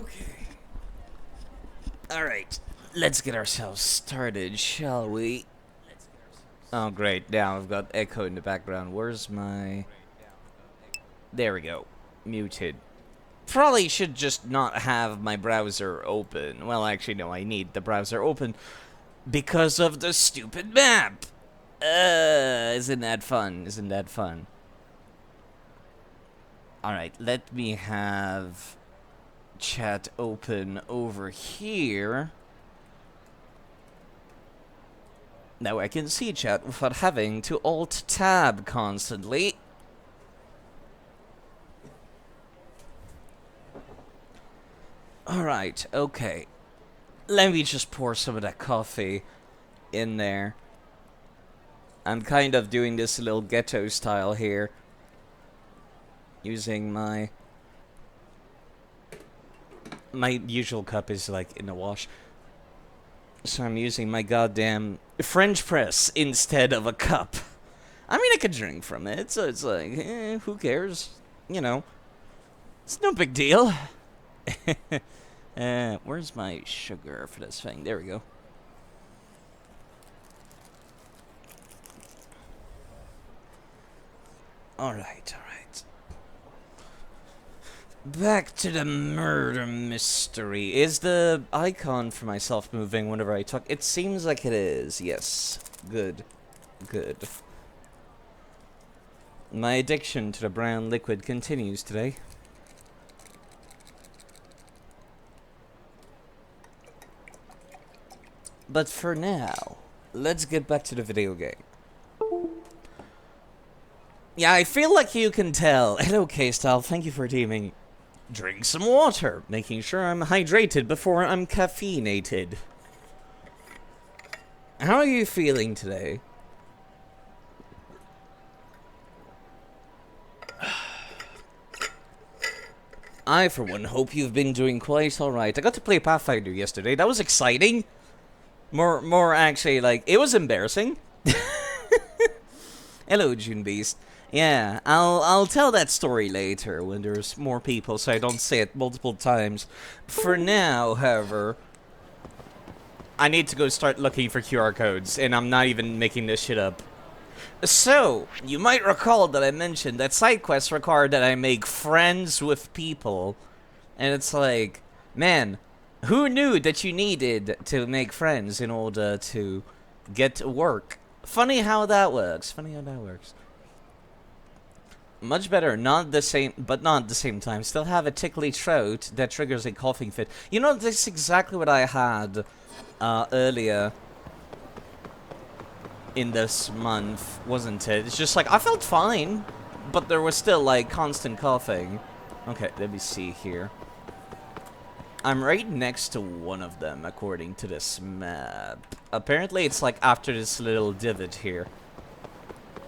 Okay. Alright, let's get ourselves started, shall we? Oh, great. Now I've got echo in the background. Where's my... There we go. Muted. Probably should just not have my browser open. Well, actually, no, I need the browser open because of the stupid map. Isn't that fun? Isn't that fun? Alright, let me have chat open over here. Now I can see chat without having to alt-tab constantly. Alright, okay. Let me just pour some of that coffee in there. I'm kind of doing this a little ghetto style here. Using my usual cup is like in the wash. So I'm using my goddamn French press instead of a cup. I mean, I could drink from it, so it's like, who cares? You know, it's no big deal. Where's my sugar for this thing? There we go. Alright, alright. Back to the murder mystery. Is the icon for myself moving whenever I talk? It seems like it is, yes. Good. Good. My addiction to the brown liquid continues today. But for now, let's get back to the video game. Yeah, I feel like you can tell. Hello, K-Style. Thank you for teaming. Drink some water, making sure I'm hydrated before I'm caffeinated. How are you feeling today? I, for one, hope you've been doing quite alright. I got to play Pathfinder yesterday. That was exciting. More actually, like, it was embarrassing. Hello, June Beast. Yeah, I'll tell that story later when there's more people, so I don't say it multiple times. For now, however, I need to go start looking for QR codes, and I'm not even making this shit up. So, you might recall that I mentioned that side quests require that I make friends with people, and it's like, man, who knew that you needed to make friends in order to get to work? Funny how that works. Funny how that works. Much better, not the same, but not at the same time. Still have a tickly throat that triggers a coughing fit. You know, this is exactly what I had earlier in this month, wasn't it? It's just like, I felt fine, but there was still, like, constant coughing. Okay, let me see here. I'm right next to one of them, according to this map. Apparently, it's, like, after this little divot here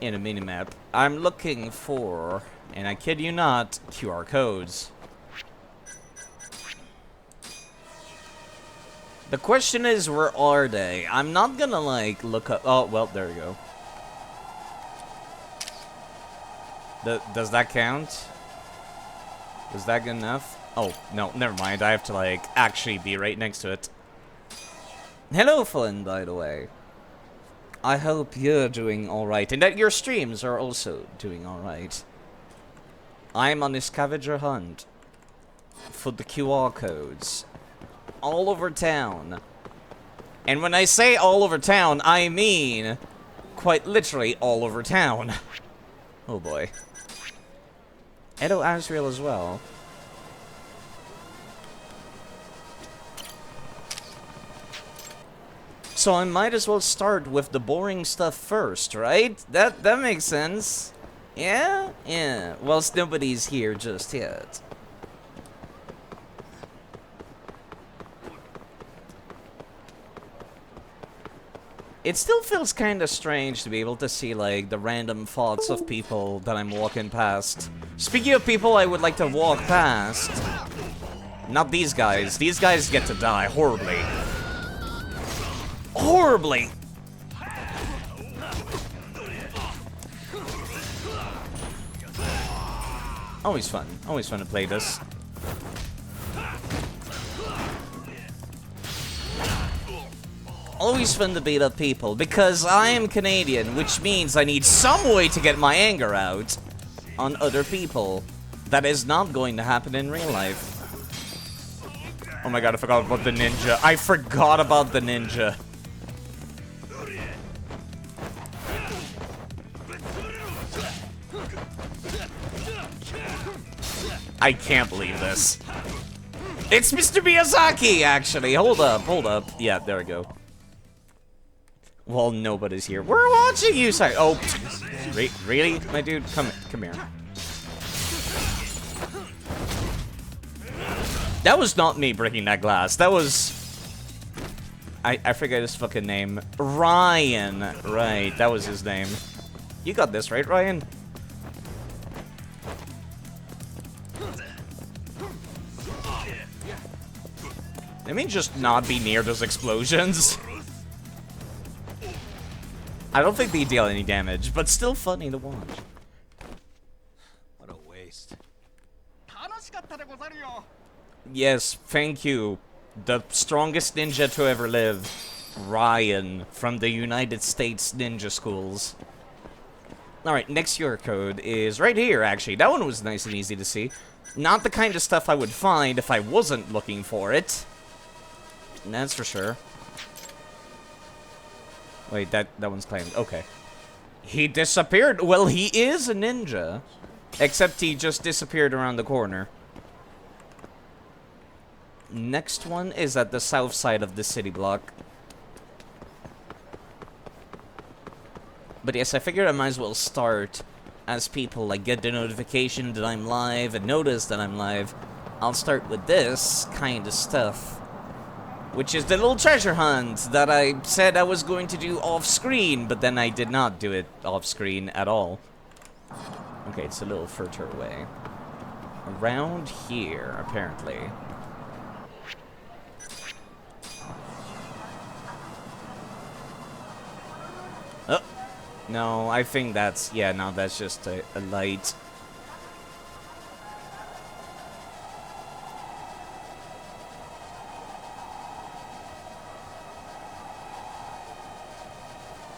in a minimap. I'm looking for, and I kid you not, QR codes. The question is, where are they? I'm not gonna, like, look up... Oh, well, there we go. Does that count? Is that good enough? Oh, no, never mind. I have to, like, actually be right next to it. Hello, Flynn, by the way. I hope you're doing alright, and that your streams are also doing alright. I'm on a scavenger hunt for the QR codes all over town. And when I say all over town, I mean quite literally all over town. Oh boy. Hello, Asriel as well. So I might as well start with the boring stuff first, right? That makes sense. Yeah? Yeah. Whilst nobody's here just yet. It still feels kind of strange to be able to see, like, the random thoughts of people that I'm walking past. Speaking of people I would like to walk past, not these guys. These guys get to die horribly. Horribly! Always fun to play this. Always fun to beat up people, because I am Canadian, which means I need some way to get my anger out on other people. That is not going to happen in real life. Oh my god, I forgot about the ninja. I forgot about the ninja. I can't believe this. It's Mr. Miyazaki, actually. Hold up, hold up. Yeah, there we go. Well, nobody's here. We're watching you, sorry. Oh, really, my dude? Come here. That was not me breaking that glass. That was... I forget his fucking name. Ryan. Right, that was his name. You got this, right, Ryan? Let me just not be near those explosions. I don't think they deal any damage, but still funny to watch. What a waste. Yes, thank you. The strongest ninja to ever live. Ryan from the United States Ninja Schools. Alright, next QR code is right here, actually. That one was nice and easy to see. Not the kind of stuff I would find if I wasn't looking for it. That's for sure. Wait, that one's claimed. Okay. He disappeared. Well, he is a ninja. Except he just disappeared around the corner. Next one is at the south side of the city block. But yes, I figured I might as well start as people like get the notification that I'm live and notice that I'm live. I'll start with this kind of stuff. Which is the little treasure hunt that I said I was going to do off-screen, but then I did not do it off-screen at all. Okay, it's a little further away. Around here, apparently. Oh, no, I think that's... Yeah, no, that's just a light.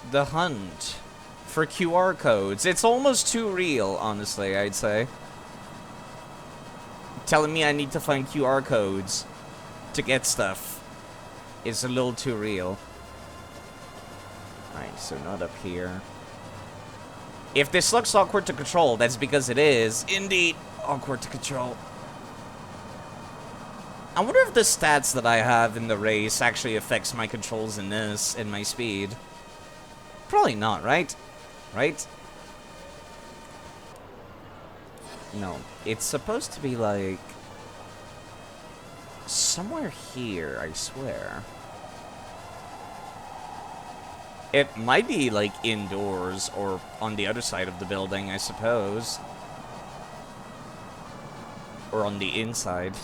The hunt for QR codes. It's almost too real, honestly, I'd say. Telling me I need to find QR codes to get stuff is a little too real. Alright, so not up here. If this looks awkward to control, that's because it is indeed awkward to control. I wonder if the stats that I have in the race actually affects my controls in this and my speed. Probably not, right? Right? No. It's supposed to be, like... somewhere here, I swear. It might be, like, indoors or on the other side of the building, I suppose. Or on the inside.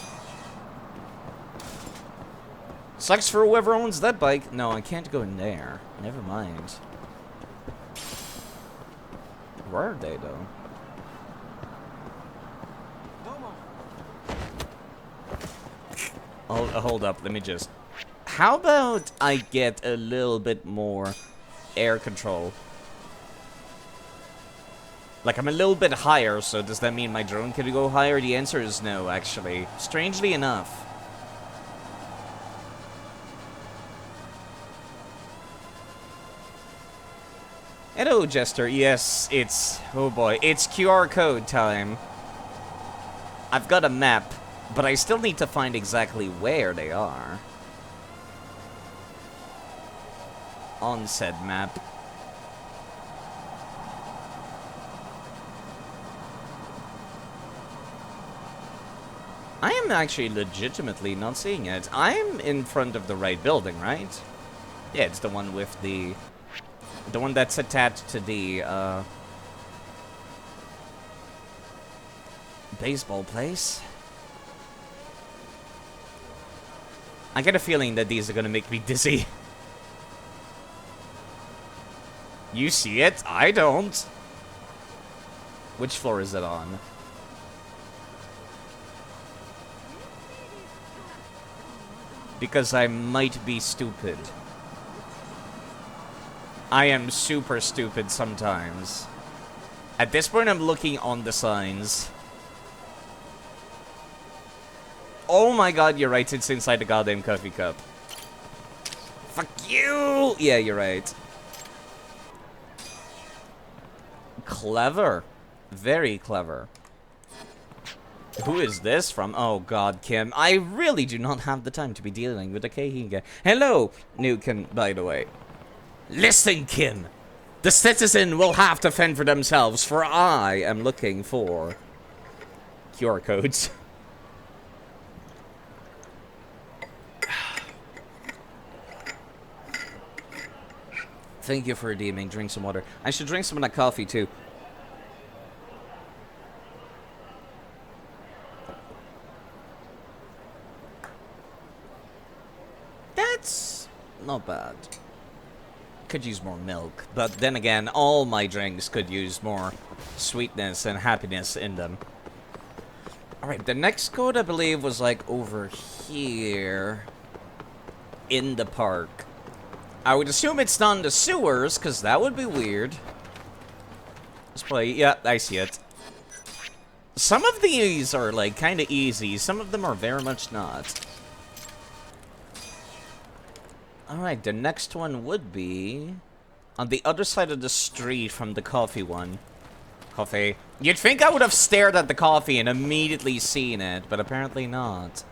Sucks for whoever owns that bike. No, I can't go in there. Never mind. Where are they, though? Hold up, let me just... How about I get a little bit more air control? Like, I'm a little bit higher, so does that mean my drone can go higher? The answer is no, actually. Strangely enough. Hello, Jester. Yes, it's... oh boy. It's QR code time. I've got a map, but I still need to find exactly where they are. On said map. I am actually legitimately not seeing it. I'm in front of the right building, right? Yeah, it's the one with the... the one that's attached to the, baseball place. I get a feeling that these are gonna make me dizzy. You see it? I don't. Which floor is it on? Because I might be stupid. I am super stupid sometimes. At this point, I'm looking on the signs. Oh my god, you're right. It's inside the goddamn coffee cup. Fuck you! Yeah, you're right. Clever. Very clever. Who is this from? Oh god, Kim. I really do not have the time to be dealing with a Keihin guy. Hello, Nukin, by the way. Listen, Kim. The citizen will have to fend for themselves, for I am looking for QR codes. Thank you for redeeming. Drink some water. I should drink some of that coffee, too. That's not bad. Could use more milk, but then again, all my drinks could use more sweetness and happiness in them. Alright, the next code I believe was like over here in the park. I would assume it's not in the sewers, because that would be weird. Let's play. Yeah, I see it. Some of these are like kind of easy, some of them are very much not. Alright, the next one would be on the other side of the street from the coffee one. Coffee. You'd think I would have stared at the coffee and immediately seen it, but apparently not.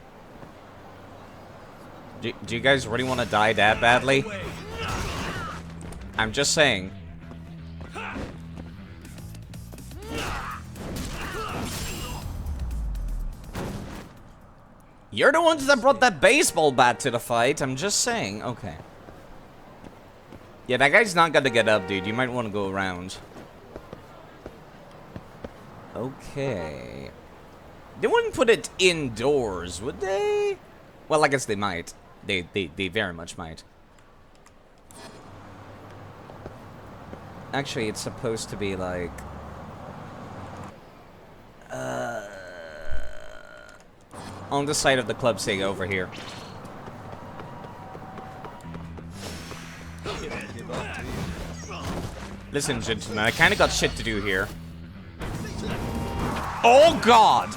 Do you guys really want to die that badly? I'm just saying. You're the ones that brought that baseball bat to the fight. I'm just saying. Okay. Yeah, that guy's not gonna get up, dude. You might want to go around. Okay. They wouldn't put it indoors, would they? Well, I guess they might. They very much might. Actually, it's supposed to be like... on the side of the club sig over here. Listen, gentlemen, I kind of got shit to do here. Oh, God!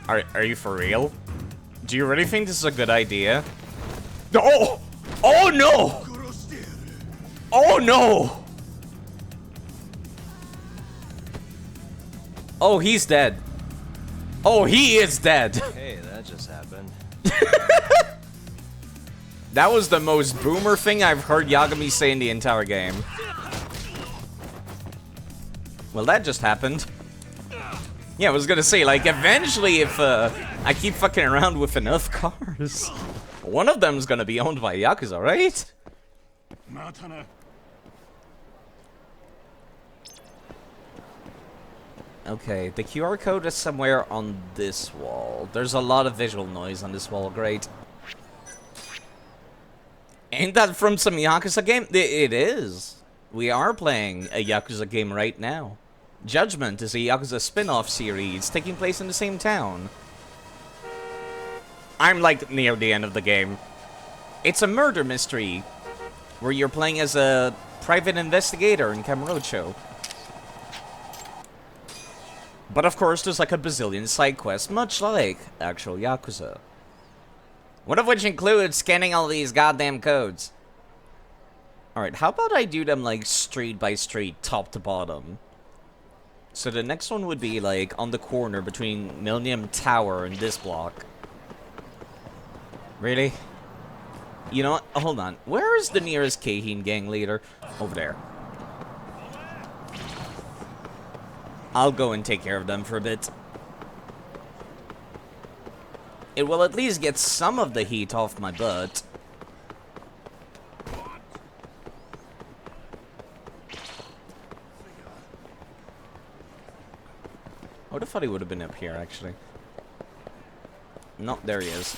Are you for real? Do you really think this is a good idea? Oh! Oh, no! Oh, no! Oh, he's dead. Oh, he is dead. Hey, that just happened. That was the most boomer thing I've heard Yagami say in the entire game. Well, that just happened. Yeah, I was gonna say, like, eventually if I keep fucking around with enough cars, one of them's gonna be owned by Yakuza, right? Okay, the QR code is somewhere on this wall. There's a lot of visual noise on this wall, great. Ain't that from some Yakuza game? It is. We are playing a Yakuza game right now. Judgement is a Yakuza spin-off series taking place in the same town. I'm like near the end of the game. It's a murder mystery where you're playing as a private investigator in Kamurocho. But of course, there's like a bazillion side quests, much like actual Yakuza. One of which includes scanning all these goddamn codes. Alright, how about I do them like street by street, top to bottom? So the next one would be like on the corner between Millennium Tower and this block. Really? You know what? Hold on. Where is the nearest Keihin gang leader? Over there. I'll go and take care of them for a bit. It will at least get some of the heat off my butt. I would have thought he would have been up here, actually. No, there he is.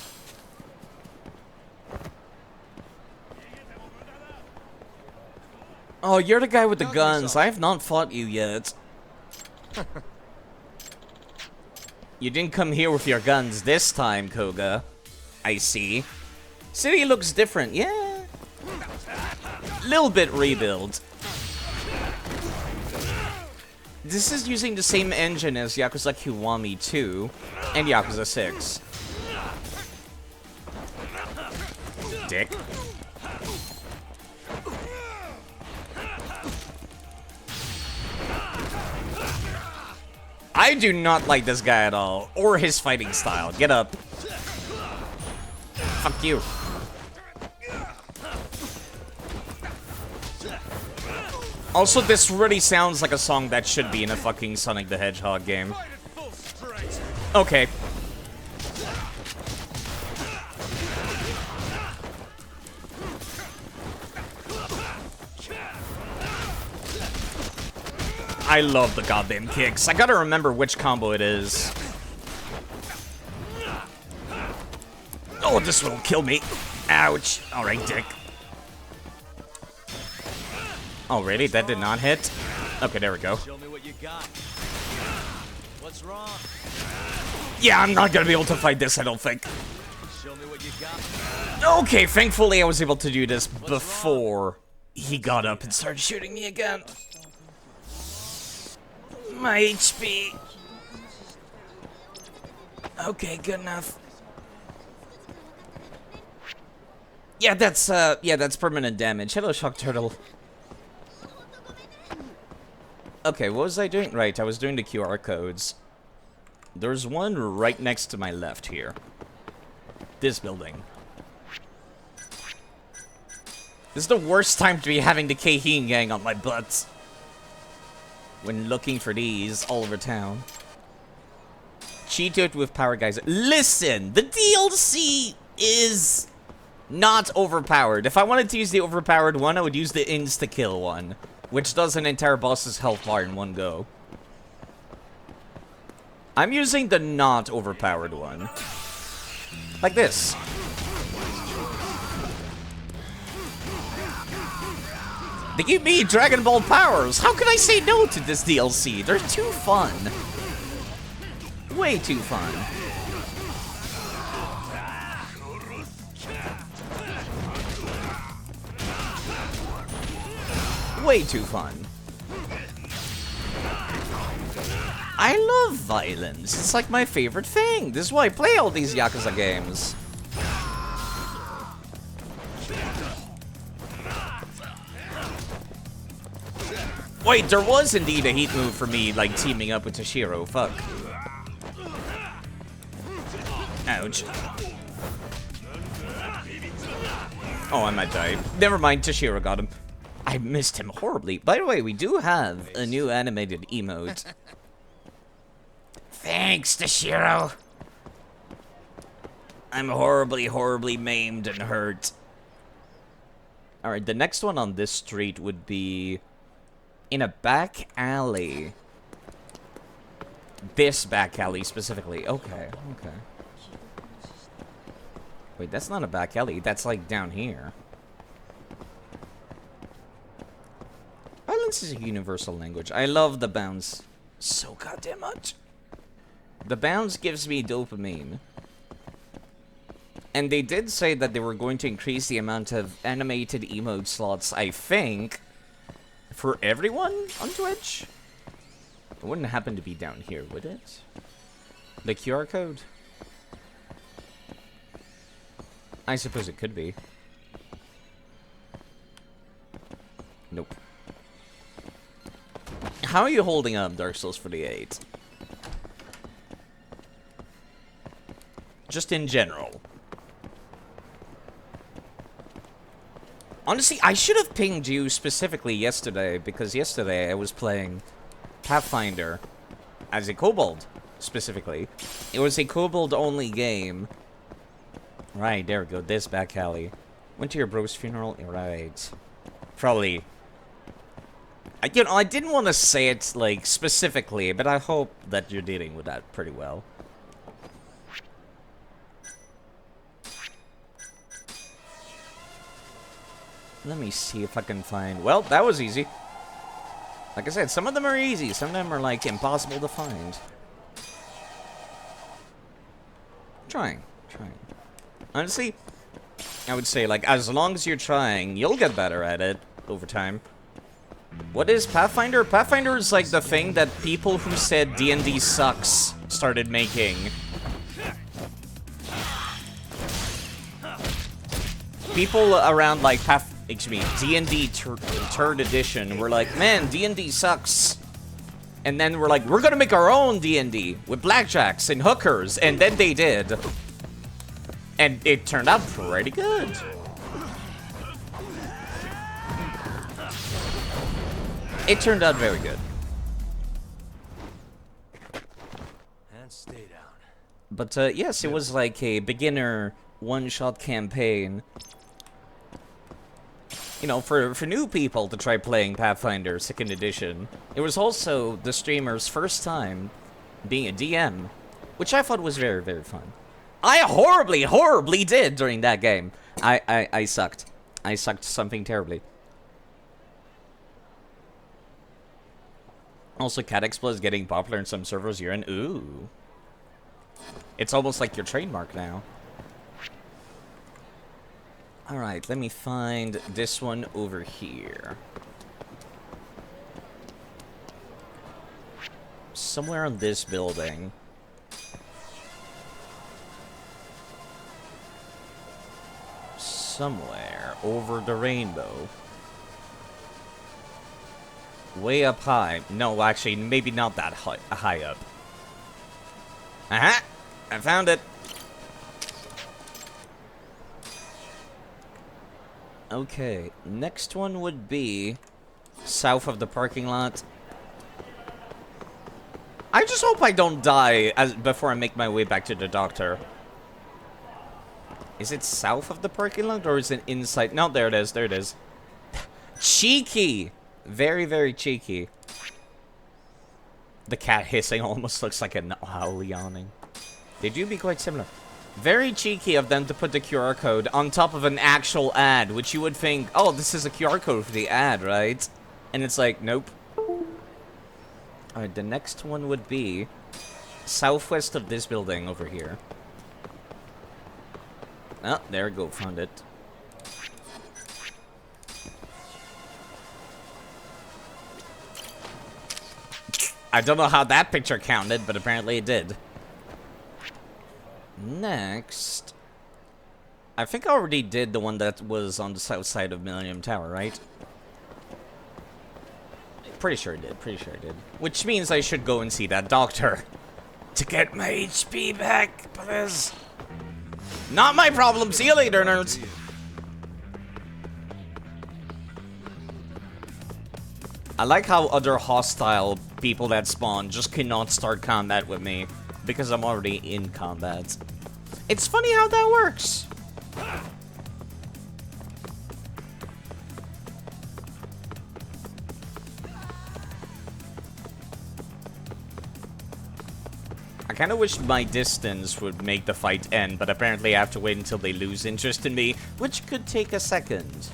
Oh, you're the guy with the guns. I have not fought you yet. You didn't come here with your guns this time, Koga. I see. City looks different. Yeah. Little bit rebuild. This is using the same engine as Yakuza Kiwami 2 and Yakuza 6. Dick. I do not like this guy at all, or his fighting style. Get up. Fuck you. Also, this really sounds like a song that should be in a fucking Sonic the Hedgehog game. Okay. I love the goddamn kicks. I gotta remember which combo it is. Oh, this will kill me. Ouch. Alright, dick. Oh, really? That did not hit? Okay, there we go. Show me what you got. What's wrong? Yeah, I'm not gonna be able to fight this, I don't think. Show me what you got. Okay, thankfully I was able to do this before he got up and started shooting me again. My HP. Okay, good enough. Yeah, that's permanent damage. Hello, Shock Turtle. Okay, what was I doing? Right, I was doing the QR codes. There's one right next to my left here. This building. This is the worst time to be having the Keihin gang on my butt. When looking for these all over town. Cheat it with power, guys. Listen, the DLC is not overpowered. If I wanted to use the overpowered one, I would use the insta-kill one, which does an entire boss's health bar in one go. I'm using the not overpowered one. Like this. They give me Dragon Ball powers. How can I say no to this DLC? They're too fun. Way too fun. Way too fun. I love violence. It's like my favorite thing. This is why I play all these Yakuza games. Wait, there was indeed a heat move for me, like teaming up with Toshiro. Fuck. Ouch. Oh, I might die. Never mind, Toshiro got him. I missed him horribly. By the way, we do have a new animated emote. Thanks, Toshiro. I'm horribly, horribly maimed and hurt. Alright, the next one on this street would be in a back alley. This back alley specifically. Okay, okay. Wait, that's not a back alley. That's like down here. Violence is a universal language. I love the bounce so goddamn much. The bounce gives me dopamine. And they did say that they were going to increase the amount of animated emote slots, I think, for everyone on Twitch. It wouldn't happen to be down here, would it? The QR code? I suppose it could be. Nope. How are you holding up, Dark Souls 48? Just in general. Honestly, I should have pinged you specifically yesterday, because yesterday I was playing Pathfinder as a kobold, specifically. It was a kobold-only game. Right, there we go, this back alley. Went to your bro's funeral? Right. Probably. You know, I didn't want to say it, like, specifically, but I hope that you're dealing with that pretty well. Let me see if I can find... Well, that was easy. Like I said, some of them are easy. Some of them are, like, impossible to find. Trying. Honestly, I would say, like, as long as you're trying, you'll get better at it. over time. What is Pathfinder? Pathfinder is like the thing that people who said D&D sucks started making. People around like D&D third edition were like, man, D&D sucks. And then we're like, we're gonna make our own D&D with blackjacks and hookers, and then they did. And it turned out pretty good. It turned out very good. And stay down. But yes, it was like a beginner one-shot campaign. You know, for new people to try playing Pathfinder 2nd edition. It was also the streamer's first time being a DM, which I thought was very, very fun. I horribly did during that game. I sucked. I sucked something terribly. Also, Cat Explo is getting popular in some servers you're in. Ooh. It's almost like your trademark now. Alright, let me find this one over here. Somewhere on this building. Somewhere over the rainbow. Way up high. No, actually, maybe not that high up. Aha! I found it. Okay, next one would be south of the parking lot. I just hope I don't die before I make my way back to the doctor. Is it south of the parking lot or is it inside? No, there it is. There it is. Cheeky! Very, very cheeky. The cat hissing almost looks like an owl yawning. They do be quite similar. Very cheeky of them to put the QR code on top of an actual ad, which you would think, oh, this is a QR code for the ad, right? And it's like, nope. Alright, the next one would be southwest of this building over here. Oh, there we go, found it. I don't know how that picture counted, but apparently it did. Next, I think I already did the one that was on the south side of Millennium Tower, right? Pretty sure I did, Which means I should go and see that doctor. To get my HP back, please. Not my problem, see you later, nerds. I like how other hostile people that spawn just cannot start combat with me. Because I'm already in combat. It's funny how that works. I kind of wish my distance would make the fight end, but apparently I have to wait until they lose interest in me, which could take a second.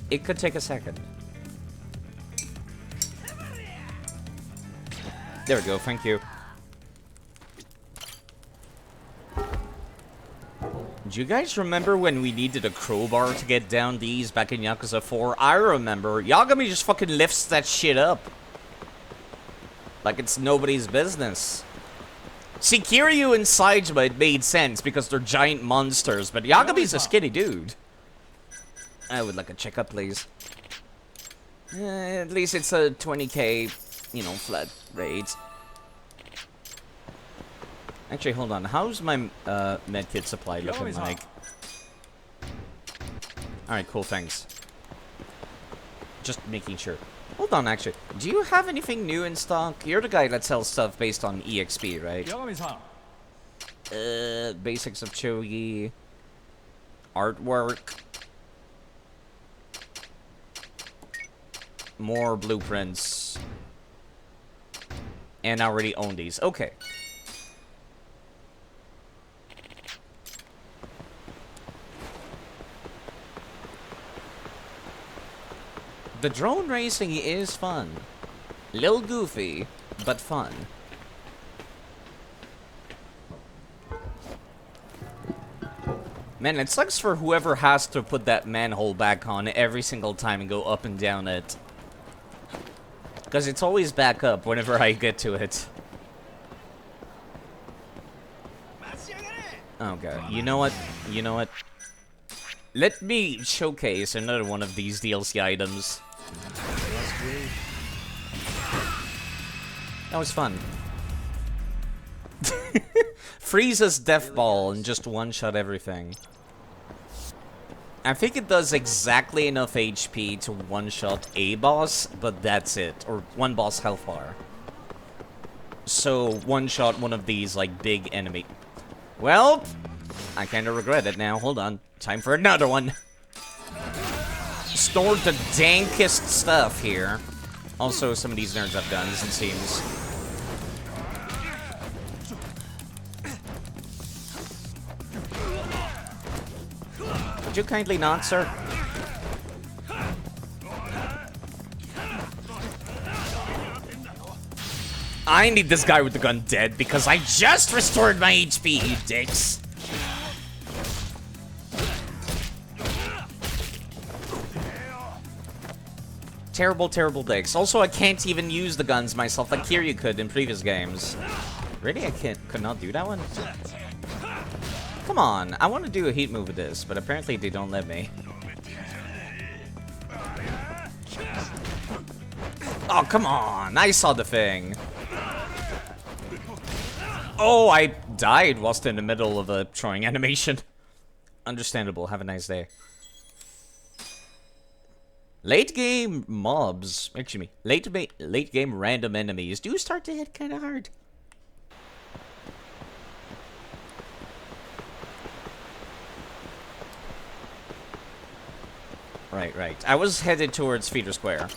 It could take a second. There we go, thank you. Do you guys remember when we needed a crowbar to get down these back in Yakuza 4? I remember. Yagami just fucking lifts that shit up. Like it's nobody's business. See, Kiryu and Saejima, it made sense because they're giant monsters, but Yagami's a skinny dude. I would like a checkup, please. At least it's a 20k, you know, flat rate. Actually, hold on. How's my medkit supply looking like? Alright, cool, thanks. Just making sure. Hold on, actually. Do you have anything new in stock? You're the guy that sells stuff based on EXP, right? Basics of Chogi. Artwork. More blueprints. And I already own these. Okay. The drone racing is fun. Little goofy, but fun. Man, it sucks for whoever has to put that manhole back on every single time and go up and down it. Because it's always back up whenever I get to it. Okay, you know what? You know what? Let me showcase another one of these DLC items. That was fun. Freeze's Death Ball and just one-shot everything. I think it does exactly enough HP to one-shot a boss, but that's it. Or one boss health bar. So, one-shot one of these, like, big enemy. Well, I kinda regret it now. Hold on. Time for another one. Stored the dankest stuff here. Also, some of these nerds have guns, it seems. Would you kindly not, sir? I need this guy with the gun dead because I just restored my HP, you dicks. Terrible, terrible dicks. Also, I can't even use the guns myself like Kiryu could in previous games. Really? I could not do that one? Come on, I want to do a heat move with this, but apparently they don't let me. Oh, come on, I saw the thing. Oh, I died whilst in the middle of a throwing animation. Understandable, have a nice day. Late game mobs, excuse me, late game random enemies do start to hit kind of hard. Right. I was headed towards Feeder Square.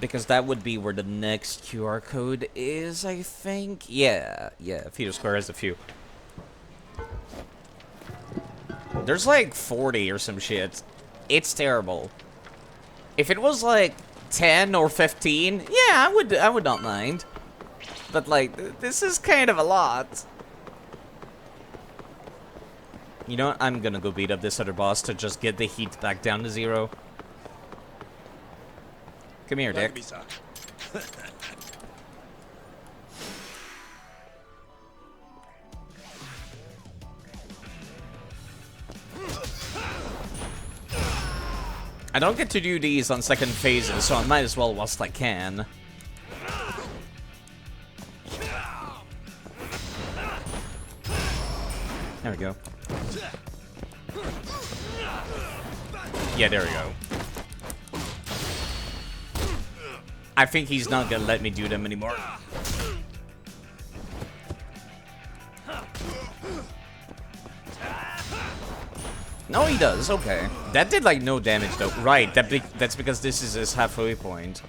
Because that would be where the next QR code is, I think. Yeah, Feeder Square has a few. There's like 40 or some shit. It's terrible. If it was like 10 or 15, yeah, I would not mind. But like, this is kind of a lot. You know what? I'm gonna go beat up this other boss to just get the heat back down to 0. Come here, Dick. I don't get to do these on second phases, so I might as well whilst I can. There we go. Yeah, there we go. I think he's not gonna let me do them anymore. No, he does. Okay. That did, like, no damage, though. Right, that's because this is his halfway point.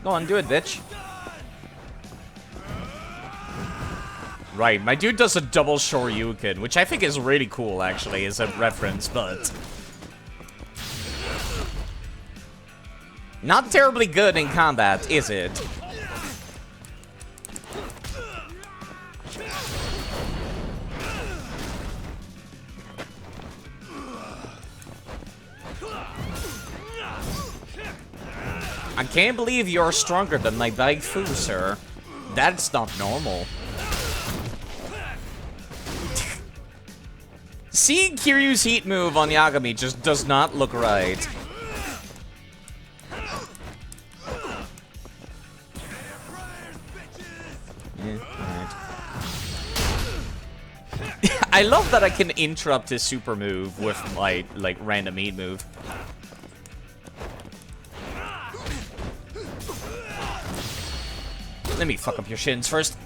Go on, do it, bitch. Right, my dude does a double Shoryuken, which I think is really cool, actually, as a reference, but... not terribly good in combat, is it? I can't believe you're stronger than my big foo, sir. That's not normal. Seeing Kiryu's heat move on Yagami just does not look right. Yeah, alright. I love that I can interrupt his super move with my, like, random heat move. Let me fuck up your shins first.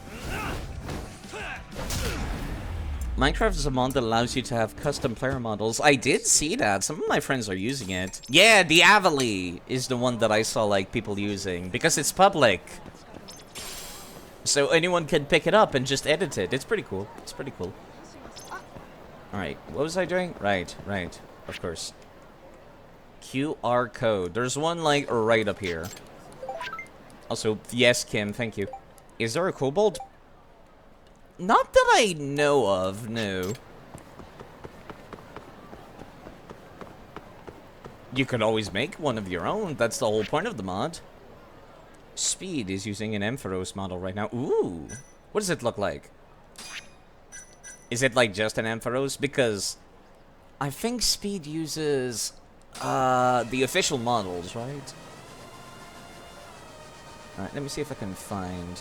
Minecraft is a mod that allows you to have custom player models. I did see that. Some of my friends are using it. Yeah, the Avali is the one that I saw, like, people using. Because it's public. So anyone can pick it up and just edit it. It's pretty cool. It's pretty cool. Alright, what was I doing? Right. Of course. QR code. There's one, like, right up here. Also, yes, Kim, thank you. Is there a kobold? Not that I know of, no. You could always make one of your own. That's the whole point of the mod. Speed is using an Ampharos model right now. Ooh. What does it look like? Is it like just an Ampharos? Because I think Speed uses the official models, right? Alright, let me see if I can find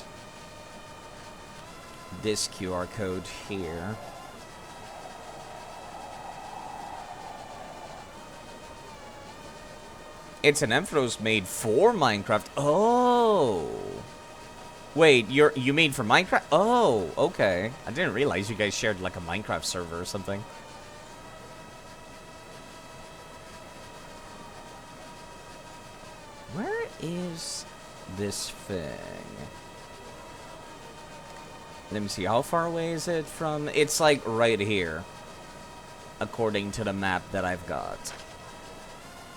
this QR code here. It's an Ampharos made for Minecraft. Oh. Wait, you made for Minecraft? Oh, okay. I didn't realize you guys shared like a Minecraft server or something. Where is this thing? Let me see, how far away is it from? It's like right here, according to the map that I've got.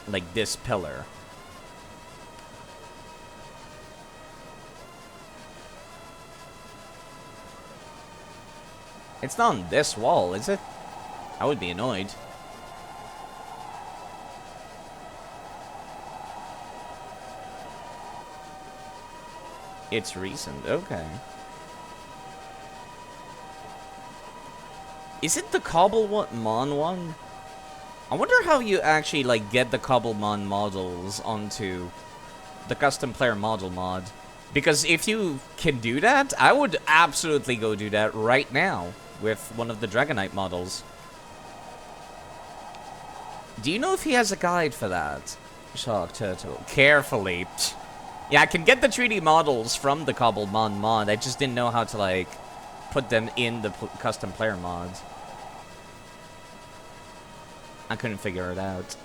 Like this pillar. It's not on this wall, is it? I would be annoyed. It's recent, okay. Is it the Cobblemon one? I wonder how you actually, like, get the Cobblemon models onto the custom player model mod. Because if you can do that, I would absolutely go do that right now with one of the Dragonite models. Do you know if he has a guide for that? Shark Turtle. Carefully. Yeah, I can get the 3D models from the Cobblemon mod. I just didn't know how to, like, put them in the custom player mods. I couldn't figure it out.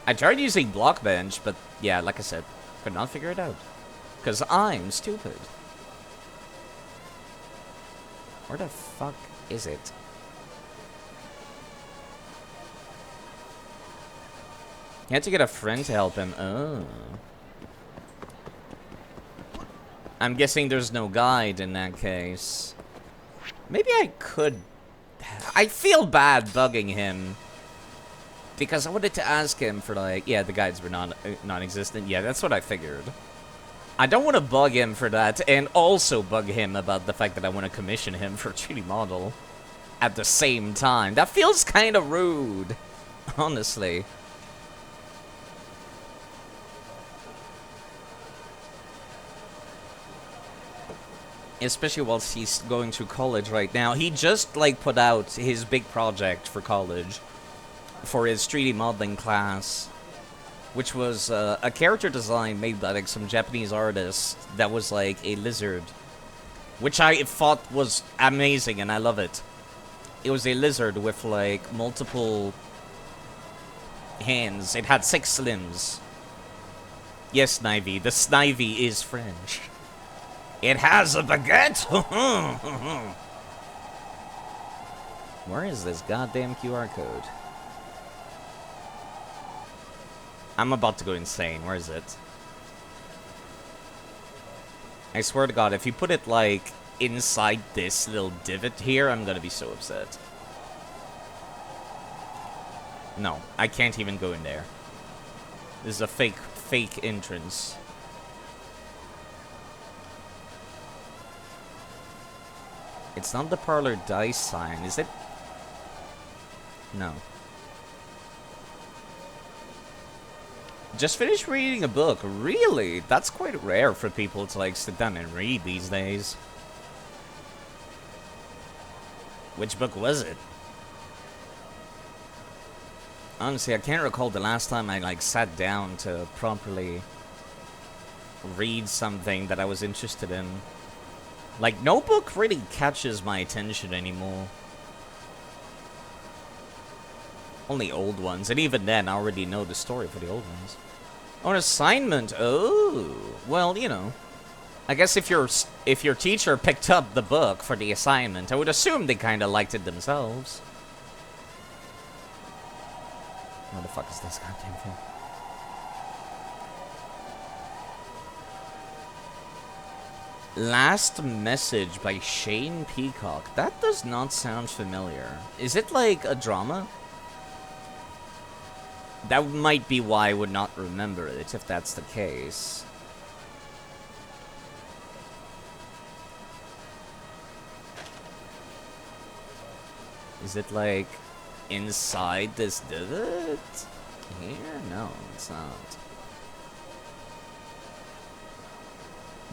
I tried using Blockbench, but yeah, like I said, could not figure it out. Because I'm stupid. Where the fuck is it? You had to get a friend to help him. Oh. I'm guessing there's no guide in that case. Maybe I could... I feel bad bugging him. Because I wanted to ask him for, like... Yeah, the guides were non-existent. Yeah, that's what I figured. I don't want to bug him for that, and also bug him about the fact that I want to commission him for a 3D model at the same time. That feels kind of rude, honestly. Especially whilst he's going through college right now. He just, like, put out his big project for college for his 3D modeling class, which was a character design made by, like, some Japanese artists that was, like, a lizard, which I thought was amazing, and I love it. It was a lizard with, like, multiple hands. It had 6 limbs. Yes, Snivy. The Snivy is French. It has a baguette! Where is this goddamn QR code? I'm about to go insane. Where is it? I swear to God, if you put it, like, inside this little divot here, I'm gonna be so upset. No, I can't even go in there. This is a fake entrance. It's not the parlor dice sign, is it? No. Just finished reading a book. Really? That's quite rare for people to, like, sit down and read these days. Which book was it? Honestly, I can't recall the last time I, like, sat down to properly read something that I was interested in. Like, no book really catches my attention anymore. Only old ones, and even then, I already know the story for the old ones. Oh, an assignment. Oh, well, you know. I guess if your teacher picked up the book for the assignment, I would assume they kind of liked it themselves. What the fuck is this goddamn thing? Last Message by Shane Peacock. That does not sound familiar. Is it like a drama? That might be why I would not remember it, if that's the case. Is it like inside this divot? Here? No, it's not.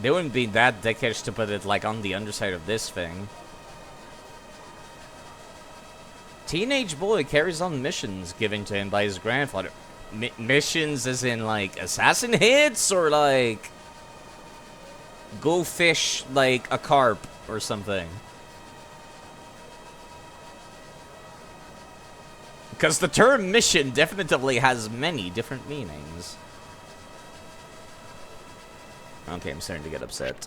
They wouldn't be that dickish to put it like on the underside of this thing. Teenage boy carries on missions given to him by his grandfather. Missions as in like assassin hits or like go fish like a carp or something. Because the term mission definitely has many different meanings. Okay, I'm starting to get upset.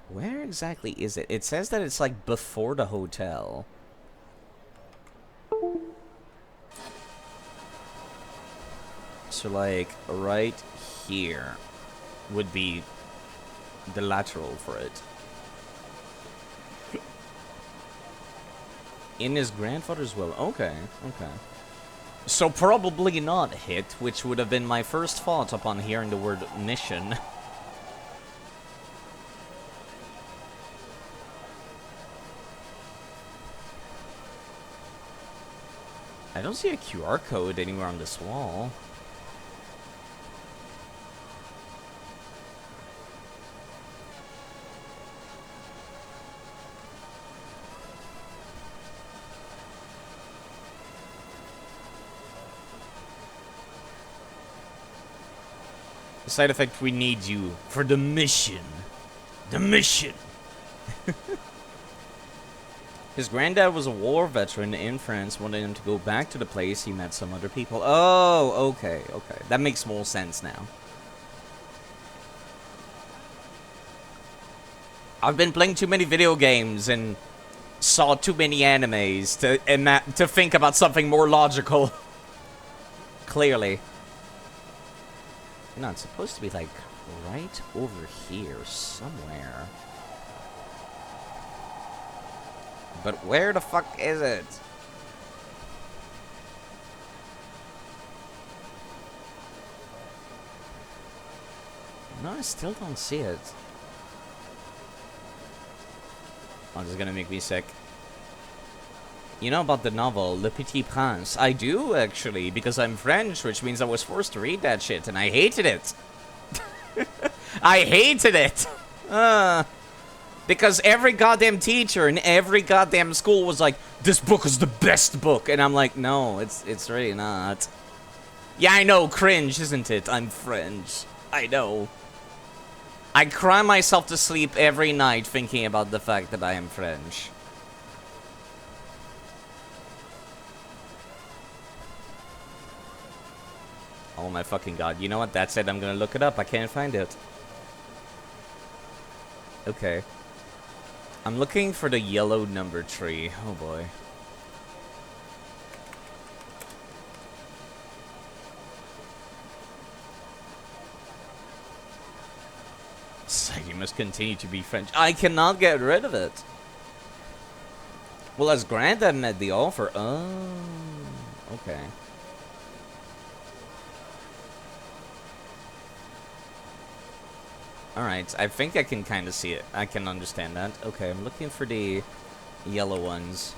Where exactly is it? It says that it's like before the hotel. So like right here would be the lateral for it. In his grandfather's will. Okay, okay. So probably not hit, which would have been my first thought upon hearing the word mission. I don't see a QR code anywhere on this wall. Side effect, we need you for the mission. The mission! His granddad was a war veteran in France, wanted him to go back to the place he met some other people. Oh, okay, okay. That makes more sense now. I've been playing too many video games and saw too many animes to think about something more logical. Clearly. No, it's supposed to be like right over here somewhere. But where the fuck is it? No, I still don't see it. Oh, this is gonna make me sick. You know about the novel Le Petit Prince? I do, actually, because I'm French, which means I was forced to read that shit, and I hated it. I hated it! Because every goddamn teacher in every goddamn school was like, this book is the best book, and I'm like, no, it's really not. Yeah, I know, cringe, isn't it? I'm French. I know. I cry myself to sleep every night thinking about the fact that I am French. Oh my fucking god. You know what? That's it. I'm gonna look it up. I can't find it. Okay. I'm looking for the yellow number tree. Oh boy. So you must continue to be French. I cannot get rid of it. Well, as Granddad made the offer. Oh. Okay. Alright, I think I can kind of see it. I can understand that. Okay, I'm looking for the yellow ones.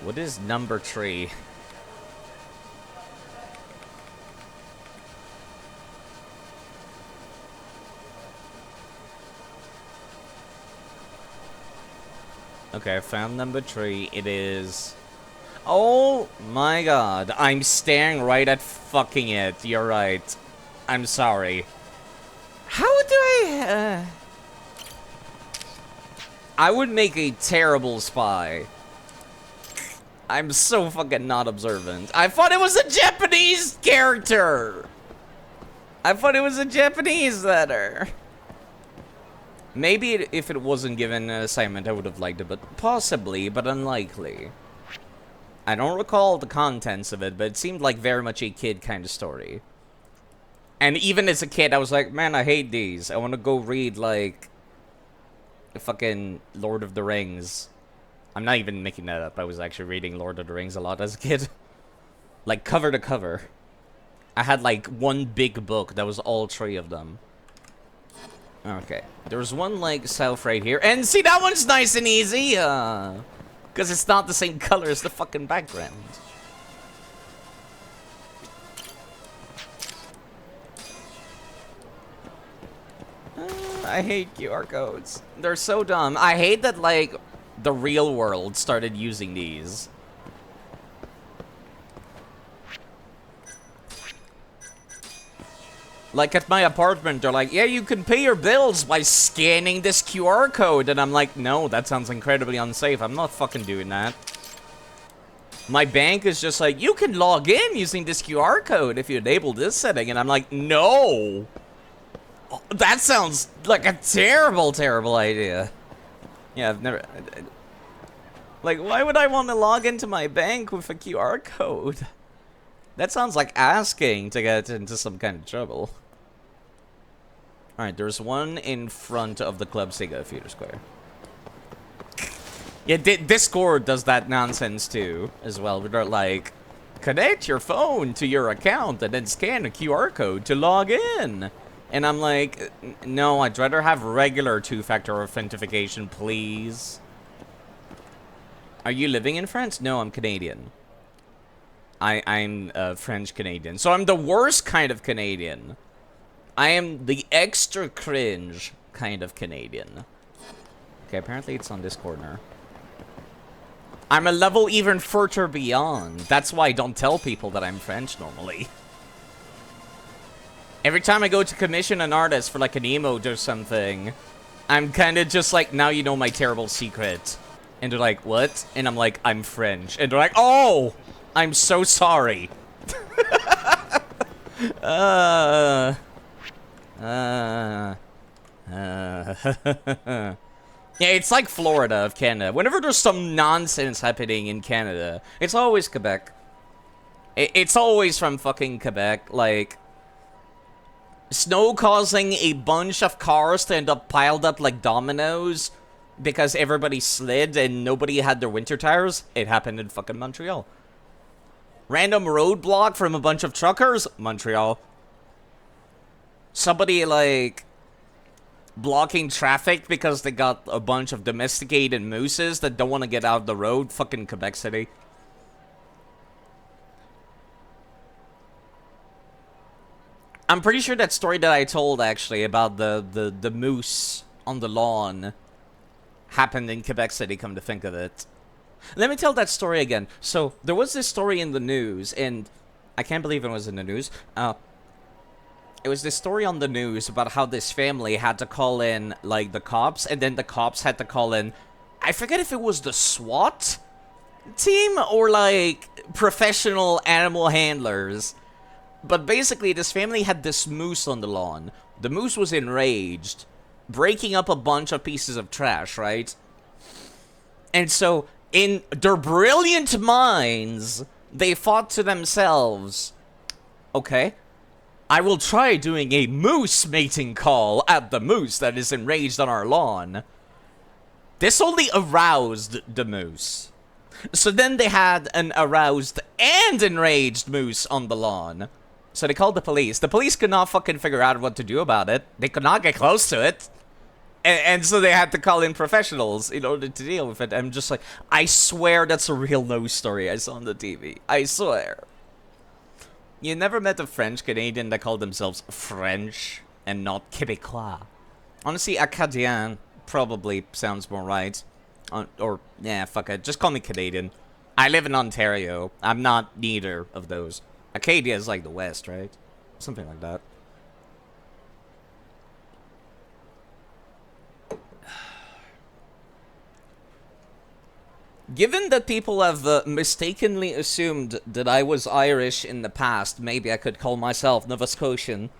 What is number 3? Okay, I found number 3. It is... Oh my god, I'm staring right at fucking it. You're right. I'm sorry. How do I would make a terrible spy. I'm so fucking not observant. I thought it was a Japanese character. I thought it was a Japanese letter. Maybe if it wasn't given an assignment, I would have liked it, but possibly, but unlikely. I don't recall the contents of it, but it seemed like very much a kid kind of story. And even as a kid, I was like, man, I hate these. I want to go read, like, fucking Lord of the Rings. I'm not even making that up. I was actually reading Lord of the Rings a lot as a kid. Like, cover to cover. I had, like, one big book that was all 3 of them. Okay. There's one, like, south right here. And see, that one's nice and easy. Because it's not the same color as the fucking background. I hate QR codes. They're so dumb. I hate that, like, the real world started using these. Like, at my apartment, they're like, yeah, you can pay your bills by scanning this QR code. And I'm like, no, that sounds incredibly unsafe. I'm not fucking doing that. My bank is just like, you can log in using this QR code if you enable this setting. And I'm like, no. That sounds like a terrible, terrible idea. Yeah, I've never... Like, why would I want to log into my bank with a QR code? That sounds like asking to get into some kind of trouble. Alright, there's one in front of the Club Sega Theater Square. Yeah, Discord does that nonsense too, as well. Where they're like, connect your phone to your account and then scan a QR code to log in. And I'm like, no, I'd rather have regular 2-factor authentication, please. Are you living in France? No, I'm Canadian. I'm French-Canadian. So I'm the worst kind of Canadian. I am the extra cringe kind of Canadian. Okay, apparently it's on this corner. I'm a level even further beyond. That's why I don't tell people that I'm French normally. Every time I go to commission an artist for like an emote or something, I'm kind of just like, now you know my terrible secret. And they're like, what? And I'm like, I'm French. And they're like, oh, I'm so sorry. Yeah, it's like Florida of Canada. Whenever there's some nonsense happening in Canada, it's always Quebec. It's always from fucking Quebec. Like, snow causing a bunch of cars to end up piled up like dominoes because everybody slid and nobody had their winter tires. It happened in fucking Montreal. Random roadblock from a bunch of truckers. Montreal. Somebody, like, blocking traffic because they got a bunch of domesticated mooses that don't want to get out of the road. Fucking Quebec City. I'm pretty sure that story that I told, actually, about the moose on the lawn happened in Quebec City, come to think of it. Let me tell that story again. So, there was this story in the news, and I can't believe it was in the news. It was this story on the news about how this family had to call in, like, the cops, and then the cops had to call in, I forget if it was the SWAT team or, like, professional animal handlers. But basically, this family had this moose on the lawn. The moose was enraged, breaking up a bunch of pieces of trash, right? And so, in their brilliant minds, they thought to themselves, okay, I will try doing a moose mating call at the moose that is enraged on our lawn. This only aroused the moose. So then they had an aroused and enraged moose on the lawn. So they called the police. The police could not fucking figure out what to do about it. They could not get close to it. And so they had to call in professionals in order to deal with it. I'm just like, I swear that's a real news story I saw on the TV. I swear. You never met a French Canadian that called themselves French and not Québécois. Honestly, Acadien probably sounds more right. Or, yeah, fuck it. Just call me Canadian. I live in Ontario. I'm not neither of those. Acadia is like the West, right? Something like that. Given that people have mistakenly assumed that I was Irish in the past, maybe I could call myself Nova Scotian,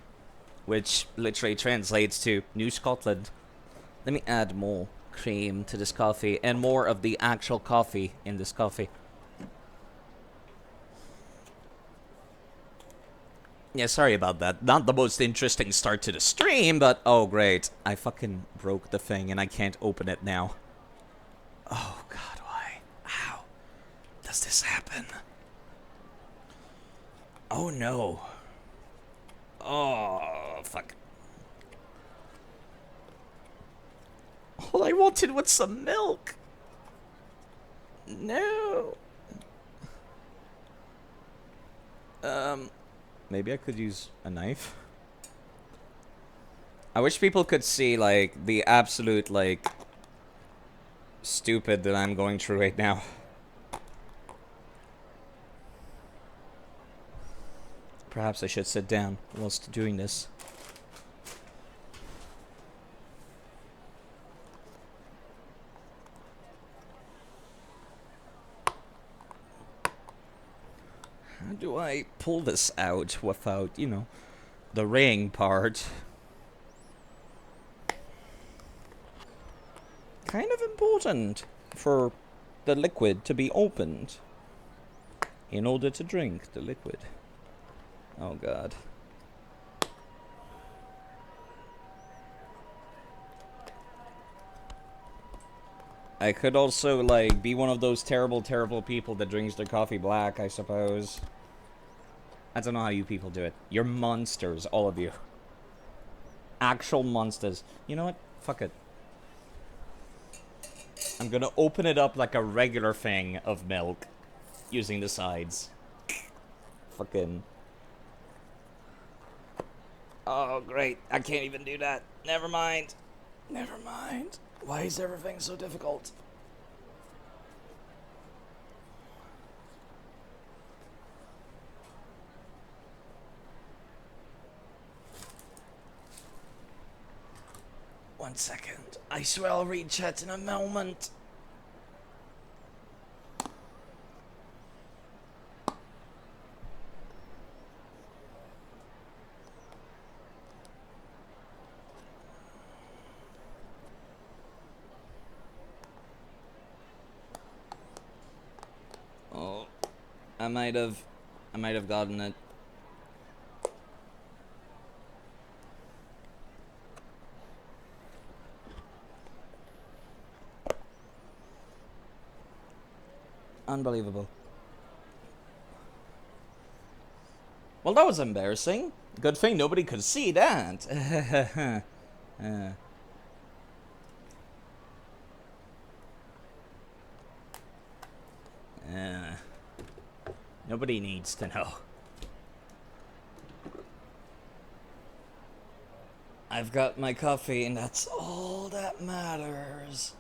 which literally translates to New Scotland. Let me add more cream to this coffee, and more of the actual coffee in this coffee. Yeah, sorry about that. Not the most interesting start to the stream, but oh great. I fucking broke the thing and I can't open it now. Oh god, why? does this happen? Oh no. Oh, fuck. All I wanted was some milk. No. Maybe I could use a knife. I wish people could see, like, the absolute, like, stupid that I'm going through right now. Perhaps I should sit down whilst doing this. How do I pull this out without, you know, the ring part? Kind of important for the liquid to be opened in order to drink the liquid. Oh god. I could also, like, be one of those terrible, terrible people that drinks their coffee black, I suppose. I don't know how you people do it. You're monsters, all of you. Actual monsters. You know what? Fuck it. I'm gonna open it up like a regular thing of milk. Using the sides. Fucking. Oh, great. I can't even do that. Never mind. Never mind. Why is everything so difficult? One second. I swear I'll read chat in a moment. Oh, I might have gotten it. Unbelievable. Well, that was embarrassing. Good thing nobody could see that. Nobody needs to know. I've got my coffee, and that's all that matters.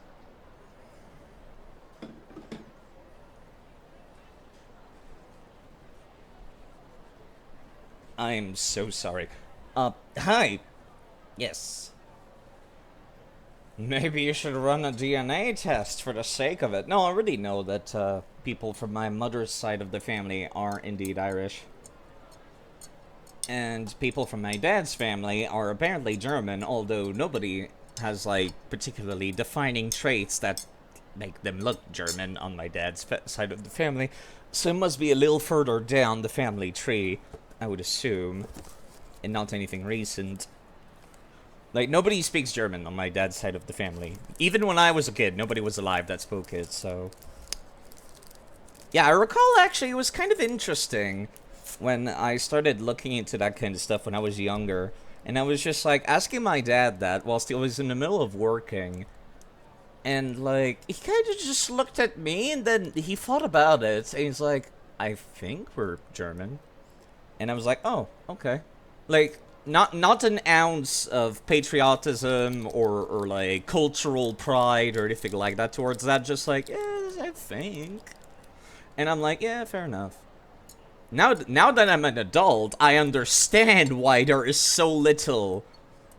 I'm so sorry. Hi. Yes. Maybe you should run a DNA test for the sake of it. No, I already know that, people from my mother's side of the family are indeed Irish. And people from my dad's family are apparently German, although nobody has, like, particularly defining traits that make them look German on my dad's side of the family. So it must be a little further down the family tree, I would assume, and not anything recent. Like, nobody speaks German on my dad's side of the family. Even when I was a kid, nobody was alive that spoke it, so... Yeah, I recall, actually, it was kind of interesting when I started looking into that kind of stuff when I was younger. And I was just, like, asking my dad that whilst he was in the middle of working. And, like, he kind of just looked at me, and then he thought about it, and he's like, I think we're German. And I was like, oh, okay. Like, not an ounce of patriotism or like, cultural pride or anything like that towards that. Just like, yeah, I think. And I'm like, yeah, fair enough. Now that I'm an adult, I understand why there is so little...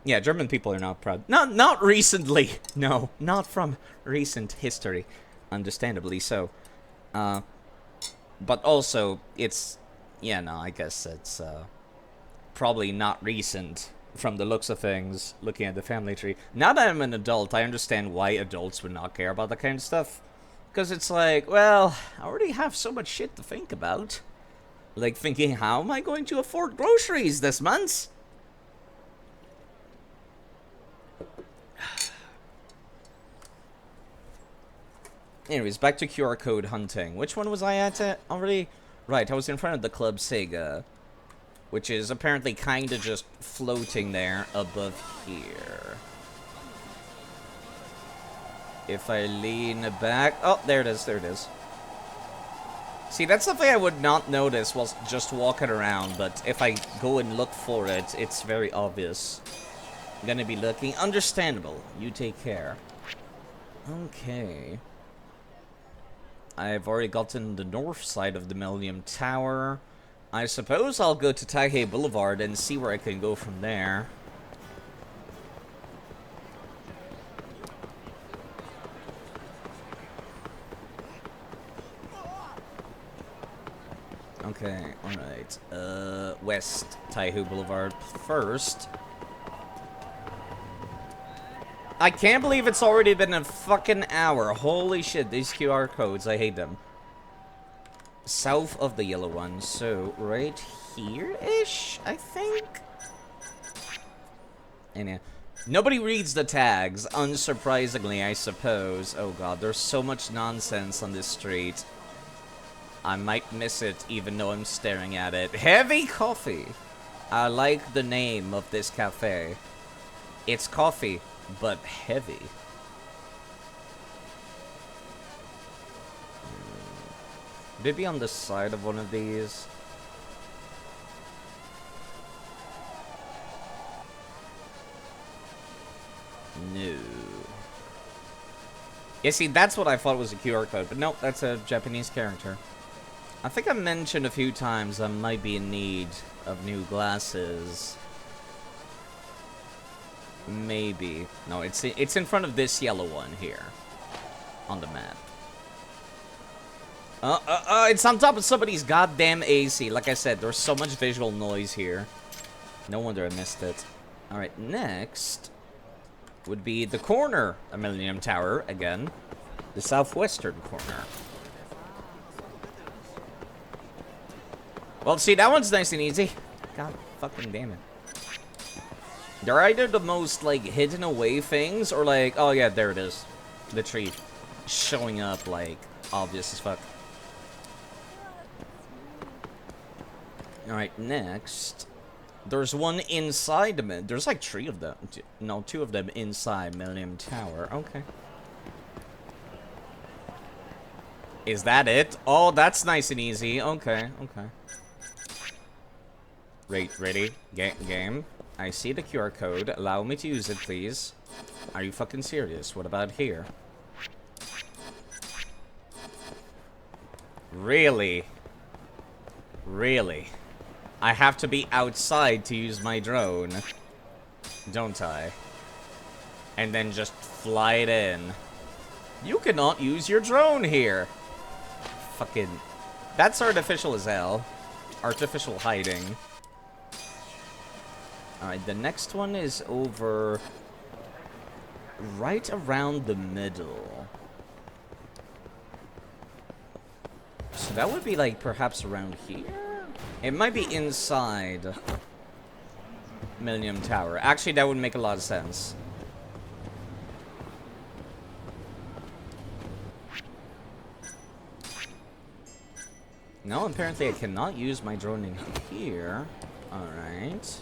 Yeah, German people are not proud. Not recently. No, not from recent history. Understandably so. But also, it's... Yeah, no, I guess it's, probably not recent from the looks of things, looking at the family tree. Now that I'm an adult, I understand why adults would not care about that kind of stuff. Because it's like, well, I already have so much shit to think about. Like thinking, how am I going to afford groceries this month? Anyways, back to QR code hunting. Which one was I at already? Right, I was in front of the Club Sega, which is apparently kind of just floating there above here. If I lean back... Oh, there it is, there it is. See, that's something I would not notice while just walking around, but if I go and look for it, it's very obvious. I'm gonna be looking. Understandable. You take care. Okay. I've already gotten the north side of the Millennium Tower. I suppose I'll go to Taihei Boulevard and see where I can go from there. Okay, alright. West Taihei Boulevard first. I can't believe it's already been a fucking hour. Holy shit, these QR codes, I hate them. South of the yellow one, so right here-ish, I think? And yeah. Nobody reads the tags, unsurprisingly, I suppose. Oh god, there's so much nonsense on this street. I might miss it, even though I'm staring at it. Heavy coffee! I like the name of this cafe. It's coffee, but heavy. Maybe on the side of one of these. No. Yeah, see, that's what I thought was a QR code, but nope, that's a Japanese character. I think I mentioned a few times I might be in need of new glasses. Maybe. No, it's in front of this yellow one here. On the map. It's on top of somebody's goddamn AC. Like I said, there's so much visual noise here. No wonder I missed it. Alright, next would be the corner of Millennium Tower again. The southwestern corner. Well, see, that one's nice and easy. God fucking damn it. They're either the most, like, hidden away things, or like, oh yeah, there it is. The tree showing up, like, obvious as fuck. Alright, next. There's one inside the there's like 3 of them. No, 2 of them inside Millennium Tower. Okay. Is that it? Oh, that's nice and easy. Okay, okay. Ready? Game. I see the QR code. Allow me to use it, please. Are you fucking serious? What about here? Really? Really? I have to be outside to use my drone. Don't I? And then just fly it in. You cannot use your drone here. Fucking... That's artificial as hell. Artificial hiding. Alright, the next one is over... right around the middle. So that would be like perhaps around here? It might be inside Millennium Tower. Actually, that would make a lot of sense. No, apparently I cannot use my drone in here. Alright.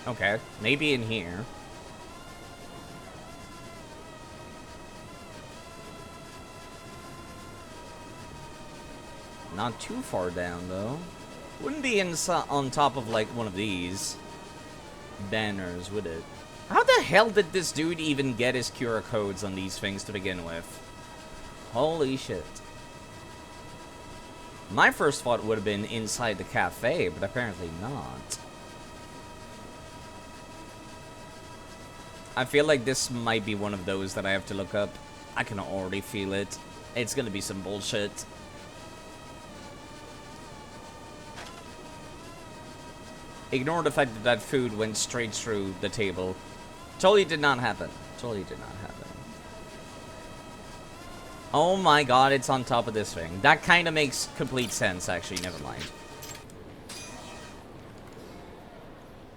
Okay, maybe in here. Not too far down, though. Wouldn't be on top of, like, one of these banners, would it? How the hell did this dude even get his QR codes on these things to begin with? Holy shit. My first thought would have been inside the cafe, but apparently not. I feel like this might be one of those that I have to look up. I can already feel it. It's gonna be some bullshit. Ignore the fact that that food went straight through the table. Totally did not happen. Totally did not happen. Oh my god, it's on top of this thing. That kind of makes complete sense, actually. Never mind.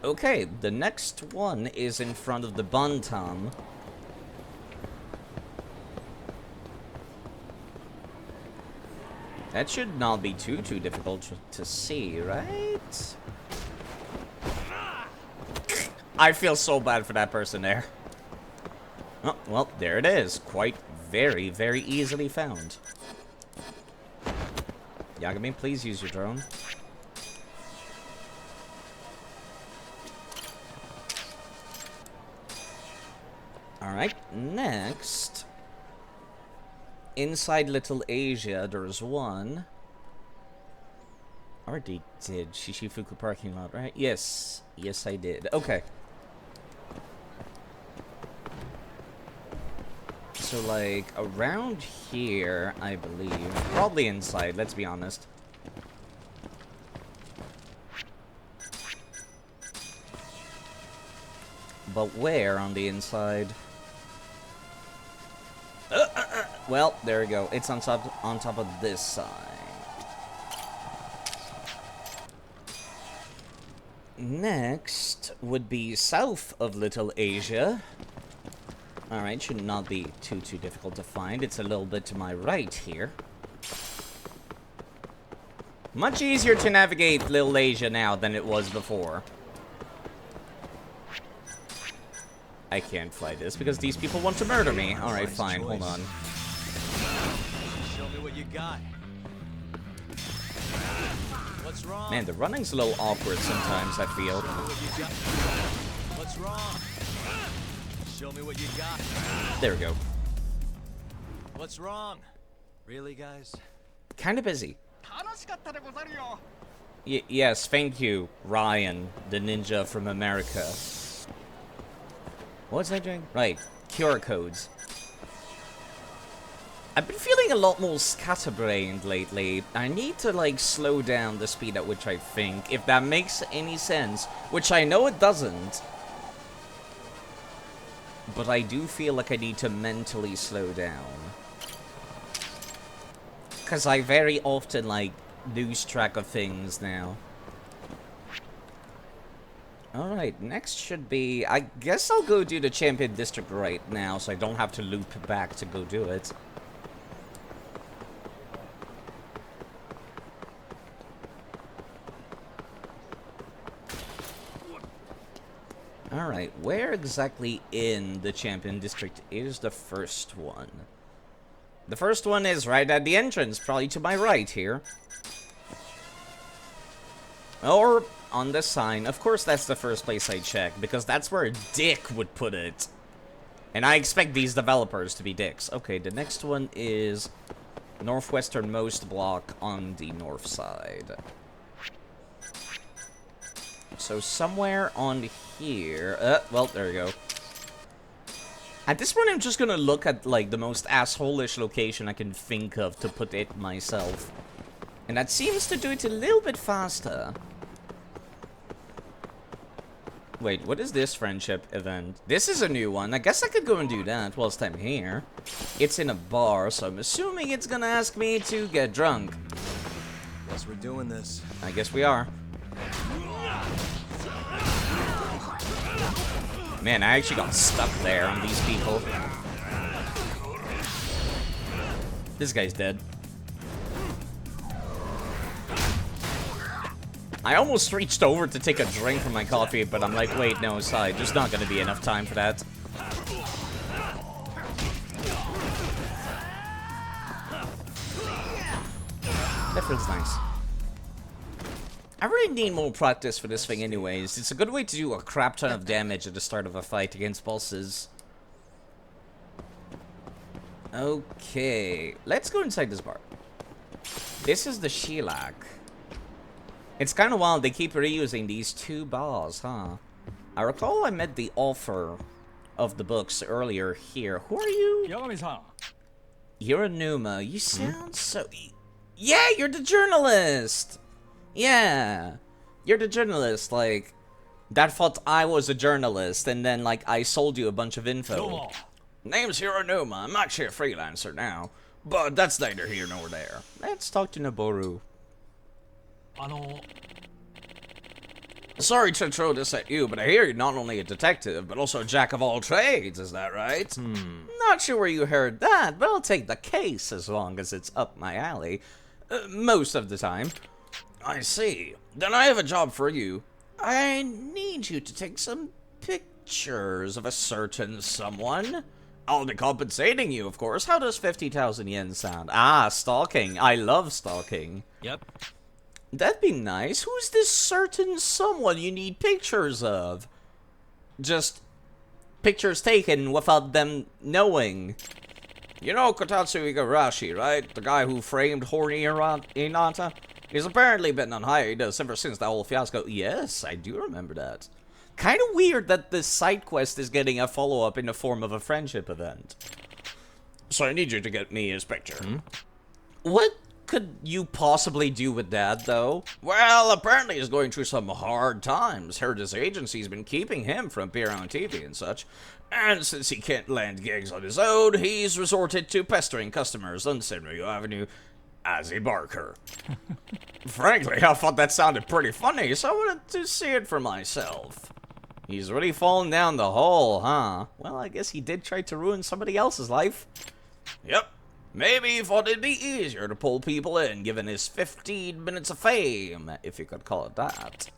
Okay, the next one is in front of the Bantam. That should not be too difficult to see, right? I feel so bad for that person there. Oh, well, there it is. Quite very easily found. Yagami, please use your drone. Alright, next. Inside Little Asia, there's one. Already did. Shishifuku parking lot, right? Yes. Yes, I did. Okay. So, like, around here, I believe. Probably inside, let's be honest. But where on the inside? Well, there we go. It's on top of this side. Next would be south of Little Asia. Alright, should not be too difficult to find. It's a little bit to my right here. Much easier to navigate Little Asia now than it was before. I can't fly this because these people want to murder me. Alright, fine, hold on. Show me what you got. What's wrong? Man, the running's a little awkward sometimes, I feel. What's wrong? Show me what you got. There we go. What's wrong? Really, guys? Kind of busy. Yes, thank you, Ryan, the ninja from America. What was I doing? Right, QR codes. I've been feeling a lot more scatterbrained lately. I need to, like, slow down the speed at which I think, if that makes any sense, which I know it doesn't. But I do feel like I need to mentally slow down. Because I very often, like, lose track of things now. Alright, next should be... I guess I'll go do the Champion District right now, so I don't have to loop back to go do it. Alright, where exactly in the Champion District is the first one? The first one is right at the entrance, probably to my right here. Or on the sign. Of course that's the first place I check, because that's where a dick would put it. And I expect these developers to be dicks. Okay, the next one is northwesternmost block on the north side. So somewhere on here... well, there we go. At this point, I'm just gonna look at, like, the most asshole-ish location I can think of to put it myself. And that seems to do it a little bit faster. Wait, what is this friendship event? This is a new one. I guess I could go and do that whilst I'm here. It's in a bar, so I'm assuming it's gonna ask me to get drunk. Guess we're doing this. I guess we are. Man, I actually got stuck there on these people. This guy's dead. I almost reached over to take a drink from my coffee, but I'm like, wait, no, sorry, there's not gonna be enough time for that. That feels nice. I really need more practice for this thing anyways. It's a good way to do a crap ton of damage at the start of a fight against bosses. Okay, let's go inside this bar. This is the Shellac. It's kind of wild they keep reusing these two bars, huh? I recall I met the author of the books earlier here. Who are you? You're a Numa. You sound so... Yeah, you're the journalist! Yeah, you're the journalist, like, that thought I was a journalist, and then, like, I sold you a bunch of info. Name's Hironuma. I'm actually a freelancer now, but that's neither here nor there. Let's talk to Noboru. Sorry to throw this at you, but I hear you're not only a detective, but also a jack of all trades, is that right? Not sure where you heard that, but I'll take the case as long as it's up my alley. Most of the time. I see. Then I have a job for you. I need you to take some pictures of a certain someone. I'll be compensating you, of course. How does 50,000 yen sound? Ah, stalking. I love stalking. Yep. That'd be nice. Who's this certain someone you need pictures of? Just pictures taken without them knowing. You know Kotatsu Igarashi, right? The guy who framed horny Hinata? He's apparently been on hiatus ever since that whole fiasco. Yes, I do remember that. Kind of weird that this side quest is getting a follow-up in the form of a friendship event. So I need you to get me his picture. What could you possibly do with that, though? Well, apparently he's going through some hard times. Heard his agency's been keeping him from appearing on TV and such. And since he can't land gigs on his own, he's resorted to pestering customers on Senryu Avenue as a barker. Frankly, I thought that sounded pretty funny, so I wanted to see it for myself. He's really fallen down the hole, huh? Well, I guess he did try to ruin somebody else's life. Yep. Maybe he thought it'd be easier to pull people in, given his 15 minutes of fame, if you could call it that.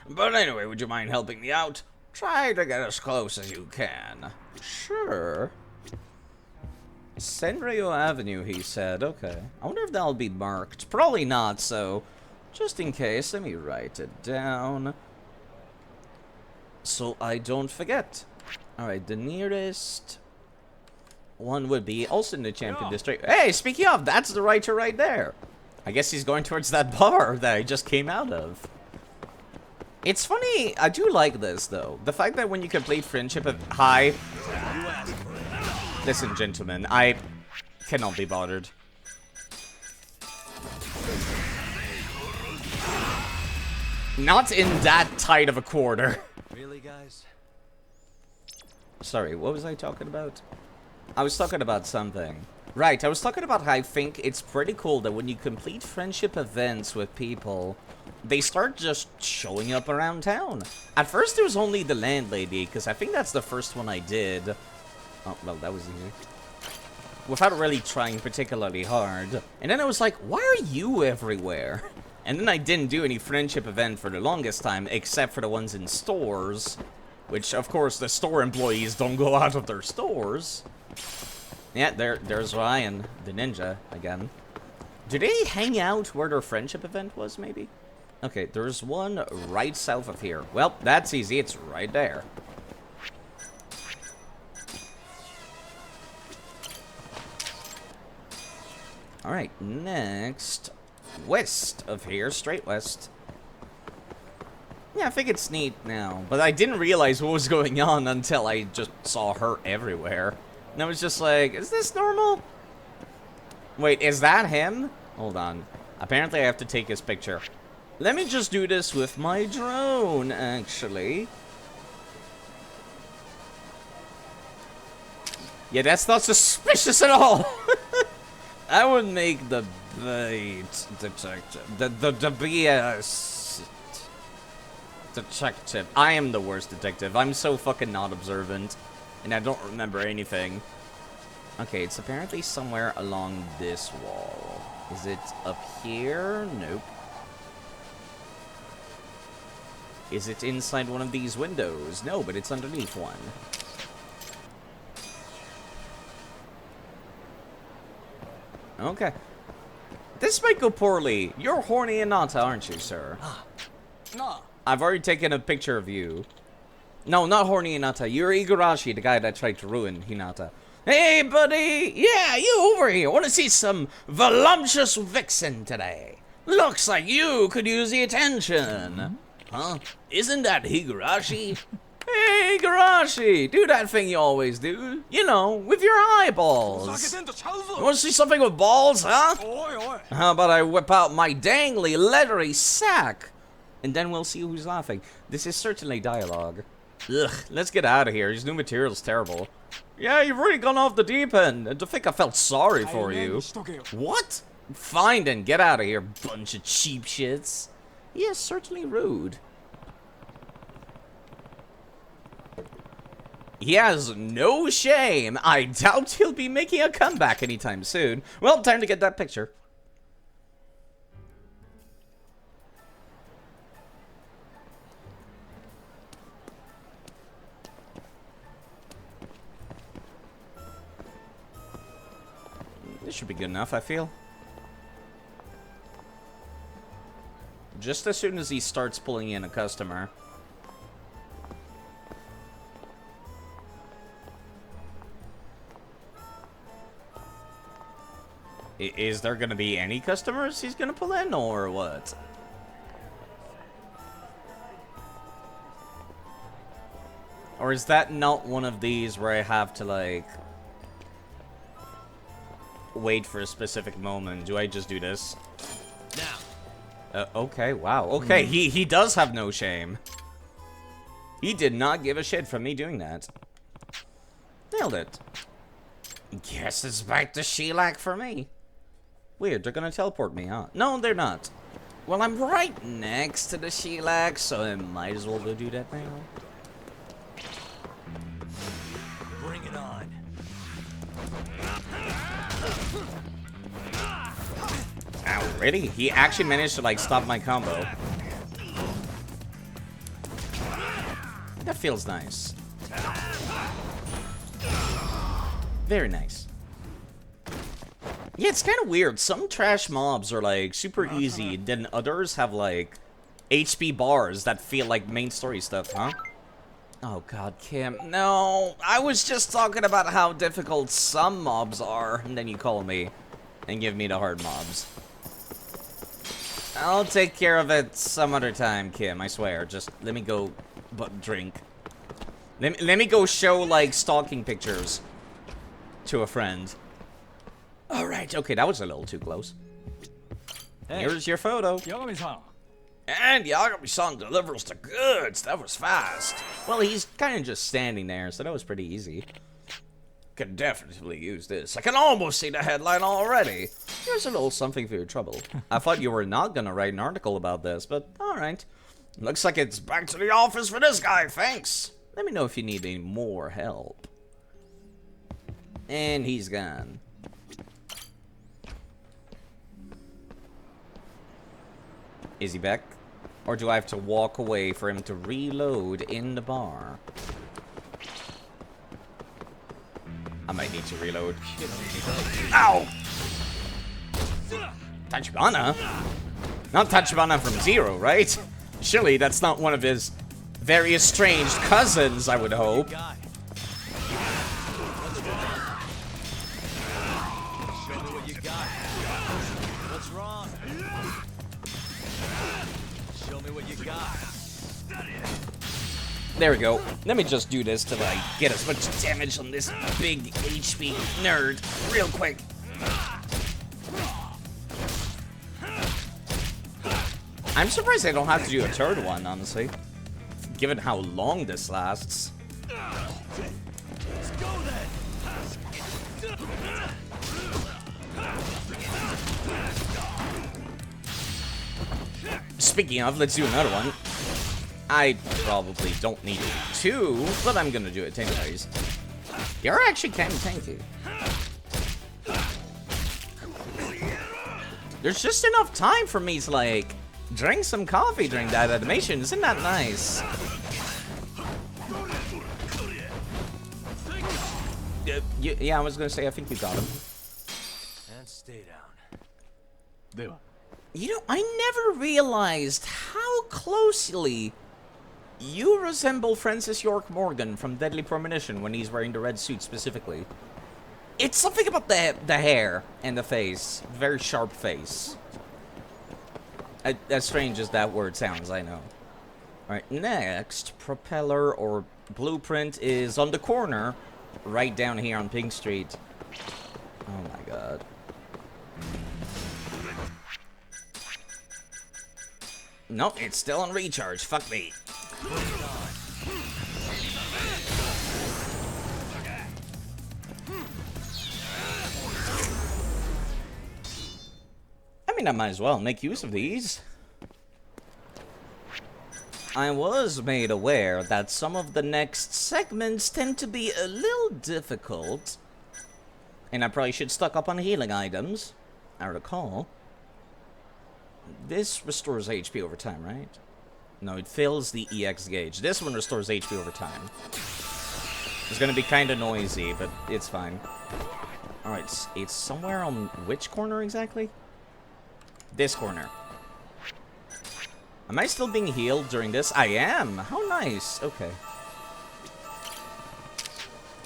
But anyway, would you mind helping me out? Try to get as close as you can. Sure. Senryu Avenue, he said. Okay. I wonder if that'll be marked. Probably not, so just in case, let me write it down. So I don't forget. Alright, the nearest one would be also in the Champion District. Hey, speaking of, that's the writer right there. I guess he's going towards that bar that I just came out of. It's funny, I do like this, though. The fact that when you complete Friendship of... Hi. Listen, gentlemen, I cannot be bothered. Not in that tight of a quarter. Really, guys? Sorry, what was I talking about? I was talking about something. Right, I was talking about how I think it's pretty cool that when you complete friendship events with people, they start just showing up around town. At first, it was only the landlady, because I think that's the first one I did. Oh, well, that was easy. Without really trying particularly hard. And then I was like, why are you everywhere? And then I didn't do any friendship event for the longest time, except for the ones in stores. Which, of course, the store employees don't go out of their stores. Yeah, there's Ryan, the ninja, again. Do they hang out where their friendship event was, maybe? Okay, there's one right south of here. Well, that's easy. It's right there. Alright, next. West of here, straight west. Yeah, I think it's neat now. But I didn't realize what was going on until I just saw her everywhere. And I was just like, is this normal? Wait, is that him? Hold on. Apparently I have to take his picture. Let me just do this with my drone, actually. Yeah, that's not suspicious at all. I would make the bait detective. The BS detective. I am the worst detective. I'm so fucking not observant. And I don't remember anything. Okay, it's apparently somewhere along this wall. Is it up here? Nope. Is it inside one of these windows? No, but it's underneath one. Okay. This might go poorly. You're horny Hinata, aren't you, sir? No. I've already taken a picture of you. No, not horny Hinata. You're Igarashi, the guy that tried to ruin Hinata. Hey, buddy! Yeah, you over here. Want to see some voluptuous vixen today? Looks like you could use the attention. Huh? Isn't that Higurashi? Hey, Higurashi! Do that thing you always do. You know, with your eyeballs. You want to see something with balls, huh? How about I whip out my dangly, leathery sack? And then we'll see who's laughing. This is certainly dialogue. Ugh, let's get out of here. His new material's terrible. Yeah, you've really gone off the deep end. And to think I felt sorry for you. What? Fine then, get out of here, bunch of cheap shits. He is certainly rude. He has no shame. I doubt he'll be making a comeback anytime soon. Well, time to get that picture. This should be good enough, I feel. Just as soon as he starts pulling in a customer. Is there gonna be any customers he's gonna pull in, or what? Or is that not one of these where I have to, like, wait for a specific moment? Do I just do this? Now. Okay, wow. Okay, he does have no shame. He did not give a shit from me doing that. Nailed it. Guess it's back to Shellac for me. Weird, they're gonna teleport me, huh? No, they're not. Well, I'm right next to the Shellac, so I might as well go do that now. Bring it on. Already? He actually managed to, like, stop my combo. That feels nice. Very nice. Yeah, it's kind of weird. Some trash mobs are, like, super easy, then others have, like, HP bars that feel like main story stuff, huh? Oh god, Kim. No! I was just talking about how difficult some mobs are, and then you call me and give me the hard mobs. I'll take care of it some other time, Kim, I swear. Just let me go drink. Let me go show, like, stalking pictures to a friend. Alright, okay, that was a little too close. Hey. Here's your photo. Yagami-san. And Yagami-san delivers the goods. That was fast. Well, he's kind of just standing there, so that was pretty easy. Could definitely use this. I can almost see the headline already. Here's a little something for your trouble. I thought you were not gonna write an article about this, but alright. Looks like it's back to the office for this guy, thanks. Let me know if you need any more help. And he's gone. Is he back? Or do I have to walk away for him to reload in the bar? I might need to reload. Ow! Tachibana? Not Tachibana from Zero, right? Surely that's not one of his very estranged cousins, I would hope. Guy. Show me what you got. What's wrong? Show me what you got. There we go. Let me just do this to, like, get as much damage on this big HP nerd real quick. I'm surprised I don't have to do a third one, honestly. Given how long this lasts. Let's go then. Speaking of, let's do another one. I probably don't need two, but I'm gonna do it anyways. You're actually kind of tanky. There's just enough time for me to, like, drink some coffee during that animation. Isn't that nice? Yeah, I was gonna say, I think you got him. And stay down. You know, I never realized how closely you resemble Francis York Morgan from Deadly Premonition when he's wearing the red suit specifically. It's something about the hair and the face. Very sharp face. As strange as that word sounds, I know. Alright, next, propeller or blueprint is on the corner, right down here on Pink Street. Oh my god. Nope, it's still on recharge. Fuck me. I mean, I might as well make use of these. I was made aware that some of the next segments tend to be a little difficult. And I probably should stock up on healing items. I recall. This restores HP over time, right? No, it fills the EX gauge. This one restores HP over time. It's gonna be kinda noisy, but it's fine. Alright, it's somewhere on which corner exactly? This corner. Am I still being healed during this? I am! How nice! Okay.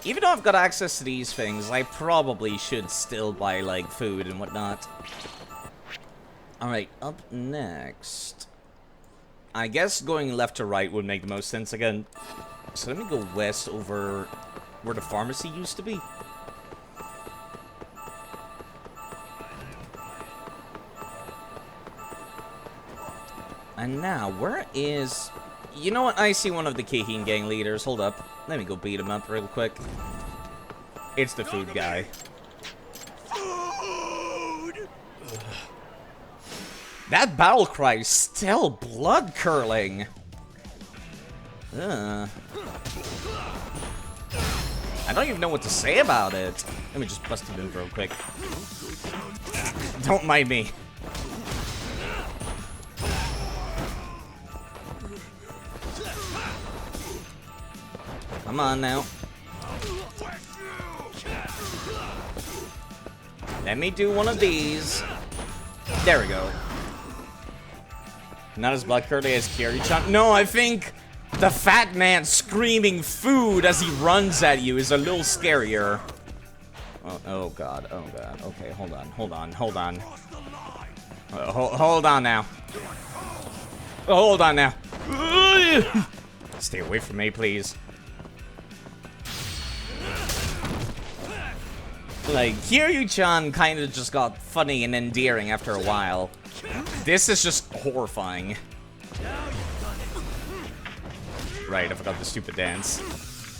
Even though I've got access to these things, I probably should still buy, like, food and whatnot. Alright, up next. I guess going left to right would make the most sense again. So let me go west over where the pharmacy used to be. And now, where is... You know what? I see one of the Kehin gang leaders. Hold up. Let me go beat him up real quick. It's the food guy. Food! That battle cry is still blood-curdling. I don't even know what to say about it. Let me just bust a move real quick. Don't mind me. Come on now. Let me do one of these. There we go. Not as blood-curdling as Kiryu-chan. No, I think the fat man screaming food as he runs at you is a little scarier. Oh god, oh god. Okay, hold on. Hold on now. Hold on now. Stay away from me, please. Like, Kiryu-chan kind of just got funny and endearing after a while. This is just horrifying. Right, I forgot the stupid dance.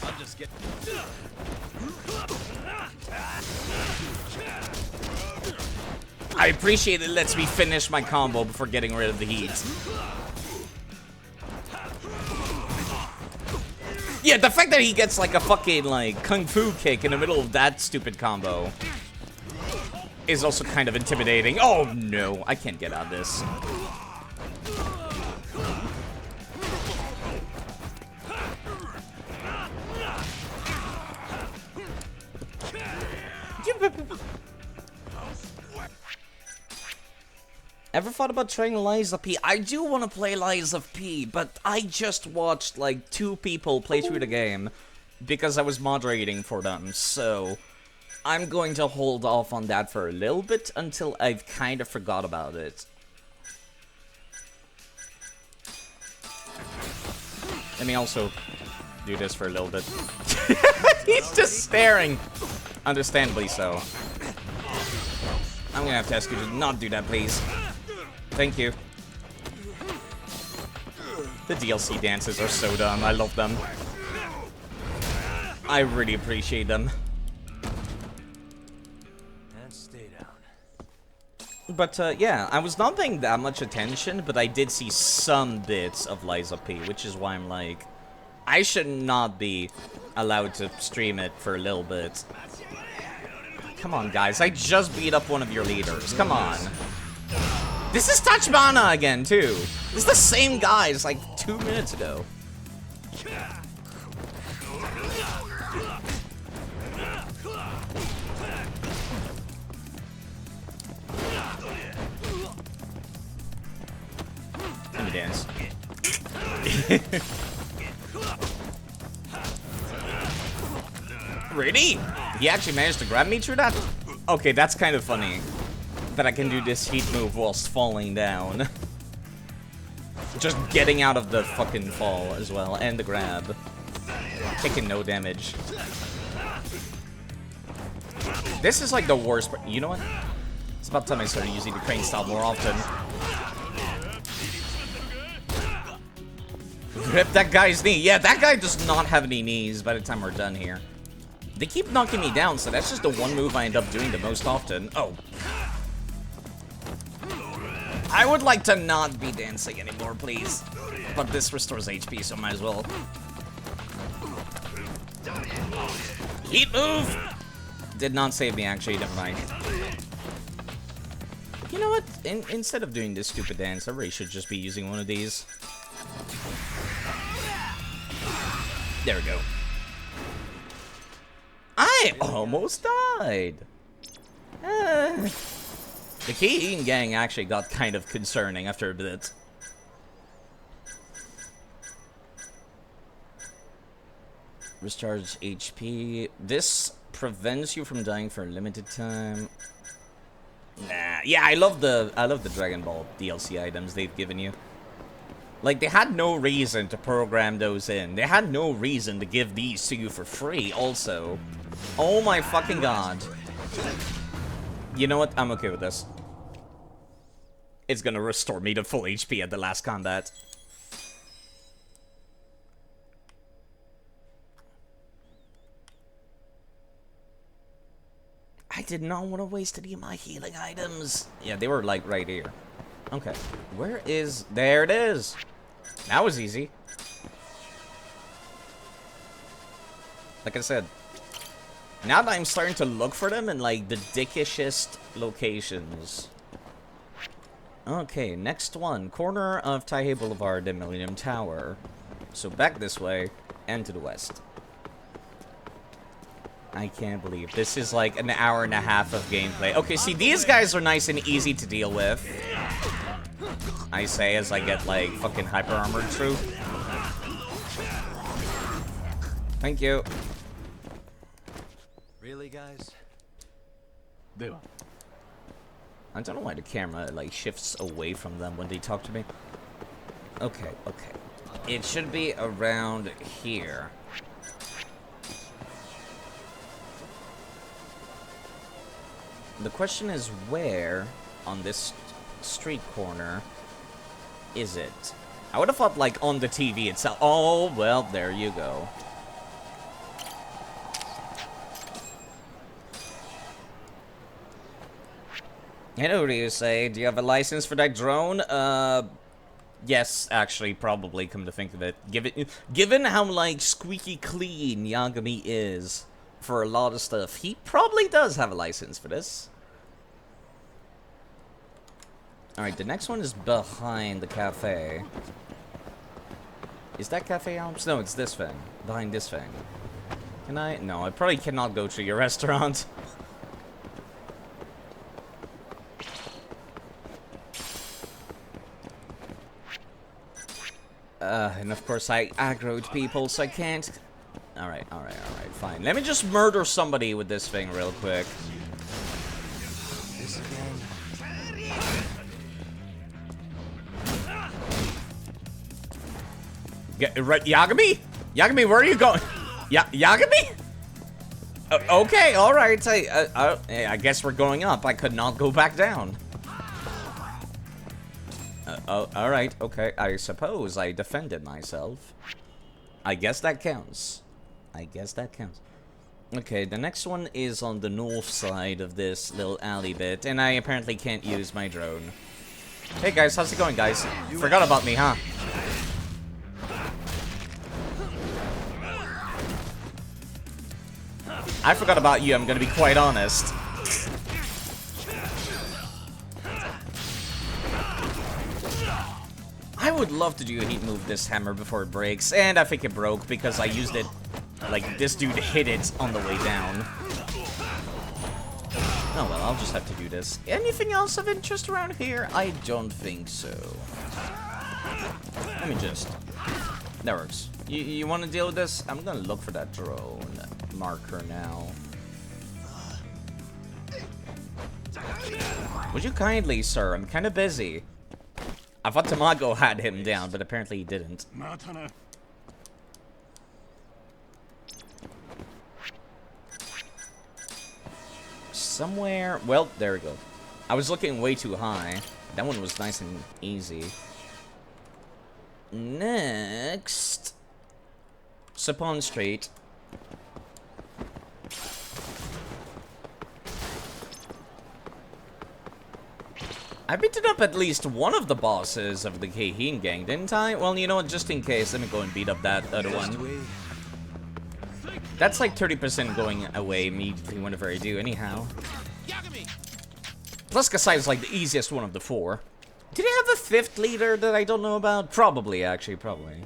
I'm just getting... I appreciate it lets me finish my combo before getting rid of the heat. Yeah, the fact that he gets like a fucking like kung fu kick in the middle of that stupid combo is also kind of intimidating. Oh no, I can't get out of this. Ever thought about trying Lies of P? I do want to play Lies of P, but I just watched like 2 people play through the game because I was moderating for them, so I'm going to hold off on that for a little bit until I've kind of forgot about it. Let me also do this for a little bit. He's just staring. Understandably so. I'm gonna have to ask you to not do that, please. Thank you. The DLC dances are so dumb. I love them. I really appreciate them. And stay down. But, yeah, I was not paying that much attention, but I did see some bits of Lies of P, which is why I'm like, I should not be allowed to stream it for a little bit. Come on, guys. I just beat up one of your leaders. Come on. This is Tachibana again, too. This is the same guy as like 2 minutes ago. Let me dance. Really? He actually managed to grab me through that? Okay, that's kind of funny. That I can do this heat move whilst falling down. Just getting out of the fucking fall as well, and the grab. Taking no damage. This is like the worst part. You know what? It's about time I started using the crane style more often. Rip that guy's knee. Yeah, that guy does not have any knees by the time we're done here. They keep knocking me down, so that's just the one move I end up doing the most often. Oh. I would like to not be dancing anymore, please. But this restores HP, so might as well. Heat move! Did not save me, actually. Never mind. You know what? Instead of doing this stupid dance, I really should just be using one of these. There we go. I almost died. The Keen gang actually got kind of concerning after a bit. Recharge HP. This prevents you from dying for a limited time. Nah, yeah, I love the Dragon Ball DLC items they've given you. Like, they had no reason to program those in. They had no reason to give these to you for free, also. Oh my fucking god. You know what? I'm okay with this. It's gonna restore me to full HP at the last combat. I did not want to waste any of my healing items. Yeah, they were, like, right here. Okay. Where is... There it is. That was easy. Like I said, now that I'm starting to look for them in, like, the dickishest locations. Okay, next one. Corner of Taihei Boulevard and Millennium Tower. So back this way and to the west. I can't believe this is like an hour and a half of gameplay. Okay, see, these guys are nice and easy to deal with. I say as I get, like, fucking hyper armored through. Thank you. Really, guys? I don't know why the camera, like, shifts away from them when they talk to me. Okay, okay. It should be around here. The question is where on this street corner is it? I would have thought, like, on the TV itself. Oh, well, there you go. Hello, Ryusei. Do you have a license for that drone? Yes, actually, probably, come to think of it. Given how, like, squeaky clean Yagami is for a lot of stuff, he probably does have a license for this. Alright, the next one is behind the cafe. Is that Cafe Alps? No, it's this thing. Behind this thing. Can I? No, I probably cannot go to your restaurant. And of course I aggroed people, so I can't... Alright, alright, alright, fine. Let me just murder somebody with this thing real quick. This again? Yagami? Yagami, where are you going? Yagami? Okay, alright. I guess we're going up. I could not go back down. Oh, alright, okay. I suppose I defended myself. I guess that counts. I guess that counts. Okay, the next one is on the north side of this little alley bit, and I apparently can't use my drone. Hey guys, how's it going, guys? Forgot about me, huh? I forgot about you, I'm gonna be quite honest. I would love to do a heat move this hammer before it breaks, and I think it broke because I used it, like, this dude hit it on the way down. Oh well, I'll just have to do this. Anything else of interest around here? I don't think so. Let me just... That works. You want to deal with this? I'm gonna look for that drone marker now. Would you kindly, sir? I'm kind of busy. I thought Tamago had him down, but apparently he didn't. Somewhere... Well, there we go. I was looking way too high. That one was nice and easy. Next... Sapon Street. I beaten up at least one of the bosses of the Keihin gang, didn't I? Well, you know what, just in case, let me go and beat up that other one. That's like 30% going away immediately whenever I do, anyhow. Plus, Kasai is like the easiest one of the four. Did he have a fifth leader that I don't know about? Probably, actually, probably.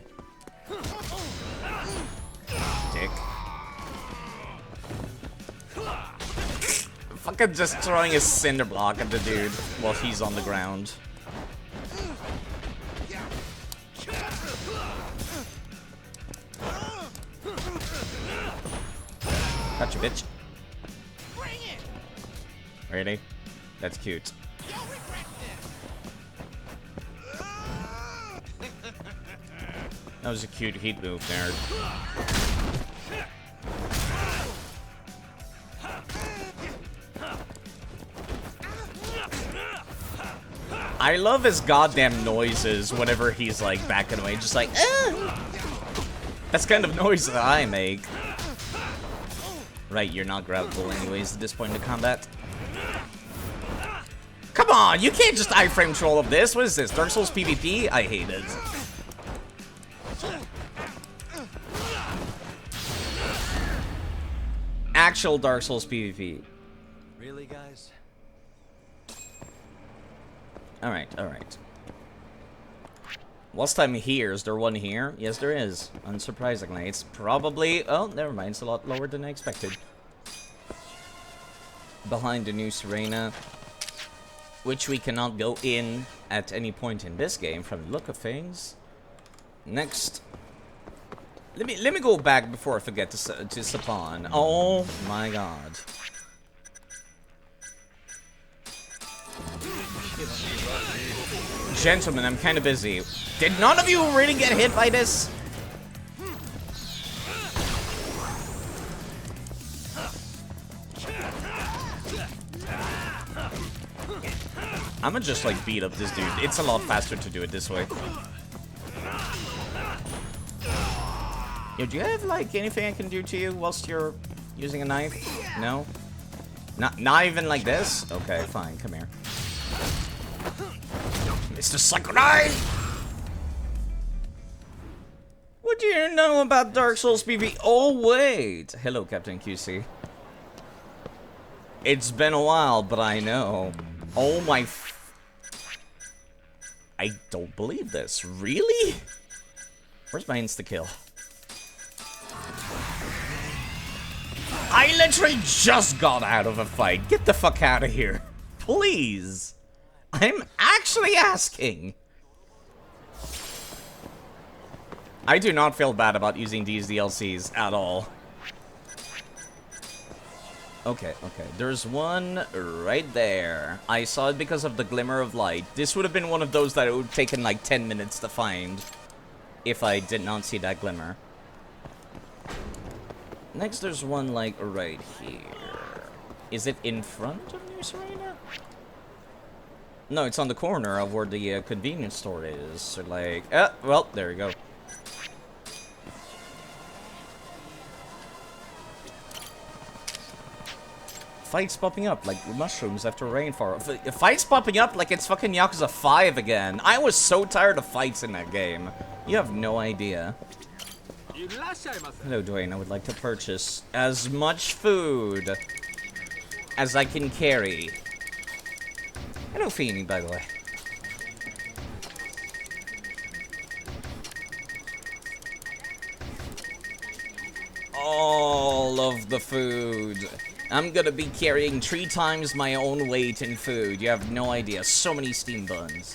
Dick. fucking just throwing a cinder block at the dude while he's on the ground. Gotcha, bitch. Really? That's cute. That was a cute heat move, nerd. I love his goddamn noises whenever he's like backing away, just like, eh! That's kind of noise that I make. Right, you're not grabbable anyways at this point in the combat. Come on, you can't just iframe troll up this. What is this, Dark Souls PvP? I hate it. Actual Dark Souls PvP. Really, guys? Alright, alright. Last time here, is there one here? Yes, there is. Unsurprisingly. It's probably... Oh, never mind. It's a lot lower than I expected. Behind the new Serena. Which we cannot go in at any point in this game from the look of things. Next. Let me go back before I forget to Sapan. Oh my god. Gentlemen, I'm kind of busy. Did none of you really get hit by this? I'ma just like beat up this dude. It's a lot faster to do it this way. Yo, do you have like anything I can do to you whilst you're using a knife? No? Not even like this? Okay, fine, come here. Mr. Sakurai! What do you know about Dark Souls PvP? Oh, wait! Hello, Captain QC. It's been a while, but I know. Oh my... I don't believe this. Really? Where's my insta-kill? I literally just got out of a fight. Get the fuck out of here. Please. I'm actually asking. I do not feel bad about using these DLCs at all. Okay, okay. There's one right there. I saw it because of the glimmer of light. This would have been one of those that it would have taken like 10 minutes to find if I did not see that glimmer. Next, there's one like right here. Is it in front of New Serena? No, it's on the corner of where the convenience store is. So like, well, there we go. Fights popping up like mushrooms after rainfall. Fights popping up like it's fucking Yakuza 5 again. I was so tired of fights in that game. You have no idea. Hello, Dwayne. I would like to purchase as much food as I can carry. Hello, Feeny, by the way. All of the food. I'm gonna be carrying 3 times my own weight in food. You have no idea. So many steam buns.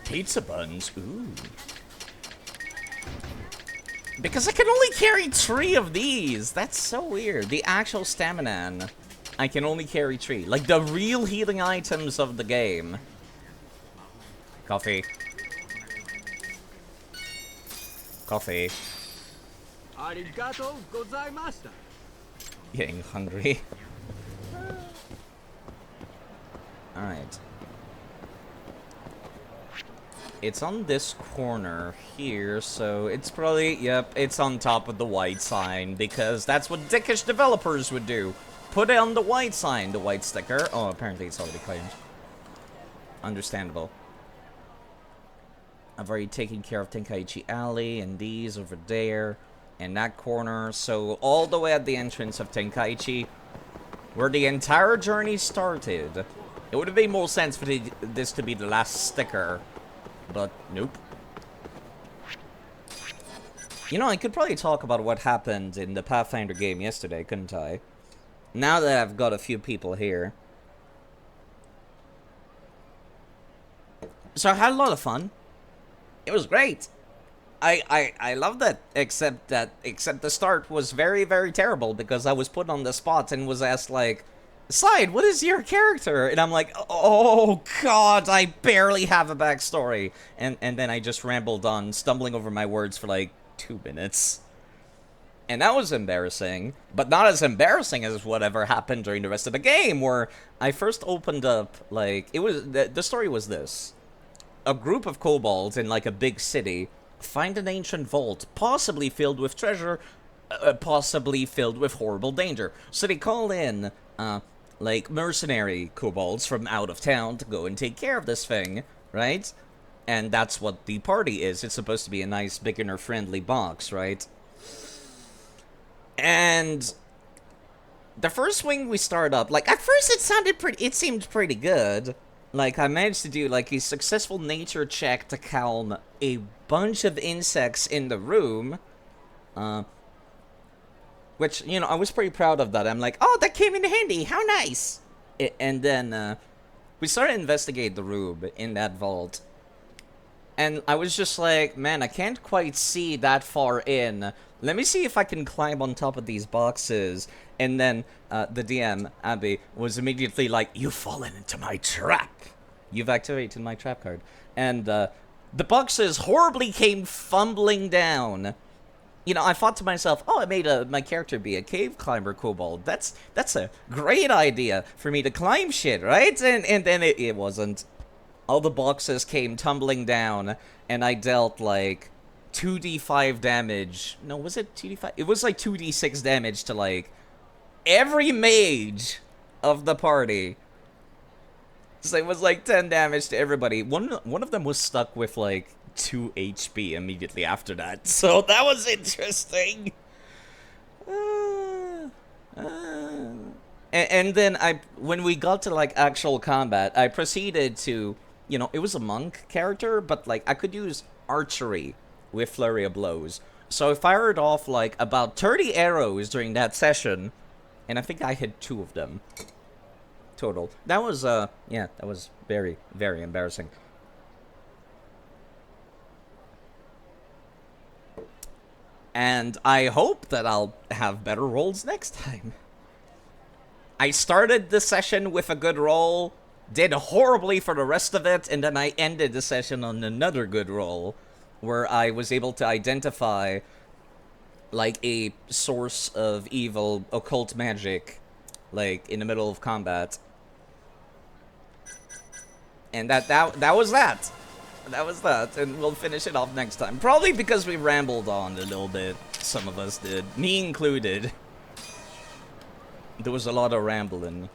Pizza buns? Ooh. Because I can only carry 3 of these. That's so weird. The actual stamina, I can only carry 3. Like the real healing items of the game. Coffee. Coffee. Arigatou gozaimashita. Getting hungry. Alright. It's on this corner here, so it's probably, yep, it's on top of the white sign, because that's what dickish developers would do. Put it on the white sign, the white sticker. Oh, apparently it's already claimed. Understandable. I've already taken care of Tenkaichi Alley, and these over there, and that corner, so all the way at the entrance of Tenkaichi, where the entire journey started. It would have made more sense for this to be the last sticker. But, nope. You know, I could probably talk about what happened in the Pathfinder game yesterday, couldn't I? Now that I've got a few people here. So I had a lot of fun. It was great. I loved it, except the start was very, very terrible because I was put on the spot and was asked, like, Slide, what is your character? And I'm like, oh god, I barely have a backstory. And then I just rambled on, stumbling over my words for like 2 minutes. And that was embarrassing, but not as embarrassing as whatever happened during the rest of the game, where I first opened up, like, it was, the story was this. A group of kobolds in, like, a big city find an ancient vault, possibly filled with treasure, possibly filled with horrible danger. So they call in, like, mercenary kobolds from out of town to go and take care of this thing, right? And that's what the party is. It's supposed to be a nice, beginner-friendly box, right? And the first swing we start up, like, at first it seemed pretty good. Like, I managed to do, like, a successful nature check to calm a bunch of insects in the room. Which, you know, I was pretty proud of that. I'm like, oh, that came in handy. How nice. And then, we started to investigate the room in that vault. And I was just like, man, I can't quite see that far in. Let me see if I can climb on top of these boxes. And then the DM, Abby, was immediately like, you've fallen into my trap. You've activated my trap card. And the boxes horribly came fumbling down. You know, I thought to myself, oh, I made my character be a cave climber kobold. That's a great idea for me to climb shit, right? And then it wasn't. All the boxes came tumbling down, and I dealt, like, 2d5 damage. No, was it 2d5? It was, like, 2d6 damage to, like, every mage of the party. So it was, like, 10 damage to everybody. One of them was stuck with, like, 2 HP immediately after that. So that was interesting. And then when we got to, like, actual combat, I proceeded to... You know, it was a monk character, but, like, I could use archery with flurry of blows. So I fired off, like, about 30 arrows during that session, and I think I hit 2 of them total. That was, yeah, that was very, very embarrassing. And I hope that I'll have better rolls next time. I started the session with a good roll, did horribly for the rest of it, and then I ended the session on another good roll, where I was able to identify, like, a source of evil, occult magic, like, in the middle of combat. And that was that. That was that, and we'll finish it off next time. Probably because we rambled on a little bit, some of us did, me included. There was a lot of rambling.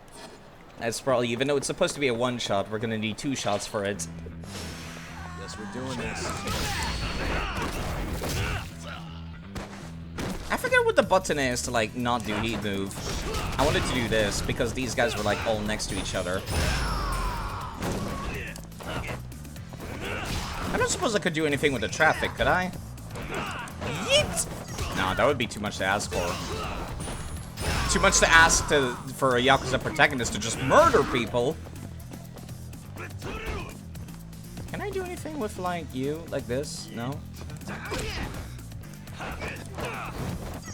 That's probably, even though it's supposed to be a one-shot, we're gonna need 2 shots for it. Guess we're doing this. I forget what the button is to, like, not do heat move. I wanted to do this because these guys were, like, all next to each other. I don't suppose I could do anything with the traffic, could I? Yeet! No, that would be too much to ask for. Too much to ask for a Yakuza protagonist to just murder people. Can I do anything with, like, you? Like this? No?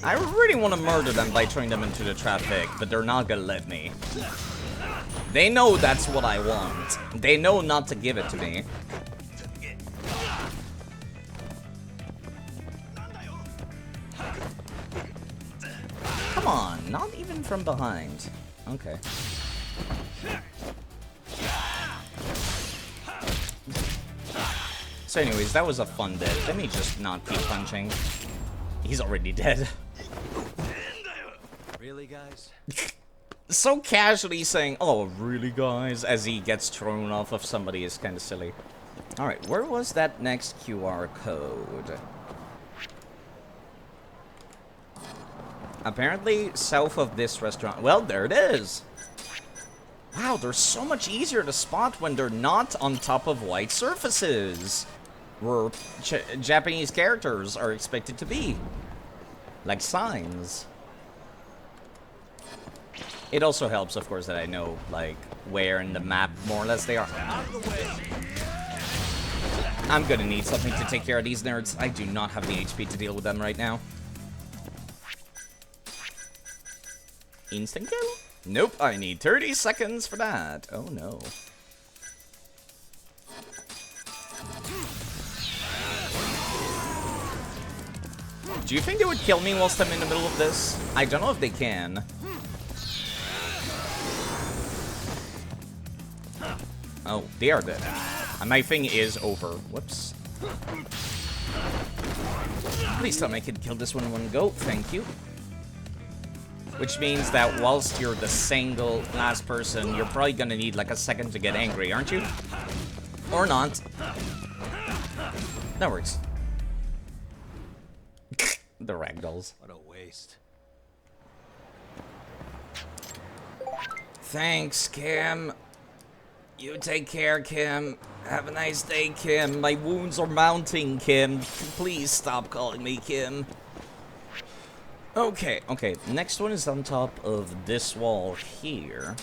I really want to murder them by throwing them into the traffic, but they're not gonna let me. They know that's what I want. They know not to give it to me. Come on, not even from behind. Okay. So anyways, that was a fun bit. Let me just not keep punching. He's already dead. Really, guys? So casually saying, oh, really, guys, as he gets thrown off of somebody is kind of silly. Alright, where was that next QR code? Apparently, south of this restaurant. Well, there it is. Wow, they're so much easier to spot when they're not on top of white surfaces. where Japanese characters are expected to be. Like signs. It also helps, of course, that I know, like, where in the map, more or less, they are. I'm gonna need something to take care of these nerds. I do not have the HP to deal with them right now. Instant kill? Nope, I need 30 seconds for that. Oh, no. Do you think they would kill me whilst I'm in the middle of this? I don't know if they can. Oh, they are dead. And my thing is over. Whoops. Please tell me I can kill this one in one go. Thank you. Which means that whilst you're the single last person, you're probably gonna need like a second to get angry, aren't you? Or not. That works. The ragdolls. What a waste. Thanks, Kim. You take care, Kim. Have a nice day, Kim. My wounds are mounting, Kim. Please stop calling me Kim. Okay, okay. Next one is on top of this wall here.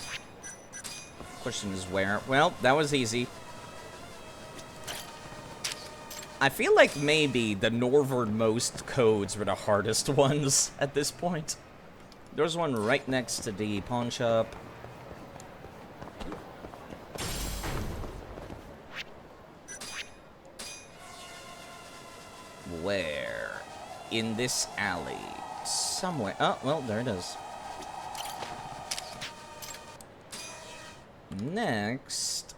Question is where? Well, that was easy. I feel like maybe the northernmost codes were the hardest ones at this point. There's one right next to the pawn shop. Where? In this alley. Somewhere. Oh, well, there it is. Next.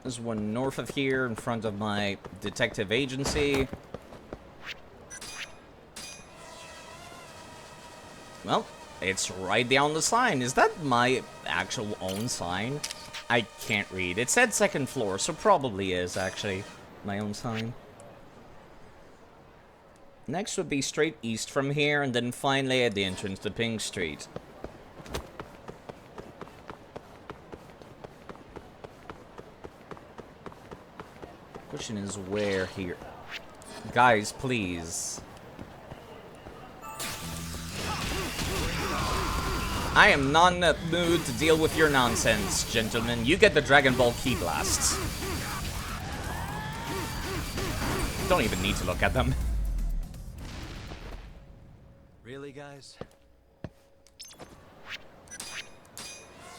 There's one north of here in front of my detective agency. Well, it's right down the sign. Is that my actual own sign? I can't read. It said second floor, so probably is actually my own sign. Next would be straight east from here, and then finally at the entrance to Pink Street. Question is where here? Guys, please. I am not in the mood to deal with your nonsense, gentlemen. You get the Dragon Ball Ki blasts. Don't even need to look at them. Really, guys?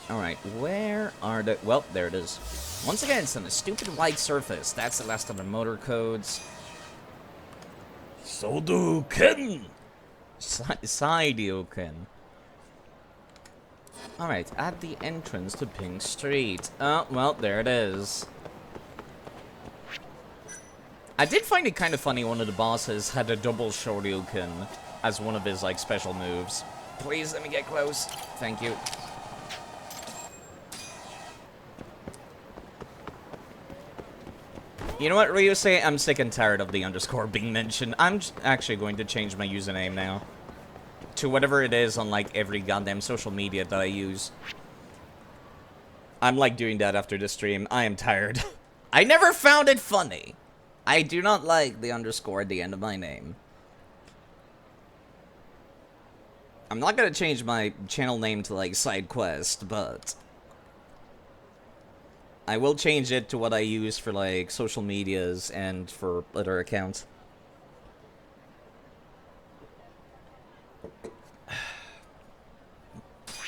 Alright, where are the... Well, there it is. Once again, it's on a stupid white surface. That's the last of the motor codes. Soduken! Sideuken. Alright, at the entrance to Pink Street. Oh, well, there it is. I did find it kind of funny one of the bosses had a double Shoryuken as one of his, like, special moves. Please, let me get close. Thank you. You know what, Ryusei? I'm sick and tired of the underscore being mentioned. I'm actually going to change my username now to whatever it is on, like, every goddamn social media that I use. I'm, like, doing that after the stream. I am tired. I never found it funny. I do not like the underscore at the end of my name. I'm not gonna change my channel name to, like, Side Quest, but I will change it to what I use for, like, social medias and for other accounts.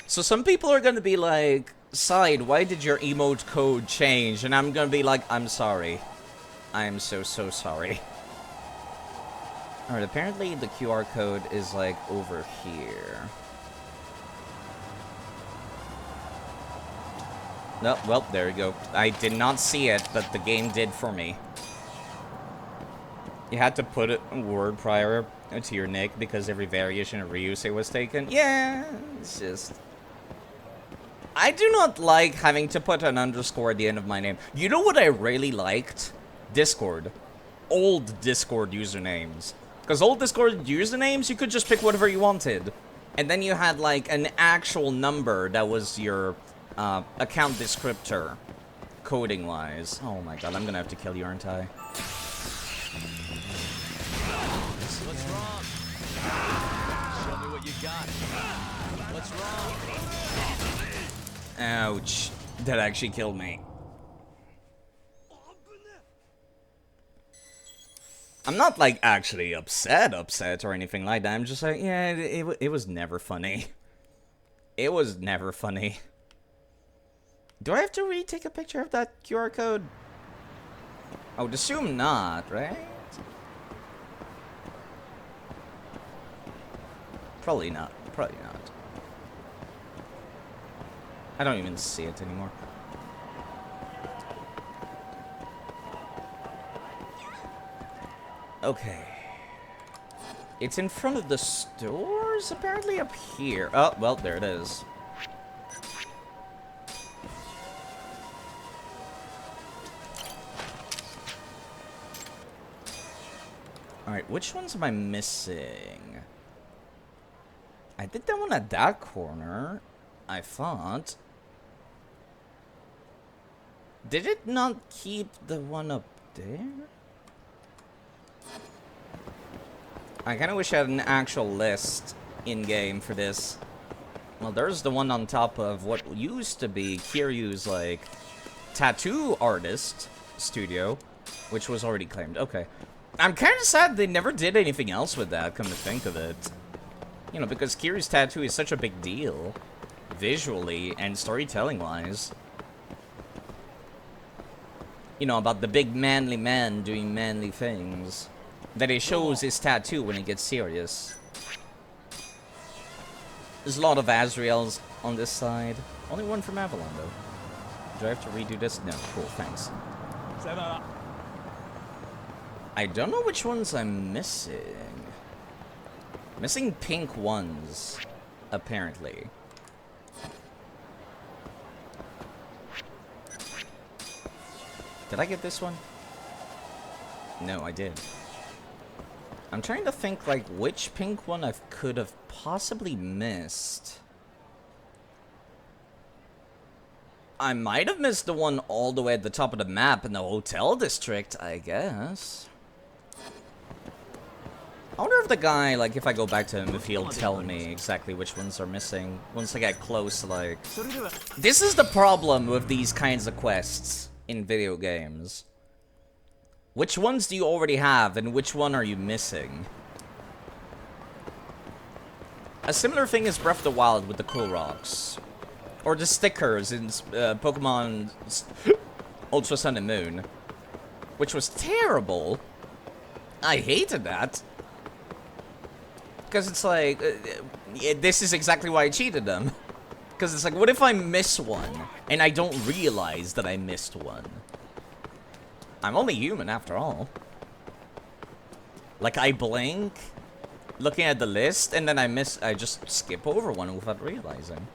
So some people are gonna be like, Side, why did your emote code change? And I'm gonna be like, I'm sorry. I am so sorry. Alright, apparently the QR code is, like, over here. No, well, there we go. I did not see it, but the game did for me. You had to put a word prior to your nick because every variation of Ryusei was taken. Yeah, it's just... I do not like having to put an underscore at the end of my name. You know what I really liked? Discord. Old Discord usernames. Because old Discord usernames, you could just pick whatever you wanted. And then you had, like, an actual number that was your account descriptor. coding-wise. Oh my god, I'm gonna have to kill you, aren't I? What's wrong? Show me what you got. What's wrong? Ouch. That actually killed me. I'm not, like, actually upset or anything like that. I'm just like, yeah, it was never funny. It was never funny. Do I have to retake a picture of that QR code? I would assume not, right? Probably not. Probably not. I don't even see it anymore. Okay. It's in front of the stores, apparently, up here. Oh, well, there it is. Alright, which ones am I missing? I did that one at that corner, I thought. Did it not keep the one up there? I kind of wish I had an actual list in-game for this. Well, there's the one on top of what used to be Kiryu's, like, tattoo artist studio, which was already claimed. Okay. I'm kind of sad they never did anything else with that, come to think of it. You know, because Kiryu's tattoo is such a big deal, visually and storytelling-wise. You know, about the big manly man doing manly things. That he shows his tattoo when he gets serious. There's a lot of Azraels on this side. Only one from Avalon, though. Do I have to redo this? No. Cool, thanks. I don't know which ones I'm missing. Missing pink ones, apparently. Did I get this one? No, I did. I'm trying to think, like, which pink one I could have possibly missed. I might have missed the one all the way at the top of the map in the hotel district, I guess. I wonder if the guy, like, if I go back to him, if he'll tell me exactly which ones are missing once I get close, like... This is the problem with these kinds of quests in video games. Which ones do you already have, and which one are you missing? A similar thing is Breath of the Wild with the cool rocks. Or the stickers in Pokemon Ultra Sun and Moon. Which was terrible. I hated that. Because it's like, this is exactly why I cheated them. Because it's like, what if I miss one, and I don't realize that I missed one? I'm only human, after all. Like, I blink, looking at the list, and then I just skip over one without realizing.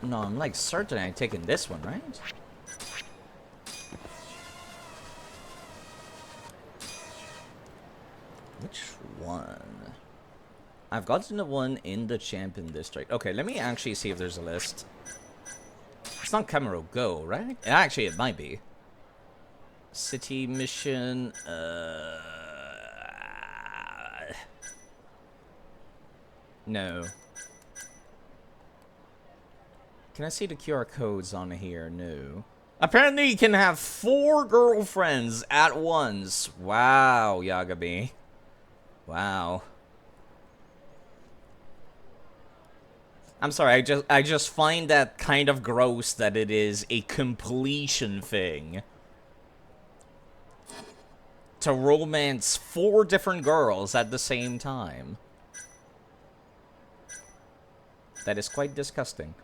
No, I'm like certain I've taken this one, right? Which one? I've gotten the one in the Champion District. Okay, let me actually see if there's a list. It's not Camaro Go, right? Actually, it might be. City mission, no. Can I see the QR codes on here? No. Apparently you can have 4 girlfriends at once. Wow, Yagami. Wow. I'm sorry, I just find that kind of gross that it is a completion thing. To romance 4 different girls at the same time. That is quite disgusting.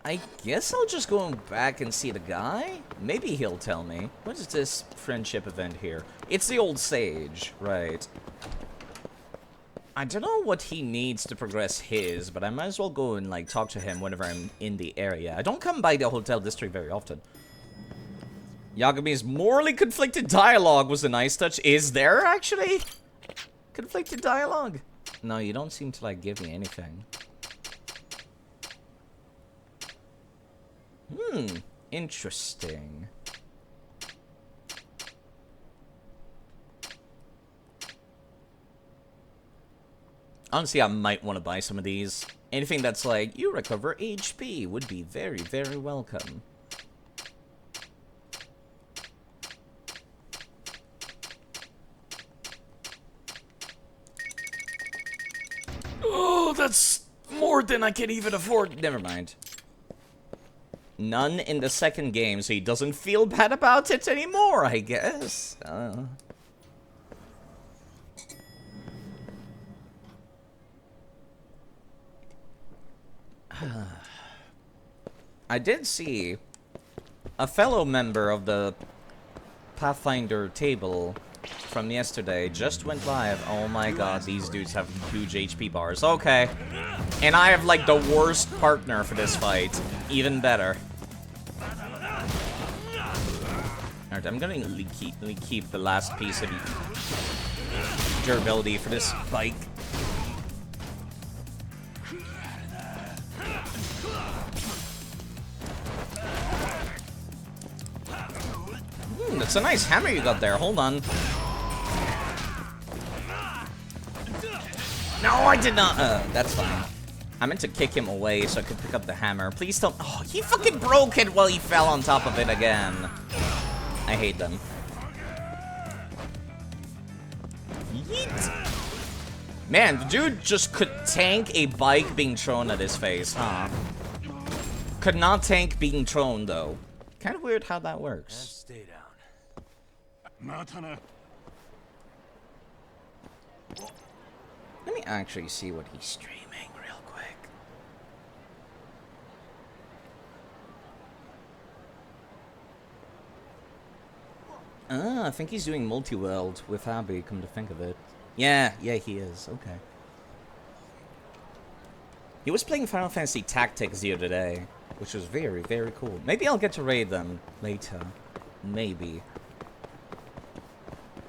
I guess I'll just go back and see the guy. Maybe he'll tell me. What is this friendship event here? It's the old sage, right. I don't know what he needs to progress his, but I might as well go and, like, talk to him whenever I'm in the area. I don't come by the hotel district very often. Yagami's morally conflicted dialogue was a nice touch. Is there, actually? Conflicted dialogue. No, you don't seem to, like, give me anything. Interesting. Honestly, I might want to buy some of these. Anything that's like, you recover HP would be very, very welcome. Oh, that's more than I can even afford. Never mind. None in the second game, so he doesn't feel bad about it anymore, I guess. I did see a fellow member of the Pathfinder table from yesterday just went live. Oh my god, these dudes have huge HP bars. Okay. And I have, like, the worst partner for this fight. Even better. Alright, I'm gonna keep the last piece of durability for this bike. That's a nice hammer you got there. Hold on. No, I did not. That's fine. I meant to kick him away so I could pick up the hammer. Please don't. Oh, he fucking broke it while he fell on top of it again. I hate them. Yeet. Man, the dude just could tank a bike being thrown at his face, huh? Could not tank being thrown, though. Kind of weird how that works. Stay down. Let me actually see what he's streaming real quick. I think he's doing multi-world with Abby, come to think of it. Yeah, he is. Okay. He was playing Final Fantasy Tactics the other day, which was very, very cool. Maybe I'll get to raid them later. Maybe.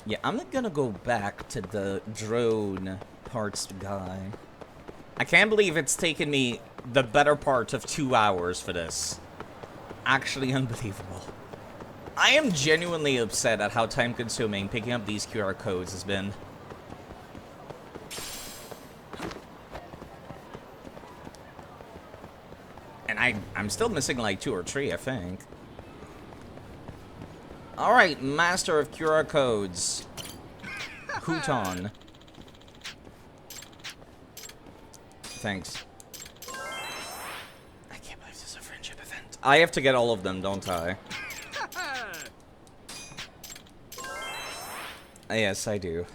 Yeah, I'm not gonna go back to the drone parts guy. I can't believe it's taken me the better part of 2 hours for this. Actually unbelievable. I am genuinely upset at how time-consuming picking up these QR codes has been. And I'm still missing like 2 or 3, I think. Alright, master of QR codes. Hooton. Thanks. I can't believe this is a friendship event. I have to get all of them, don't I? Yes, I do.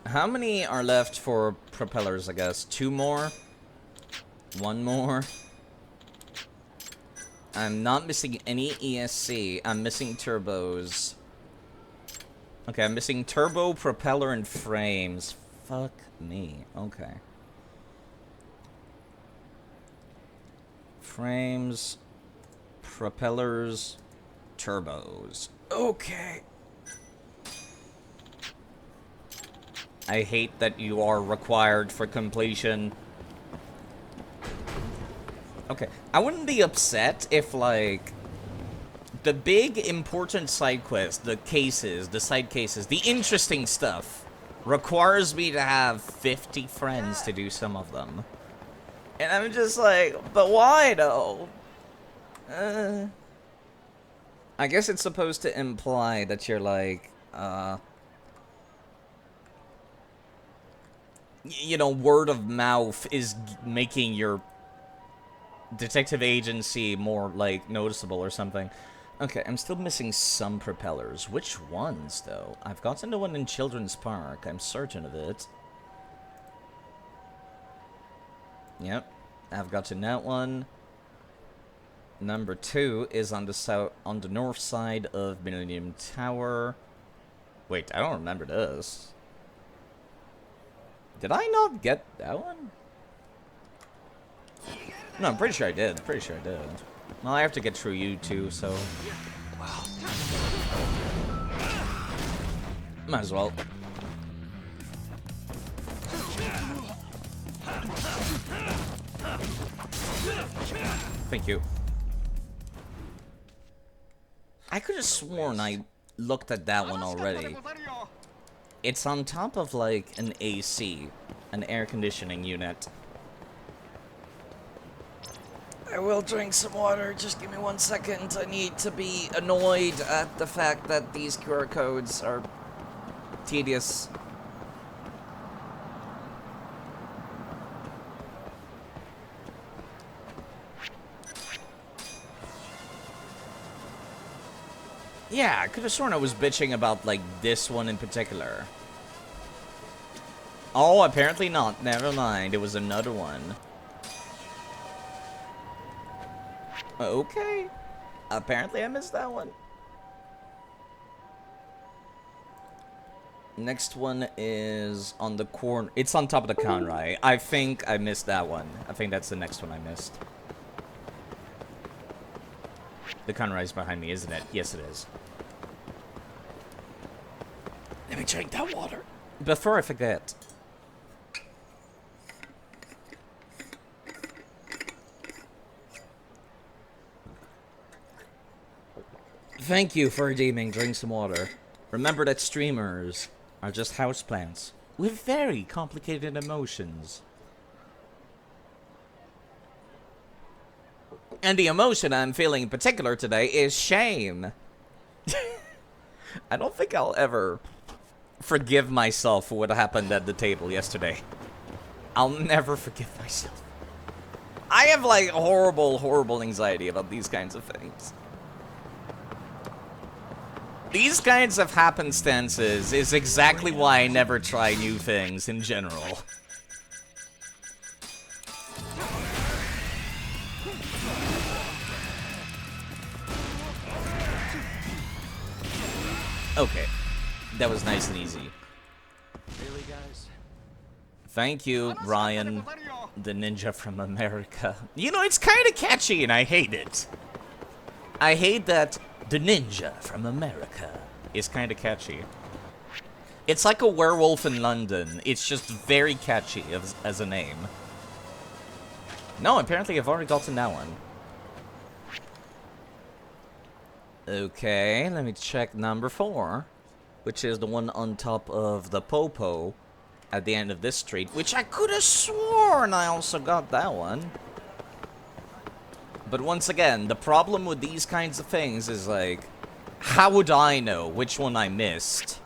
How many are left for propellers, I guess? 2 more? 1 more? I'm not missing any ESC. I'm missing turbos. Okay, I'm missing turbo, propeller, and frames. Fuck me. Okay. Frames, propellers, turbos. Okay. I hate that you are required for completion. Okay, I wouldn't be upset if, like, the big important side quests, the cases, the side cases, the interesting stuff requires me to have 50 friends to do some of them. And I'm just like, but why though? I guess it's supposed to imply that you're like, you know, word of mouth is making your detective agency more, like, noticeable or something. Okay, I'm still missing some propellers. Which ones, though? I've gotten the one in Children's Park. I'm certain of it. Yep, I've gotten that one. Number 2 is on the north side of Millennium Tower. Wait, I don't remember this. Did I not get that one? No, I'm pretty sure I did. Pretty sure I did. Well, I have to get through you too, so... Wow. Might as well. Thank you. I could have sworn I looked at that one already. It's on top of, like, an AC. An air conditioning unit. I will drink some water. Just give me 1 second. I need to be annoyed at the fact that these QR codes are tedious. Yeah, I could have sworn I was bitching about, like, this one in particular. Oh, apparently not. Never mind. It was another one. Okay. Apparently I missed that one. Next one is on the corner. It's on top of the con, right? I think I missed that one. I think that's the next one I missed. The Conroy is behind me, isn't it? Yes, it is. Let me drink that water. Before I forget. Thank you for redeeming Drink Some Water. Remember that streamers are just houseplants with very complicated emotions. And the emotion I'm feeling in particular today is shame. I don't think I'll ever forgive myself for what happened at the table yesterday. I'll never forgive myself. I have, like, horrible anxiety about these kinds of things. These kinds of happenstances is exactly why I never try new things in general. Okay. That was nice and easy. Really, guys? Thank you, Ryan, the ninja from America. You know, it's kind of catchy and I hate it. I hate that the ninja from America is kind of catchy. It's like a werewolf in London. It's just very catchy as a name. No, apparently I've already gotten that one. Okay, let me check number 4, which is the one on top of the Popo at the end of this street, which I could have sworn I also got that one. But once again, the problem with these kinds of things is, like, how would I know which one I missed?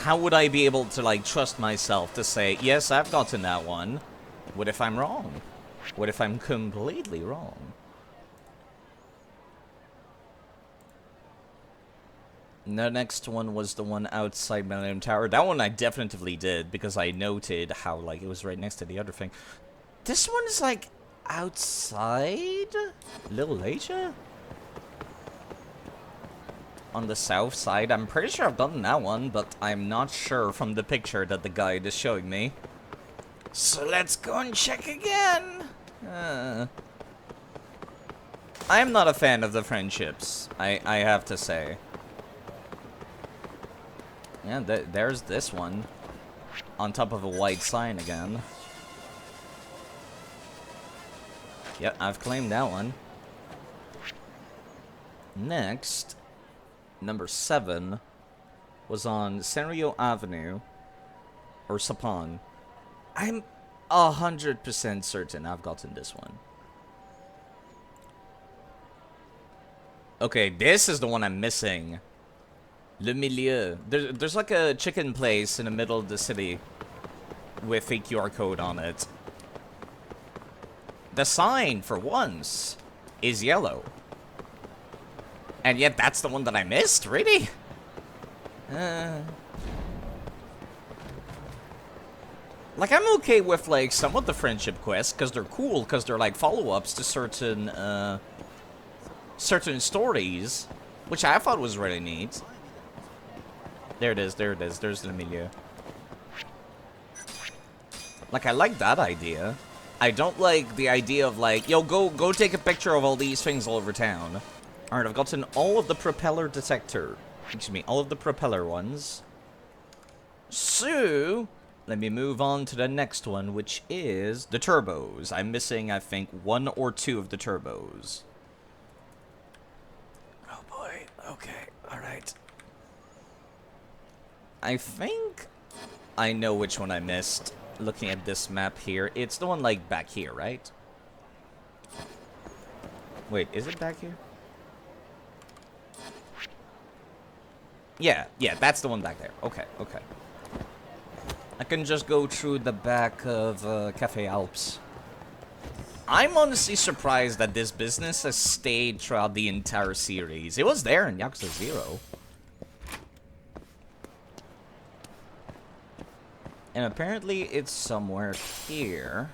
How would I be able to, like, trust myself to say, yes, I've gotten that one? What if I'm wrong? What if I'm completely wrong? The next one was the one outside Millennium Tower. That one I definitely did, because I noted how, like, it was right next to the other thing. This one is, like, outside Little Asia? On the south side. I'm pretty sure I've done that one, but I'm not sure from the picture that the guide is showing me. So let's go and check again. I'm not a fan of the friendships, I have to say. Yeah, there's this one. On top of a white sign again. Yep, I've claimed that one. Next, number 7 was on Senryo Avenue, or Sapon. I'm 100% certain I've gotten this one. Okay, this is the one I'm missing. Le Milieu. There's like a chicken place in the middle of the city with a QR code on it. The sign, for once, is yellow. And yet that's the one that I missed? Really? Like, I'm okay with, like, some of the friendship quests, because they're cool, because they're, like, follow-ups to certain stories, which I thought was really neat. There it is, there's the milieu. Like, I like that idea. I don't like the idea of like, yo, go take a picture of all these things all over town. Alright, I've gotten all of the propeller detector. Excuse me, all of the propeller ones. So, let me move on to the next one, which is the turbos. I'm missing, I think, 1 or 2 of the turbos. Oh boy, okay, alright. I think I know which one I missed. Looking at this map here, it's the one like back here, right? Wait, is it back here? Yeah, that's the one back there. Okay. I can just go through the back of Cafe Alps. I'm honestly surprised that this business has stayed throughout the entire series. It was there in Yakuza 0. And apparently it's somewhere here.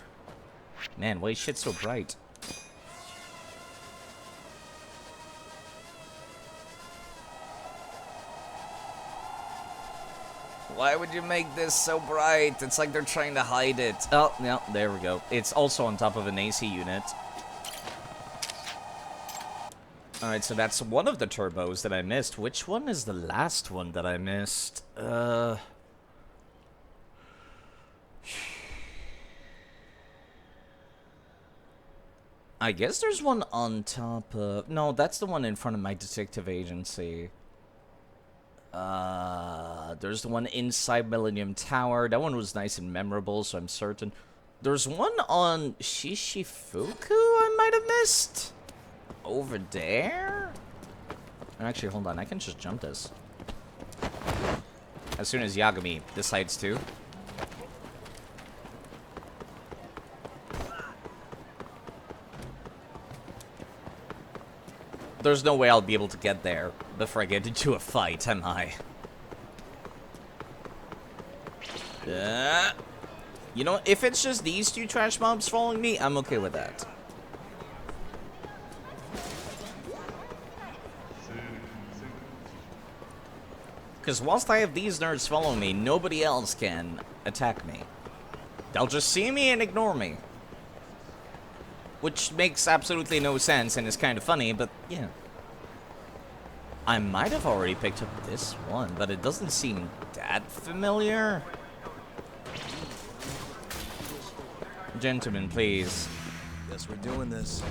Man, why is shit so bright? Why would you make this so bright? It's like they're trying to hide it. Oh, no, there we go. It's also on top of an AC unit. Alright, so that's one of the turbos that I missed. Which one is the last one that I missed? I guess there's one on top of... No, that's the one in front of my detective agency. There's the one inside Millennium Tower. That one was nice and memorable, so I'm certain. There's one on Shishifuku I might have missed. Over there? Actually, hold on. I can just jump this. As soon as Yagami decides to. There's no way I'll be able to get there before I get into a fight, am I? You know, if it's just these 2 trash mobs following me, I'm okay with that. Because whilst I have these nerds following me, nobody else can attack me. They'll just see me and ignore me. Which makes absolutely no sense and is kind of funny, but yeah. I might have already picked up this one, but it doesn't seem that familiar. Gentlemen, please. Guess we're doing this.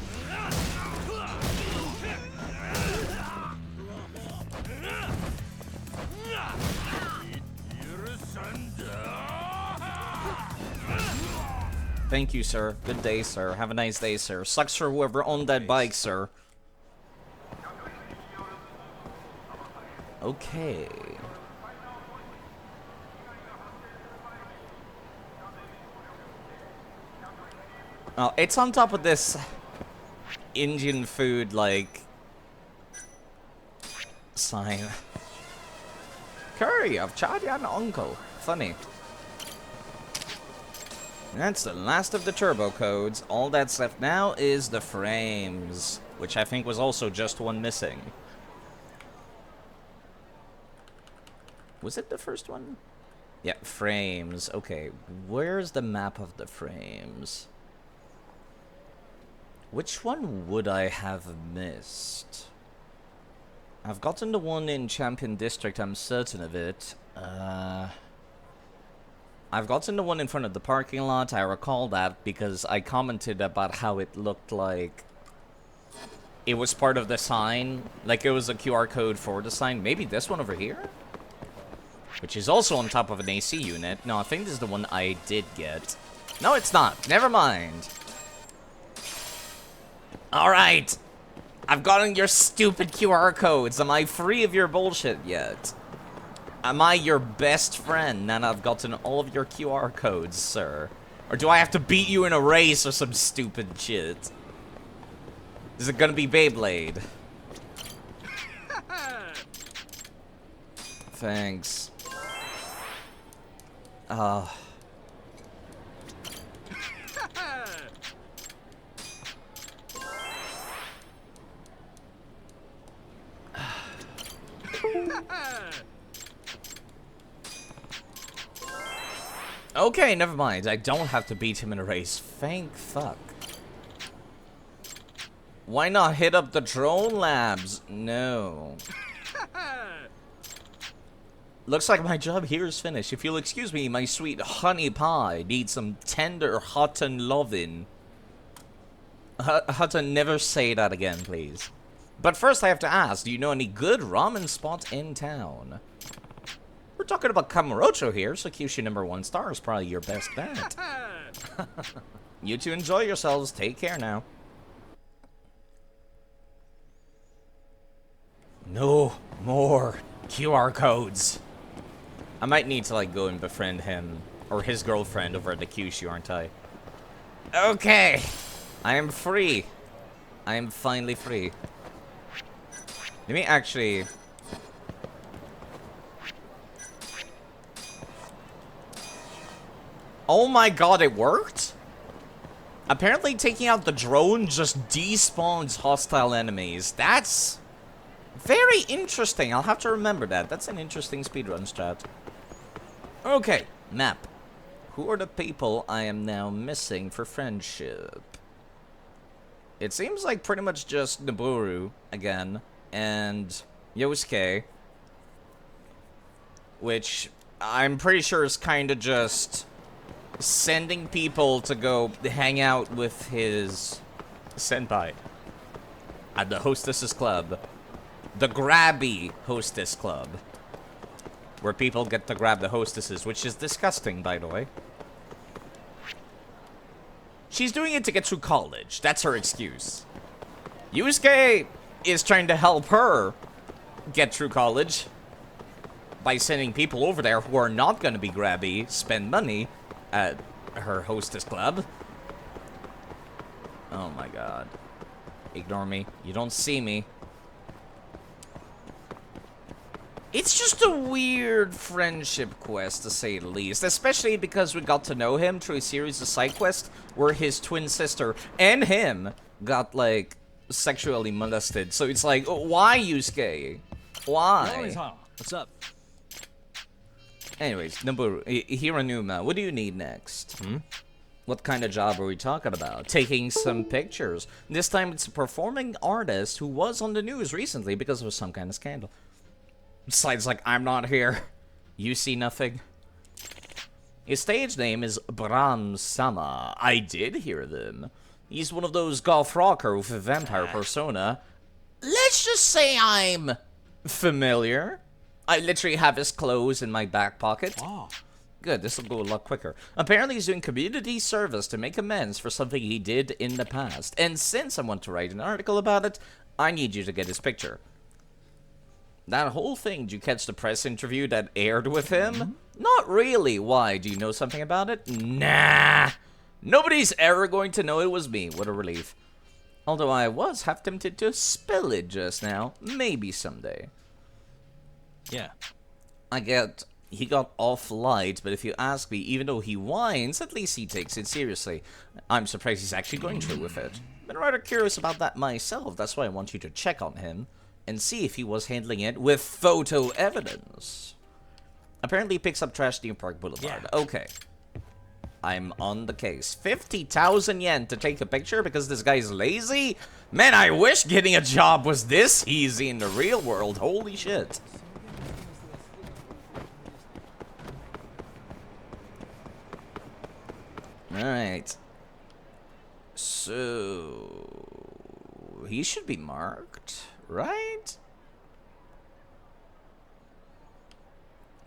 Thank you, sir. Good day, sir. Have a nice day, sir. Sucks for whoever owned that bike, sir. Okay. Oh, it's on top of this Indian food, like, sign. Curry of Chadyan Uncle. Funny. That's the last of the turbo codes. All that's left now is the frames, which I think was also just one missing. Was it the first one? Yeah, frames. Okay, where's the map of the frames? Which one would I have missed? I've gotten the one in Champion District, I'm certain of it. I've gotten the one in front of the parking lot. I recall that because I commented about how it looked like it was part of the sign. Like it was a QR code for the sign. Maybe this one over here? Which is also on top of an AC unit. No, I think this is the one I did get. No, it's not. Never mind. Alright. I've gotten your stupid QR codes. Am I free of your bullshit yet? Am I your best friend now that I've gotten all of your QR codes, sir? Or do I have to beat you in a race or some stupid shit? Is it gonna be Beyblade? Thanks. Okay, never mind. I don't have to beat him in a race. Thank fuck. Why not hit up the drone labs? No. Looks like my job here is finished. If you'll excuse me, my sweet honey pie needs some tender hot and lovin'. Hutton, never say that again, please. But first I have to ask, do you know any good ramen spots in town? We're talking about Kamurocho here, so Kyushu #1 star is probably your best bet. You two enjoy yourselves. Take care now. No more QR codes. I might need to, like, go and befriend him or his girlfriend over at the Kyushu, aren't I? Okay. I am free. I am finally free. Let me actually... Oh my god, it worked? Apparently taking out the drone just despawns hostile enemies. That's very interesting. I'll have to remember that. That's an interesting speedrun strat. Okay, map. Who are the people I am now missing for friendship? It seems like pretty much just Noboru again, and Yosuke, which I'm pretty sure is kind of just sending people to go hang out with his senpai at the Hostesses Club, the Grabby Hostess Club, where people get to grab the hostesses, which is disgusting, by the way. She's doing it to get through college. That's her excuse. Yusuke is trying to help her get through college by sending people over there who are not going to be grabby, spend money at her hostess club. Oh my god. Ignore me. You don't see me. It's just a weird friendship quest, to say the least. Especially because we got to know him through a series of side quests where his twin sister and him got, like, sexually molested. So it's like, why, Yusuke? Why? What's up? Anyways, Noboru, Hiranuma, what do you need next? What kind of job are we talking about? Taking some pictures. This time it's a performing artist who was on the news recently because of some kind of scandal. Besides, like, I'm not here. You see nothing. His stage name is Bram Sama. I did hear them. He's one of those goth rocker with a vampire persona. Let's just say I'm familiar. I literally have his clothes in my back pocket. Oh. Good, this will go a lot quicker. Apparently he's doing community service to make amends for something he did in the past. And since I want to write an article about it, I need you to get his picture. That whole thing, did you catch the press interview that aired with him? Not really. Why? Do you know something about it? Nah. Nobody's ever going to know it was me. What a relief. Although I was half tempted to spill it just now. Maybe someday. Yeah. He got off light, but if you ask me, even though he whines, at least he takes it seriously. I'm surprised he's actually going through with it. Been rather curious about that myself. That's why I want you to check on him and see if he was handling it with photo evidence. Apparently he picks up trash near Park Boulevard. Yeah. Okay. I'm on the case. 50,000 yen to take a picture because this guy's lazy? Man, I wish getting a job was this easy in the real world. Holy shit. Alright. So... he should be marked, right?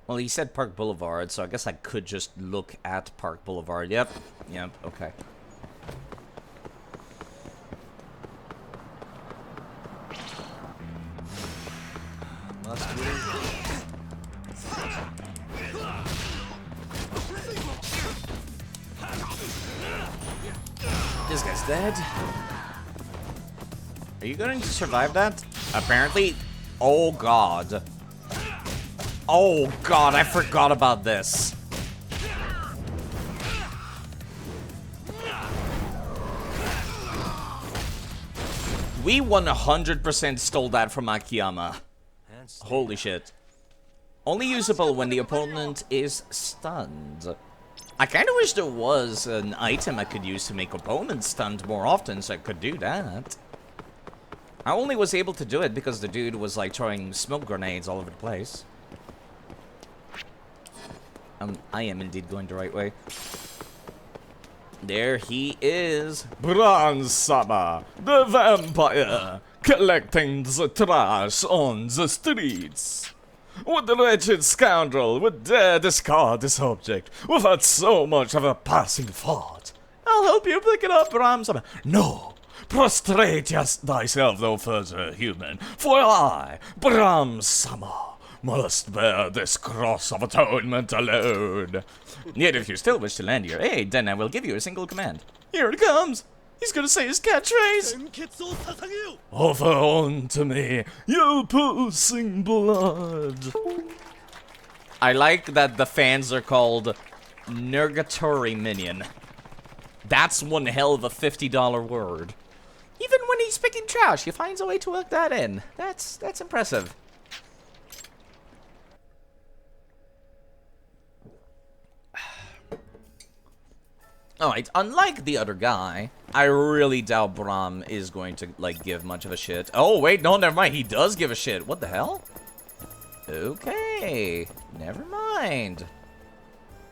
Well, he said Park Boulevard, so I guess I could just look at Park Boulevard. Yep. Yep, okay. This guy's dead. Are you going to survive that? Apparently. Oh, God. Oh, God, I forgot about this. We 100% stole that from Akiyama. Holy shit. Only usable when the opponent is stunned. I kind of wish there was an item I could use to make opponents stunned more often, so I could do that. I only was able to do it because the dude was like throwing smoke grenades all over the place. I am indeed going the right way. There he is. Bronze-sama, the vampire, collecting the trash on the streets. What wretched scoundrel would dare discard this object without so much of a passing thought? I'll help you pick it up, Bronze-sama. No, prostrate thyself no further, human, for I, Bronze-sama, must bear this cross of atonement alone. Yet if you still wish to lend your aid, then I will give you a single command. Here it comes! He's gonna say his catchphrase! Offer unto me your pulsing blood. I like that the fans are called Nurgatory Minion. That's one hell of a $50 word. Even when he's picking trash, he finds a way to work that in. That's impressive. Alright, unlike the other guy, I really doubt Brahm is going to, like, give much of a shit. Oh, wait, no, never mind. He does give a shit. What the hell? Okay, never mind.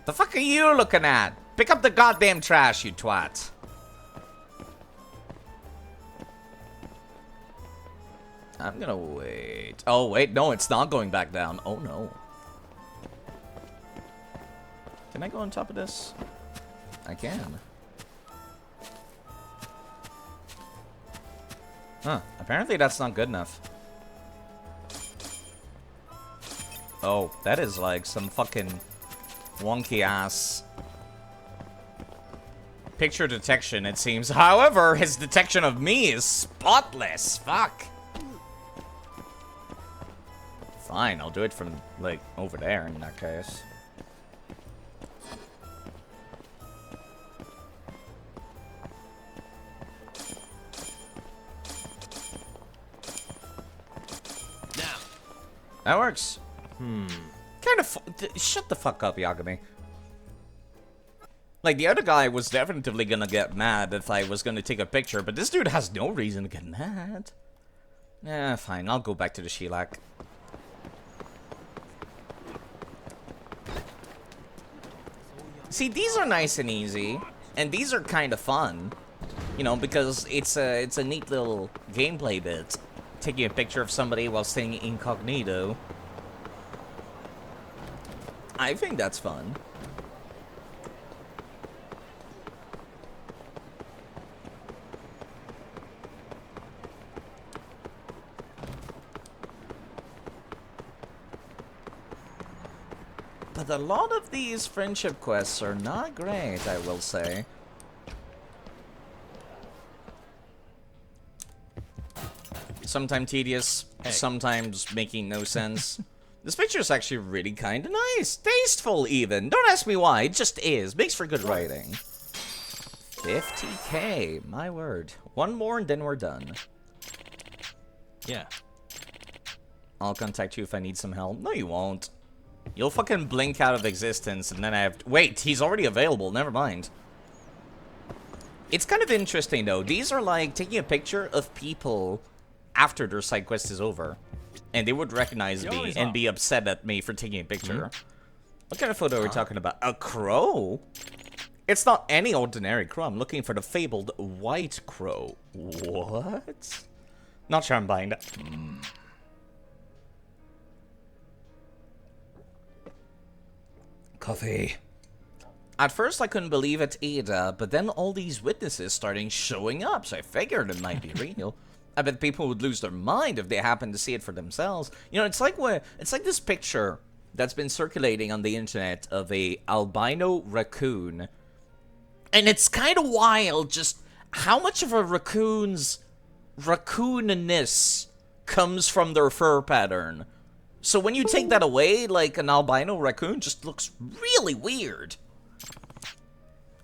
The fuck are you looking at? Pick up the goddamn trash, you twat. I'm gonna wait. Oh, wait, no, it's not going back down. Oh, no. Can I go on top of this? I can. Huh. Apparently that's not good enough. Oh, that is like some fucking wonky ass picture detection, it seems. However, his detection of me is spotless. Fuck. Fine, I'll do it from, like, over there in that case. That works. Kind of. Shut the fuck up, Yagami. Like, the other guy was definitely gonna get mad if I was gonna take a picture, but this dude has no reason to get mad. Yeah, fine. I'll go back to the Shellac. See, these are nice and easy, and these are kind of fun. You know, because it's a neat little gameplay bit. Taking a picture of somebody while staying incognito. I think that's fun. But a lot of these friendship quests are not great, I will say. Sometimes tedious, sometimes making no sense. This picture is actually really kind of nice. Tasteful, even. Don't ask me why, it just is. Makes for good writing. 50k, my word. One more and then we're done. Yeah. I'll contact you if I need some help. No, you won't. You'll fucking blink out of existence and then I have to... Wait, he's already available. Never mind. It's kind of interesting, though. These are like taking a picture of people after their side quest is over. And they would recognize me and be upset at me for taking a picture. What kind of photo are we talking about? A crow? It's not any ordinary crow. I'm looking for the fabled white crow. What? Not sure I'm buying that. Coffee. At first I couldn't believe it either, but then all these witnesses started showing up, so I figured it might be real. I bet people would lose their mind if they happened to see it for themselves. You know, it's like this picture that's been circulating on the internet of a albino raccoon. And it's kind of wild just how much of a raccoon's raccooniness comes from their fur pattern. So when you take that away, like an albino raccoon just looks really weird.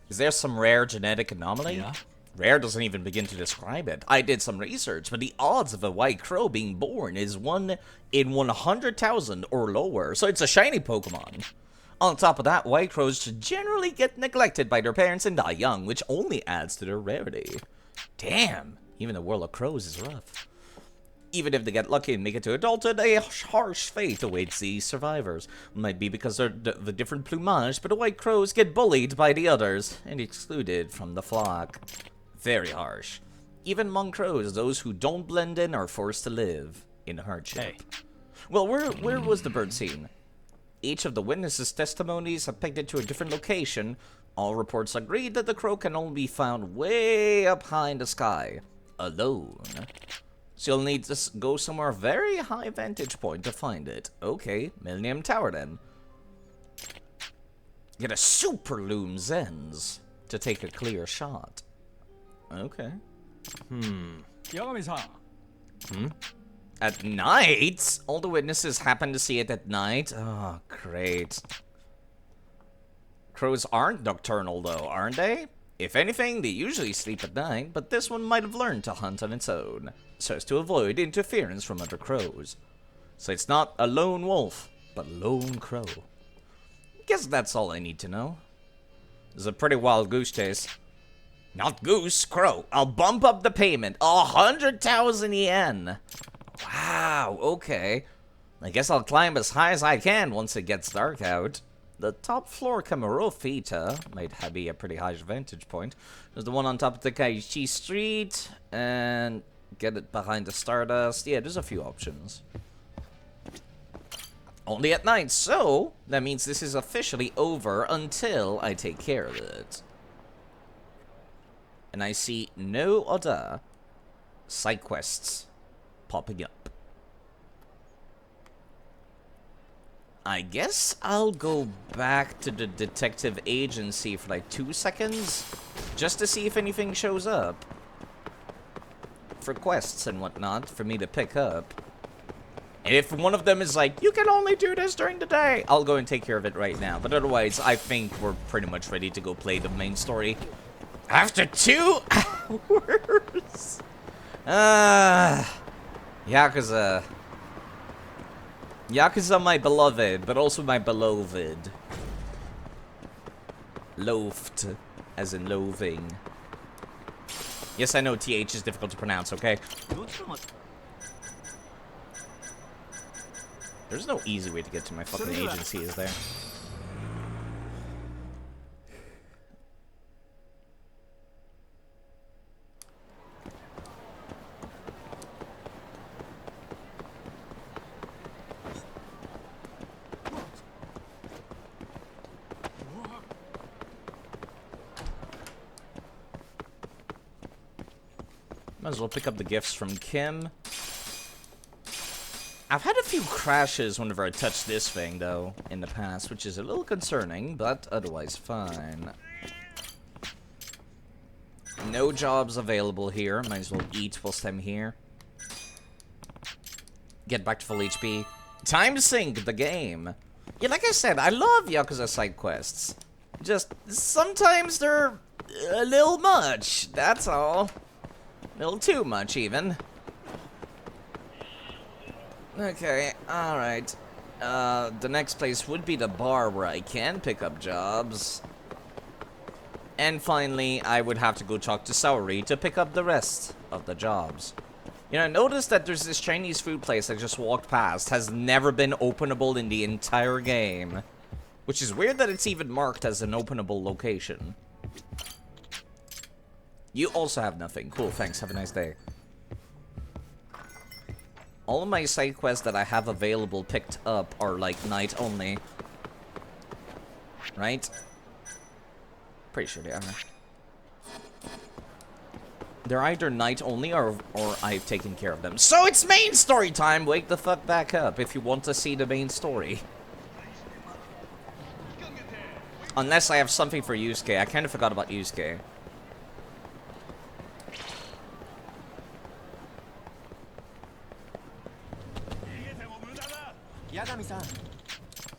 Is there some rare genetic anomaly? Yeah. Rare doesn't even begin to describe it. I did some research, but the odds of a white crow being born is 1 in 100,000 or lower, so it's a shiny Pokemon. On top of that, white crows generally get neglected by their parents and die young, which only adds to their rarity. Damn, even the world of crows is rough. Even if they get lucky and make it to adulthood, a harsh fate awaits these survivors. Might be because they're the different plumage, but the white crows get bullied by the others and excluded from the flock. Very harsh. Even among crows, those who don't blend in are forced to live in hardship. Hey. Well, where was the bird seen? Each of the witnesses' testimonies have pegged it to a different location. All reports agreed that the crow can only be found way up high in the sky, alone. So you'll need to go somewhere very high vantage point to find it. Okay, Millennium Tower then. Get a super loom lens to take a clear shot. Okay. Yagami-san. At night? All the witnesses happen to see it at night? Oh, great. Crows aren't nocturnal though, aren't they? If anything, they usually sleep at night, but this one might have learned to hunt on its own, so as to avoid interference from other crows. So it's not a lone wolf, but a lone crow. Guess that's all I need to know. It's a pretty wild goose chase. Not goose, crow. I'll bump up the payment. 100,000 yen. Wow, okay. I guess I'll climb as high as I can once it gets dark out. The top floor Kamuro Fita might be a pretty high vantage point. There's the one on top of Takaichi Street, and get it behind the Stardust. Yeah, there's a few options. Only at night, so that means this is officially over until I take care of it. And I see no other side quests popping up. I guess I'll go back to the detective agency for like 2 seconds, just to see if anything shows up. For quests and whatnot, for me to pick up. And if one of them is like, you can only do this during the day, I'll go and take care of it right now. But otherwise, I think we're pretty much ready to go play the main story. After 2 hours! Yakuza. Yakuza, my beloved, but also my beloved. Loathed, as in loathing. Yes, I know TH is difficult to pronounce, okay? There's no easy way to get to my fucking agency, is there? Might as well pick up the gifts from Kim. I've had a few crashes whenever I touch this thing, though, in the past, which is a little concerning, but otherwise fine. No jobs available here. Might as well eat whilst I'm here. Get back to full HP. Time to sync the game. Yeah, like I said, I love Yakuza side quests. Just, sometimes they're a little much, that's all. A little too much, even. Okay, alright. The next place would be the bar where I can pick up jobs. And finally, I would have to go talk to Saori to pick up the rest of the jobs. You know, notice that there's this Chinese food place I just walked past. Has never been openable in the entire game. Which is weird that it's even marked as an openable location. You also have nothing. Cool, thanks. Have a nice day. All of my side quests that I have available picked up are like night only. Right? Pretty sure they are. They're either night only or I've taken care of them. So it's main story time! Wake the fuck back up if you want to see the main story. Unless I have something for Yusuke. I kind of forgot about Yusuke.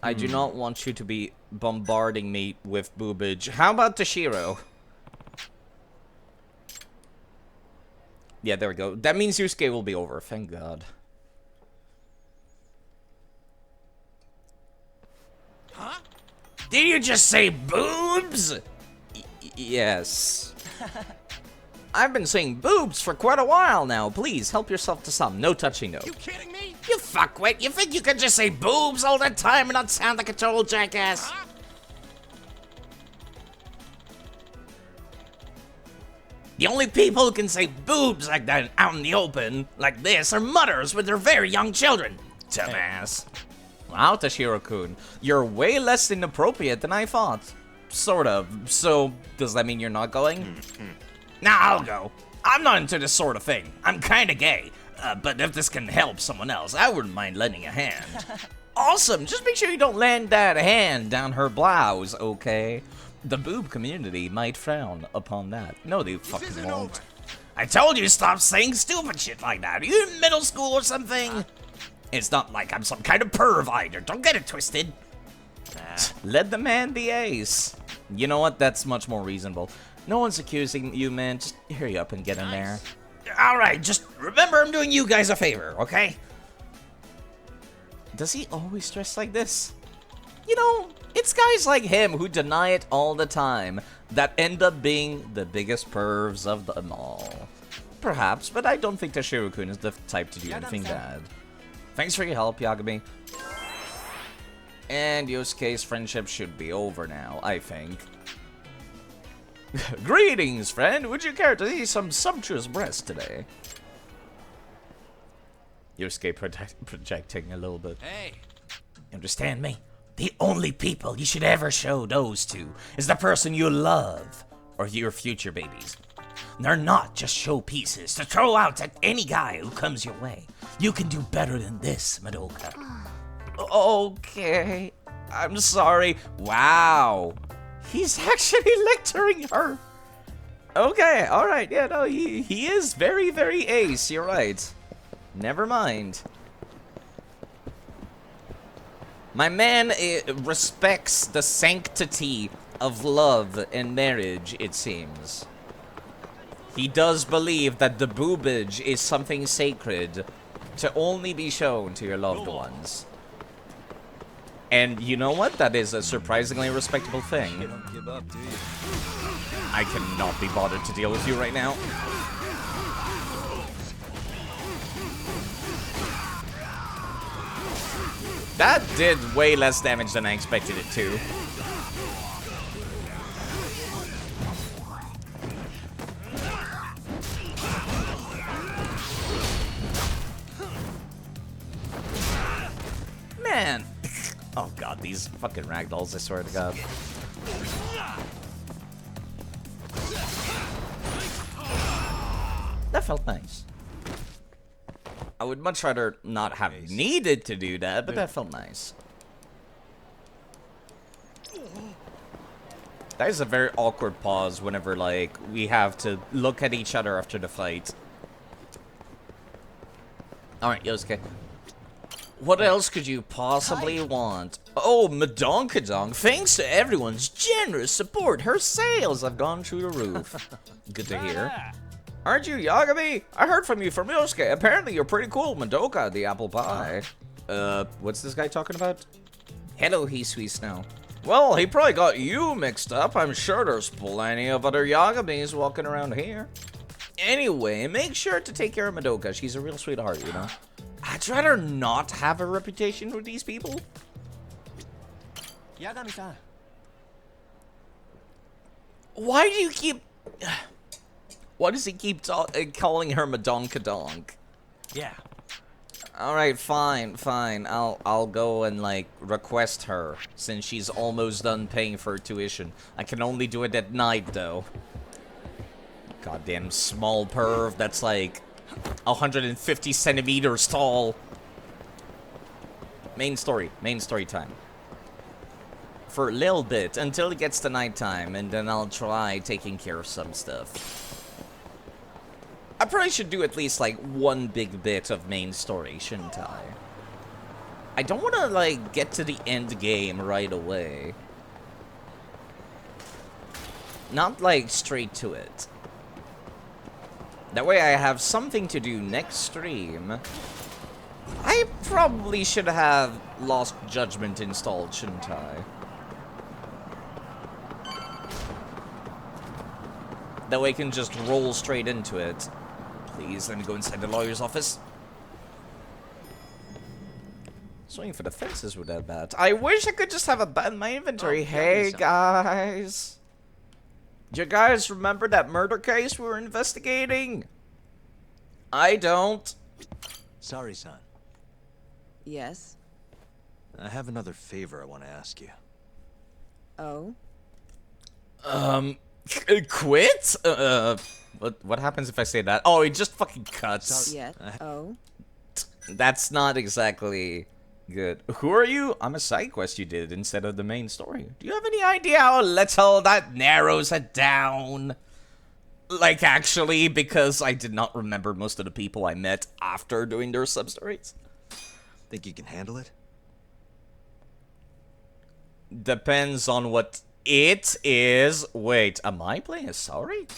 I do not want you to be bombarding me with boobage. How about Toshiro? Yeah, there we go. That means Yusuke will be over. Thank God. Huh? Did you just say boobs? Yes. I've been saying boobs for quite a while now. Please, help yourself to some. No touching, no. You kidding me? You fuckwit. You think you can just say boobs all the time and not sound like a total jackass? Huh? The only people who can say boobs like that out in the open, like this, are mothers with their very young children. Dumbass. Wow, Tashiro-kun, you're way less inappropriate than I thought. Sort of. So, does that mean you're not going? Nah, I'll go. I'm not into this sort of thing. I'm kinda gay. But if this can help someone else, I wouldn't mind lending a hand. Awesome! Just make sure you don't land that hand down her blouse, okay? The boob community might frown upon that. No, they fucking won't. I told you stop saying stupid shit like that. Are you in middle school or something? It's not like I'm some kind of perv either. Don't get it twisted. Let the man be ace. You know what? That's much more reasonable. No one's accusing you, man. Just hurry up and get in there. Alright, just remember I'm doing you guys a favor, okay? Does he always dress like this? You know, it's guys like him who deny it all the time that end up being the biggest pervs of them all. Perhaps, but I don't think Tashiro-kun is the type to do anything bad. Thanks for your help, Yagami. And Yosuke's friendship should be over now, I think. Greetings, friend. Would you care to see some sumptuous breasts today? Yosuke projecting a little bit. Hey. Understand me? The only people you should ever show those to is the person you love or your future babies. They're not just showpieces to throw out at any guy who comes your way. You can do better than this, Madoka. Okay, I'm sorry. Wow, he's actually lecturing her. Okay, all right. Yeah, no, he is very, very ace. You're right. Never mind. My man respects the sanctity of love and marriage, it seems. He does believe that the boobage is something sacred to only be shown to your loved ones. And you know what? That is a surprisingly respectable You thing. don't give up, do you? I cannot be bothered to deal with you right now. That did way less damage than I expected it to. Man. Oh god, these fucking ragdolls, I swear to god. That felt nice. I would much rather not have needed to do that, but that felt nice. That is a very awkward pause whenever, like, we have to look at each other after the fight. Alright, Yosuke. What else could you possibly want? Oh, Madonkadonk, thanks to everyone's generous support, her sales have gone through the roof. Good to hear. Aren't you Yagami? I heard from you from Yosuke. Apparently you're pretty cool, Madoka, the apple pie. What's this guy talking about? Hello, Hisui Snow. Well, he probably got you mixed up. I'm sure there's plenty of other Yagamis walking around here. Anyway, make sure to take care of Madoka. She's a real sweetheart, you know? I'd rather not have a reputation with these people. Yagami-san. Why do you keep... Why does he keep calling her Madonkadonk? Yeah. Alright, fine. I'll go and, like, request her, since she's almost done paying for her tuition. I can only do it at night, though. Goddamn small perv that's, like, 150 centimeters tall. Main story time. For a little bit, until it gets to nighttime, and then I'll try taking care of some stuff. I probably should do at least, like, one big bit of main story, shouldn't I? I don't want to, like, get to the end game right away. Not, like, straight to it. That way I have something to do next stream. I probably should have Lost Judgment installed, shouldn't I? That way I can just roll straight into it. Please, let me go inside the lawyer's office. Swinging for the fences with that bat. I wish I could just have a bat in my inventory. Oh, Hey, yeah, guys. Do you guys remember that murder case we were investigating? I don't. Sorry, son. Yes. I have another favor I want to ask you. Oh? Quit? What happens if I say that? Oh, it just fucking cuts. Yes. Oh? That's not exactly good. Who are you? I'm a side quest you did instead of the main story. Do you have any idea how little that narrows it down? Like, actually, because I did not remember most of the people I met after doing their sub-stories. Think you can handle it? Depends on what it is. Wait, am I playing as Saori?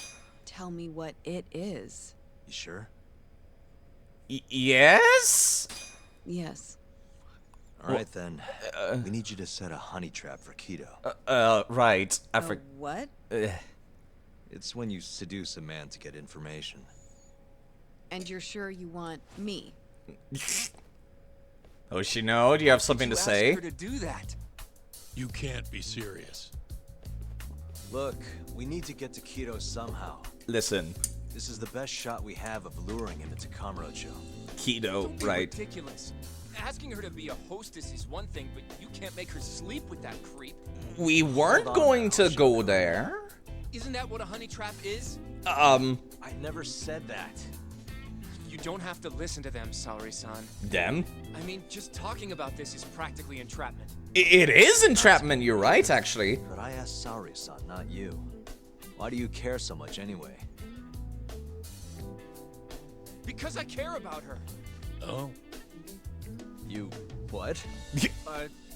Tell me what it is. You sure? Yes? Yes. All right, then. We need you to set a honey trap for Keto. Right. I What? It's when you seduce a man to get information. And you're sure you want me? Oshino, do you have something to say? Ask her to do that. You can't be serious. Look, we need to get to Keto somehow. Listen, This is the best shot we have of luring him into Kamurocho. Keto, Don't be right? ridiculous. Asking her to be a hostess is one thing, but you can't make her sleep with that creep. We weren't Hold on going now, to go Oshino. there. Isn't that what a honey trap is? I never said that. You don't have to listen to them, Saori-san. Them? I mean, just talking about this is practically entrapment. It is entrapment, you're right, actually. But I asked Saori-san, not you. Why do you care so much anyway? Because I care about her. Oh? You... what?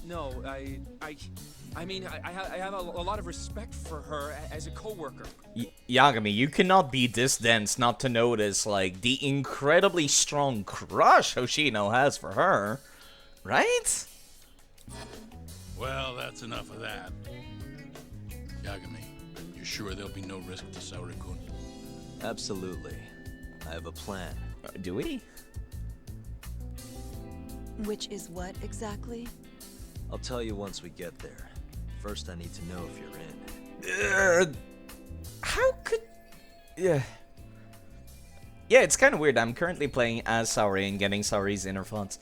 No, I mean, I have a lot of respect for her as a coworker. Yagami, you cannot be this dense not to notice, like, the incredibly strong crush Hoshino has for her. Right? Well, that's enough of that. Yagami, you're sure there'll be no risk to Saori-kun? Absolutely. I have a plan. Do we? Which is what exactly? I'll tell you once we get there. First, I need to know if you're in. How could... Yeah. Yeah, it's kind of weird. I'm currently playing as Saori and getting Saori's inner thoughts.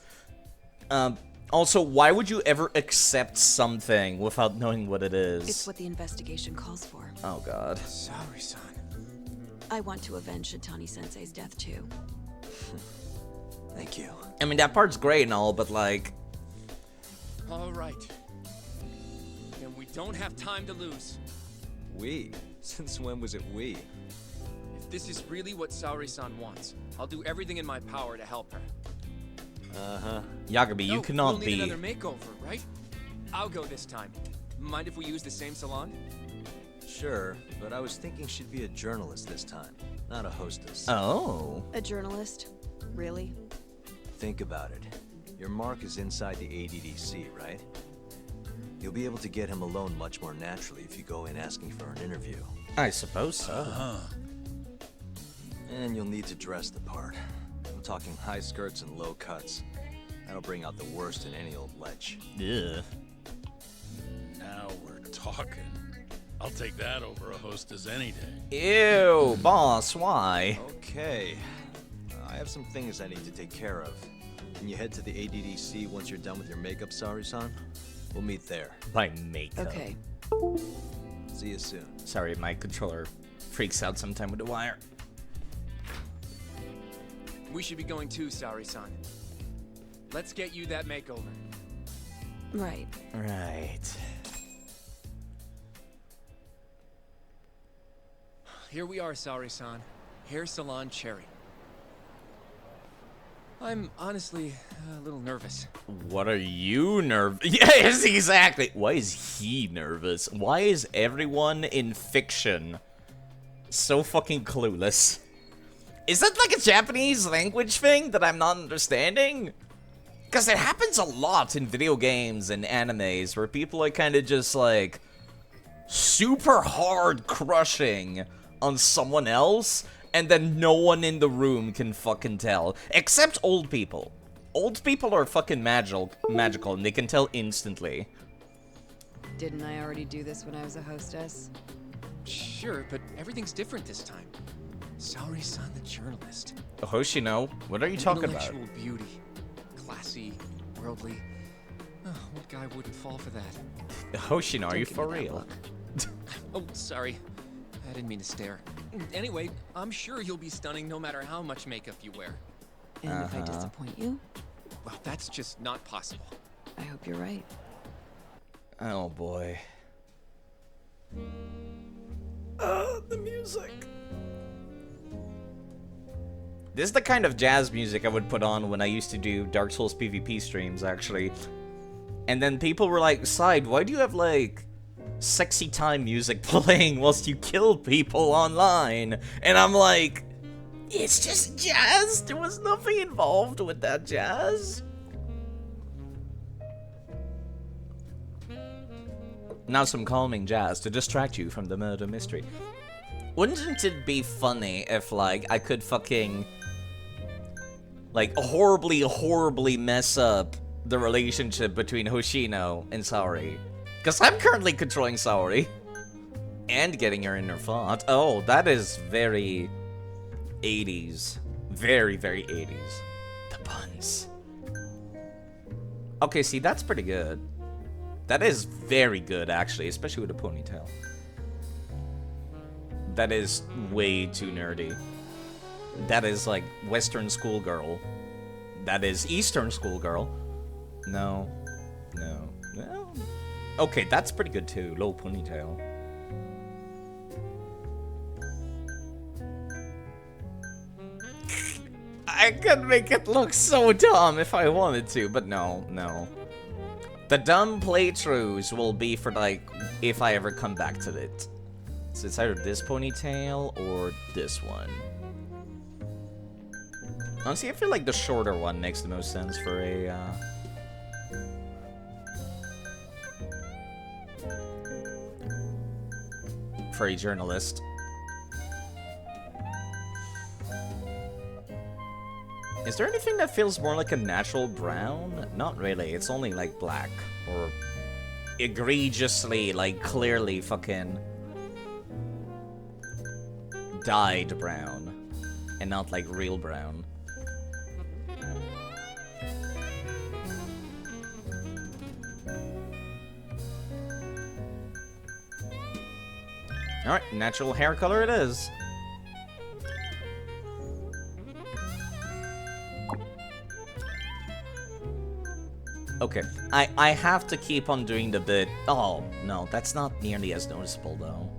Also, why would you ever accept something without knowing what it is? It's what the investigation calls for. Oh, God. Saori-san. I want to avenge Shitani-sensei's death too. Thank you. I mean, that part's great and all, but, like... All right. Then we don't have time to lose. We? Since when was it we? If this is really what Saori-san wants, I'll do everything in my power to help her. Uh-huh. Yagami, you No, cannot we'll be... need another makeover, right? I'll go this time. Mind if we use the same salon? Sure, but I was thinking she'd be a journalist this time, not a hostess. Oh. A journalist? Really? Think about it. Your mark is inside the ADDC, right? You'll be able to get him alone much more naturally if you go in asking for an interview. I suppose so. And you'll need to dress the part. I'm talking high skirts and low cuts. That'll bring out the worst in any old lech. Ugh. Now we're talking. I'll take that over a hostess any day. Ew, boss, why? Okay. I have some things I need to take care of. Can you head to the ADDC once you're done with your makeup, Saori-san? We'll meet there. By makeup. Okay. See you soon. Sorry, my controller freaks out sometime with the wire. We should be going too, Saori-san. Let's get you that makeover. Right. Right. Here we are, Saori-san. Hair Salon Cherry. I'm honestly a little nervous. What are you nervous? Yes, exactly. Why is he nervous? Why is everyone in fiction so fucking clueless? Is that like a Japanese language thing that I'm not understanding? Because it happens a lot in video games and animes where people are kind of just like super hard crushing on someone else, and then no one in the room can fucking tell. Except old people. Old people are fucking magical, and they can tell instantly. Didn't I already do this when I was a hostess? Sure, but everything's different this time. Saori-san, the journalist. Hoshino, what are you talking about? Intellectual beauty. Classy, worldly. Oh, what guy wouldn't fall for that? Hoshino, are Don't you give for me that real? look. Oh, sorry. I didn't mean to stare. Anyway, I'm sure you'll be stunning no matter how much makeup you wear. And if I disappoint you, Well, that's just not possible. I hope you're right. Oh boy. The music. This is the kind of jazz music I would put on when I used to do Dark Souls PvP streams, actually. And then people were like, Side, why do you have, like, sexy time music playing whilst you kill people online? And I'm like, it's just jazz. There was nothing involved with that jazz. Now some calming jazz to distract you from the murder mystery. Wouldn't it be funny if, like, I could fucking, like, horribly mess up the relationship between Hoshino and Saori? Because I'm currently controlling Saori. And getting her in her thought. Oh, that is very 80s. Very, very 80s. The puns. Okay, see, that's pretty good. That is very good, actually, especially with a ponytail. That is way too nerdy. That is like Western schoolgirl. That is Eastern schoolgirl. No. Okay, that's pretty good too. Low ponytail. I could make it look so dumb if I wanted to, but no. The dumb playthroughs will be for, like, if I ever come back to it. So it's either this ponytail or this one. Honestly, I feel like the shorter one makes the most sense for a, journalist. Is there anything that feels more like a natural brown? Not really, it's only like black. Or egregiously, like clearly fucking dyed brown. And not like real brown. Alright, natural hair color it is. Okay, I have to keep on doing the bit. Oh, no, that's not nearly as noticeable, though.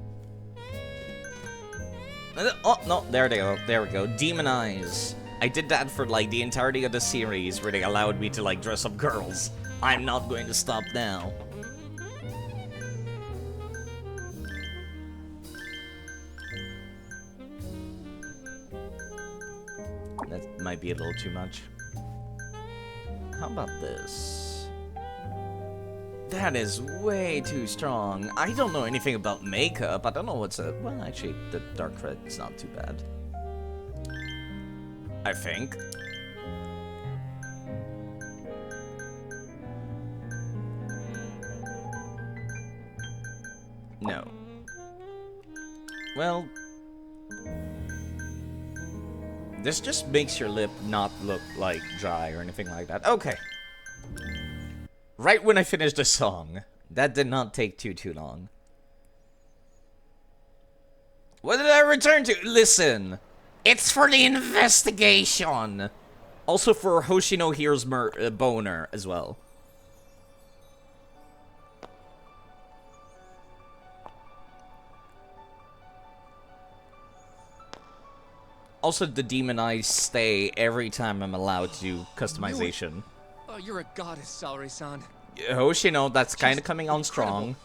Oh, no, there they go. There we go. Demonize. I did that for, like, the entirety of the series, where they allowed me to, like, dress up girls. I'm not going to stop now. That might be a little too much. How about this? That is way too strong. I don't know anything about makeup. I don't know what's a... Well, actually, the dark red is not too bad. I think. No. Well... This just makes your lip not look, like, dry or anything like that. Okay. Right when I finished the song. That did not take too long. What did I return to? Listen. It's for the investigation. Also for Hoshino Here's boner as well. Also, the demon eyes stay every time I'm allowed to do customization. Oh, you're a goddess, Saori-san. Hoshino, that's kind of Just coming on incredible. strong.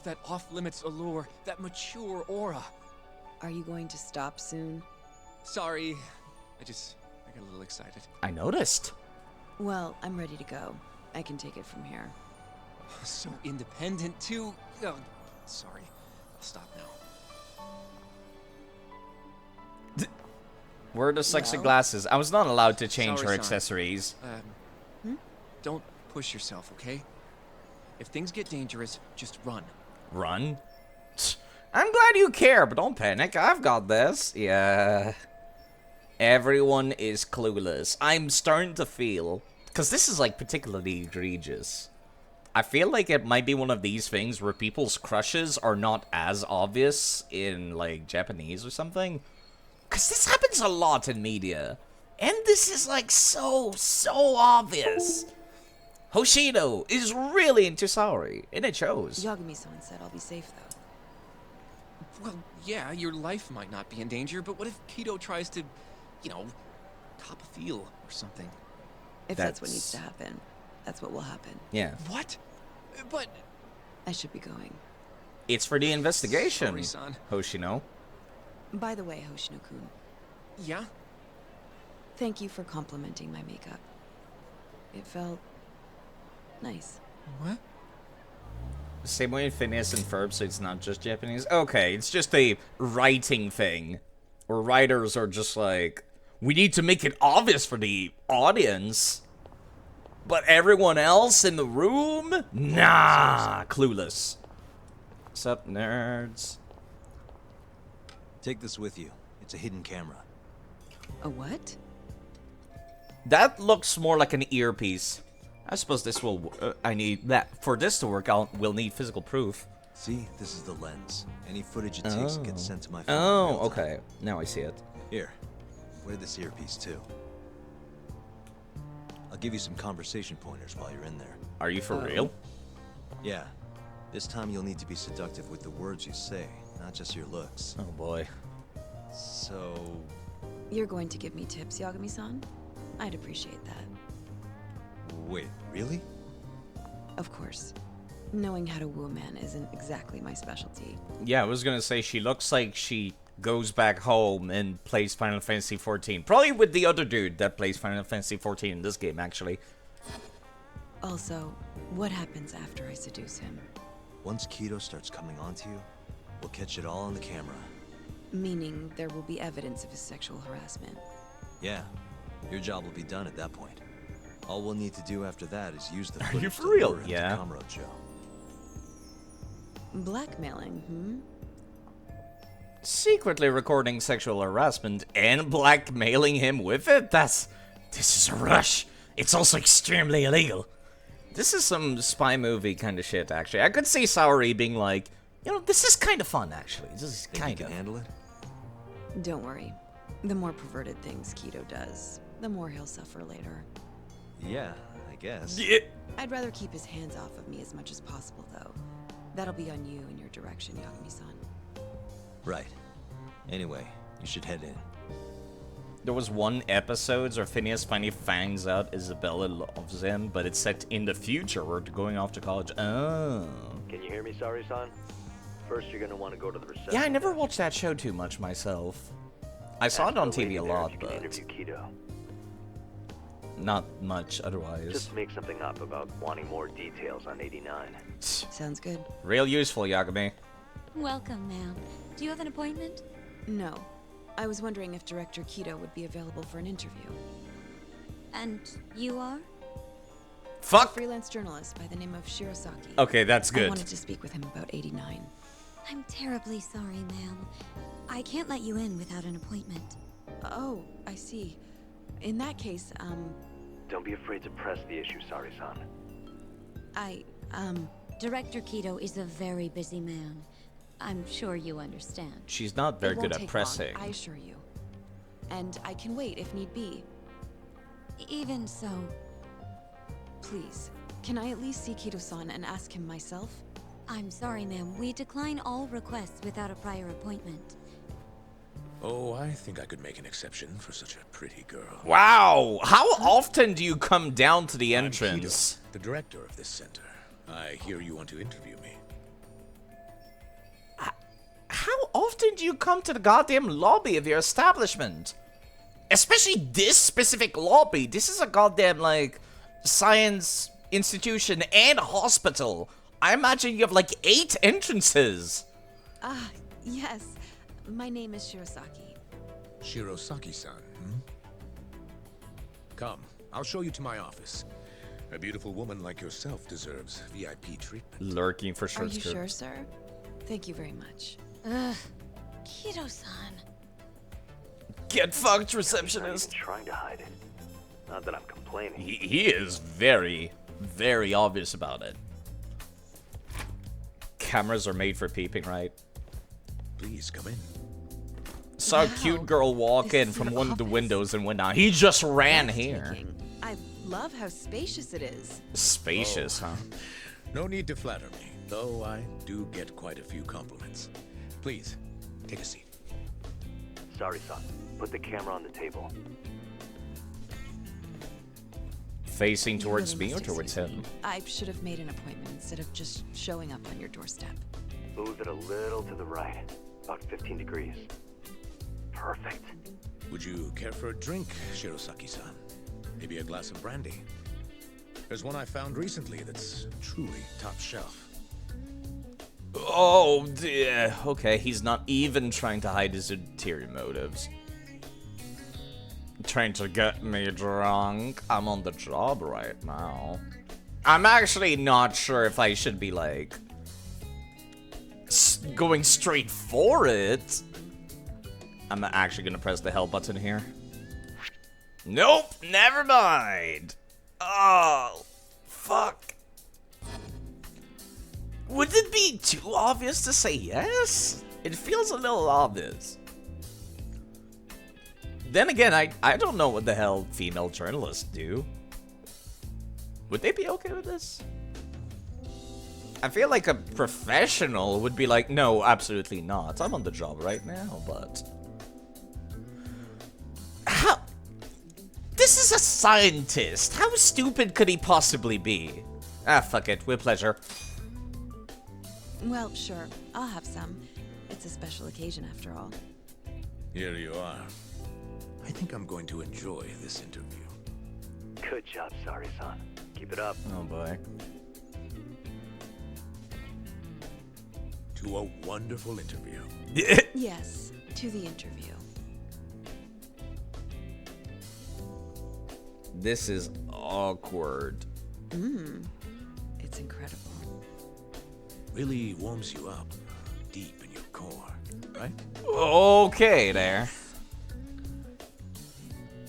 That off-limits allure, that mature aura. Are you going to stop soon? Sorry, I got a little excited. I noticed. Well, I'm ready to go. I can take it from here. So independent, too. Oh, sorry. I'll stop now. Where are the sexy Well- glasses? I was not allowed to change Sorry, her son. accessories. Don't push yourself, okay? If things get dangerous, just run. Run? I'm glad you care, but don't panic. I've got this. Yeah. Everyone is clueless. I'm starting to feel... Because this is, like, particularly egregious. I feel like it might be one of these things where people's crushes are not as obvious in, like, Japanese or something. Because this happens a lot in media. And this is, like, so obvious. Hoshido is really into Saori, and it shows. Yagami-san said I'll be safe, though. Well, yeah, your life might not be in danger, but what if Kido tries to, you know, top a field or something? If that's what needs to That's- happen, that's what will happen. Yeah. What? But... I should be going. It's for the investigation, Sorry, son. Hoshino. By the way, Hoshino-kun, Yeah? thank you for complimenting my makeup. It felt nice. What? Same way Phineas and Ferb, so it's not just Japanese. Okay, it's just a writing thing. Where writers are just like, we need to make it obvious for the audience. But everyone else in the room? Nah, clueless. What's up, nerds? Take this with you. It's a hidden camera. A what? That looks more like an earpiece. I suppose this will... I need that. For this to work, we'll need physical proof. See, this is the lens. Any footage it takes gets sent to my phone. in Oh, real time. okay. Now I see it. Here, wear this earpiece too. I'll give you some conversation pointers while you're in there. Are you for real? Yeah, this time you'll need to be seductive with the words you say, not just your looks. Oh boy. So, You're going to give me tips, Yagami-san? I'd appreciate that. wait, really? Of course. Knowing how to woo a man isn't exactly my specialty. Yeah, I was gonna say she looks like she goes back home and plays Final Fantasy XIV. Probably with the other dude that plays Final Fantasy XIV in this game, actually. Also, what happens after I seduce him? Once Kido starts coming onto you, we'll catch it all on the camera. Meaning there will be evidence of his sexual harassment. Yeah, your job will be done at that point. All we'll need to do after that is use the you footage for to real? lure him to Yeah. Kamurocho. Blackmailing, Secretly recording sexual harassment and blackmailing him with it? This is a rush. It's also extremely illegal. This is some spy movie kind of shit, actually. I could see Saori being like, you know, this is kind of fun, actually. This is Think kind you of. can handle it? Don't worry. The more perverted things Kido does, the more he'll suffer later. Yeah, I guess. Yeah. I'd rather keep his hands off of me as much as possible, though. That'll be on you and your direction, Yagami-san. Right. Anyway, you should head in. There was one episode where Phineas finally finds out Isabella loves him, but it's set in the future where they're going off to college. Oh. Can you hear me, Sorry-san? First, you're gonna want to go to the reception. Yeah, I never desk. watched that show too much myself. I saw Ask it on the TV lady a there if lot, you can but interview Kido. not much otherwise. Just make something up about wanting more details on 89. Sounds good. Real useful, Yagami. Welcome, ma'am. Do you have an appointment? No. I was wondering if Director Kido would be available for an interview. And you are? A Fuck! freelance journalist by the name of Shirosaki. Okay, that's I good. wanted to speak with him about 89. I'm terribly sorry, ma'am. I can't let you in without an appointment. Oh, I see. In that case, Don't be afraid to press the issue, Sorry-san. Director Kido is a very busy man. I'm sure you understand. She's not very it good won't at take pressing. long, I assure you. And I can wait if need be. Even so, Please, can I at least see Kido-san and ask him myself? I'm sorry, ma'am. We decline all requests without a prior appointment. Oh, I think I could make an exception for such a pretty girl. Wow! How often do you come down to the I'm entrance? Kido, the director of this center. I hear you want to interview me. How often do you come to the goddamn lobby of your establishment? Especially this specific lobby. This is a goddamn, like, science institution and hospital. I imagine you have, like, 8 entrances. Yes. My name is Shirosaki. Shirosaki-san, Come, I'll show you to my office. A beautiful woman like yourself deserves VIP treatment. Lurking for Are short you skirts. sure, sir? Thank you very much. Ugh. Kido-san. Get fucked, Not even receptionist. trying to hide it. Not that I'm complaining. He is very, very obvious about it. Cameras are made for peeping, right? Please come in. Saw a Wow. cute girl walk This in is from your one of the office? windows and went out. He just ran here. Breathtaking. I love how spacious it is. Spacious, huh? No need to flatter me, though I do get quite a few compliments. Please, take a seat. Sorry, son. Put the camera on the table. Facing You towards really me or must towards excuse him? me. I should have made an appointment instead of just showing up on your doorstep. Move it a little to the right. About 15 degrees. Perfect. Would you care for a drink, Shirosaki-san? Maybe a glass of brandy? There's one I found recently that's truly top shelf. Oh, dear. Okay, he's not even trying to hide his ulterior motives. Trying to get me drunk. I'm on the job right now. I'm actually not sure if I should be, like, going straight for it. I'm actually gonna press the help button here. Nope, never mind. Oh, fuck. Would it be too obvious to say yes? It feels a little obvious. Then again, I don't know what the hell female journalists do. Would they be okay with this? I feel like a professional would be like, no, absolutely not. I'm on the job right now, but... How? This is a scientist. How stupid could he possibly be? Ah, fuck it. With pleasure. Well, sure. I'll have some. It's a special occasion after all. Here you are. I think I'm going to enjoy this interview. Good job, sorry, son. Keep it up. Oh boy. To a wonderful interview. Yes, to the interview. This is awkward. It's incredible. Really warms you up deep in your core, right? Okay, there.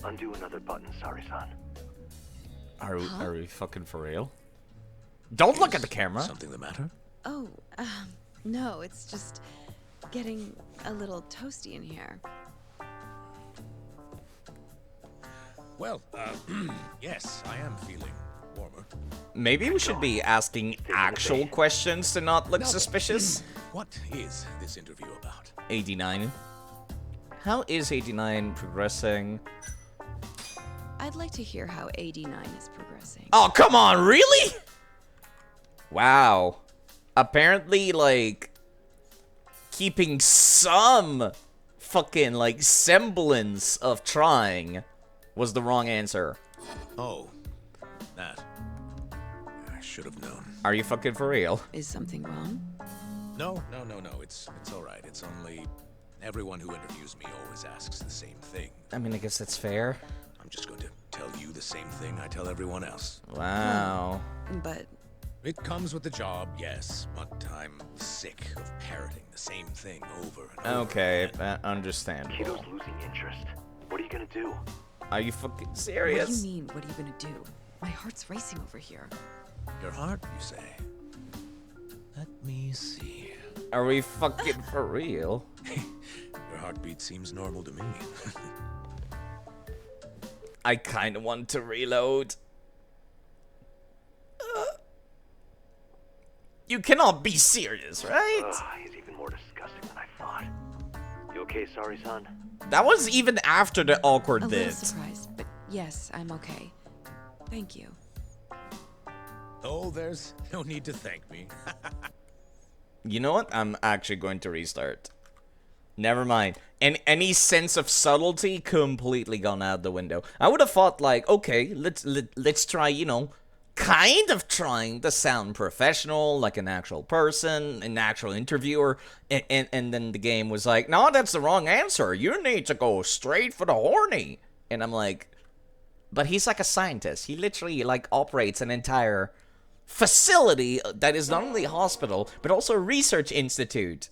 Undo another button, sorry, son. Are we fucking for real? Don't look at the camera. Something the matter? Oh, no, it's just getting a little toasty in here. Well, yes, I am feeling warmer. Maybe we should be asking actual questions to not look suspicious. What is this interview about? 89. How is 89 progressing? I'd like to hear how AD9 is progressing. Oh, come on, really? Wow. Apparently, like, keeping some fucking, like, semblance of trying was the wrong answer. Oh, that. I should have known. Are you fucking for real? Is something wrong? No. It's all right. It's only everyone who interviews me always asks the same thing. I mean, I guess that's fair. I'm just going to tell you the same thing I tell everyone else. Wow. But It comes with the job, yes, but I'm sick of parroting the same thing over and over. Okay, again. understandable. Kiddo's losing interest. What are you gonna do? Are you fucking what do serious? you mean, what are you gonna do? My heart's racing over here. Your heart, you say? Let me see. Are we fucking for real? Your heartbeat seems normal to me. I kind of want to reload. You cannot be serious, right? Ugh, he's even more disgusting than I thought. You okay, sorry, son? That was even after the awkward A little bit. surprised, but yes, I'm okay. Thank you. Oh, there's no need to thank me. You know what? I'm actually going to restart. Never mind. And any sense of subtlety completely gone out the window. I would have thought like, okay, let's try, you know, kind of trying to sound professional, like an actual person, an actual interviewer, and then the game was like, no, that's the wrong answer. You need to go straight for the horny. And I'm like, but he's like a scientist. He literally like operates an entire facility that is not only a hospital, but also a research institute.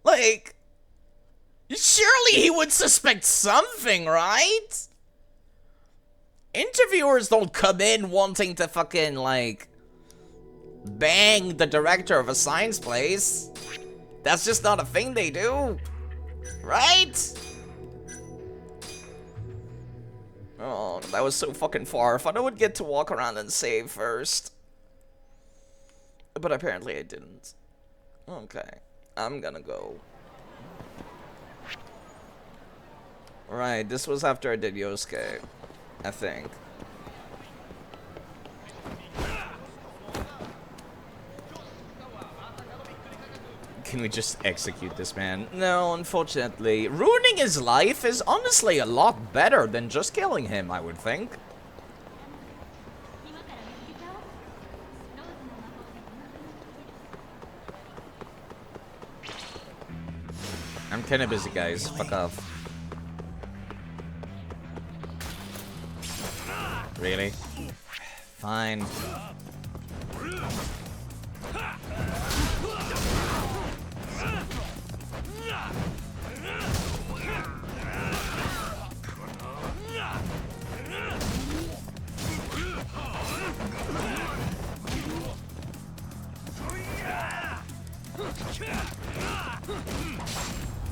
Like, surely he would suspect something, right? Interviewers don't come in wanting to fucking, like, bang the director of a science place. That's just not a thing they do. Right? Oh, that was so fucking far. If I would get to walk around and save first. But apparently I didn't. Okay. I'm gonna go. Right, this was after I did Yosuke, I think. Can we just execute this man? No, unfortunately. Ruining his life is honestly a lot better than just killing him, I would think. I'm kinda busy, guys. Fuck off. Really? Fine.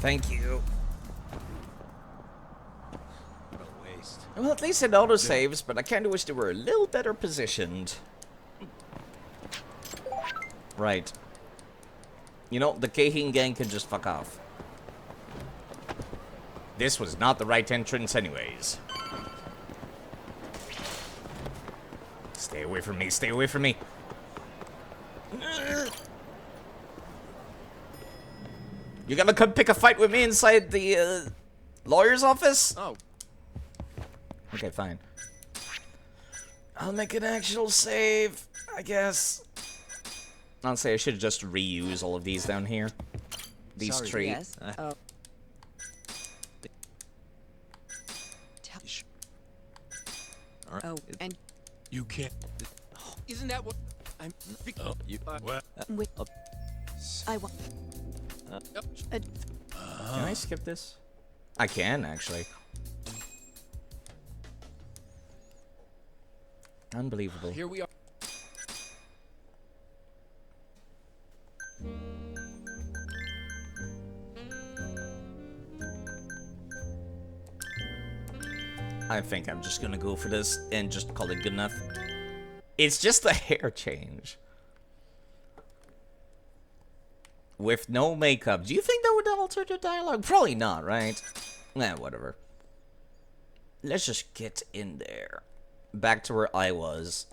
Thank you. What a waste. Well, at least it auto-saves, but I kinda wish they were a little better positioned. Right. You know, the Keihin gang can just fuck off. This was not the right entrance anyways. Stay away from me, stay away from me. You gonna come pick a fight with me inside the, lawyer's office? Oh. Okay, fine. I'll make an actual save, I guess. Honestly, I should just reuse all of these down here. These Sorry. three. Yes. Oh. All right. Oh, and You can't. Isn't that what I'm... Oh, You. what? with I want. Can I skip this? I can, actually. Unbelievable. Here we are. I think I'm just gonna go for this and just call it good enough. It's just a hair change. With no makeup. Do you think that would alter the dialogue? Probably not, right? Nah, whatever. Let's just get in there. Back to where I was.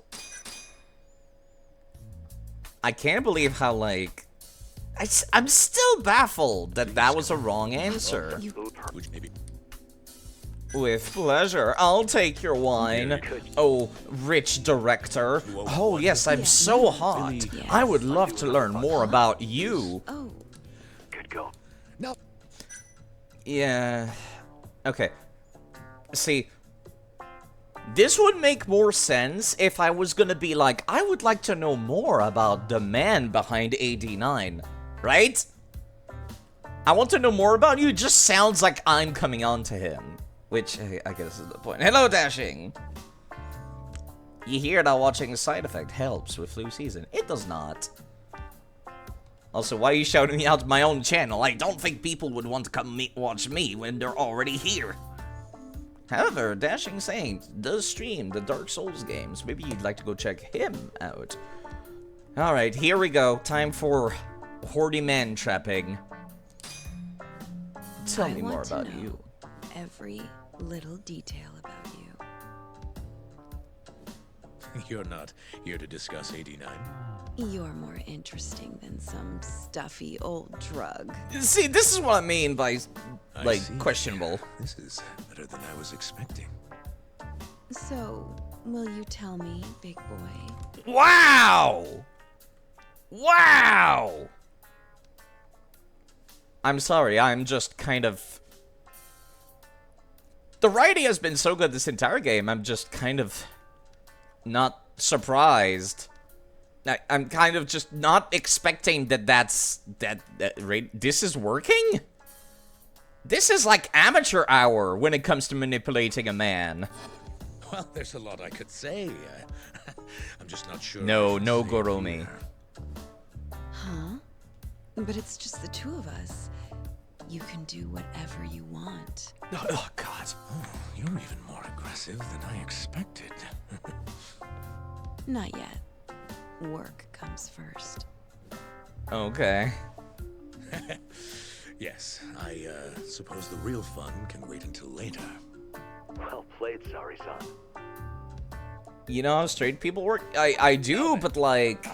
I can't believe how, like... I'm still baffled that that was a wrong answer. Which maybe. With pleasure. I'll take your wine. Oh, rich director. Oh, yes, I'm so hot. Yes. I would love to learn more about you. Oh, Good go. No. Yeah. Okay. See, this would make more sense if I was gonna be like, I would like to know more about the man behind AD9, right? I want to know more about you. It just sounds like I'm coming on to him. Which, I guess is the point. Hello, Dashing! You hear that watching Side Effect helps with flu season. It does not. Also, why are you shouting me out my own channel? I don't think people would want to come watch me when they're already here. However, Dashing Saint does stream the Dark Souls games. Maybe you'd like to go check him out. Alright, here we go. Time for Hordy Man trapping. Tell I me more want to about know you. every little detail about you. You're not here to discuss 89. You're more interesting than some stuffy old drug. See, this is what I mean by, I like, see. questionable. This is better than I was expecting. So, Will you tell me, big boy? Wow! Wow! I'm sorry, I'm just kind of... The writing has been so good this entire game, I'm just kind of not surprised. I'm kind of just not expecting that this is working? This is like amateur hour when it comes to manipulating a man. Well, there's a lot I could say. I'm just not sure. No, if no it's Goromi. here. Huh? But it's just the two of us. You can do whatever you want. Oh, God. Oh, you're even more aggressive than I expected. Not yet. Work comes first. Okay. Yes, I suppose the real fun can wait until later. Well played, sorry son. You know how straight people work? I do, but like...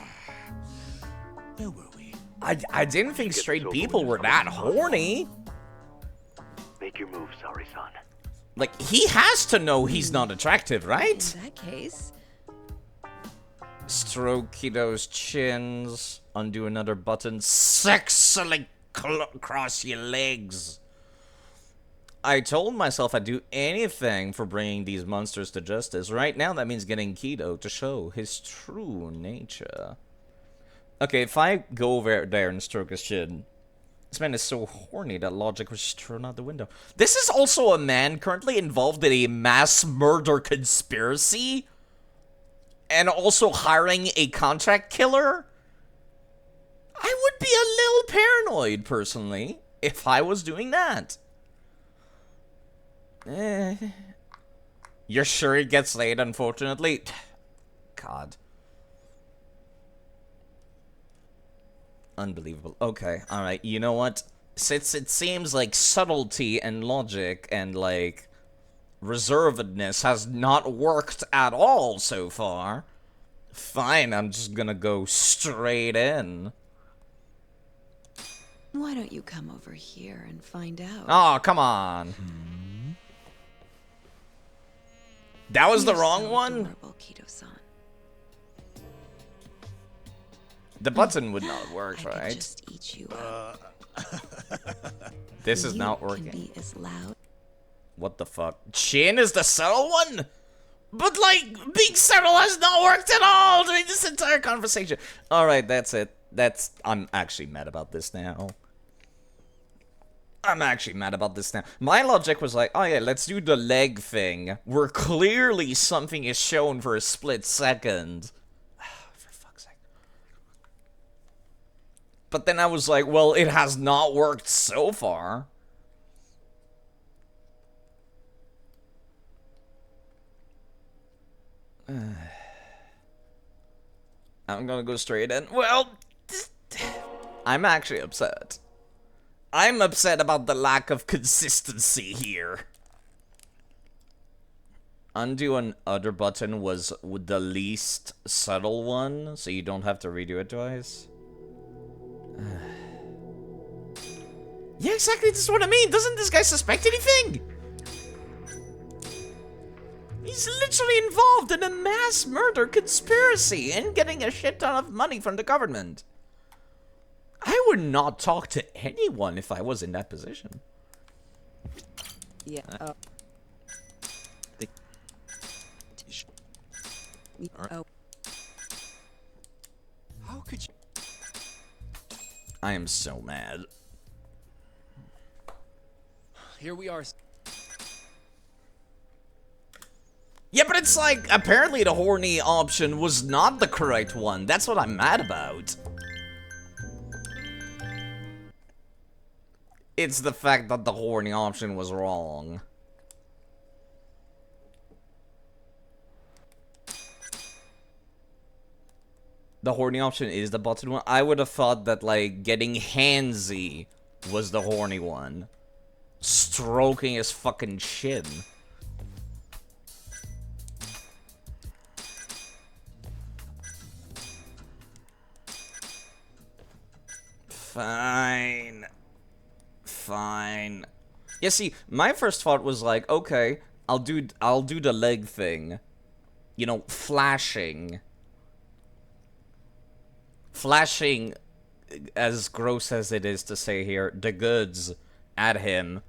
Where were we? I didn't think straight people were that horny. Make your move, sorry son. Like, he has to know he's not attractive, right? In that case, Stroke Kiddo's chins. Undo another button. Sexily cross your legs. I told myself I'd do anything for bringing these monsters to justice. Right now, that means getting Kiddo to show his true nature. Okay, if I go over there and stroke his chin, this man is so horny that logic was just thrown out the window. This is also a man currently involved in a mass murder conspiracy, and also hiring a contract killer. I would be a little paranoid, personally, if I was doing that. You're sure it gets laid, unfortunately? God. Unbelievable. Okay, alright, you know what? Since it seems like subtlety and logic and, like, reservedness has not worked at all so far, fine, I'm just gonna go straight in. why don't you come over here and find out? Oh, come on. That was the You're wrong so one? adorable, Kido-san. The button would not work, I could right? just eat you up. This is You not can working. be as loud. What the fuck? Chin is the subtle one? But, like, being subtle has not worked at all during this entire conversation. Alright, that's it. I'm actually mad about this now. I'm actually mad about this now. My logic was like, oh yeah, let's do the leg thing, where clearly something is shown for a split second. For fuck's sake. But then I was like, well, it has not worked so far. I'm gonna go straight in. Well, I'm actually upset. I'm upset about the lack of consistency here. Undo an other button was the least subtle one, so you don't have to redo it twice. Yeah, exactly, this is what I mean. Doesn't this guy suspect anything? He's literally involved in a mass murder conspiracy and getting a shit ton of money from the government. I would not talk to anyone if I was in that position. Yeah. Oh. How could you? I am so mad. Here we are. Yeah, but it's like, apparently the horny option was not the correct one. That's what I'm mad about. It's the fact that the horny option was wrong. The horny option is the button one. I would have thought that, like, getting handsy was the horny one. Stroking his fucking chin. Fine. Fine. Yeah, see, my first thought was like, okay, I'll do the leg thing. you know, flashing, as gross as it is to say here, the goods at him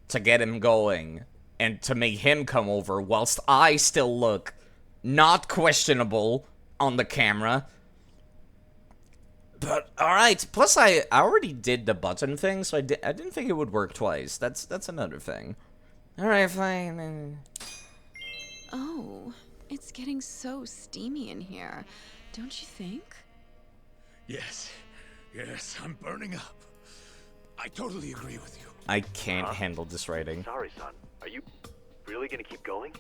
to get him going and to make him come over whilst I still look not questionable on the camera. But alright, plus I already did the button thing, so I didn't think it would work twice. That's another thing. Alright, fine. Oh, it's getting so steamy in here, don't you think? Yes. Yes, I'm burning up. I totally agree with you. I can't handle this writing. Sorry, son. Are you really gonna keep going?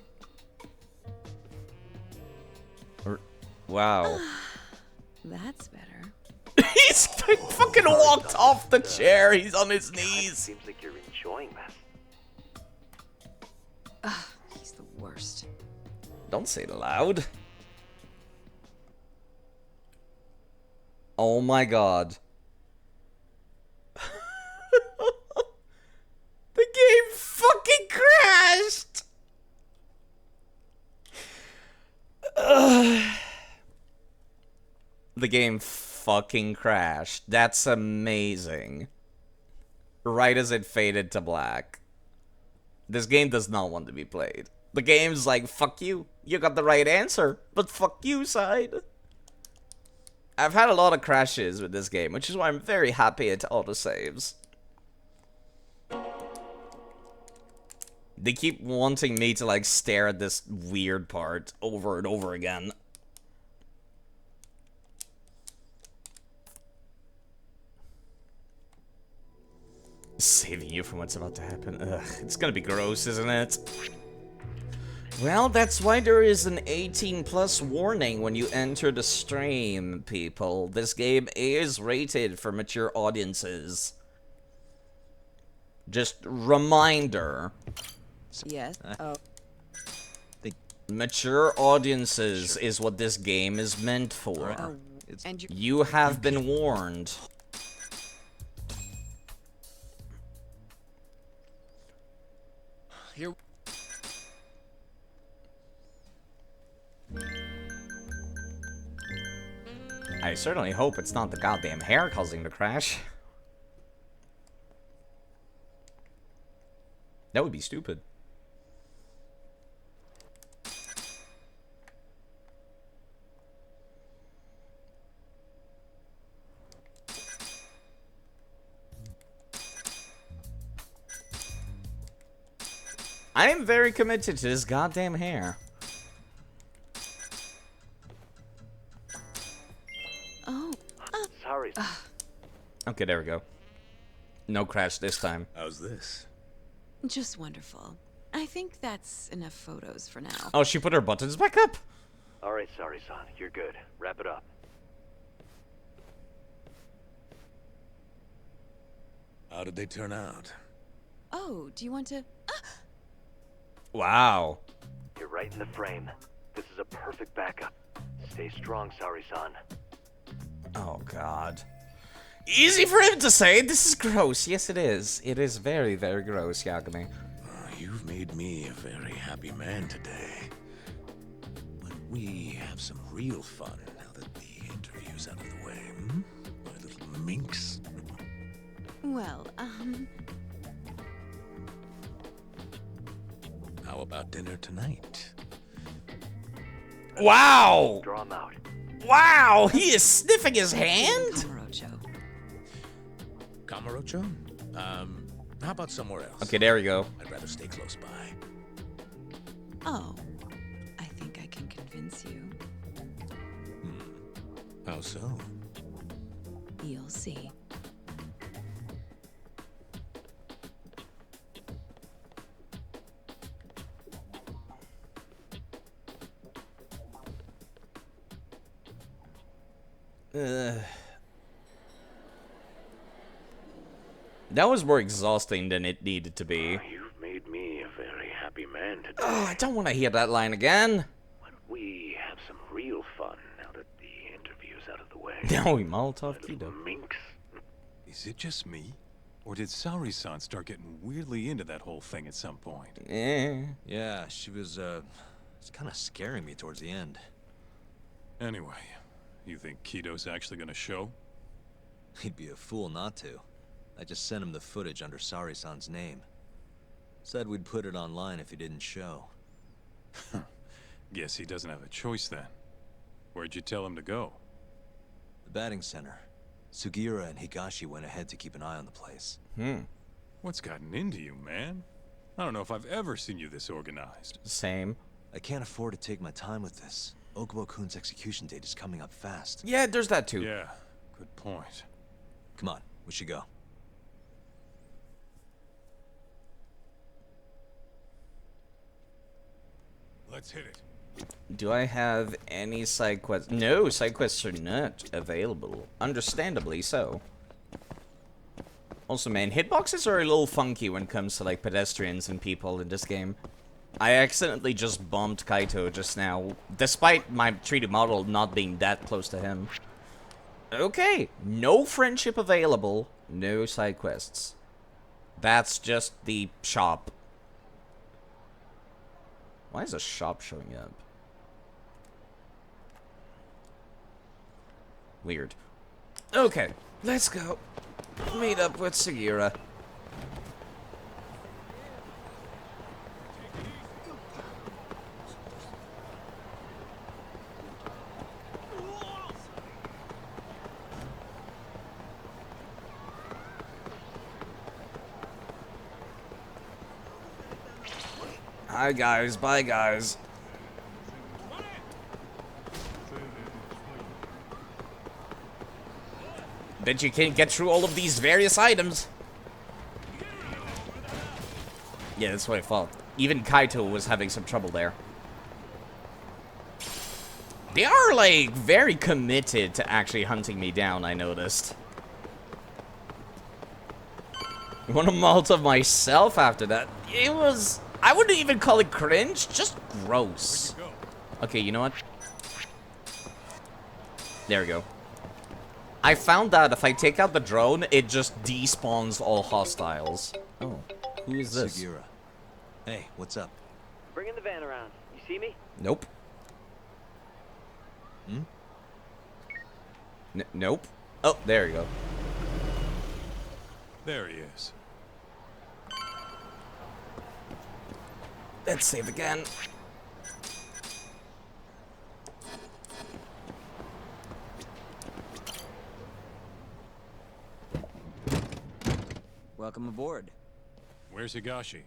Wow. That's better. He's fucking walked off the chair. He's on his knees. Seems like you're enjoying this. Ugh, he's the worst. Don't say it loud. Oh my god. The game fucking crashed! The game fucking crashed. That's amazing. Right as it faded to black. This game does not want to be played. The game's like, fuck you. You got the right answer, but fuck you, side. I've had a lot of crashes with this game, which is why I'm very happy it autosaves. They keep wanting me to, like, stare at this weird part over and over again. Saving you from what's about to happen. Ugh, it's gonna be gross, isn't it? Well, that's why there is an 18+ warning when you enter the stream, people. This game is rated for mature audiences. Just reminder. Yes. Oh. Mature audiences is what this game is meant for. Oh, and You have been warned. Here. I certainly hope it's not the goddamn hair causing the crash. That would be stupid. I am very committed to this goddamn hair. Oh. Sorry. Okay, there we go. No crash this time. How's this? Just wonderful. I think that's enough photos for now. Oh, she put her buttons back up. All right, sorry, son. You're good. Wrap it up. How did they turn out? Oh, do you want to... Wow. You're right in the frame. This is a perfect backup. Stay strong, sorry, son. Oh, God. Easy for him to say. This is gross. Yes, it is. It is very, very gross, Yagami. You've made me a very happy man today. But we have some real fun now that the interview's out of the way, hmm? My little minx. Well, How about dinner tonight? Wow! Draw him out. Wow! He is sniffing his hand? Camarocho? How about somewhere else? Okay, there we go. I'd rather stay close by. Oh, I think I can convince you. How so? You'll see. That was more exhausting than it needed to be. You've made me a very happy man today. Oh, I don't want to hear that line again. But we have some real fun now that the interview's out of the way. No, Molotov Little Kido. minx. Is it just me? Or did Saori-san start getting weirdly into that whole thing at some point? Eh. Yeah, she was, It's kind of scaring me towards the end. Anyway, you think Kito's actually gonna show? He'd be a fool not to. I just sent him the footage under Sari-san's name. Said we'd put it online if he didn't show. Guess he doesn't have a choice then. Where'd you tell him to go? The batting center. Sugiura and Higashi went ahead to keep an eye on the place. What's gotten into you, man? I don't know if I've ever seen you this organized. Same. I can't afford to take my time with this. Okubo-kun's execution date is coming up fast. Yeah, there's that too. Yeah, good point. Come on, we should go. Let's hit it. Do I have any side quests? No, side quests are not available. Understandably so. Also, man, hitboxes are a little funky when it comes to, like, pedestrians and people in this game. I accidentally just bumped Kaito just now, despite my 3D model not being that close to him. Okay, no friendship available, no side quests. That's just the shop. Why is a shop showing up? Weird. Okay, let's go. Meet up with Sugiura. Hi guys, bye guys. Bet you can't get through all of these various items. Yeah, that's what I thought. Even Kaito was having some trouble there. They are, like, very committed to actually hunting me down, I noticed. I want a malt of myself after that. It was... I wouldn't even call it cringe, just gross. Okay, you know what? There we go. I found that if I take out the drone, it just despawns all hostiles. Oh, who is this? Sugiura. Hey, what's up? Bringing the van around. You see me? Nope. Nope. Oh, there you go. There he is. Let's save again. Welcome aboard. Where's Higashi?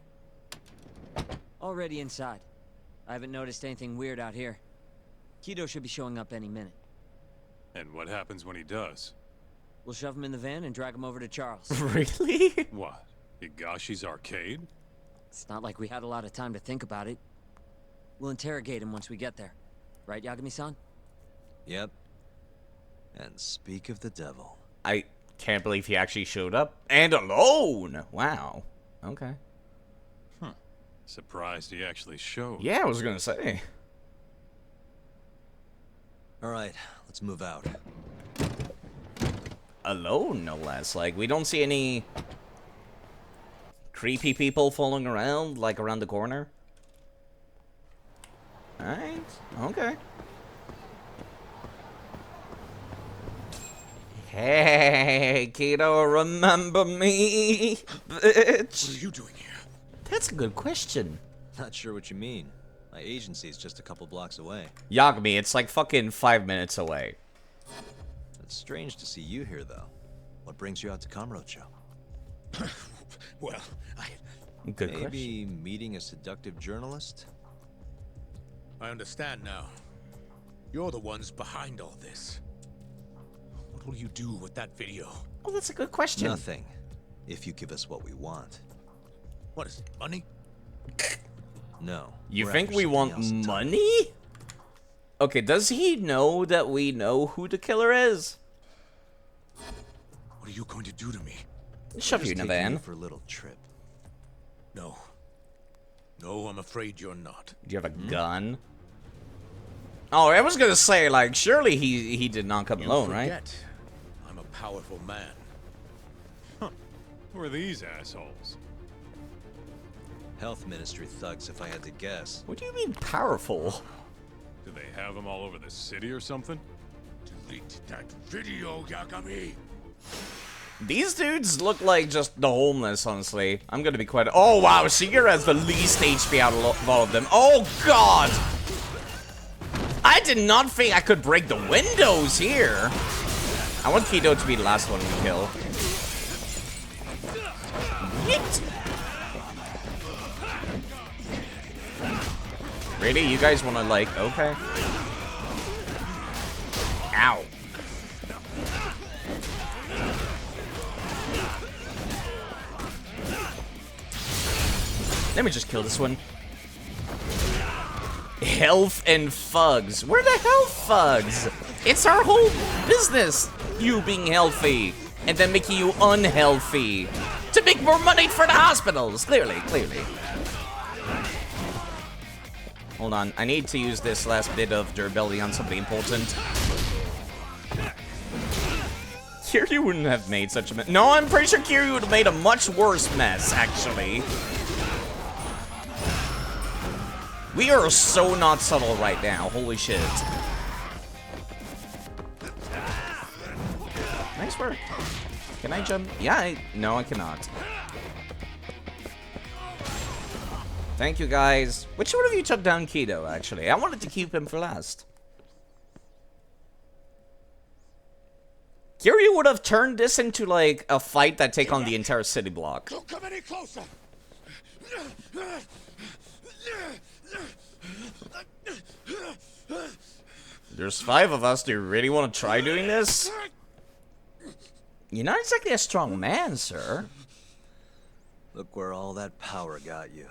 Already inside. I haven't noticed anything weird out here. Kito should be showing up any minute. And what happens when he does? We'll shove him in the van and drag him over to Charles. Really? What? Higashi's arcade? It's not like we had a lot of time to think about it. We'll interrogate him once we get there. Right, Yagami-san? Yep. And speak of the devil. I can't believe he actually showed up. And alone! Wow. Okay. Huh. Surprised he actually showed. Yeah, I was gonna say. Alright, let's move out. Alone, no less. Like, we don't see any creepy people following around, like, around the corner. Alright, okay. Hey, Kito, remember me, bitch? What are you doing here? That's a good question. Not sure what you mean. My agency's just a couple blocks away. Yagami, it's like fucking 5 minutes away. It's strange to see you here, though. What brings you out to Kamurocho? Well, Good Maybe question. meeting a seductive journalist? I understand now. You're the ones behind all this. What will you do with that video? Oh, that's a good question. Nothing. If you give us what we want. What is it, money? No. You we're think after we something want else entirely. money? Okay, does he know that we know who the killer is? What are you going to do to me? Shove We're you just in a taking van. you for a little trip. No. No, I'm afraid you're not. Do you have a gun? Oh, I was gonna say, like, surely he did not come alone, right? Forget, I'm a powerful man. Huh. Who are these assholes? Health Ministry thugs, if I had to guess. What do you mean powerful? Do they have them all over the city or something? Delete that video, Yagami. These dudes look like just the homeless, honestly. I'm gonna be quite... Oh, wow, Shigeru has the least HP out of all of them. Oh, God! I did not think I could break the windows here. I want Kido to be the last one we kill. Yeet. Really? You guys wanna, like... Okay. Ow. Let me just kill this one. Health and thugs. We're the health thugs. It's our whole business. You being healthy and then making you unhealthy to make more money for the hospitals. Clearly. Hold on. I need to use this last bit of durability on somebody important. Kiryu wouldn't have made such a mess. No, I'm pretty sure Kiryu would have made a much worse mess, actually. We are so not subtle right now. Holy shit. Nice work. Can I jump? Yeah, no, I cannot. Thank you, guys. Which one of you took down Kido, actually? I wanted to keep him for last. Kiryu would have turned this into, like, a fight that take on the entire city block. Don't come any closer. There's 5 of us. Do you really want to try doing this? You're not exactly a strong man, sir. Look where all that power got you.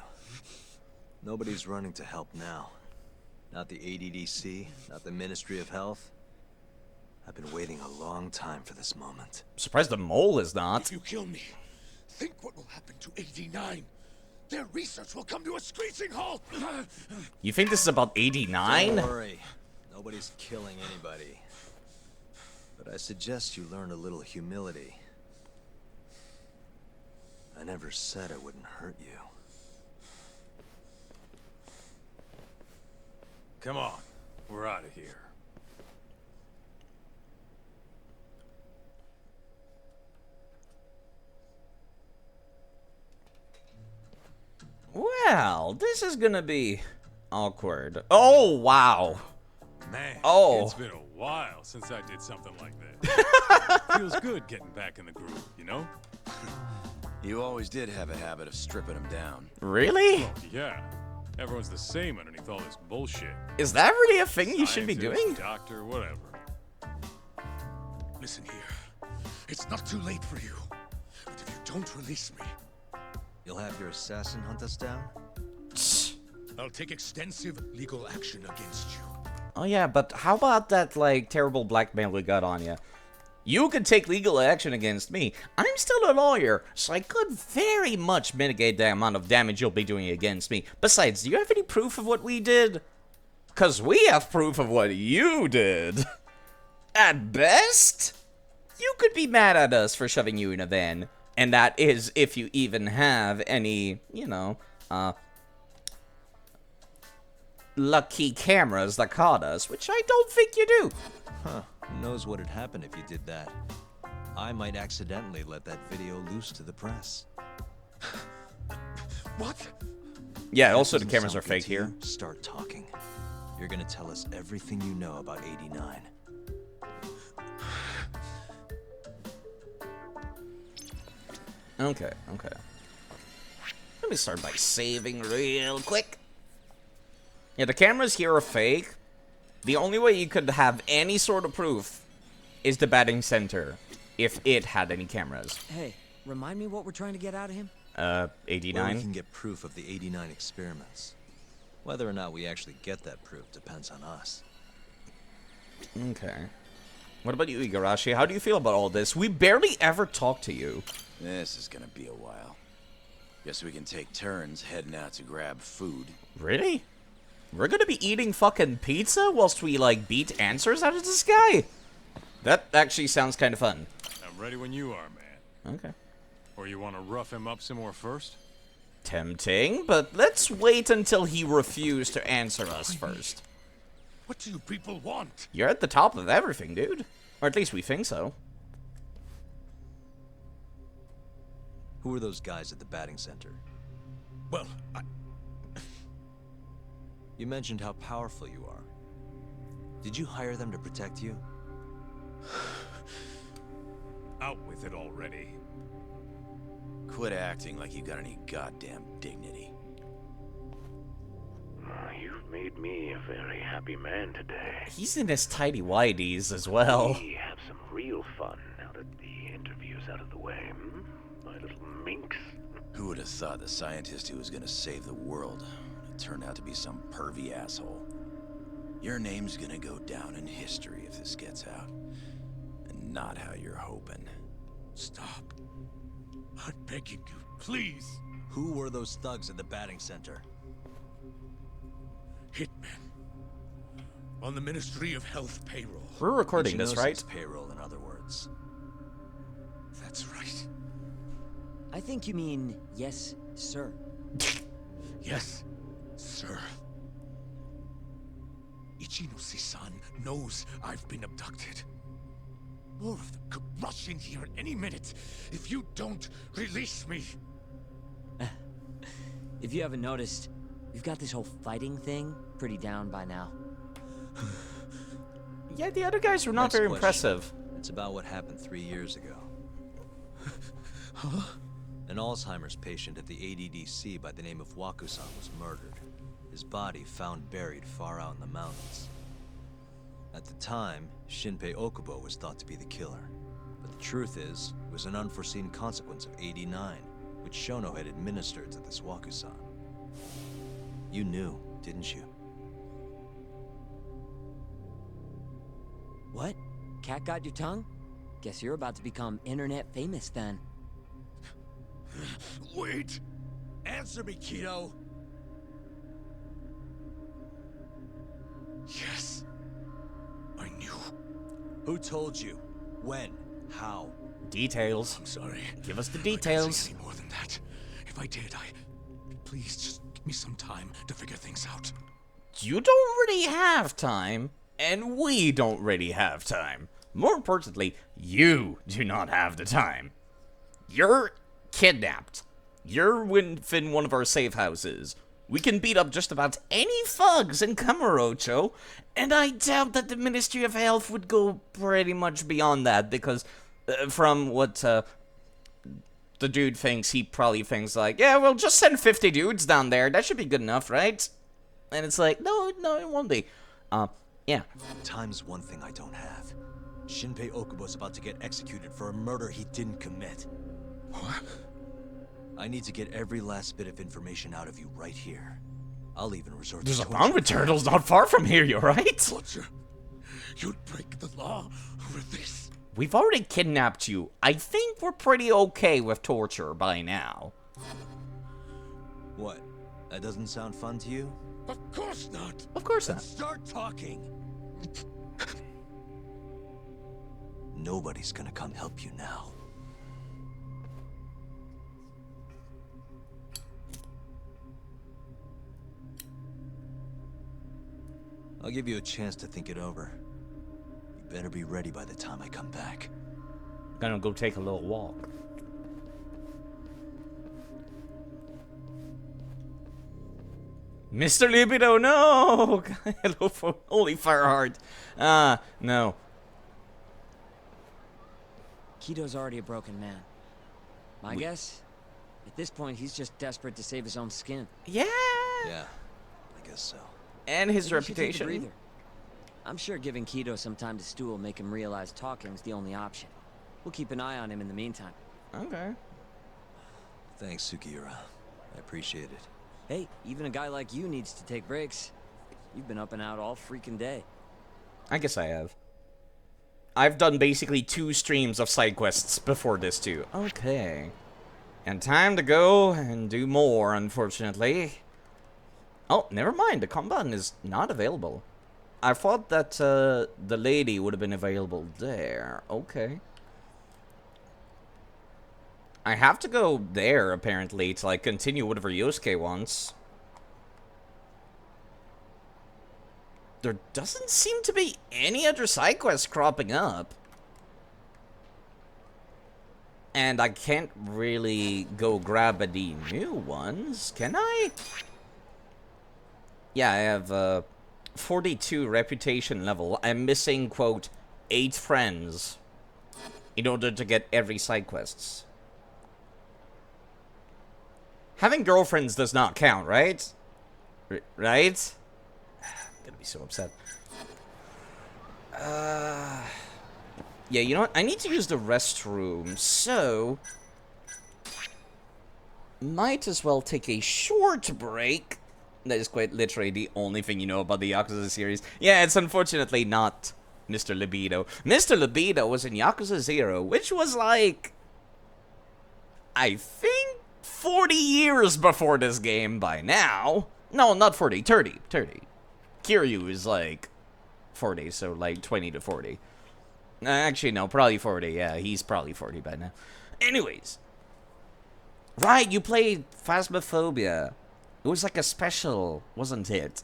Nobody's running to help now. Not the ADDC, not the Ministry of Health. I've been waiting a long time for this moment. I'm surprised the mole is not. If you kill me, think what will happen to 89. Their research will come to a screeching halt. You think this is about 89? Don't worry. Nobody's killing anybody. But I suggest you learn a little humility. I never said I wouldn't hurt you. Come on, we're out of here. Well, this is gonna be awkward. Oh, wow. Man, oh. It's been a while since I did something like that. Feels good getting back in the groove, you know? You always did have a habit of stripping them down. Really? Well, yeah. Everyone's the same underneath all this bullshit. Is that really a thing you should be doing? Doctor, whatever. Listen here. It's not too late for you. But if you don't release me, you'll have your assassin hunt us down? I'll take extensive legal action against you. Oh yeah, but how about that, like, terrible blackmail we got on you? You could take legal action against me. I'm still a lawyer, so I could very much mitigate the amount of damage you'll be doing against me. Besides, do you have any proof of what we did? Because we have proof of what you did. At best, you could be mad at us for shoving you in a van. And that is if you even have any, you know, lucky cameras that caught us, which I don't think you do. Huh. Who knows what would happen if you did that? I might accidentally let that video loose to the press. What? Yeah, also the cameras are fake here. Start talking. You're gonna tell us everything you know about 89. Okay. Let me start by saving real quick. Yeah, the cameras here are fake. The only way you could have any sort of proof is the batting center, if it had any cameras. Hey, remind me what we're trying to get out of him? 89? Well, we can get proof of the 89 experiments. Whether or not we actually get that proof depends on us. Okay. What about you, Igarashi? How do you feel about all this? We barely ever talk to you. This is gonna be a while. Guess we can take turns heading out to grab food. Really? We're gonna be eating fucking pizza whilst we, like, beat answers out of the sky? That actually sounds kind of fun. I'm ready when you are, man. Okay. Or you want to rough him up some more first? tempting, but let's wait until he refuses to answer us first. What do you people want? You're at the top of everything, dude. Or at least we think so. Who are those guys at the batting center? Well, You mentioned how powerful you are. Did you hire them to protect you? out with it already. Quit acting like you got any goddamn dignity. You've made me a very happy man today. He's in his tidy whities as well. We have some real fun now that the interview's out of the way, hmm? My little minx. Who would have thought the scientist who was gonna save the world would turn out to be some pervy asshole? Your name's gonna go down in history if this gets out. And not how you're hoping. Stop. I'm begging you, please. Who were those thugs at the batting center? Hitmen. On the Ministry of Health payroll. We're recording this, right? Payroll, in other words. That's right. I think you mean yes, sir. Yes, sir. Ichino-san knows I've been abducted. More of them could rush in here any minute if you don't release me. If you haven't noticed, we've got this whole fighting thing pretty down by now. Yeah, the other guys were not very impressive. It's about what happened 3 years ago. An Alzheimer's patient at the ADDC by the name of Waku-san was murdered. His body found buried far out in the mountains. At the time, Shinpei Okubo was thought to be the killer. But the truth is, it was an unforeseen consequence of 89, which Shono had administered to this Waku-san. You knew, didn't you? What? Cat got your tongue? Guess you're about to become internet famous then. Wait! Answer me, Kido! Yes. I knew. Who told you? When? How? Details. I'm sorry. Give us the I details. can't say any more than that. If I did, please just give me some time to figure things out. You don't really have time, and we don't really have time. More importantly, you do not have the time. You're kidnapped. You're within one of our safe houses. We can beat up just about any thugs in Kamurocho, and I doubt that the Ministry of Health would go pretty much beyond that, because from what the dude thinks, he probably thinks like, yeah, we'll just send 50 dudes down there. That should be good enough, right? And it's like, no, it won't be. Yeah. Time's one thing I don't have. Shinpei Okubo's about to get executed for a murder he didn't commit. What? I need to get every last bit of information out of you right here. I'll even resort There's to a torture. boundary turtle's not far from here, you right? Torture? You'd break the law over this? We've already kidnapped you. I think we're pretty okay with torture by now. What? That doesn't sound fun to you? Of course not. Of course not. Start talking. Nobody's gonna come help you now. I'll give you a chance to think it over. You better be ready by the time I come back. Gonna go take a little walk. Mr. Libido, no! Hello, holy Fireheart. No. Kido's already a broken man. My guess? At this point, he's just desperate to save his own skin. Yeah! Yeah, I guess so. And his Maybe we should take a reputation. breather. I'm sure giving Kido some time to stew will make him realize talking's the only option. We'll keep an eye on him in the meantime. Okay. Thanks, Sugiura. I appreciate it. Hey, even a guy like you needs to take breaks. You've been up and out all freaking day. I guess I have. I've done basically 2 streams of side quests before this too. Okay. And time to go and do more, unfortunately. Oh, never mind. The com button is not available. I thought that the lady would have been available there. Okay. I have to go there, apparently, to, like, continue whatever Yosuke wants. There doesn't seem to be any other side quests cropping up. And I can't really go grab any new ones, can I? Yeah, I have 42 reputation level. I'm missing, quote, 8 friends in order to get every side quests. Having girlfriends does not count, right? Right? I'm gonna be so upset. Yeah, you know what? I need to use the restroom, so might as well take a short break. That is quite literally the only thing you know about the Yakuza series. Yeah, it's unfortunately not Mr. Libido. Mr. Libido was in Yakuza 0, which was like, I think 40 years before this game by now. No, not 40, 30. Kiryu is like 40, so like 20 to 40. Actually, no, probably 40. Yeah, he's probably 40 by now. Anyways. Right, you played Phasmophobia. It was like a special, wasn't it?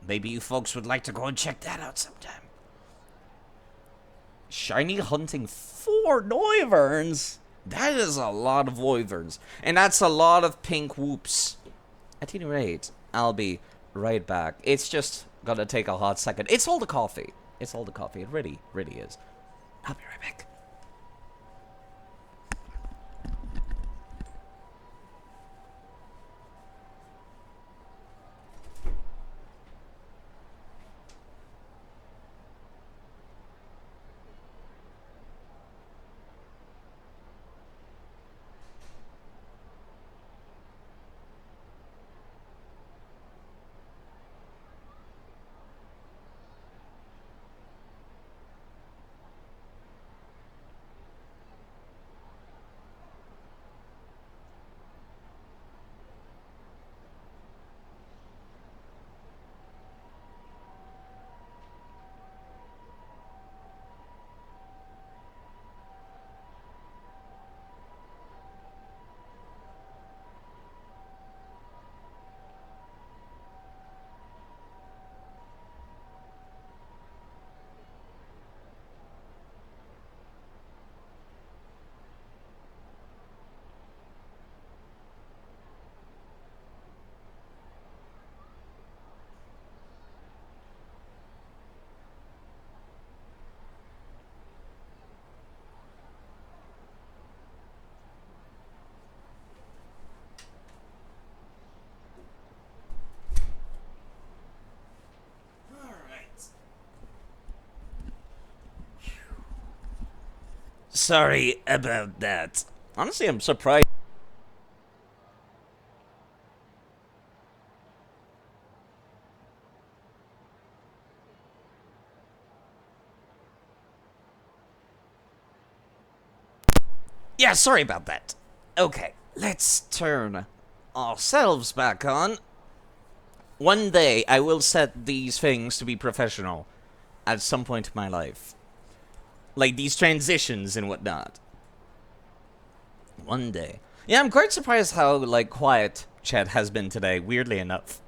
Maybe you folks would like to go and check that out sometime. Shiny hunting 4 Wyverns? That is a lot of Wyverns. And that's a lot of pink whoops. At any rate, I'll be right back. It's just gonna take a hot second. It's all the coffee. It's all the coffee. It really, really is. I'll be right back. Sorry about that. Honestly, I'm surprised. Yeah, sorry about that. Okay, let's turn ourselves back on. One day, I will set these things to be professional at some point in my life. Like these transitions and whatnot. One day. Yeah, I'm quite surprised how, like, quiet chat has been today, weirdly enough.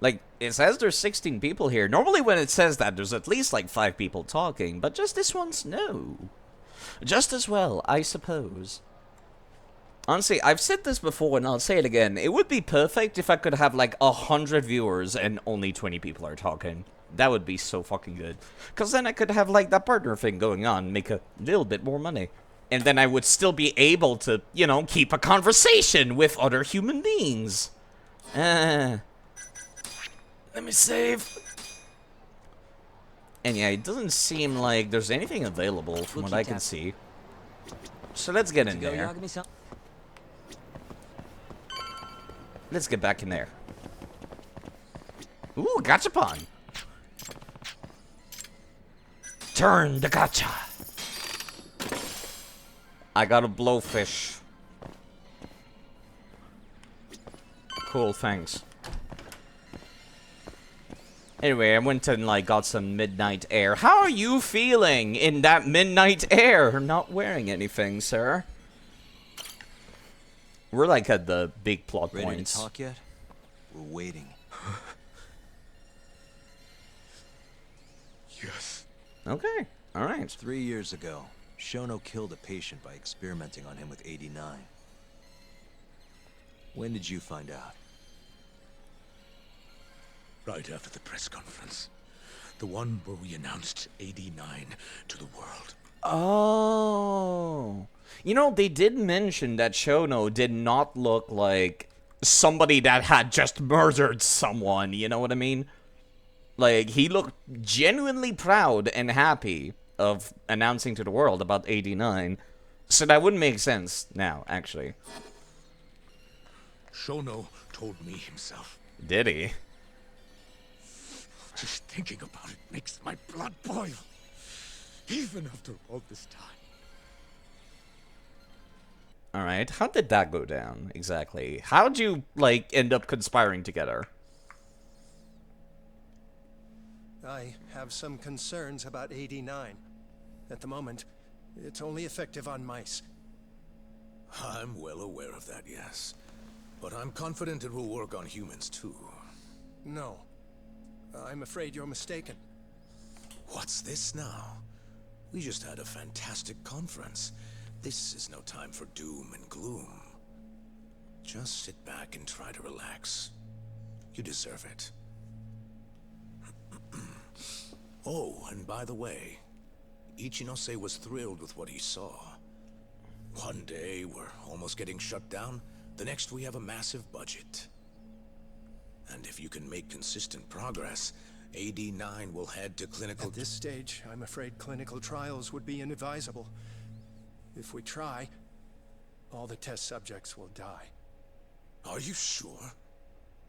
Like, it says there's 16 people here. Normally when it says that, there's at least, like, 5 people talking. But just this once, no. Just as well, I suppose. Honestly, I've said this before and I'll say it again. It would be perfect if I could have, like, 100 viewers and only 20 people are talking. That would be so fucking good. Because then I could have, like, that partner thing going on, make a little bit more money. And then I would still be able to, you know, keep a conversation with other human beings. Let me save. And yeah, it doesn't seem like there's anything available from what I can see. So let's get in there. Let's get back in there. Ooh, gachapon. Turn the gacha. I got a blowfish. Cool, thanks. Anyway, I went and, like, got some midnight air. How are you feeling in that midnight air? Not wearing anything, sir. We're like at the big plot Ready points. to talk yet? We're waiting. Yes. Okay, alright. 3 years ago, Shono killed a patient by experimenting on him with 89. When did you find out? Right after the press conference. The one where we announced 89 to the world. Oh. You know, they did mention that Shono did not look like somebody that had just murdered someone, you know what I mean? Like, he looked genuinely proud and happy of announcing to the world about 89. So that would make sense now, actually. Shono told me himself. Did he? Just thinking about it makes my blood boil. Even after all this time. Alright, how did that go down, exactly? How'd you, like, end up conspiring together? I have some concerns about 89. At the moment, it's only effective on mice. I'm well aware of that, yes. But I'm confident it will work on humans, too. No. I'm afraid you're mistaken. What's this now? We just had a fantastic conference. This is no time for doom and gloom. Just sit back and try to relax. You deserve it. Oh, and by the way, Ichinose was thrilled with what he saw. One day, we're almost getting shut down. The next, we have a massive budget. And if you can make consistent progress, AD9 will head to clinical... At this stage, I'm afraid clinical trials would be inadvisable. If we try, all the test subjects will die. Are you sure?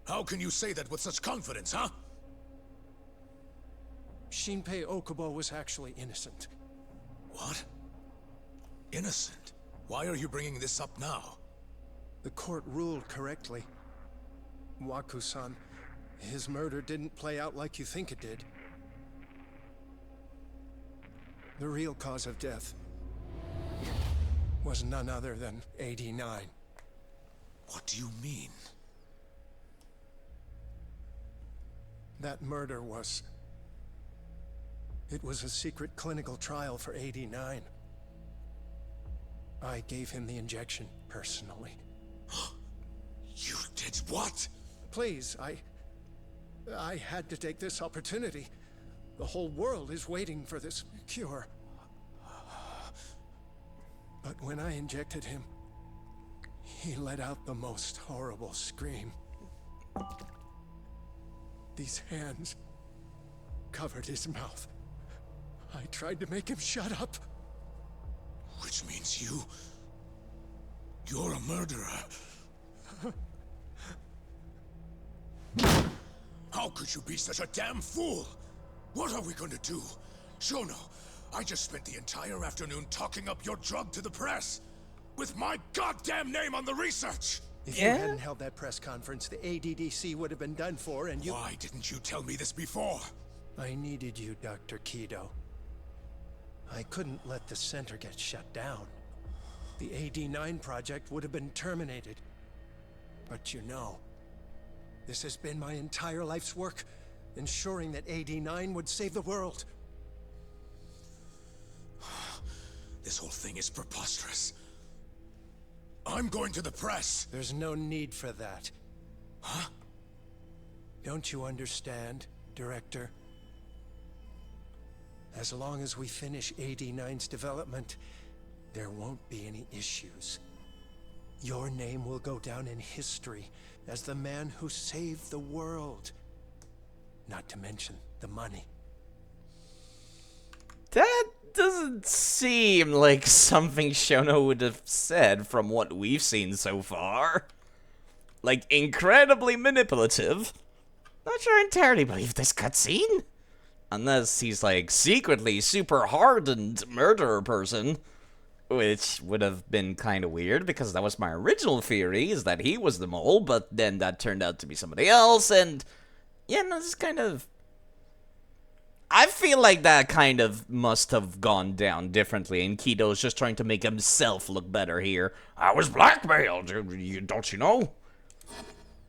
How can you say that with such confidence, huh? Shinpei Okubo was actually innocent. What? Innocent? Why are you bringing this up now? The court ruled correctly. Waku-san, his murder didn't play out like you think it did. The real cause of death was none other than 89. What do you mean? That murder was... It was a secret clinical trial for 89. I gave him the injection, personally. You did what? Please, I had to take this opportunity. The whole world is waiting for this cure. But when I injected him, he let out the most horrible scream. These hands covered his mouth. I tried to make him shut up. Which means you're a murderer. How could you be such a damn fool? What are we gonna do? Shono, I just spent the entire afternoon talking up your drug to the press. With my goddamn name on the research! If you hadn't held that press conference, the ADDC would have been done for, and you... Why didn't you tell me this before? I needed you, Dr. Kido. I couldn't let the center get shut down. The AD9 project would have been terminated. But you know, this has been my entire life's work, ensuring that AD9 would save the world. This whole thing is preposterous. I'm going to the press. There's no need for that. Huh? Don't you understand, Director? As long as we finish AD9's development, there won't be any issues. Your name will go down in history as the man who saved the world. Not to mention the money. That doesn't seem like something Shono would have said from what we've seen so far. Like, incredibly manipulative. Not sure I entirely believe this cutscene. Unless he's, like, secretly super hardened murderer person. Which would have been kind of weird, because that was my original theory, is that he was the mole, but then that turned out to be somebody else, and... yeah, no, this is kind of... I feel like that kind of must have gone down differently, and Kido's just trying to make himself look better here. I was blackmailed, don't you know?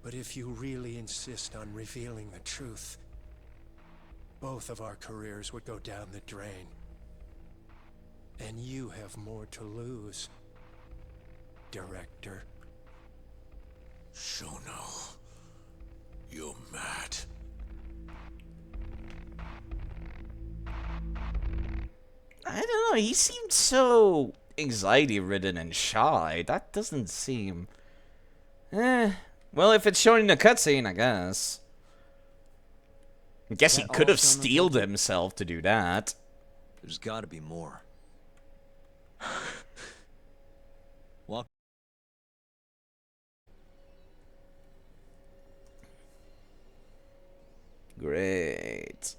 But if you really insist on revealing the truth, both of our careers would go down the drain. And you have more to lose, Director. Shono, you're mad. I don't know, he seemed so anxiety-ridden and shy. That doesn't seem... Well, if it's shown in a cutscene, I guess. I guess he could have steeled himself to do that. There's gotta be more. Walk. Great.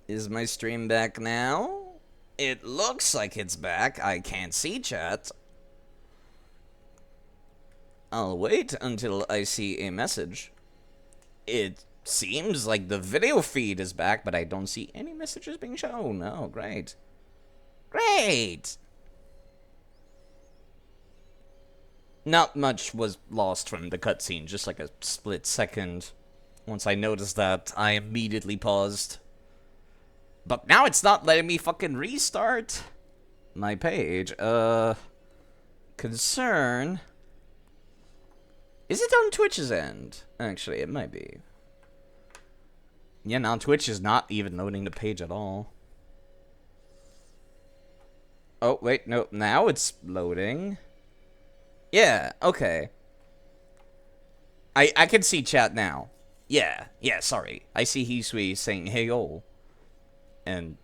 Is my stream back now? It looks like it's back. I can't see chat. I'll wait until I see a message. It seems like the video feed is back, but I don't see any messages being shown. Oh, great. Great! Not much was lost from the cutscene, just like a split second. Once I noticed that, I immediately paused. But now it's not letting me fucking restart my page. Concern... Is it on Twitch's end? Actually, it might be. Yeah, now Twitch is not even loading the page at all. Oh, wait, no, now it's loading. Yeah, okay. I can see chat now. Yeah, sorry. I see Hisui saying, hey, yo. And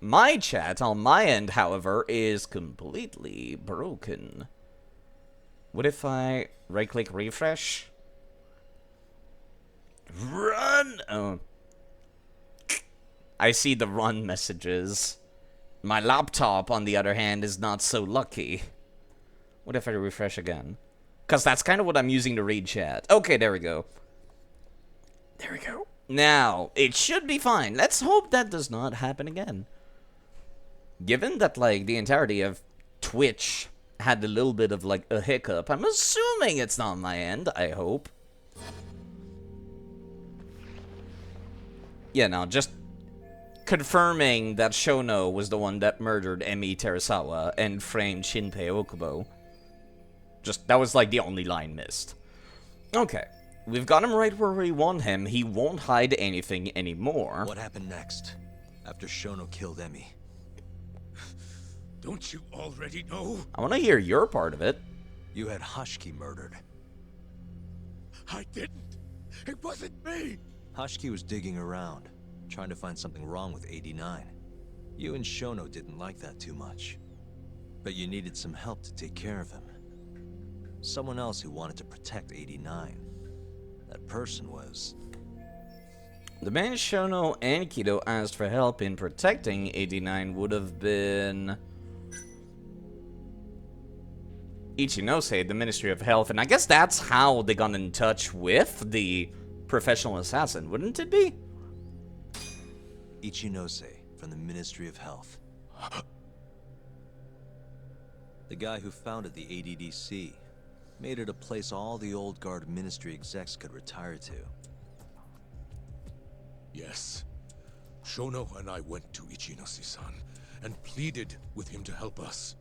my chat on my end, however, is completely broken. What if I right-click refresh? Run! Oh. I see the run messages. My laptop, on the other hand, is not so lucky. What if I refresh again? Because that's kind of what I'm using to read chat. Okay, there we go. There we go. Now, it should be fine. Let's hope that does not happen again. Given that, like, the entirety of Twitch had a little bit of, like, a hiccup, I'm assuming it's not on my end, I hope. Yeah, no, just confirming that Shono was the one that murdered Emi Terasawa and framed Shinpei Okubo. Just, that was, like, the only line missed. Okay. We've got him right where we want him. He won't hide anything anymore. What happened next? After Shono killed Emi? Don't you already know? I want to hear your part of it. You had Hashki murdered. I didn't. It wasn't me. Hashki was digging around, trying to find something wrong with 89. You and Shono didn't like that too much. But you needed some help to take care of him. Someone else who wanted to protect 89. That person was... The man Shono and Kido asked for help in protecting 89 would have been... Ichinose, the Ministry of Health, and I guess that's how they got in touch with the professional assassin, wouldn't it be? Ichinose, from the Ministry of Health. The guy who founded the ADDC. Made it a place all the old guard ministry execs could retire to. Yes. Shono and I went to Ichinose-san and pleaded with him to help us.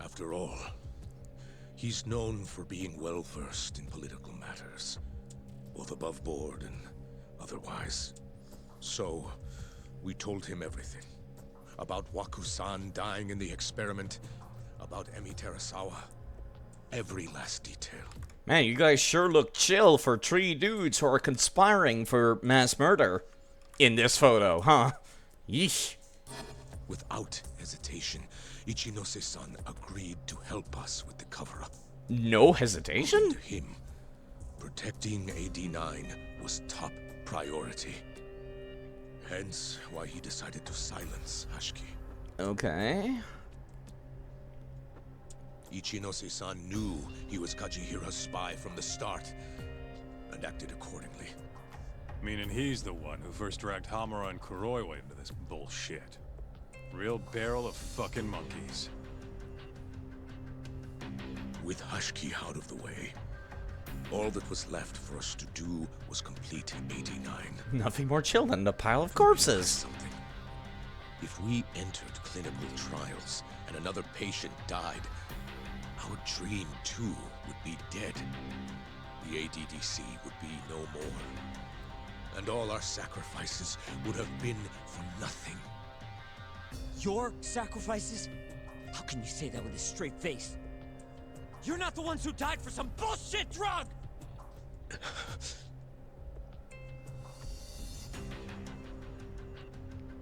After all, he's known for being well-versed in political matters, both above board and otherwise. So, we told him everything. About Waku-san dying in the experiment, about Emi Terasawa. Every last detail. Man, you guys sure look chill for 3 dudes who are conspiring for mass murder in this photo, huh? Yeesh. Without hesitation, Ichinose-san agreed to help us with the cover-up. No hesitation? According to him, protecting AD9 was top priority. Hence why he decided to silence Hashki. Okay. Ichinose-san knew he was Kajihira's spy from the start, and acted accordingly. Meaning he's the one who first dragged Hamura and Kuroiwa into this bullshit. Real barrel of fucking monkeys. With Hashki out of the way, all that was left for us to do was complete 89. Nothing more chill than a pile of corpses. If we entered clinical trials and another patient died, our dream too would be dead. The ADDC would be no more. And all our sacrifices would have been for nothing. Your sacrifices? How can you say that with a straight face? You're not the ones who died for some bullshit drug!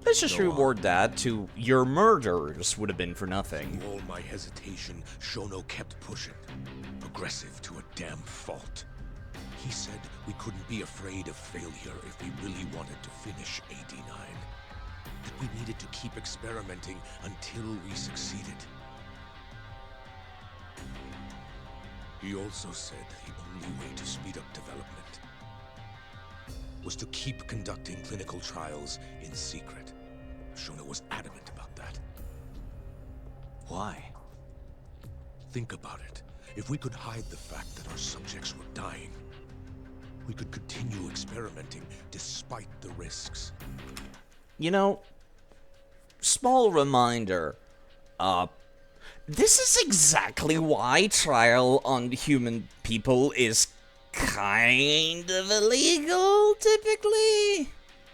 Let's just reward that to your murders would have been for nothing. Through all my hesitation, Shono kept pushing. Aggressive to a damn fault. He said we couldn't be afraid of failure if we really wanted to finish 89. That we needed to keep experimenting until we succeeded. He also said the only way to speed up development was to keep conducting clinical trials in secret. Shono was adamant about that. Why? Think about it. If we could hide the fact that our subjects were dying, we could continue experimenting despite the risks. You know, small reminder, this is exactly why trial on human people is kind of illegal, typically.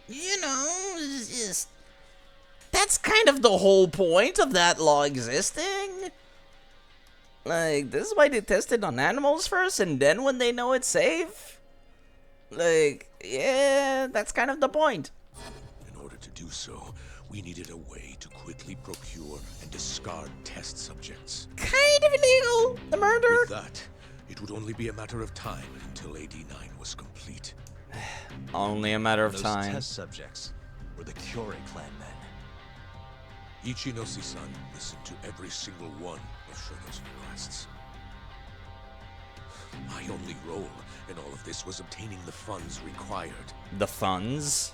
You know, it's just... That's kind of the whole point of that law existing. Like, this is why they test it on animals first, and then when they know it's safe? Like, yeah, that's kind of the point. In order to do so, we needed a way to quickly procure and discard test subjects. Kind of illegal, the murder. With that, it would only be a matter of time until 89 was complete. Only a matter of time. Those test subjects were the Kyori clan men. Ichinose-san listened to every single one of Shono's requests. My only role in all of this was obtaining the funds required. The funds?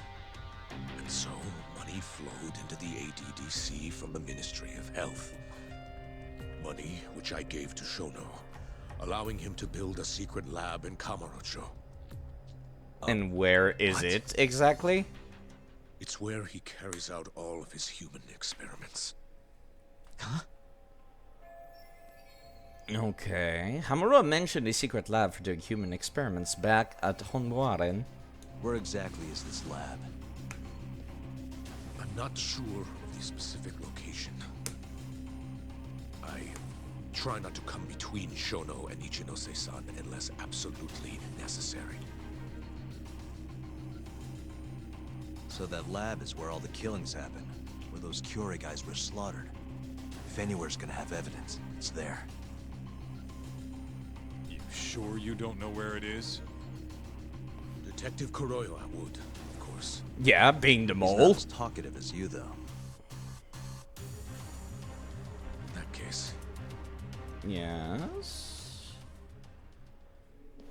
And so, money flowed into the ADDC from the Ministry of Health. Money which I gave to Shono, allowing him to build a secret lab in Kamurocho. And where is it exactly? It's where he carries out all of his human experiments. Huh? Okay. Hamura mentioned a secret lab for doing human experiments back at Honwaren. Where exactly is this lab? I'm not sure of the specific location. I try not to come between Shono and Ichinose-san unless absolutely necessary. So that lab is where all the killings happen, where those Kyori guys were slaughtered. If anywhere's gonna have evidence, it's there. You sure you don't know where it is? Detective Kuroiwa would, of course. Yeah, being the He's mole. not as talkative as you, though. In that case. Yes.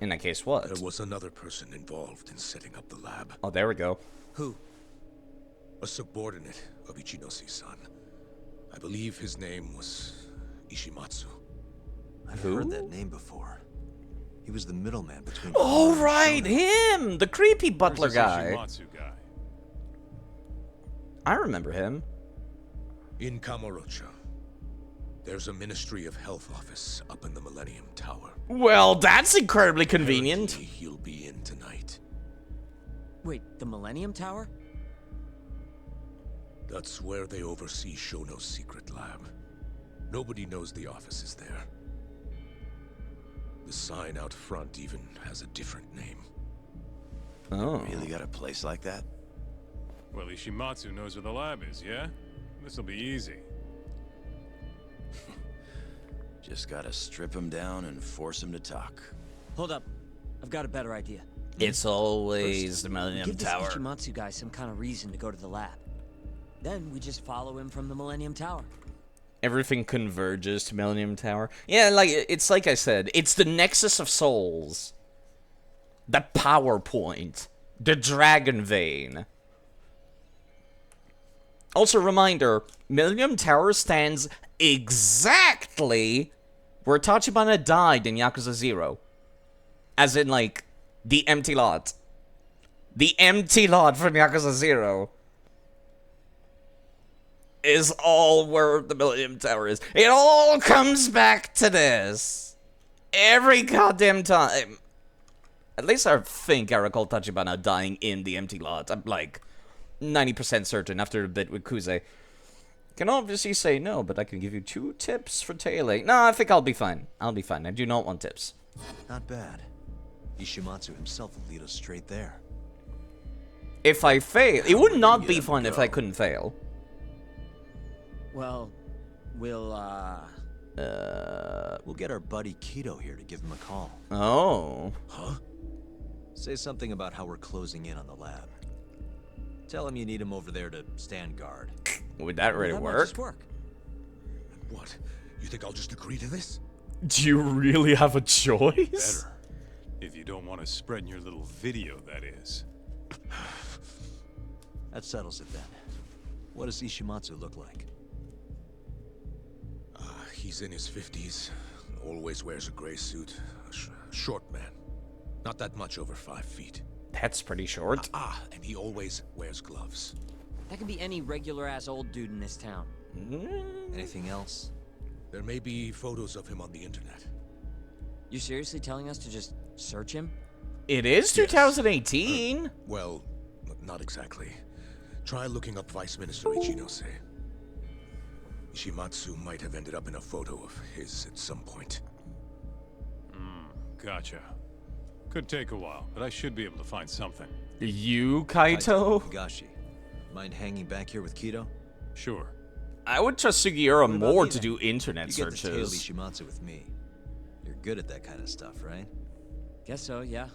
In that case, what? There was another person involved in setting up the lab. Oh, there we go. Who? A subordinate of Ichinose-san. I believe his name was Ishimatsu. I've heard that name before. He was the middleman between... Oh, right, him! The creepy butler guy. Ishimatsu guy. I remember him. In Kamurocho, there's a Ministry of Health office up in the Millennium Tower. Well, that's incredibly convenient. Apparently, he'll be in tonight. Wait, the Millennium Tower? That's where they oversee Shono's secret lab. Nobody knows the office is there. The sign out front even has a different name. Oh. Really got a place like that? Well, Ishimatsu knows where the lab is, yeah? This'll be easy. Just gotta strip him down and force him to talk. Hold up. I've got a better idea. It's always the Millennium Give this Tower. Ichimatsu guy some kind of reason to go to the lab. Then we just follow him from the Millennium Tower. Everything converges to Millennium Tower. Yeah, like it's like I said, it's the Nexus of Souls. The PowerPoint. The Dragon Vein. Also, reminder, Millennium Tower stands exactly where Tachibana died in Yakuza 0. As in, like, the empty lot. The empty lot from Yakuza 0 is all where the Millennium Tower is. It all comes back to this. Every goddamn time. At least I think I recall Tachibana dying in the empty lot. I'm like 90% certain after a bit with Kuze. Can obviously say no, but I can give you 2 tips for tailing. No, I think I'll be fine. I'll be fine. I do not want tips. Not bad. Ishimatsu himself will lead us straight there. If I fail, it would not be fun if I couldn't fail. Well, we'll get our buddy Kido here to give him a call. Oh. Huh? Say something about how we're closing in on the lab. Tell him you need him over there to stand guard. Would that really might work? just work. What? You think I'll just agree to this? Do you really have a choice? Better. If you don't want to spread in your little video, that is. That settles it then. What does Ishimatsu look like? He's in his 50s. Always wears a gray suit. Short man. Not that much over 5 feet. That's pretty short. And he always wears gloves. That could be any regular-ass old dude in this town. Anything else? There may be photos of him on the internet. You seriously telling us to just search him? It is 2018. Well, not exactly. Try looking up Vice Minister Ichinose. Ishimatsu might have ended up in a photo of his at some point. Gotcha. Could take a while, but I should be able to find something. You, Kaito? Higashi. Mind hanging back here with Kido? Sure. I would trust Sugiura more me to then? do internet You get to tail searches. Ishimatsu with me. You're good at that kind of stuff, right? Guess so, yeah.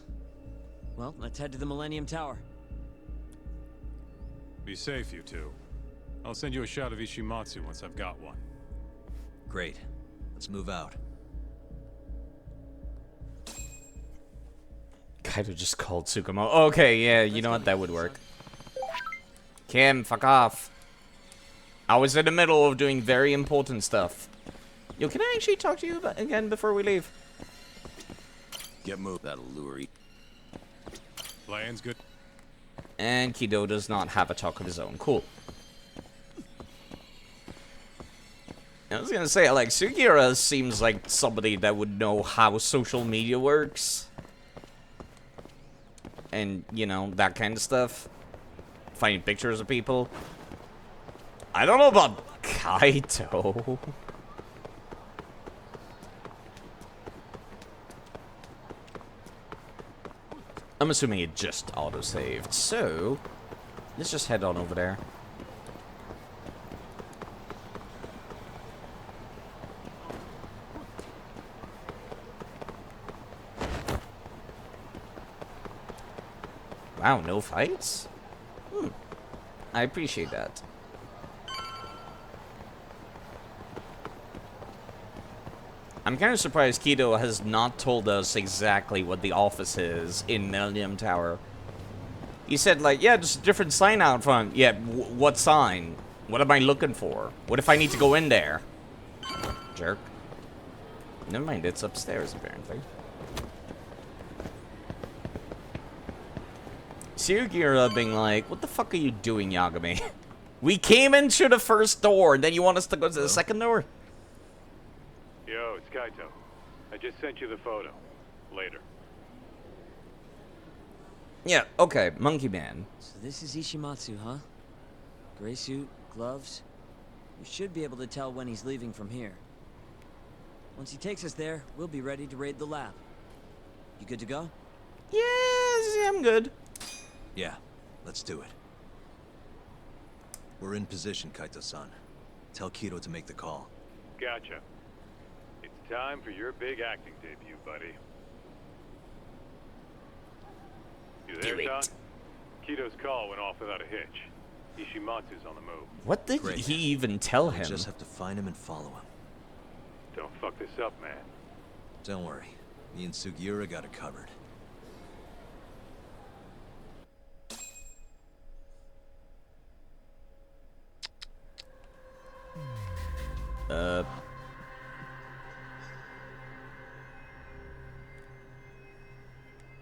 Well, let's head to the Millennium Tower. Be safe, you two. I'll send you a shot of Ishimatsu once I've got one. Great. Let's move out. Kaito just called Tsukumo. Okay, yeah, you know what? That would work. Kim, fuck off. I was in the middle of doing very important stuff. Yo, can I actually talk to you again before we leave? Get moved, that'll lure you. Plan's good. And Kido does not have a talk of his own. Cool. I was gonna say, like, Sugiura seems like somebody that would know how social media works. And, you know, that kind of stuff. Finding pictures of people. I don't know about Kaito. I'm assuming it just auto-saved. So, let's just head on over there. Wow, no fights? I appreciate that. I'm kind of surprised Kido has not told us exactly what the office is in Millennium Tower. He said, like, yeah, just a different sign out front. Yeah, what sign? What am I looking for? What if I need to go in there? Jerk. Never mind, it's upstairs, apparently. Sugiura being like, what the fuck are you doing, Yagami? We came in through the first door, and then you want us to go to the second door? Yo, it's Kaito. I just sent you the photo. Later. Yeah, okay, Monkey Man. So this is Ishimatsu, huh? Gray suit, gloves. We should be able to tell when he's leaving from here. Once he takes us there, we'll be ready to raid the lab. You good to go? Yes, I'm good. Yeah, let's do it. We're in position, Kaito-san. Tell Kido to make the call. Gotcha. It's time for your big acting debut, buddy. You there, Don? Kido's call went off without a hitch. Ishimatsu's on the move. What did he even tell him? We just have to find him and follow him. Don't fuck this up, man. Don't worry. Me and Sugiura got it covered.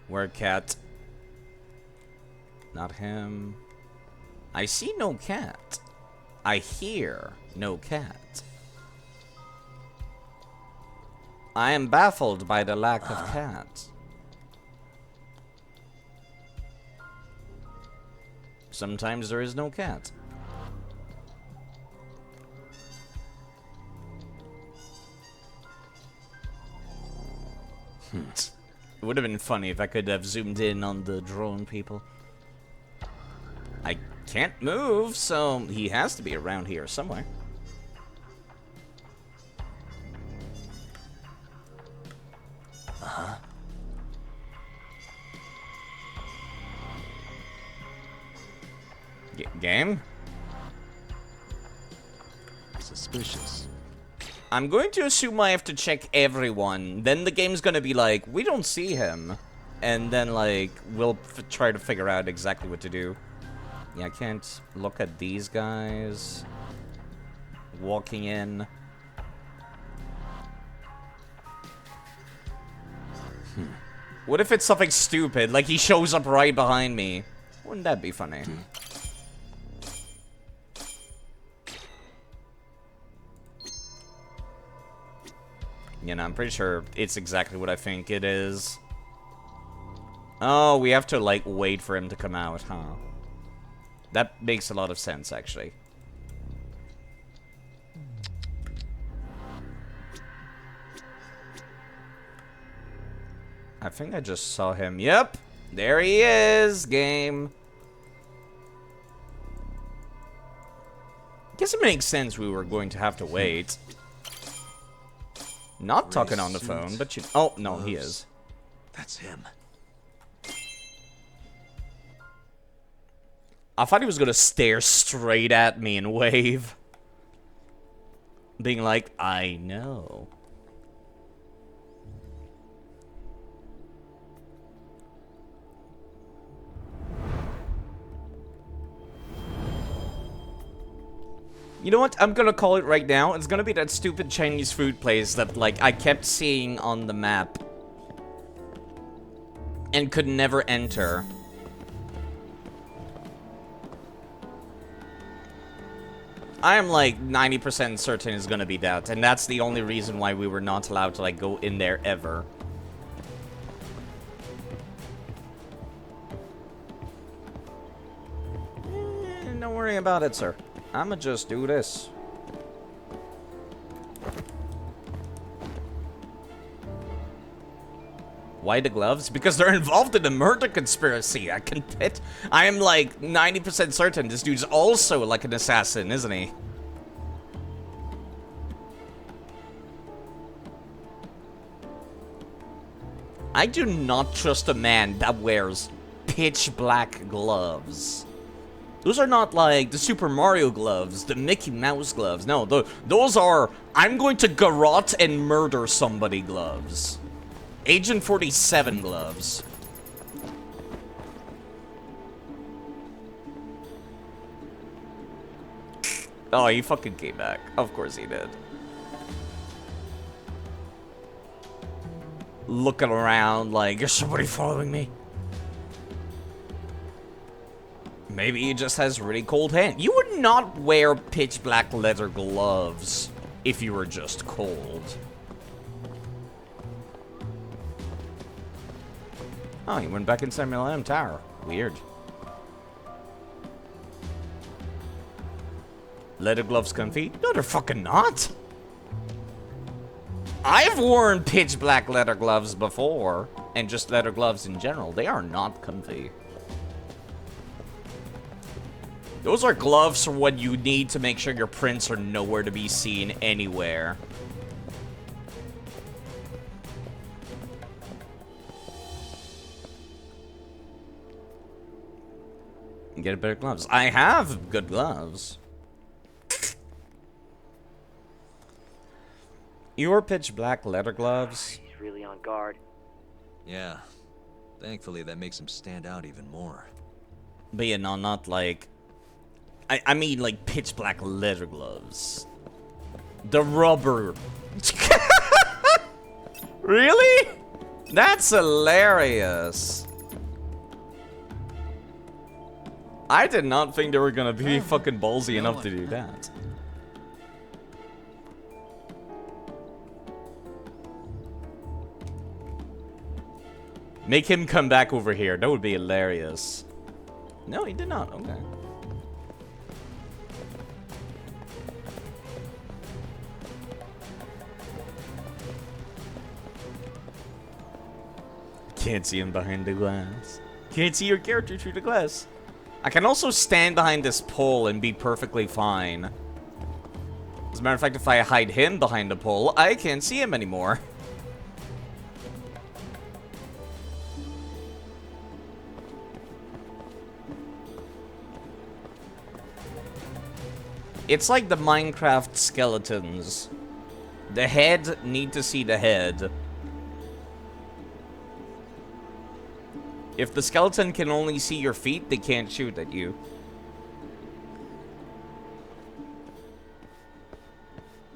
Where cat? Not him. I see no cat. I hear no cat. I am baffled by the lack of cat. Sometimes there is no cat. It would have been funny if I could have zoomed in on the drone people. I can't move, so he has to be around here somewhere. Uh-huh. Game? Suspicious. I'm going to assume I have to check everyone. Then the game's gonna be like, we don't see him. And then, like, we'll try to figure out exactly what to do. Yeah, I can't look at these guys. Walking in. What if it's something stupid? Like he shows up right behind me. Wouldn't that be funny? You know, I'm pretty sure it's exactly what I think it is. Oh, we have to, like, wait for him to come out, huh? That makes a lot of sense, actually. I think I just saw him. Yep! There he is, game. Guess it makes sense we were going to have to wait. Not talking on the phone, but you... Oh, no, he is. That's him. I thought he was gonna stare straight at me and wave. Being like, I know. You know what? I'm gonna call it right now. It's gonna be that stupid Chinese food place that, like, I kept seeing on the map. And could never enter. I am, like, 90% certain it's gonna be that. And that's the only reason why we were not allowed to, like, go in there ever. Don't worry about it, sir. I'ma just do this. Why the gloves? Because they're involved in a murder conspiracy. I am like 90% certain this dude's also like an assassin, isn't he? I do not trust a man that wears pitch black gloves. Those are not like the Super Mario gloves, the Mickey Mouse gloves. No, those are, I'm going to garrote and murder somebody gloves. Agent 47 gloves. Oh, he fucking came back. Of course he did. Looking around like, is somebody following me? Maybe he just has really cold hands. You would not wear pitch black leather gloves if you were just cold. Oh, he went back inside Millennium Tower. Weird. Leather gloves comfy? No, they're fucking not. I've worn pitch black leather gloves before, and just leather gloves in general. They are not comfy. Those are gloves for when you need to make sure your prints are nowhere to be seen anywhere. Get better gloves. I have good gloves. Your pitch black leather gloves. He's really on guard. Yeah. Thankfully, that makes him stand out even more. But yeah, no, not like... I mean, like, pitch black leather gloves. The rubber. Really? That's hilarious. I did not think they were gonna be fucking ballsy enough to do that. Make him come back over here. That would be hilarious. No, he did not. Okay. Can't see him behind the glass. Can't see your character through the glass. I can also stand behind this pole and be perfectly fine. As a matter of fact, if I hide him behind the pole, I can't see him anymore. It's like the Minecraft skeletons. The head need to see the head. If the skeleton can only see your feet, they can't shoot at you.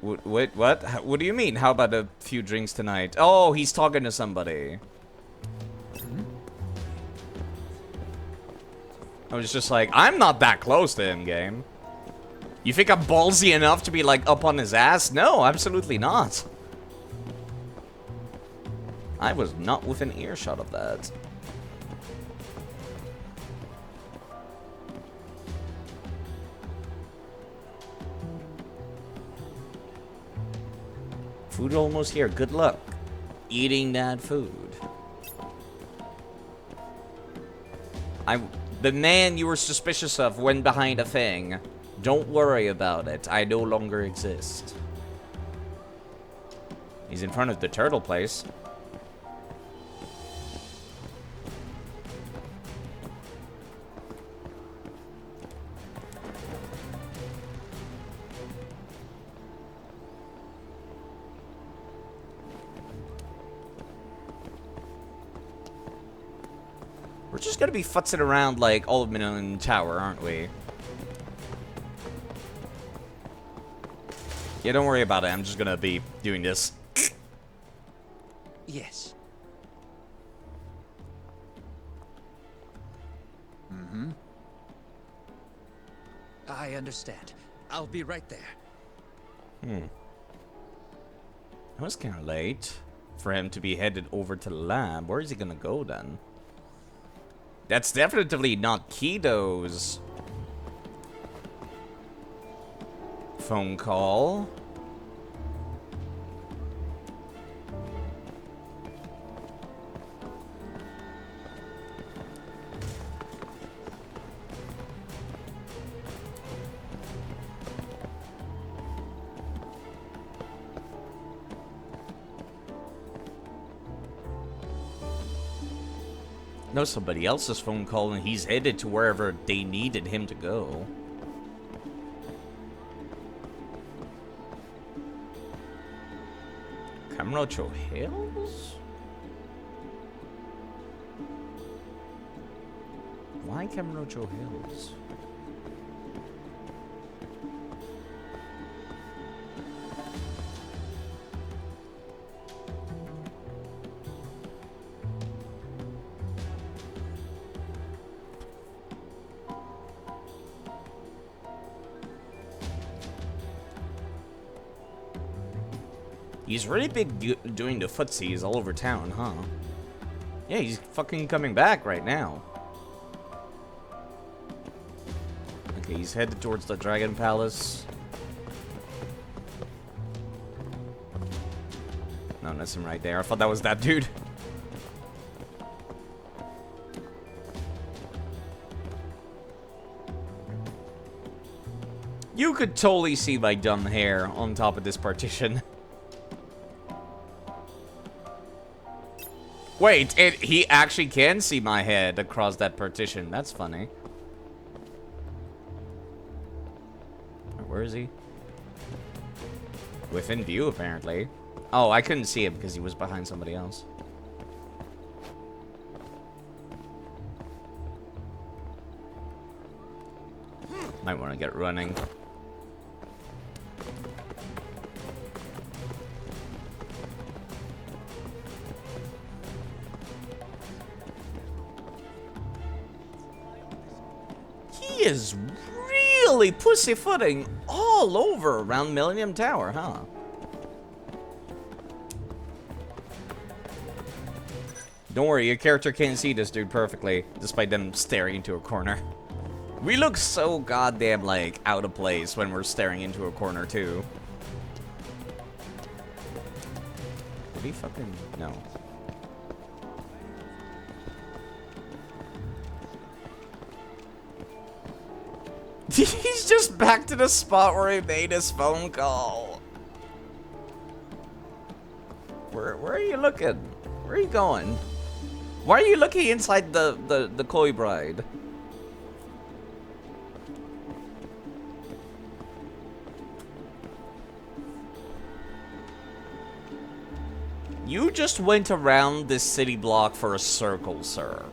Wait, what? What do you mean? How about a few drinks tonight? Oh, he's talking to somebody. I was just like, I'm not that close to him, game. You think I'm ballsy enough to be, like, up on his ass? No, absolutely not. I was not within earshot of that. Food almost here. Good luck eating that food. The man you were suspicious of went behind a thing. Don't worry about it. I no longer exist. He's in front of the turtle place. We're just gonna be futzing around like all of Minilin Tower, aren't we? Yeah, don't worry about it. I'm just gonna be doing this. Yes. Mm-hmm. I understand. I'll be right there. It was kind of late for him to be headed over to the lab. Where is he gonna go then? That's definitely not Kido's phone call. No, somebody else's phone call and he's headed to wherever they needed him to go. Camarocho Hills? Why Camarocho Hills? He's really big doing the footsies all over town, huh? Yeah, he's fucking coming back right now. Okay, he's headed towards the Dragon Palace. No, that's him right there. I thought that was that dude. You could totally see my dumb hair on top of this partition. Wait, he actually can see my head across that partition. That's funny. Where is he? Within view, apparently. Oh, I couldn't see him because he was behind somebody else. Might want to get running. is really pussyfooting all over around Millennium Tower, huh? Don't worry, your character can't see this dude perfectly, despite them staring into a corner. We look so goddamn, like, out of place when we're staring into a corner, too. Did he fucking... no. He's just back to the spot where he made his phone call. Where are you looking? Where are you going? Why are you looking inside the Koi Bride? You just went around this city block for a circle, sir.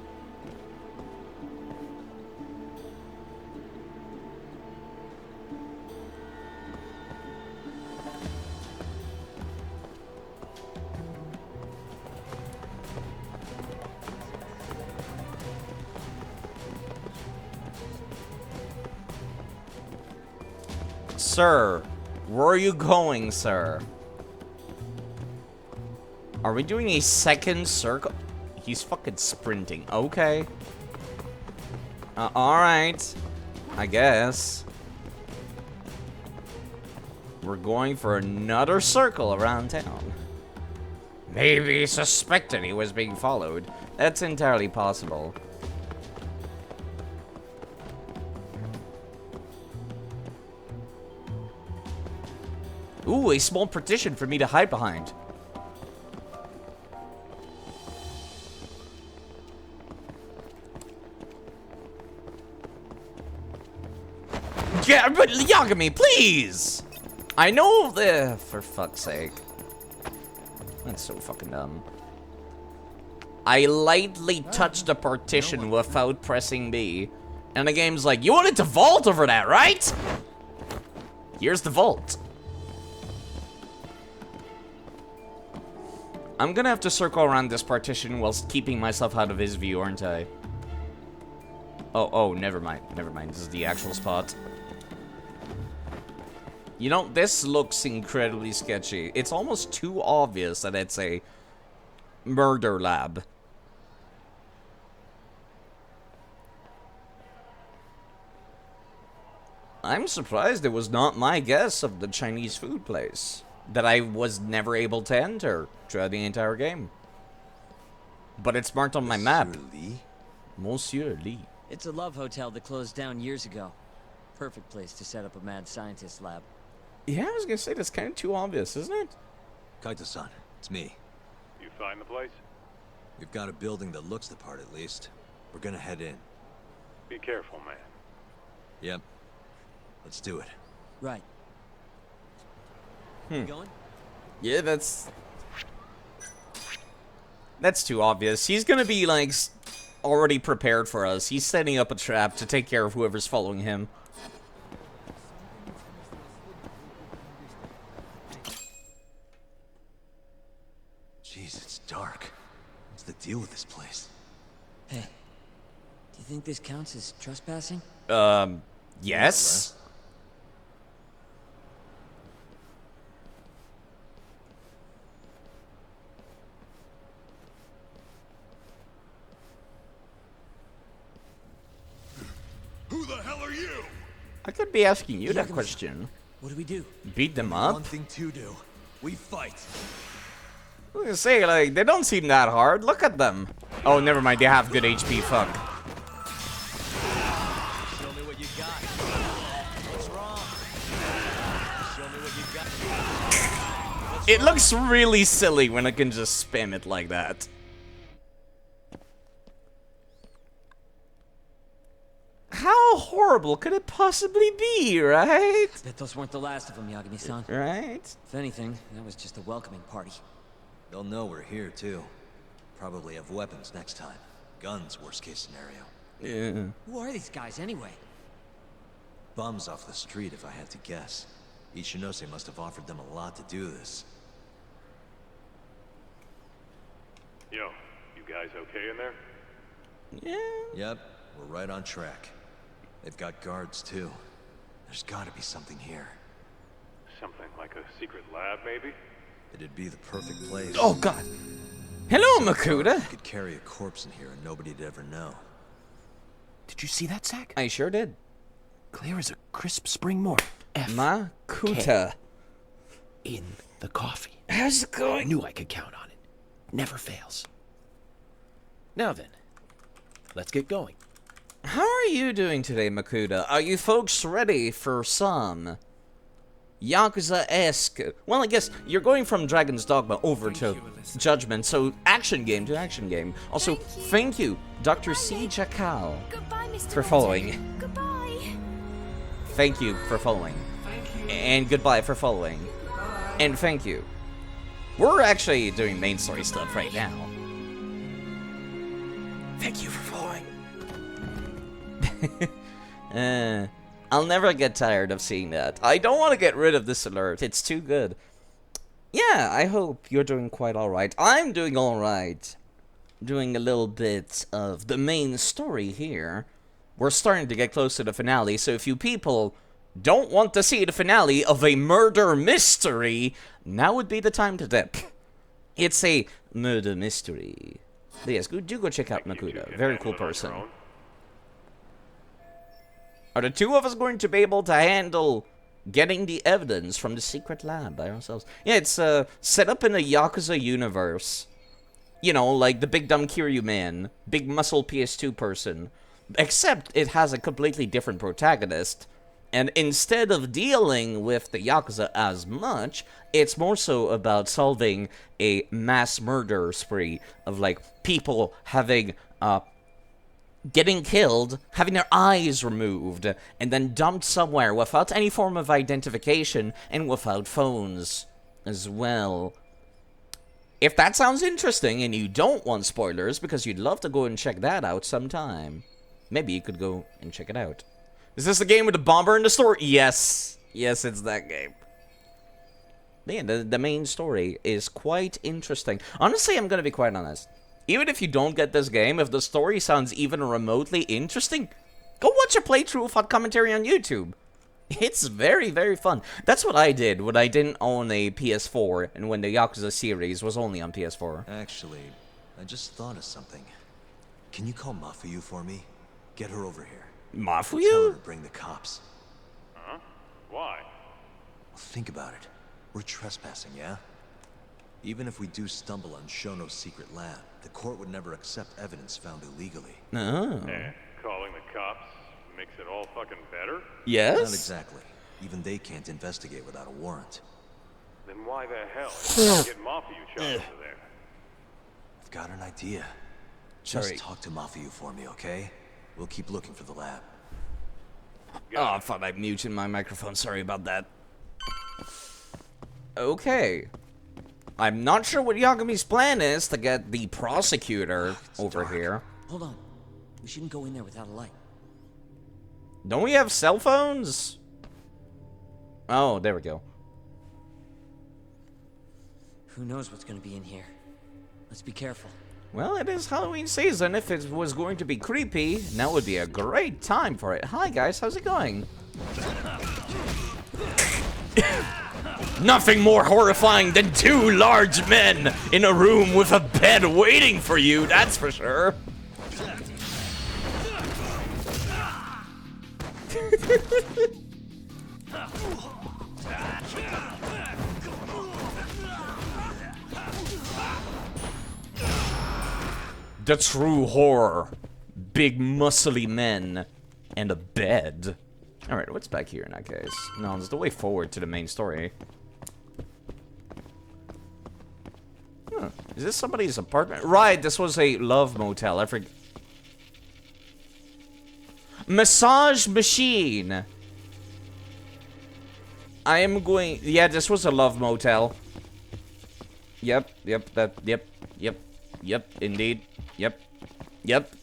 Sir, where are you going, sir? Are we doing a second circle? He's fucking sprinting. Okay. Alright. I guess. We're going for another circle around town. Maybe he suspected he was being followed. That's entirely possible. Ooh, a small partition for me to hide behind. Yeah, but Yagami, please! I know the... for fuck's sake. That's so fucking dumb. I lightly touched the partition without pressing B. And the game's like, you wanted to vault over that, right? Here's the vault. I'm gonna have to circle around this partition whilst keeping myself out of his view, aren't I? Oh, never mind. Never mind. This is the actual spot. You know, this looks incredibly sketchy. It's almost too obvious that it's a murder lab. I'm surprised it was not my guess of the Chinese food place that I was never able to enter throughout the entire game. But it's marked on my map. Monsieur Lee. It's a love hotel that closed down years ago. Perfect place to set up a mad scientist lab. Yeah, I was gonna say that's kind of too obvious, isn't it? Kaito-san, it's me. You find the place? We've got a building that looks the part, at least. We're gonna head in. Be careful, man. Yep. Let's do it. Right. Hmm. Going? Yeah, that's too obvious. He's gonna be, like, already prepared for us. He's setting up a trap to take care of whoever's following him. Jeez, it's dark. What's the deal with this place? Hey, do you think this counts as trespassing? Yes. Who the hell are you? I could be asking you that question. What do we do? Beat them up? One thing to do. We fight. I was gonna say, like, they don't seem that hard. Look at them. Oh, never mind. They have good HP. Fuck. Show me what you got. What's wrong? Show me what you got. It looks really silly when I can just spam it like that. How horrible could it possibly be, right? Bet those weren't the last of them, Yagami-san. Right? If anything, that was just a welcoming party. They'll know we're here, too. Probably have weapons next time. Guns, worst case scenario. Yeah. Who are these guys, anyway? Bums off the street, if I had to guess. Ichinose must have offered them a lot to do this. Yo, you guys okay in there? Yeah. Yep, we're right on track. They've got guards, too. There's gotta be something here. Something like a secret lab, maybe? It'd be the perfect place. Oh, God. Hello, Makuta. You could carry a corpse in here and nobody'd ever know. Did you see that, Zack? I sure did. Clear as a crisp spring morning. Makuta. In the coffee. How's it going? I knew I could count on it. Never fails. Now then, let's get going. How are you doing today, Makuta? Are you folks ready for some Yakuza-esque? Well, I guess you're going from Dragon's Dogma over to Judgment, so action game to action game. Also, thank you, Dr. C. Jakal, for following. Goodbye. Thank you for following. And goodbye for following. And thank you. We're actually doing main story stuff right now. Thank you for following. I'll never get tired of seeing that. I don't want to get rid of this alert. It's too good. Yeah, I hope you're doing quite alright. I'm doing alright. Doing a little bit of the main story here. We're starting to get close to the finale, so if you people don't want to see the finale of a murder mystery, now would be the time to dip. It's a murder mystery. But yes, do go check out Makuta. Very cool person. Are the two of us going to be able to handle getting the evidence from the secret lab by ourselves? Yeah, it's set up in a Yakuza universe. You know, like the big dumb Kiryu man, big muscle PS2 person. Except it has a completely different protagonist. And instead of dealing with the Yakuza as much, it's more so about solving a mass murder spree of, like, people having, getting killed, having their eyes removed, and then dumped somewhere without any form of identification and without phones as well. If that sounds interesting and you don't want spoilers because you'd love to go and check that out sometime, maybe you could go and check it out. Is this the game with the bomber in the store? Yes. Yes, it's that game. Man, the main story is quite interesting. Honestly, I'm going to be quite honest. Even if you don't get this game, if the story sounds even remotely interesting, go watch a playthrough of Hot Commentary on YouTube. It's very, very fun. That's what I did when I didn't own a PS4 and when the Yakuza series was only on PS4. Actually, I just thought of something. Can you call Mafuyu for me? Get her over here. Mafuyu? Tell her to bring the cops. Huh? Why? Well, think about it. We're trespassing, yeah? Even if we do stumble on Shono's secret lab, the court would never accept evidence found illegally. Oh. And calling the cops makes it all fucking better? Yes? Not exactly. Even they can't investigate without a warrant. Then why the hell did you get Mafiu shot over there? I've got an idea. Just Sorry. talk to Mafiu for me, okay? We'll keep looking for the lab. Oh, I thought I muted my microphone. Sorry about that. Okay. I'm not sure what Yagumi's plan is to get the prosecutor over here. Hold on. We shouldn't go in there without a light. Don't we have cell phones? Oh, there we go. Who knows what's gonna be in here? Let's be careful. Well, it is Halloween season. If it was going to be creepy, now would be a great time for it. Hi, guys. How's it going? Nothing more horrifying than two large men in a room with a bed waiting for you, that's for sure. The true horror. Big muscly men and a bed. Alright, what's back here in that case? No, there's the way forward to the main story. Huh. Is this somebody's apartment? Right, this was a love motel. I forget. Massage machine. I am going... Yeah, this was a love motel. Yep, indeed. Yep.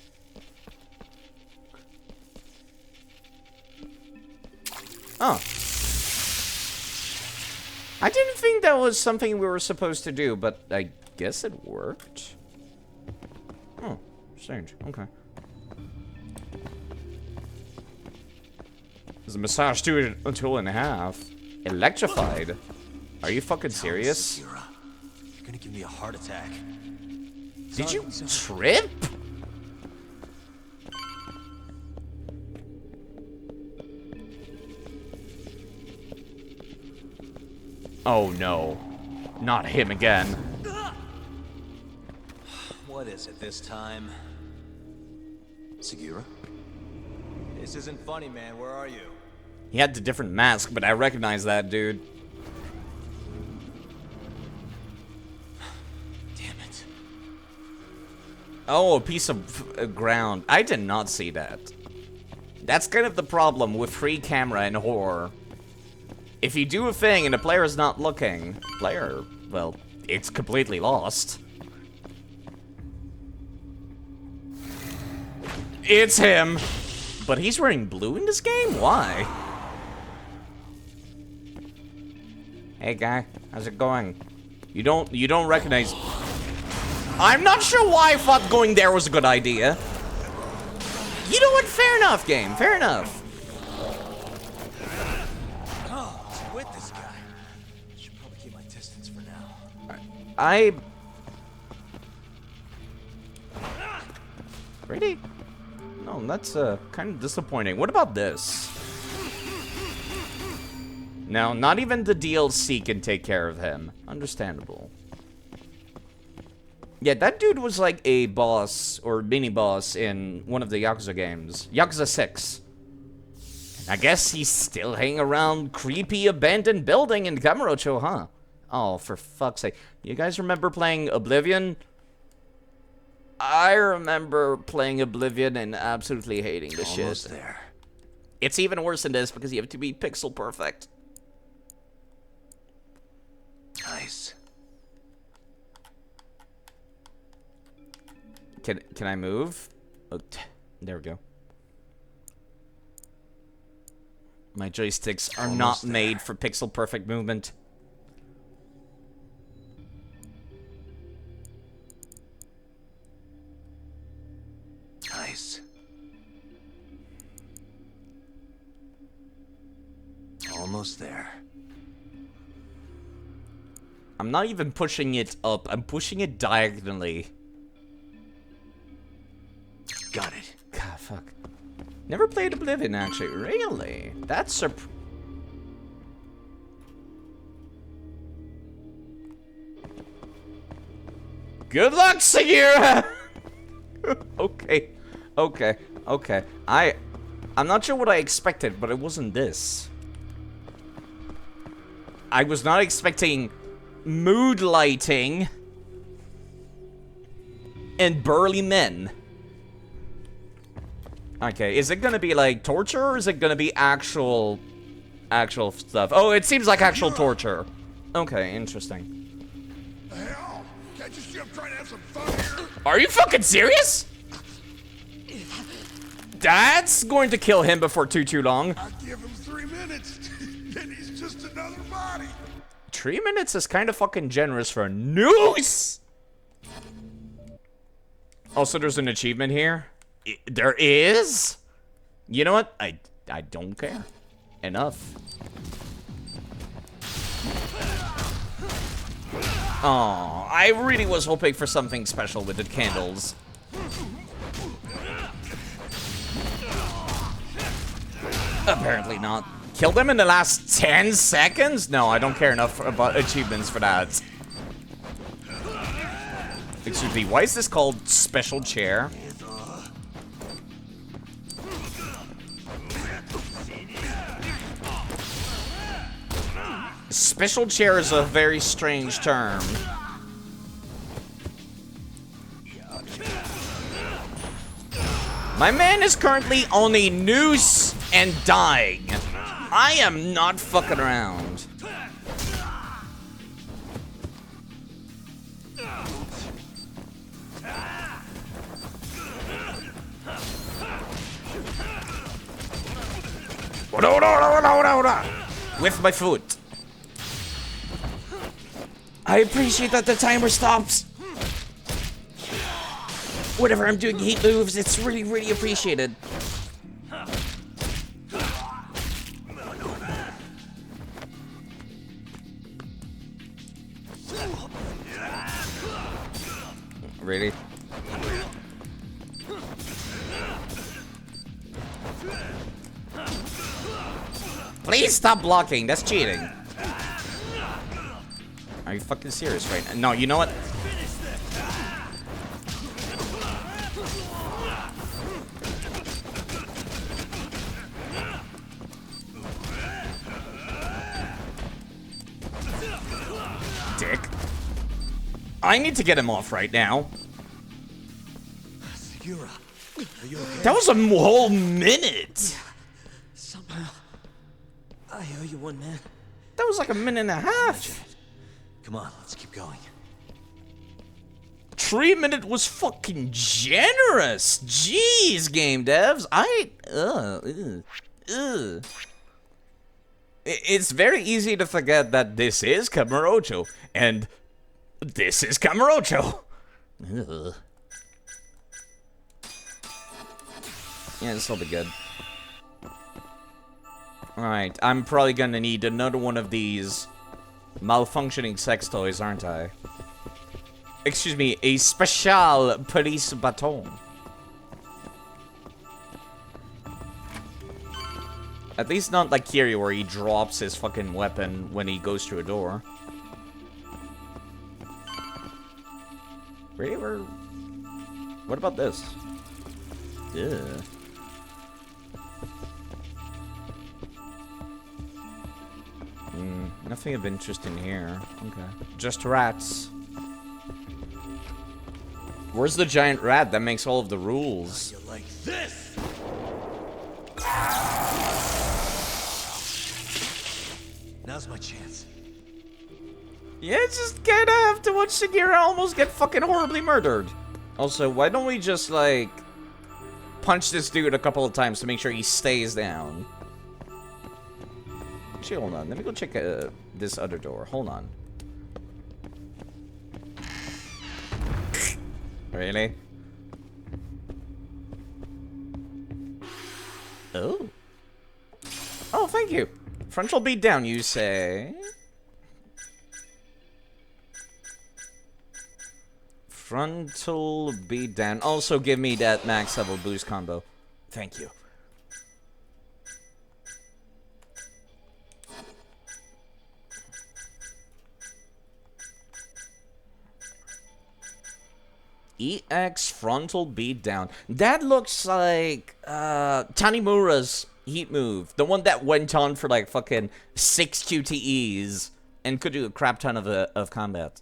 Oh. I didn't think that was something we were supposed to do, but I guess it worked. Oh, strange. Okay. There's a massage tool and a half. Electrified? Are you fucking serious? You're gonna give me a heart attack. Did you trip? Oh no. Not him again. What is it this time? Segura? This isn't funny, man. Where are you? He had the different mask, but I recognize that dude. Damn it. Oh, a piece of ground. I did not see that. That's kind of the problem with free camera in horror. If you do a thing and the player is not looking, well, it's completely lost. It's him! But he's wearing blue in this game? Why? Hey guy, how's it going? You don't recognize... I'm not sure why I thought going there was a good idea. You know what? Fair enough, game. Fair enough. With this guy. Should probably keep my distance for now. Really? No, that's kind of disappointing. What about this? No, not even the DLC can take care of him. Understandable. Yeah, that dude was like a boss or mini-boss in one of the Yakuza games. Yakuza 6. I guess he's still hanging around creepy abandoned building in Kamurocho, huh? Oh, for fuck's sake. You guys remember playing Oblivion? I remember playing Oblivion and absolutely hating the shit. Almost there. It's even worse than this because you have to be pixel perfect. Nice. Can I move? Oh, there we go. My joysticks are not made for pixel perfect movement. Nice. Almost there. I'm not even pushing it up. I'm pushing it diagonally. Got it. God, fuck. Never played Oblivion, actually. Really? That's a... Good luck, Segura! Okay. I'm not sure what I expected, but it wasn't this. I was not expecting mood lighting and burly men. Okay, is it gonna be like torture or is it gonna be actual stuff? Oh, it seems like actual torture. Okay, interesting. Hell, can't you see I'm trying to have some fun here? Are you fucking serious? That's going to kill him before too long. I give him 3 minutes, and he's just another body. 3 minutes is kind of fucking generous for a noose. Also, there's an achievement here. There is? You know what? I don't care. Enough. Oh, I really was hoping for something special with the candles. Apparently not. Kill them in the last 10 seconds? No, I don't care enough about achievements for that. Excuse me, why is this called Special Chair? Special chair is a very strange term. My man is currently on a noose and dying. I am not fucking around. With my foot. I appreciate that the timer stops. Whenever I'm doing heat moves, it's really, really appreciated. Really? Please stop blocking. That's cheating. Are you fucking serious right now? No, you know what? Dick. I need to get him off right now. Segura, are you okay? That was a whole minute. Somehow, I owe you one, man. That was like a minute and a half. Come on, let's keep going. 3 minutes was fucking generous. Jeez, game devs. It's very easy to forget that this is Kamurocho, and this is Kamurocho. Ugh. Yeah, this will be good. Alright, I'm probably gonna need another one of these malfunctioning sex toys, aren't I? Excuse me, a special police baton. At least not like Kiri, where he drops his fucking weapon when he goes through a door. Really? What about this? Yeah. Nothing of interest in here. Okay. Just rats. Where's the giant rat that makes all of the rules? You like this? Now's my chance. Yeah, just kinda have to watch Segura almost get fucking horribly murdered. Also, why don't we just, like, punch this dude a couple of times to make sure he stays down? Actually, hold on. Let me go check this other door. Hold on. Really? Oh. Oh, thank you. Frontal beat down, you say? Frontal beat down. Also, give me that max level boost combo. Thank you. EX frontal beat down. That looks like Tanimura's heat move. The one that went on for like fucking 6 QTEs and could do a crap ton of combat.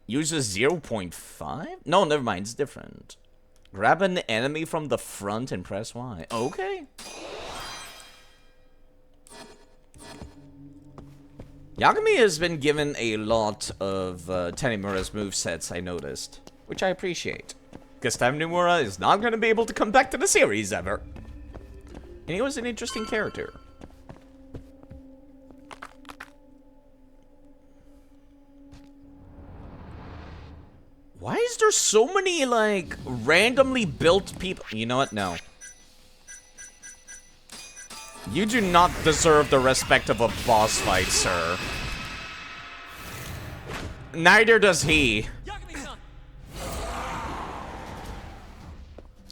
Uses 0.5? No, never mind. It's different. Grab an enemy from the front and press Y. Okay. Yagami has been given a lot of Tanimura's movesets, I noticed. Which I appreciate. Because Tanimura is not going to be able to come back to the series ever. And he was an interesting character. Why is there so many, like, randomly built people? You know what? No. You do not deserve the respect of a boss fight, sir. Neither does he.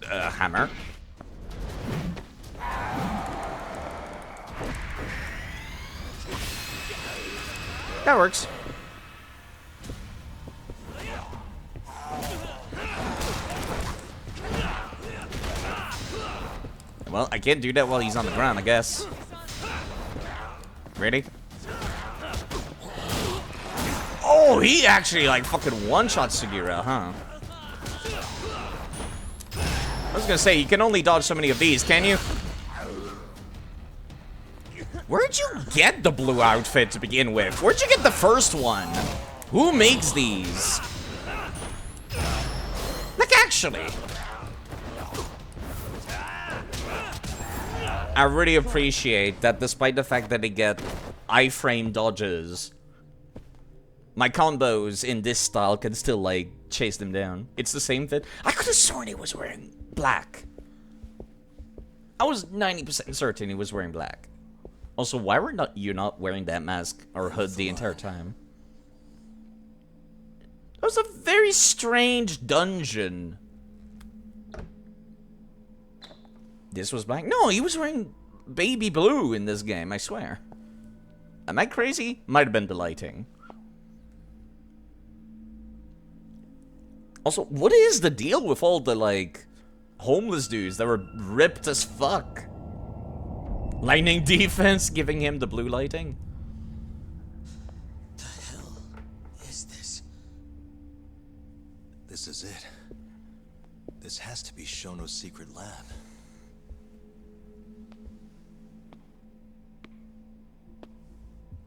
Hammer. That works. Well, I can't do that while he's on the ground, I guess. Ready? Oh, he actually, like, fucking one-shot Segura, huh? I was gonna say, you can only dodge so many of these, can you? Where'd you get the blue outfit to begin with? Where'd you get the first one? Who makes these? Like, actually. I really appreciate that despite the fact that they get iframe dodges, my combos in this style can still, like, chase them down. It's the same fit. I could have sworn he was wearing black. I was 90% certain he was wearing black. Also, why were you not wearing that mask or hood the entire time? That was a very strange dungeon. This was black? No, he was wearing baby blue in this game, I swear. Am I crazy? Might have been the lighting. Also, what is the deal with all the, like, homeless dudes that were ripped as fuck? Lightning defense giving him the blue lighting? The hell is this? This is it. This has to be Shono's secret lab.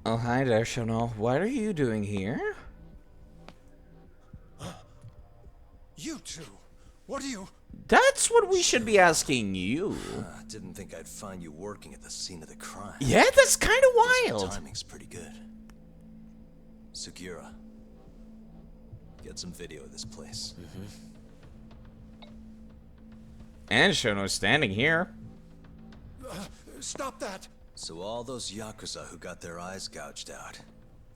Oh, hi there, Shono. What are you doing here? You two, what are you? That's what we should be asking you. Didn't think I'd find you working at the scene of the crime. Yeah, that's kind of Guess wild. your timing's pretty good. Segura, get some video of this place. And Shono's standing here. Stop that! So all those Yakuza who got their eyes gouged out,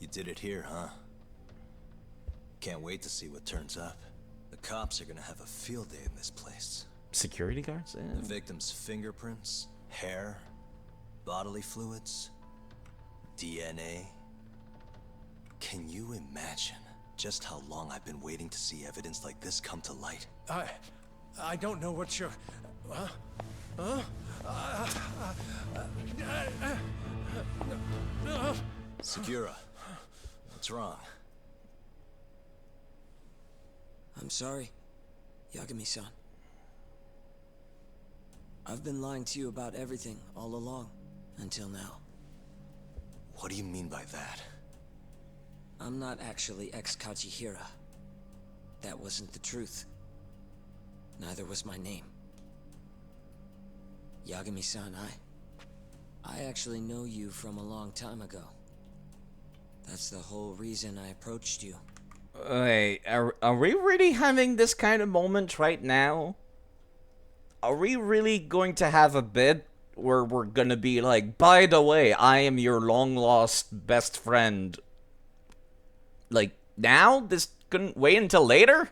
you did it here, huh? Can't wait to see what turns up. The cops are gonna have a field day in this place. Security guards? Yeah. The victim's fingerprints, hair, bodily fluids, DNA. Can you imagine just how long I've been waiting to see evidence like this come to light? I don't know what you're... Segura, what's wrong? I'm sorry, Yagami-san. I've been lying to you about everything all along, until now. What do you mean by that? I'm not actually ex-Kachihira. That wasn't the truth. Neither was my name. Yagami-san, I actually know you from a long time ago. That's the whole reason I approached you. Wait, are we really having this kind of moment right now? Are we really going to have a bit where we're gonna be like, by the way, I am your long-lost best friend? Like, now? This couldn't wait until later?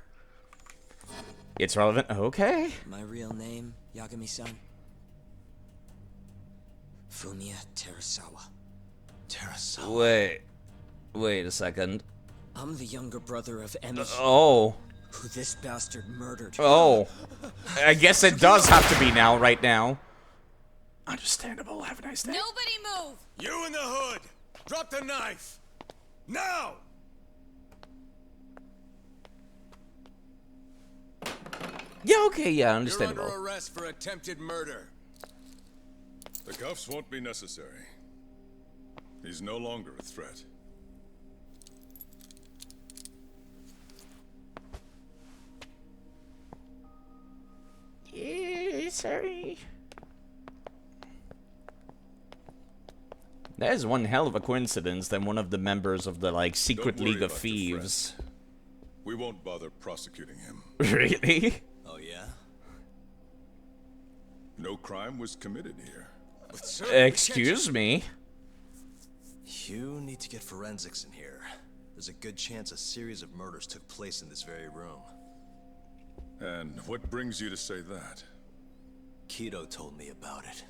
It's relevant. Okay. My real name, Yagami-san? Fumiya Terasawa. Terasawa? Wait a second. I'm the younger brother of Emi. Oh. Who this bastard murdered. Oh. I guess it does have to be now, right now. Understandable. Have a nice day. Nobody move! You in the hood! Drop the knife! Now! Yeah, okay, yeah, You're understandable. under arrest for attempted murder. The cuffs won't be necessary. He's no longer a threat. Yeah, sorry. That is one hell of a coincidence that one of the members of the, like, secret Don't worry league of about your thieves. We won't bother prosecuting him. Really? Oh, yeah? No crime was committed here. Excuse me? You need to get forensics in here. There's a good chance a series of murders took place in this very room. And what brings you to say that? Kido told me about it.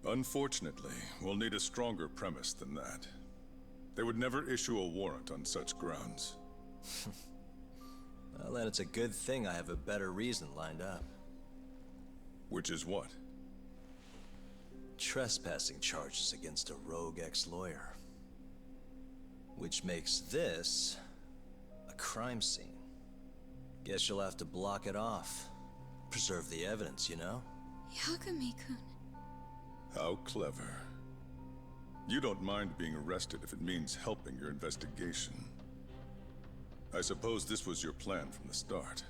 Unfortunately, we'll need a stronger premise than that. They would never issue a warrant on such grounds. Well, then it's a good thing I have a better reason lined up. Which is what? Trespassing charges against a rogue ex-lawyer. Which makes this a crime scene. Guess you'll have to block it off. Preserve the evidence, you know? Yagami-kun. How clever. You don't mind being arrested if it means helping your investigation. I suppose this was your plan from the start.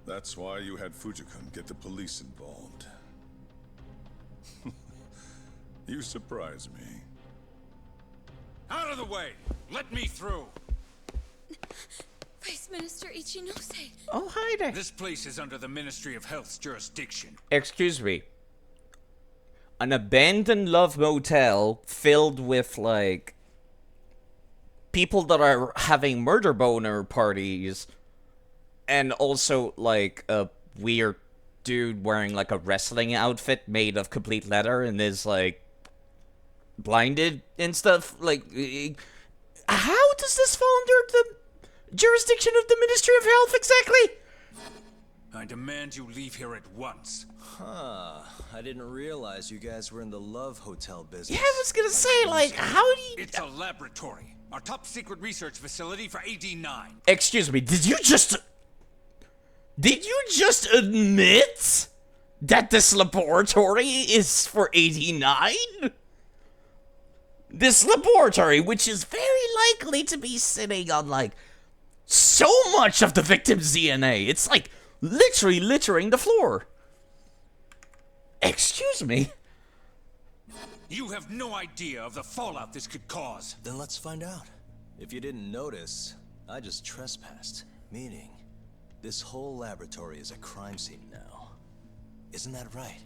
That's why you had Fujikun get the police involved. You surprise me. Out of the way! Let me through! Vice Minister Ichinose. Oh, hi there. This place is under the Ministry of Health's jurisdiction. Excuse me. An abandoned love motel filled with, like, people that are having murder boner parties, and also like a weird dude wearing like a wrestling outfit made of complete leather and is like blinded and stuff. Like, how does this fall under the jurisdiction of the Ministry of Health exactly? I demand you leave here at once. Huh. I didn't realize you guys were in the love hotel business. Yeah, I was gonna say, like, how do you... It's a laboratory. Our top secret research facility for AD9. Excuse me, did you just admit that this laboratory is for 89? This laboratory, which is very likely to be sitting on, like, so much of the victim's DNA. It's, like, literally littering the floor. Excuse me? You have no idea of the fallout this could cause. Then let's find out. If you didn't notice, I just trespassed. Meaning, this whole laboratory is a crime scene now. Isn't that right?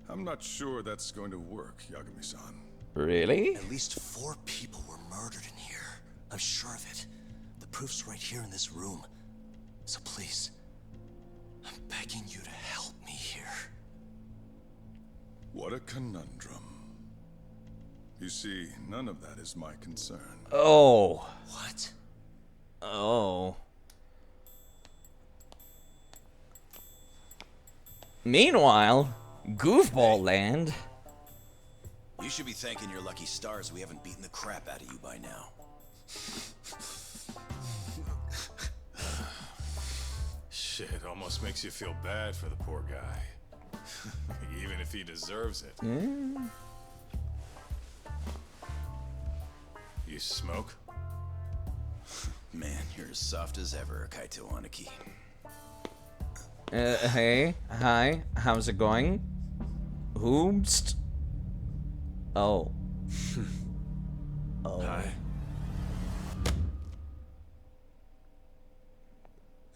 I'm not sure that's going to work, Yagami-san. Really? At least 4 people were murdered in here. I'm sure of it. The proof's right here in this room. So please, I'm begging you to help me here. What a conundrum. You see, none of that is my concern. Oh. What? Oh. Meanwhile, Goofball Land. You should be thanking your lucky stars we haven't beaten the crap out of you by now. Shit, almost makes you feel bad for the poor guy. Even if he deserves it. You smoke? Man, you're as soft as ever, Kaito Aniki. Hey, hi, how's it going? Whomst? Oh. Oh. Hi.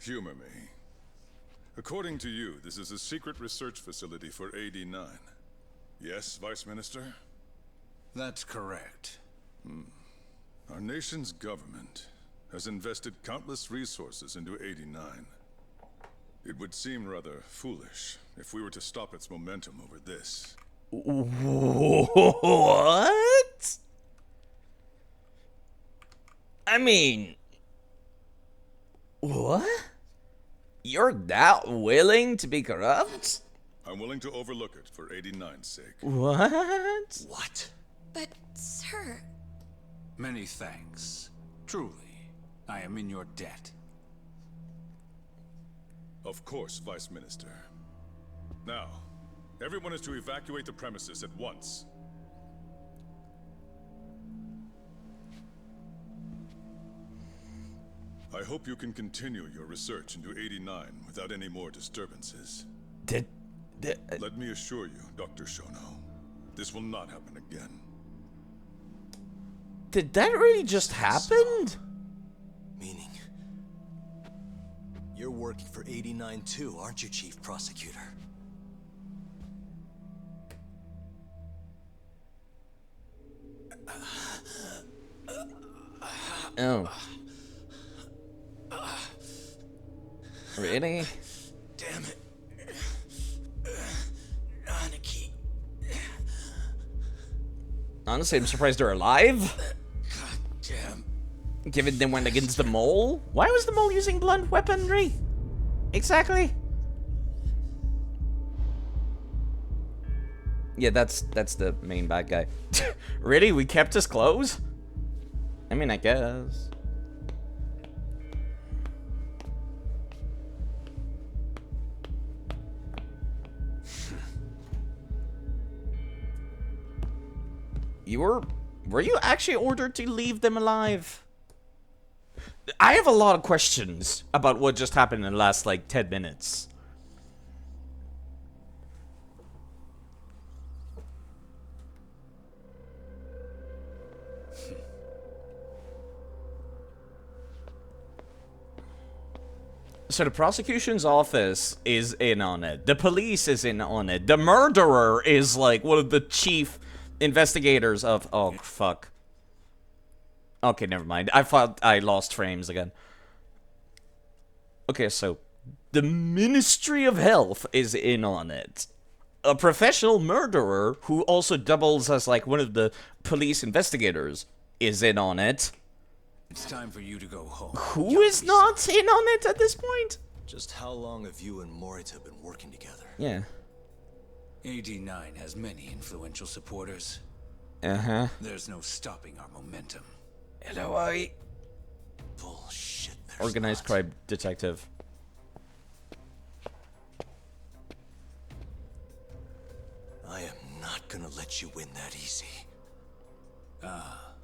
Humor me. According to you, this is a secret research facility for AD9. Yes, Vice Minister? That's correct. Our nation's government has invested countless resources into 89. It would seem rather foolish if we were to stop its momentum over this. What? I mean... What? You're that willing to be corrupt? I'm willing to overlook it for 89's sake. What? What? But, sir... Many thanks. Truly, I am in your debt. Of course, Vice Minister. Now, everyone is to evacuate the premises at once. I hope you can continue your research into 89 without any more disturbances. Let me assure you, Dr. Shono, this will not happen again. Did that really just happen? Meaning, you're working for 89 too, aren't you, Chief Prosecutor? Oh. Really? Damn it. Aniki. Honestly, I'm surprised they're alive. God damn. Given they went against the mole? Why was the mole using blunt weaponry? Exactly. Yeah, that's the main bad guy. Really? We kept his clothes? I mean, I guess. Were you actually ordered to leave them alive? I have a lot of questions about what just happened in the last, like, 10 minutes. So the prosecution's office is in on it. The police is in on it. The murderer is, like, one of the chief investigators of... Oh, fuck. Okay, never mind. I thought I lost frames again. Okay, so the Ministry of Health is in on it. A professional murderer who also doubles as like one of the police investigators is in on it. It's time for you to go home. Who is not in on it at this point? Just how long have you and Morita been working together? Yeah. AD9 has many influential supporters. Uh-huh. There's no stopping our momentum. LOI. Bullshit. Organized crime detective. I am not gonna let you win that easy.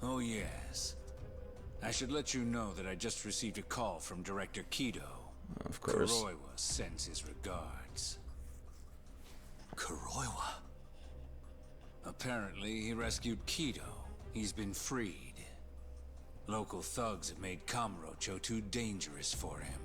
Oh yes. I should let you know that I just received a call from Director Kido. Of course. Kuroiwa sends his regards. Kuroiwa? Apparently, he rescued Kido. He's been freed. Local thugs have made Kamurocho too dangerous for him.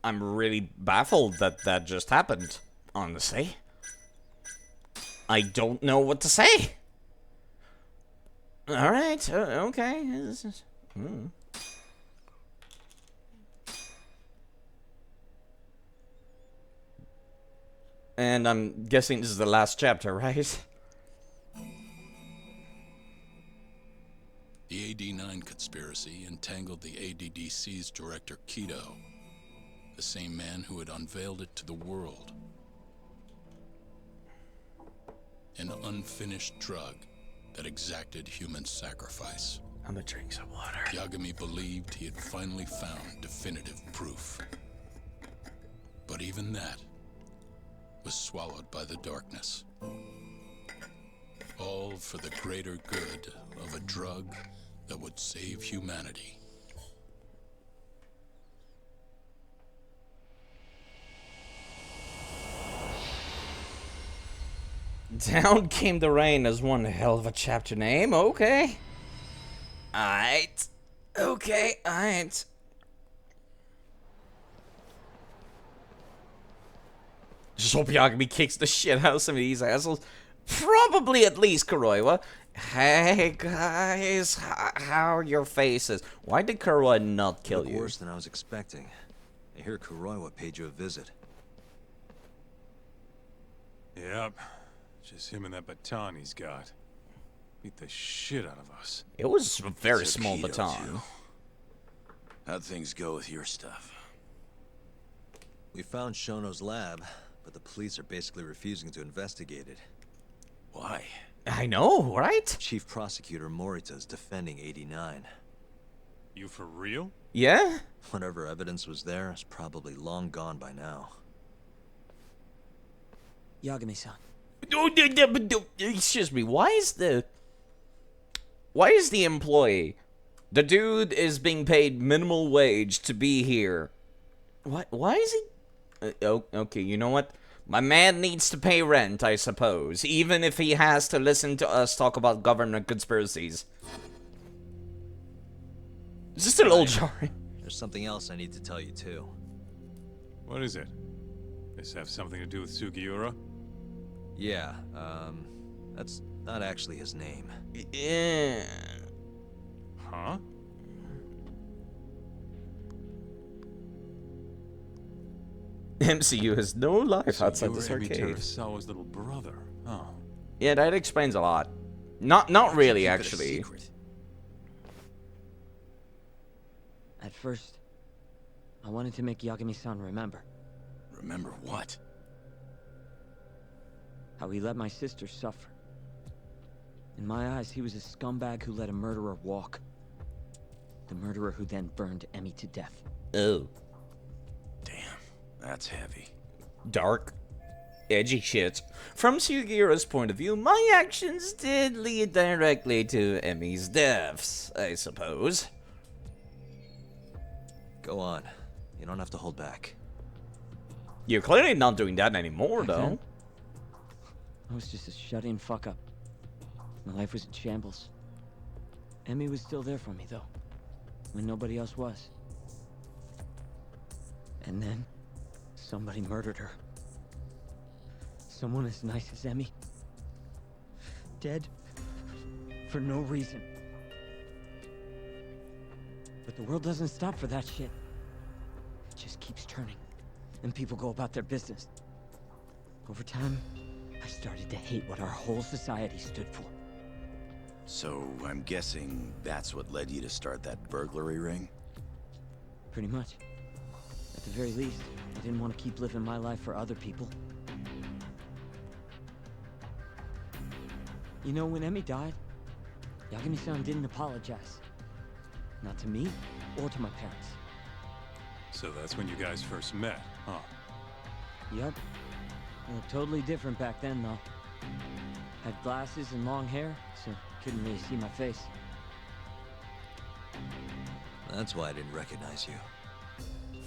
I'm really baffled that that just happened, honestly. I don't know what to say. Alright, okay. And I'm guessing this is the last chapter, right? The AD9 conspiracy entangled the ADDC's director Kido, the same man who had unveiled it to the world. An unfinished drug that exacted human sacrifice. I'm gonna drink some water. Yagami believed he had finally found definitive proof. But even that was swallowed by the darkness. All for the greater good of a drug that would save humanity. Down Came the Rain is one hell of a chapter name, okay. Alright. Okay, alright. Just hope Yagami kicks the shit out of some of these assholes. Probably at least Kuroiwa. Hey guys, how are your faces? Why did Kuroiwa not kill you? Worse than I was expecting. I hear Kuroiwa paid you a visit. Yep. Just him and that baton he's got. Beat the shit out of us. It was a very So small Kido, baton. too. How'd things go with your stuff? We found Shono's lab, but the police are basically refusing to investigate it. Why? I know, right? Chief Prosecutor Morita is defending 89. You for real? Yeah? Whatever evidence was there is probably long gone by now. Yagami-san. Excuse me, why is the employee, the dude is being paid minimal wage to be here. Why is he? Okay, you know what? My man needs to pay rent, I suppose, even if he has to listen to us talk about government conspiracies. It's just a little jarring. There's something else I need to tell you too. What is it? This have something to do with Sugiura? Yeah, that's not actually his name. Yeah. Huh? MCU has no life outside this Emi arcade. Terasawa's little brother. Oh. Yeah, that explains a lot. Not really, actually. At first, I wanted to make Yagami-san remember. Remember what? How he let my sister suffer. In my eyes, he was a scumbag who let a murderer walk. The murderer who then burned Emi to death. Oh. Damn, that's heavy. Dark. Edgy shit. From Sugiura's point of view, my actions did lead directly to Emi's deaths, I suppose. Go on. You don't have to hold back. You're clearly not doing that anymore, though. I was just a shut-in fuck-up. My life was in shambles. Emi was still there for me, though, when nobody else was. And then, somebody murdered her. Someone as nice as Emmy. Dead for no reason. But the world doesn't stop for that shit. It just keeps turning, and people go about their business. Over time, I started to hate what our whole society stood for. So, I'm guessing that's what led you to start that burglary ring? Pretty much. At the very least, I didn't want to keep living my life for other people. You know, when Emmy died, Yagami-san didn't apologize. Not to me, or to my parents. So that's when you guys first met, huh? Yup. They looked totally different back then, though. Had glasses and long hair, so couldn't really see my face. That's why I didn't recognize you.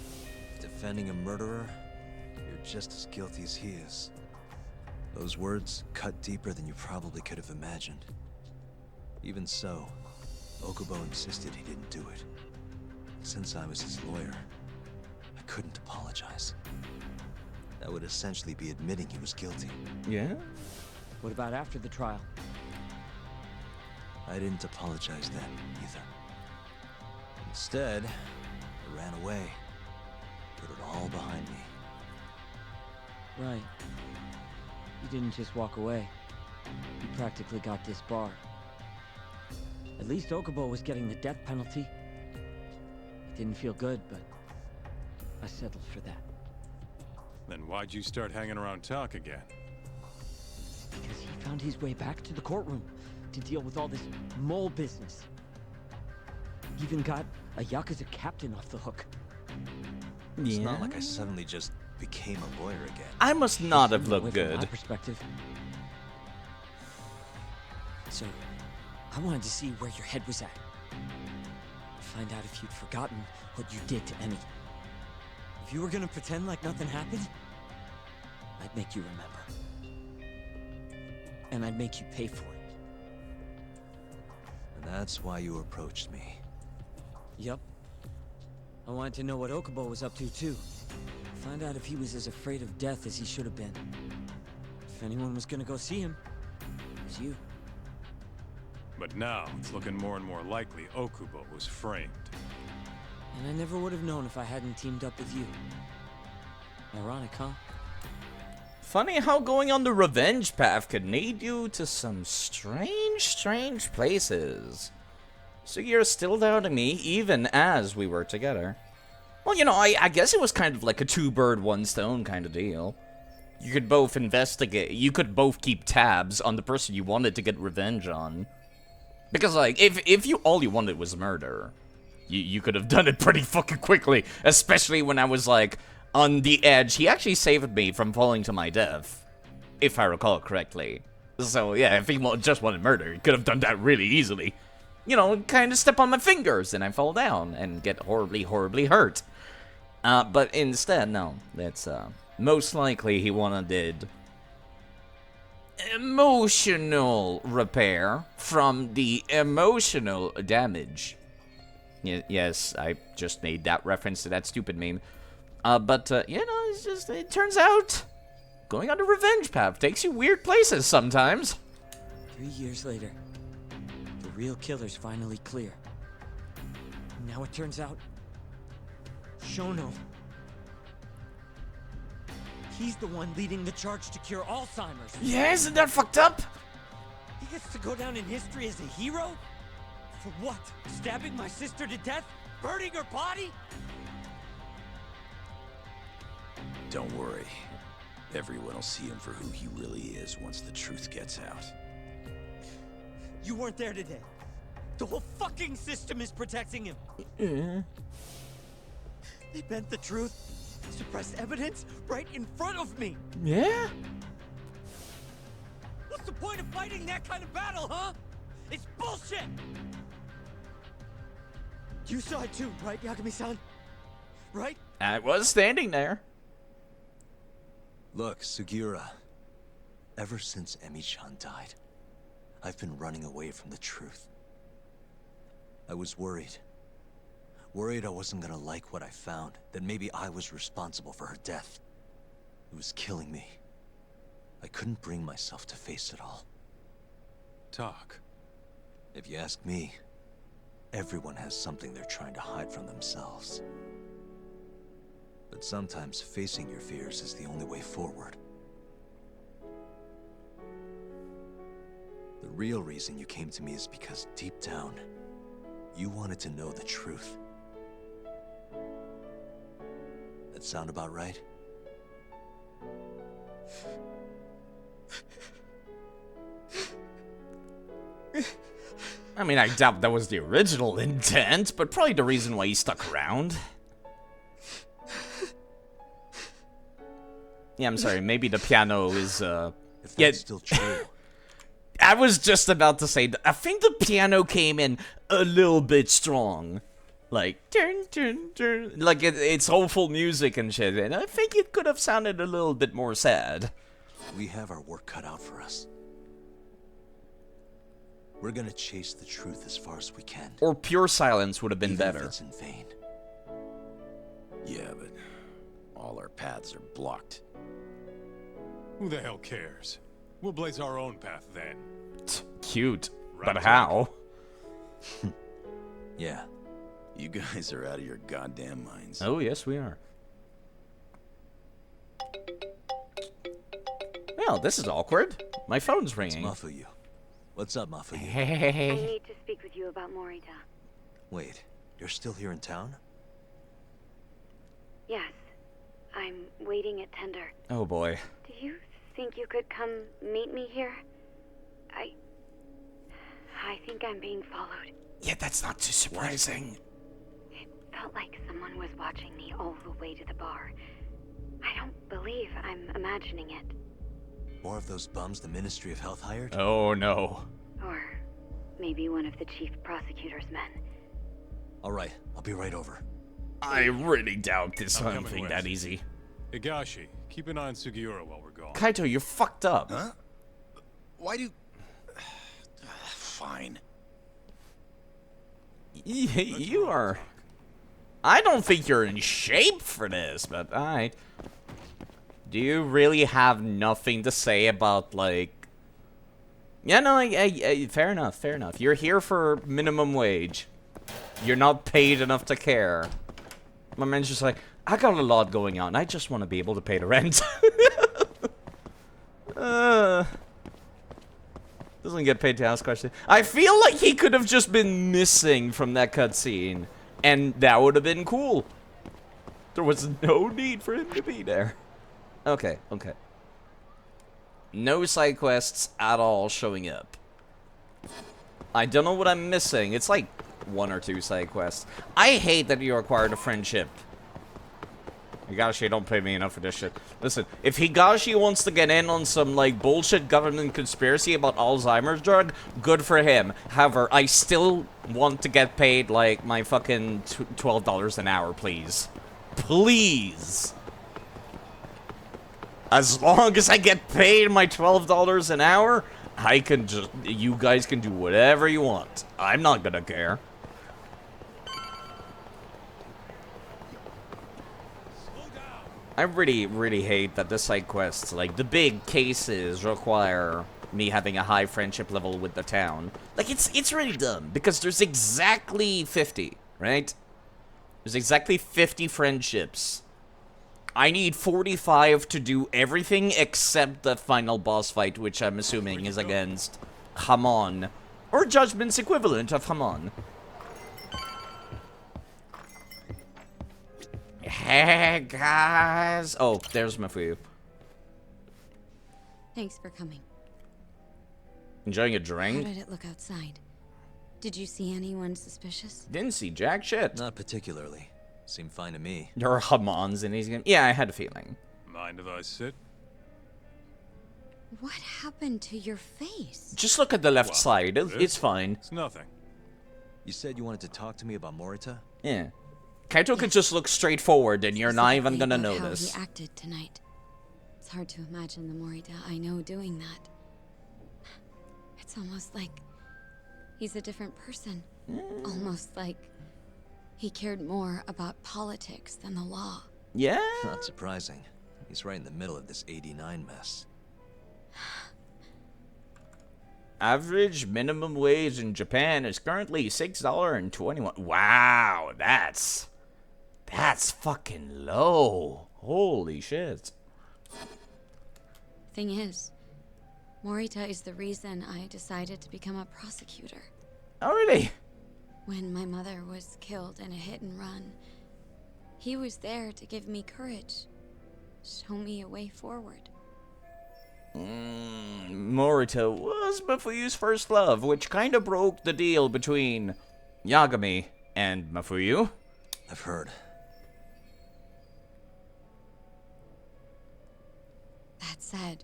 Defending a murderer, you're just as guilty as he is. Those words cut deeper than you probably could have imagined. Even so, Okubo insisted he didn't do it. Since I was his lawyer, I couldn't apologize. That would essentially be admitting he was guilty. Yeah? What about after the trial? I didn't apologize then, either. Instead, I ran away. Put it all behind me. Right. You didn't just walk away. You practically got disbarred. At least Okubo was getting the death penalty. It didn't feel good, but I settled for that. Then why'd you start hanging around talk again? Because he found his way back to the courtroom to deal with all this mole business. Even got a Yakuza captain off the hook. It's not like I suddenly just became a lawyer again. I must not have looked From good. my perspective. So, I wanted to see where your head was at. Find out if you'd forgotten what you did to Emmy. If you were gonna pretend like nothing happened, I'd make you remember. And I'd make you pay for it. And that's why you approached me. Yup. I wanted to know what Okubo was up to, too. Find out if he was as afraid of death as he should have been. If anyone was gonna go see him, it was you. But now, it's looking more and more likely Okubo was framed. And I never would have known if I hadn't teamed up with you. Ironic, huh? Funny how going on the revenge path could lead you to some strange places. So you're still doubting me, even as we were together. Well, you know, I guess it was kind of like a two-bird, one-stone kind of deal. You could both investigate, you could both keep tabs on the person you wanted to get revenge on. Because, like, if you all you wanted was murder, you could have done it pretty fucking quickly. Especially when I was, like, on the edge. He actually saved me from falling to my death, if I recall correctly. So, yeah, if he just wanted murder, he could have done that really easily. You know, kind of step on my fingers and I fall down and get horribly hurt. But instead, no, that's, most likely he wanted emotional repair from the emotional damage. Yes, I just made that reference to that stupid meme. But you know, it's just, it turns out, going on a revenge path takes you weird places sometimes. 3 years later, the real killer's finally clear. Now it turns out, Shono, he's the one leading the charge to cure Alzheimer's. Yeah, isn't that fucked up? He gets to go down in history as a hero? For what? Stabbing my sister to death? Burning her body? Don't worry. Everyone will see him for who he really is once the truth gets out. You weren't there today. The whole fucking system is protecting him. They bent the truth, suppressed evidence right in front of me. Yeah? What's the point of fighting that kind of battle, huh? It's bullshit! You saw it too, right, Yagami-san? Right? I was standing there. Look, Sugiura. Ever since Emi-chan died, I've been running away from the truth. I was worried. Worried I wasn't gonna like what I found, that maybe I was responsible for her death. It was killing me. I couldn't bring myself to face it all. Talk. If you ask me, everyone has something they're trying to hide from themselves. But sometimes facing your fears is the only way forward. The real reason you came to me is because deep down, you wanted to know the truth. That sound about right? I mean, I doubt that was the original intent, but probably the reason why he stuck around. Yeah, I'm sorry, maybe the piano is, If that's still true. I was just about to say, I think the piano came in a little bit strong. Like, dun, dun, dun, like it's hopeful music and shit, and I think it could have sounded a little bit more sad. We have our work cut out for us. We're gonna chase the truth as far as we can. Or pure silence would have been Even if better. it's in vain. Yeah, but all our paths are blocked. Who the hell cares? We'll blaze our own path then. Cute, Right, but how? Yeah. You guys are out of your goddamn minds. Oh, yes, we are. Well, this is awkward. My phone's ringing. It's Mafuyu. What's up, Mafuyu? Hey. I need to speak with you about Morita. Wait, you're still here in town? Yes. I'm waiting at Tender. Oh, boy. Do you think you could come meet me here? I think I'm being followed. Yeah, that's not too surprising. It felt like someone was watching me all the way to the bar. I don't believe I'm imagining it. More of those bums the Ministry of Health hired? Oh, no. Or maybe one of the chief prosecutor's men. Alright, I'll be right over. I really doubt this I'm coming something west. that easy. Higashi, keep an eye on Sugiura while we're gone. Kaito, you're fucked up. Huh? Why do... Fine. You are... I don't think you're in shape for this, but alright. Do you really have nothing to say about, like... Yeah, no, fair enough, fair enough. You're here for minimum wage. You're not paid enough to care. My man's just like, I got a lot going on. I just want to be able to pay the rent. Doesn't get paid to ask questions. I feel like he could have just been missing from that cutscene, and that would have been cool. There was no need for him to be there. Okay. No side quests at all showing up. I don't know what I'm missing. It's like 1 or 2 side quests. I hate that you acquired a friendship. Higashi, don't pay me enough for this shit. Listen, if Higashi wants to get in on some, like, bullshit government conspiracy about Alzheimer's drug, good for him. However, I still want to get paid, like, my fucking $12 an hour, please. Please! As long as I get paid my $12 an hour, I can just... You guys can do whatever you want. I'm not gonna care. I really hate that the side quests, like the big cases, require me having a high friendship level with the town. Like, it's really dumb, because there's exactly 50, right? There's exactly 50 friendships. I need 45 to do everything except the final boss fight, which I'm assuming is against Hamon, or Judgment's equivalent of Hamon. Hey, guys. Oh, there's Mafuyu. Thanks for coming. Enjoying a How drink? did it look outside? Did you see anyone suspicious? Didn't see jack shit. Not particularly. Seemed fine to me. There are Hamons in these games. Yeah, I had a feeling. Mind if I sit? What happened to your face? Just look at the left side. It's fine. It's nothing. You said you wanted to talk to me about Morita? Yeah. Kaito could just look straight forward and you're not even gonna About notice. How he acted tonight. It's hard to imagine the Morita I know doing that. It's almost like he's a different person. Almost like He cared more about politics than the law. Yeah? Not surprising. He's right in the middle of this 89 mess. Average minimum wage in Japan is currently $6.21. Wow, that's fucking low. Holy shit. Thing is, Morita is the reason I decided to become a prosecutor. Oh, really? When my mother was killed in a hit and run, he was there to give me courage, show me a way forward. Morita was Mafuyu's first love, which kind of broke the deal between Yagami and Mafuyu. I've heard. That said,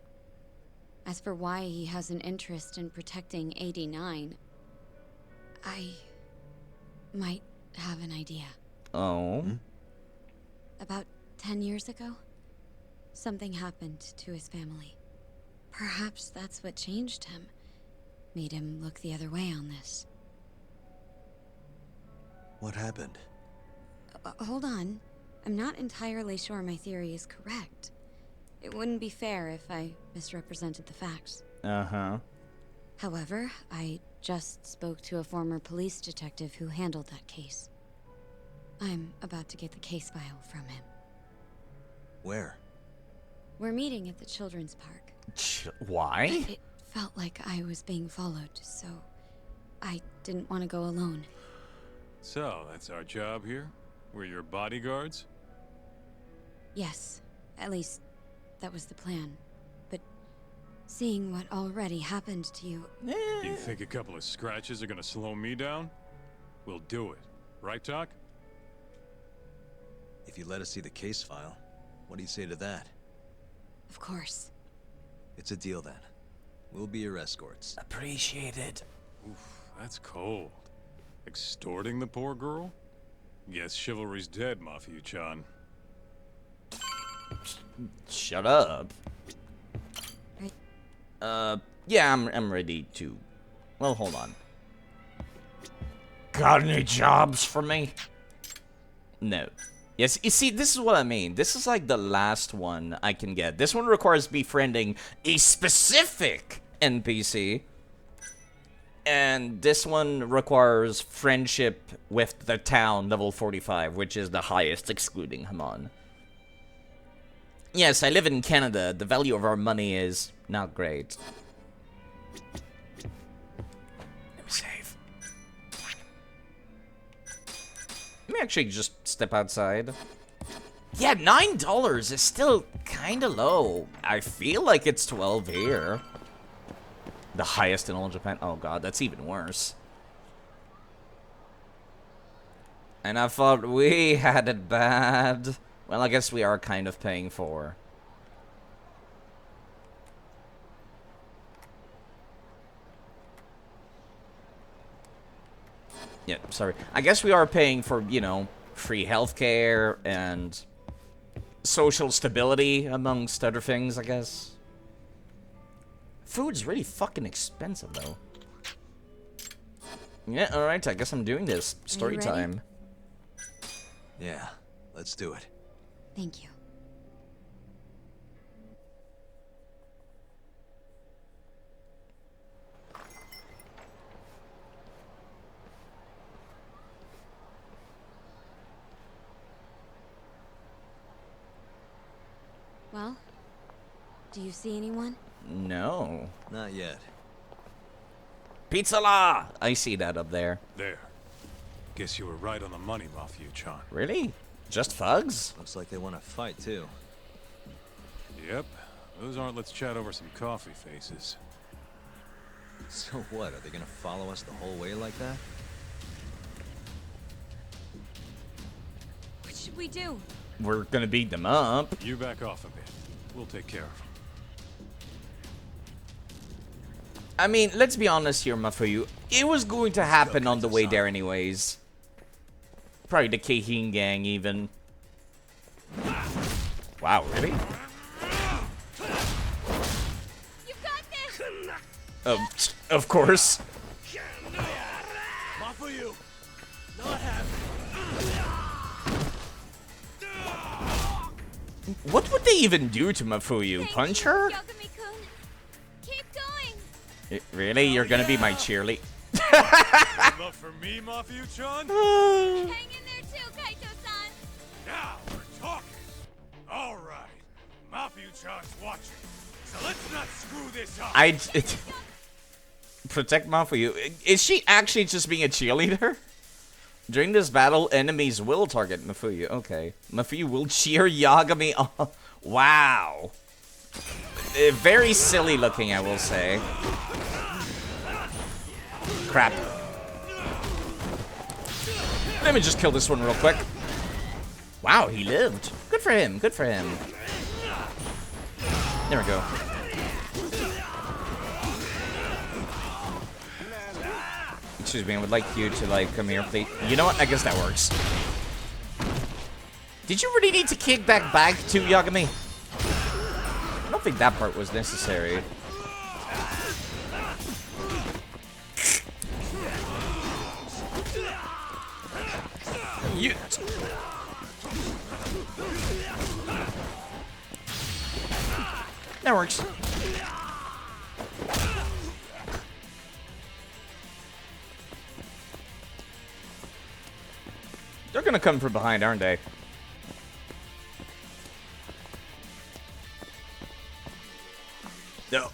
as for why he has an interest in protecting 89, I might have an idea. Oh? About 10 years ago, something happened to his family. Perhaps that's what changed him, made him look the other way on this. What happened? Hold on. I'm not entirely sure my theory is correct. It wouldn't be fair if I misrepresented the facts. Uh-huh. However, I just spoke to a former police detective who handled that case. I'm about to get the case file from him. Where? We're meeting at the children's park. Why? It felt like I was being followed, so I didn't want to go alone. So, that's our job here? We're your bodyguards? Yes, at least that was the plan. But seeing what already happened to you... You think a couple of scratches are gonna slow me down? We'll do it. Right, Doc? If you let us see the case file, what do you say to that? Of course. It's a deal then. We'll be your escorts. Appreciate it. Oof, that's cold. Extorting the poor girl? Guess chivalry's dead, Mafuyu-chan. Shut up. Yeah, I'm ready to... Well, hold on. Got any jobs for me? No. Yes, you see, this is what I mean. This is like the last one I can get. This one requires befriending a specific NPC. And this one requires friendship with the town, level 45, which is the highest, excluding Hamon. Yes, I live in Canada. The value of our money is not great. Let me save. Let me actually just step outside. Yeah, $9 is still kind of low. I feel like it's 12 here. The highest in all Japan. Oh god, that's even worse. And I thought we had it bad. Well, I guess we are kind of paying for. Yeah, sorry. I guess we are paying for, you know, free healthcare and social stability, amongst other things, I guess. Food's really fucking expensive, though. Yeah, alright, I guess I'm doing this. Story time. Yeah, let's do it. Thank you. Well, do you see anyone? No. Not yet. Pizza La! I see that up there. There. Guess you were right on the money, Mafuyu-chan. Really? Just thugs? Looks like they want to fight, too. Yep. Those aren't let's chat over some coffee faces. So what, are they gonna follow us the whole way like that? What should we do? We're gonna beat them up. You back off a bit. We'll take care of them. I mean, let's be honest here, Mafuyu. It was going to happen on the way there anyways. Probably the Keihin gang, even. Wow, really? You got this! Of course. Mafuyu! Not happening. What would they even do to Mafuyu? Punch her? Keep going. Really? You're gonna be my cheerleader? Love for me, Mafuyu-chan? Hang in there too, Kaito-san. Now we're talking. All right, Mafuyu-chan's watching, so let's not screw this up. Protect Mafuyu. Is she actually just being a cheerleader? During this battle, enemies will target Mafuyu. Okay. Mafuyu will cheer Yagami on. Wow. Very silly looking, I will say. Crap. Let me just kill this one real quick. Wow, he lived. Good for him. Good for him. There we go. Excuse me, I would like you to, like, come here, please. You know what? I guess that works. Did you really need to kick that back to Yagami? I don't think that part was necessary. You... That works. They're gonna come from behind, aren't they? No.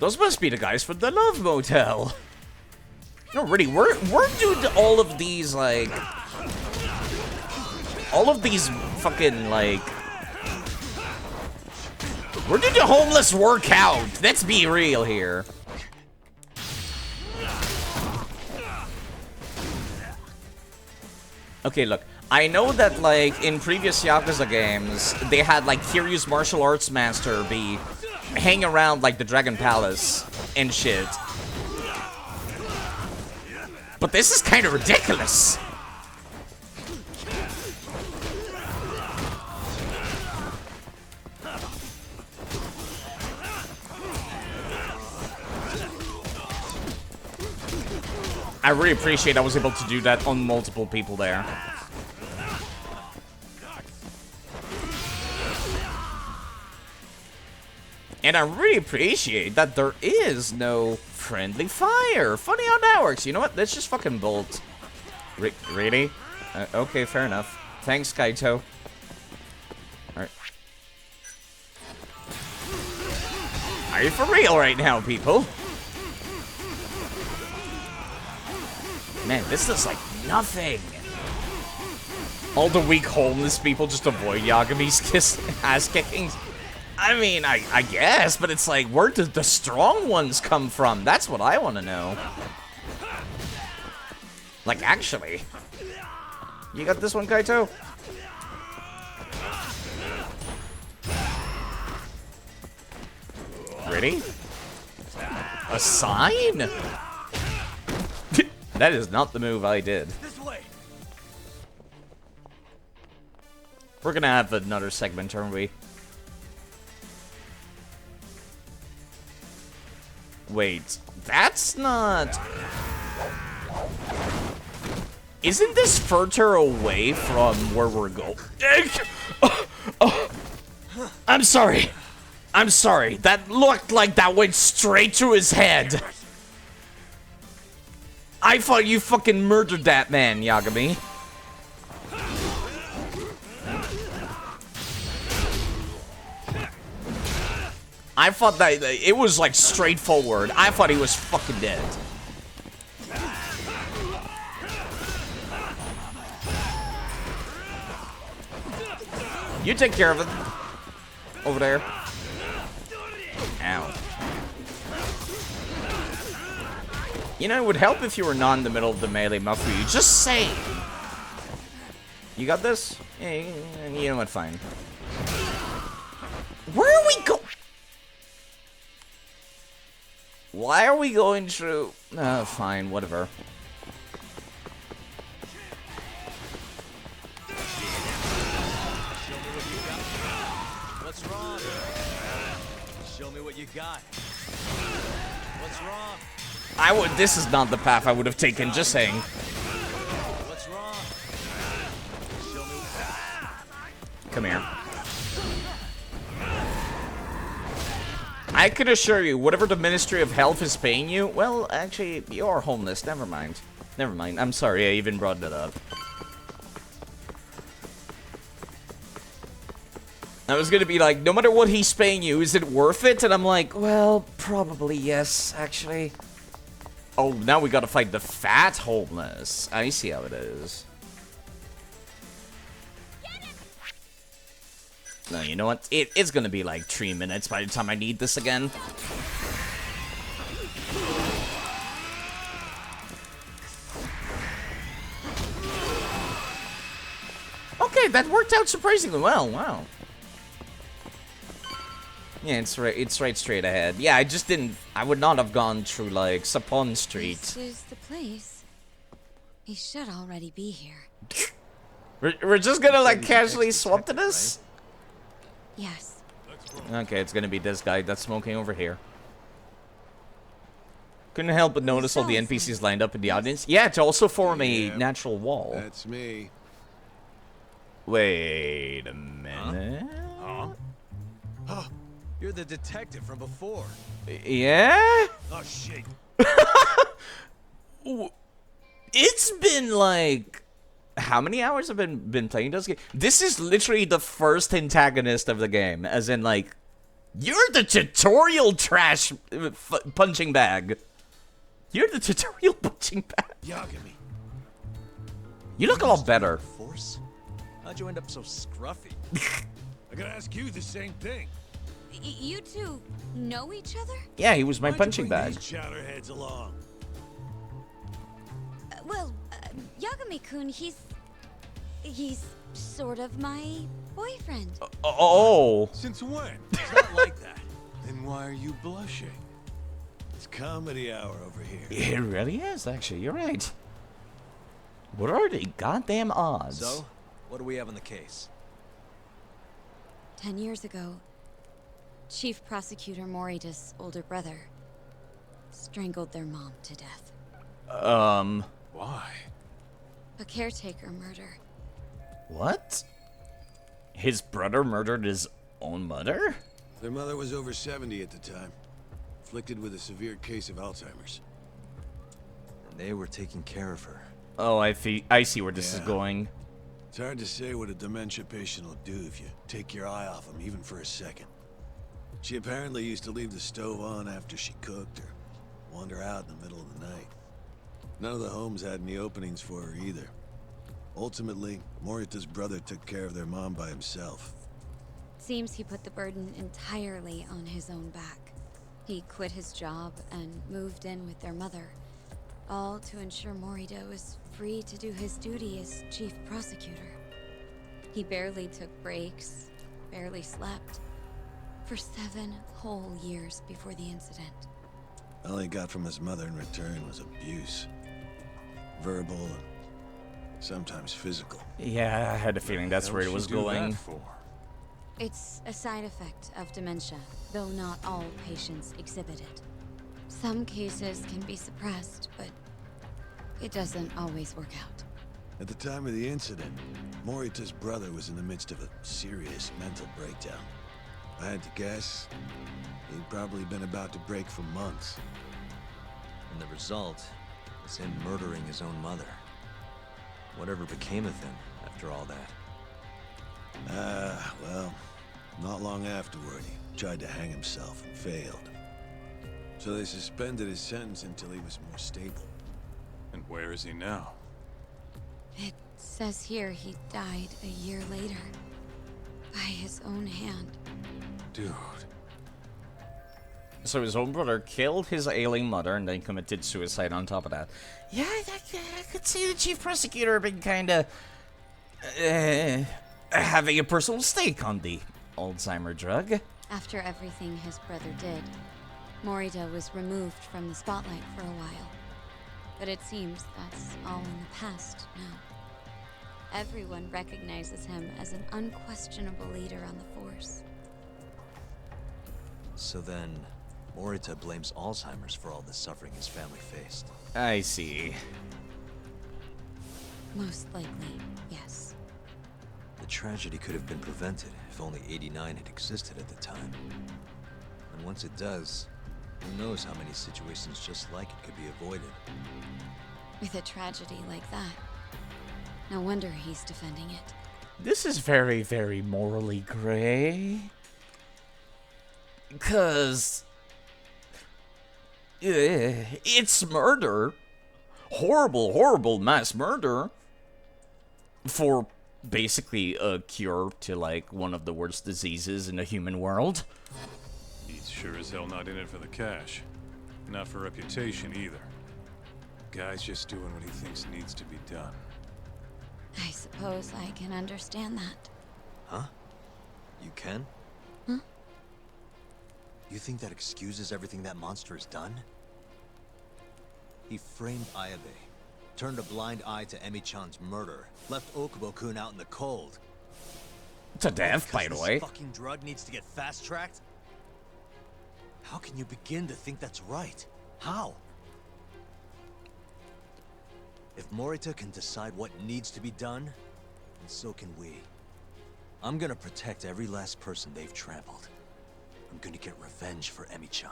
Those must be the guys from the Love Motel. No, really, where do all of these, like... all of these fucking, like... where did the homeless work out? Let's be real here. Okay, look. I know that, like, in previous Yakuza games, they had, like, Kiryu's martial arts master be hang around, like, the Dragon Palace and shit. But this is kind of ridiculous. I really appreciate I was able to do that on multiple people there. And I really appreciate that there is no friendly fire. Funny how that works. You know what? Let's just fucking bolt. Really? Okay, fair enough. Thanks, Kaito. Alright. Are you for real right now, people? Man, this is like nothing. All the weak homeless people just avoid Yagami's ass kickings. I mean, I guess, but it's like, where did the strong ones come from? That's what I want to know. Like, actually. You got this one, Kaito? Ready? A sign? That is not the move I did. We're gonna have another segment, aren't we? Wait, that's not... Isn't this further away from where we're going? I'm sorry. I'm sorry. That looked like that went straight to his head. I thought you fucking murdered that man, Yagami. I thought that it was like straightforward. I thought he was fucking dead. You take care of it. Over there. Ow. You know, it would help if you were not in the middle of the melee, Mafuyu. Just saying. You got this? Yeah, you know what? Fine. Where are we going? Why are we going through? Fine, whatever. What's wrong? Show me what you got. What's wrong? This is not the path I would have taken, just saying. What's wrong? Come here. I can assure you, whatever the Ministry of Health is paying you, well, actually, you're homeless. Never mind. Never mind. I'm sorry I even brought that up. I was gonna be like, no matter what he's paying you, is it worth it? And I'm like, well, probably yes, actually. Oh, now we gotta fight the fat homeless. I see how it is. No, you know what? It's gonna be like 3 minutes by the time I need this again. Okay, that worked out surprisingly well. Wow. Yeah, it's right straight ahead. Yeah, I just didn't. I would not have gone through like Sapon Street. This is the place. He should already be here. We're just gonna like casually swap to this. Yes. Okay, it's gonna be this guy that's smoking over here. Couldn't help but notice all the NPCs lined up in the audience. Yeah, to also form a natural wall. That's me. Wait a minute. Huh? You're the detective from before. Yeah? Oh shit. It's been like how many hours have been playing this game? This is literally the first antagonist of the game, as in like you're the tutorial trash punching bag. You're the tutorial punching bag. Yagami. You look a lot better. Force? How'd you end up so scruffy? I gotta ask you the same thing. You two know each other? Yeah, he was my Why'd you punching bring bag. these chowderheads along. Yagami-kun, he's sort of my boyfriend. Oh. Since when? It's not like that. Then why are you blushing? It's comedy hour over here. It really is, actually. You're right. What are the goddamn odds? So, what do we have on the case? 10 years ago, Chief Prosecutor Morita's older brother strangled their mom to death. Why? A caretaker murder. What? His brother murdered his own mother? Their mother was over 70 at the time, afflicted with a severe case of Alzheimer's. And they were taking care of her. Oh, I see where this is going. It's hard to say what a dementia patient will do if you take your eye off them, even for a second. She apparently used to leave the stove on after she cooked or wander out in the middle of the night. None of the homes had any openings for her either. Ultimately, Morita's brother took care of their mom by himself. Seems he put the burden entirely on his own back. He quit his job and moved in with their mother, all to ensure Morita was free to do his duty as chief prosecutor. He barely took breaks, barely slept, for 7 whole years before the incident. All he got from his mother in return was abuse. Verbal and sometimes physical. Yeah, I had a feeling that's where it was going. It's a side effect of dementia, though not all patients exhibit it. Some cases can be suppressed, but it doesn't always work out. At the time of the incident, Morita's brother was in the midst of a serious mental breakdown. I had to guess, he'd probably been about to break for months. And the result was him murdering his own mother. Whatever became of him after all that? Well, not long afterward, he tried to hang himself and failed. So they suspended his sentence until he was more stable. And where is he now? It says here he died a year later. By his own hand. Dude. So his own brother killed his ailing mother and then committed suicide on top of that. Yeah, I could see the chief prosecutor being kind of having a personal stake on the Alzheimer drug. After everything his brother did, Morita was removed from the spotlight for a while. But it seems that's all in the past now. Everyone recognizes him as an unquestionable leader on the force. So then, Morita blames Alzheimer's for all the suffering his family faced. I see. Most likely, yes. The tragedy could have been prevented if only 89 had existed at the time. And once it does, who knows how many situations just like it could be avoided. With a tragedy like that, no wonder he's defending it. This is very, very morally gray. Because it's murder. Horrible, horrible mass murder. For basically a cure to, like, one of the worst diseases in the human world. He's sure as hell not in it for the cash. Not for reputation, either. Guy's just doing what he thinks needs to be done. I suppose I can understand that. Huh? You can? Huh? You think that excuses everything that monster has done? He framed Ayabe, turned a blind eye to Emi-chan's murder, left Okubo-kun out in the cold. To death, by the way. This fucking drug needs to get fast-tracked? How can you begin to think that's right? How? If Morita can decide what needs to be done, then so can we. I'm gonna protect every last person they've trampled. I'm gonna get revenge for Emi-chan.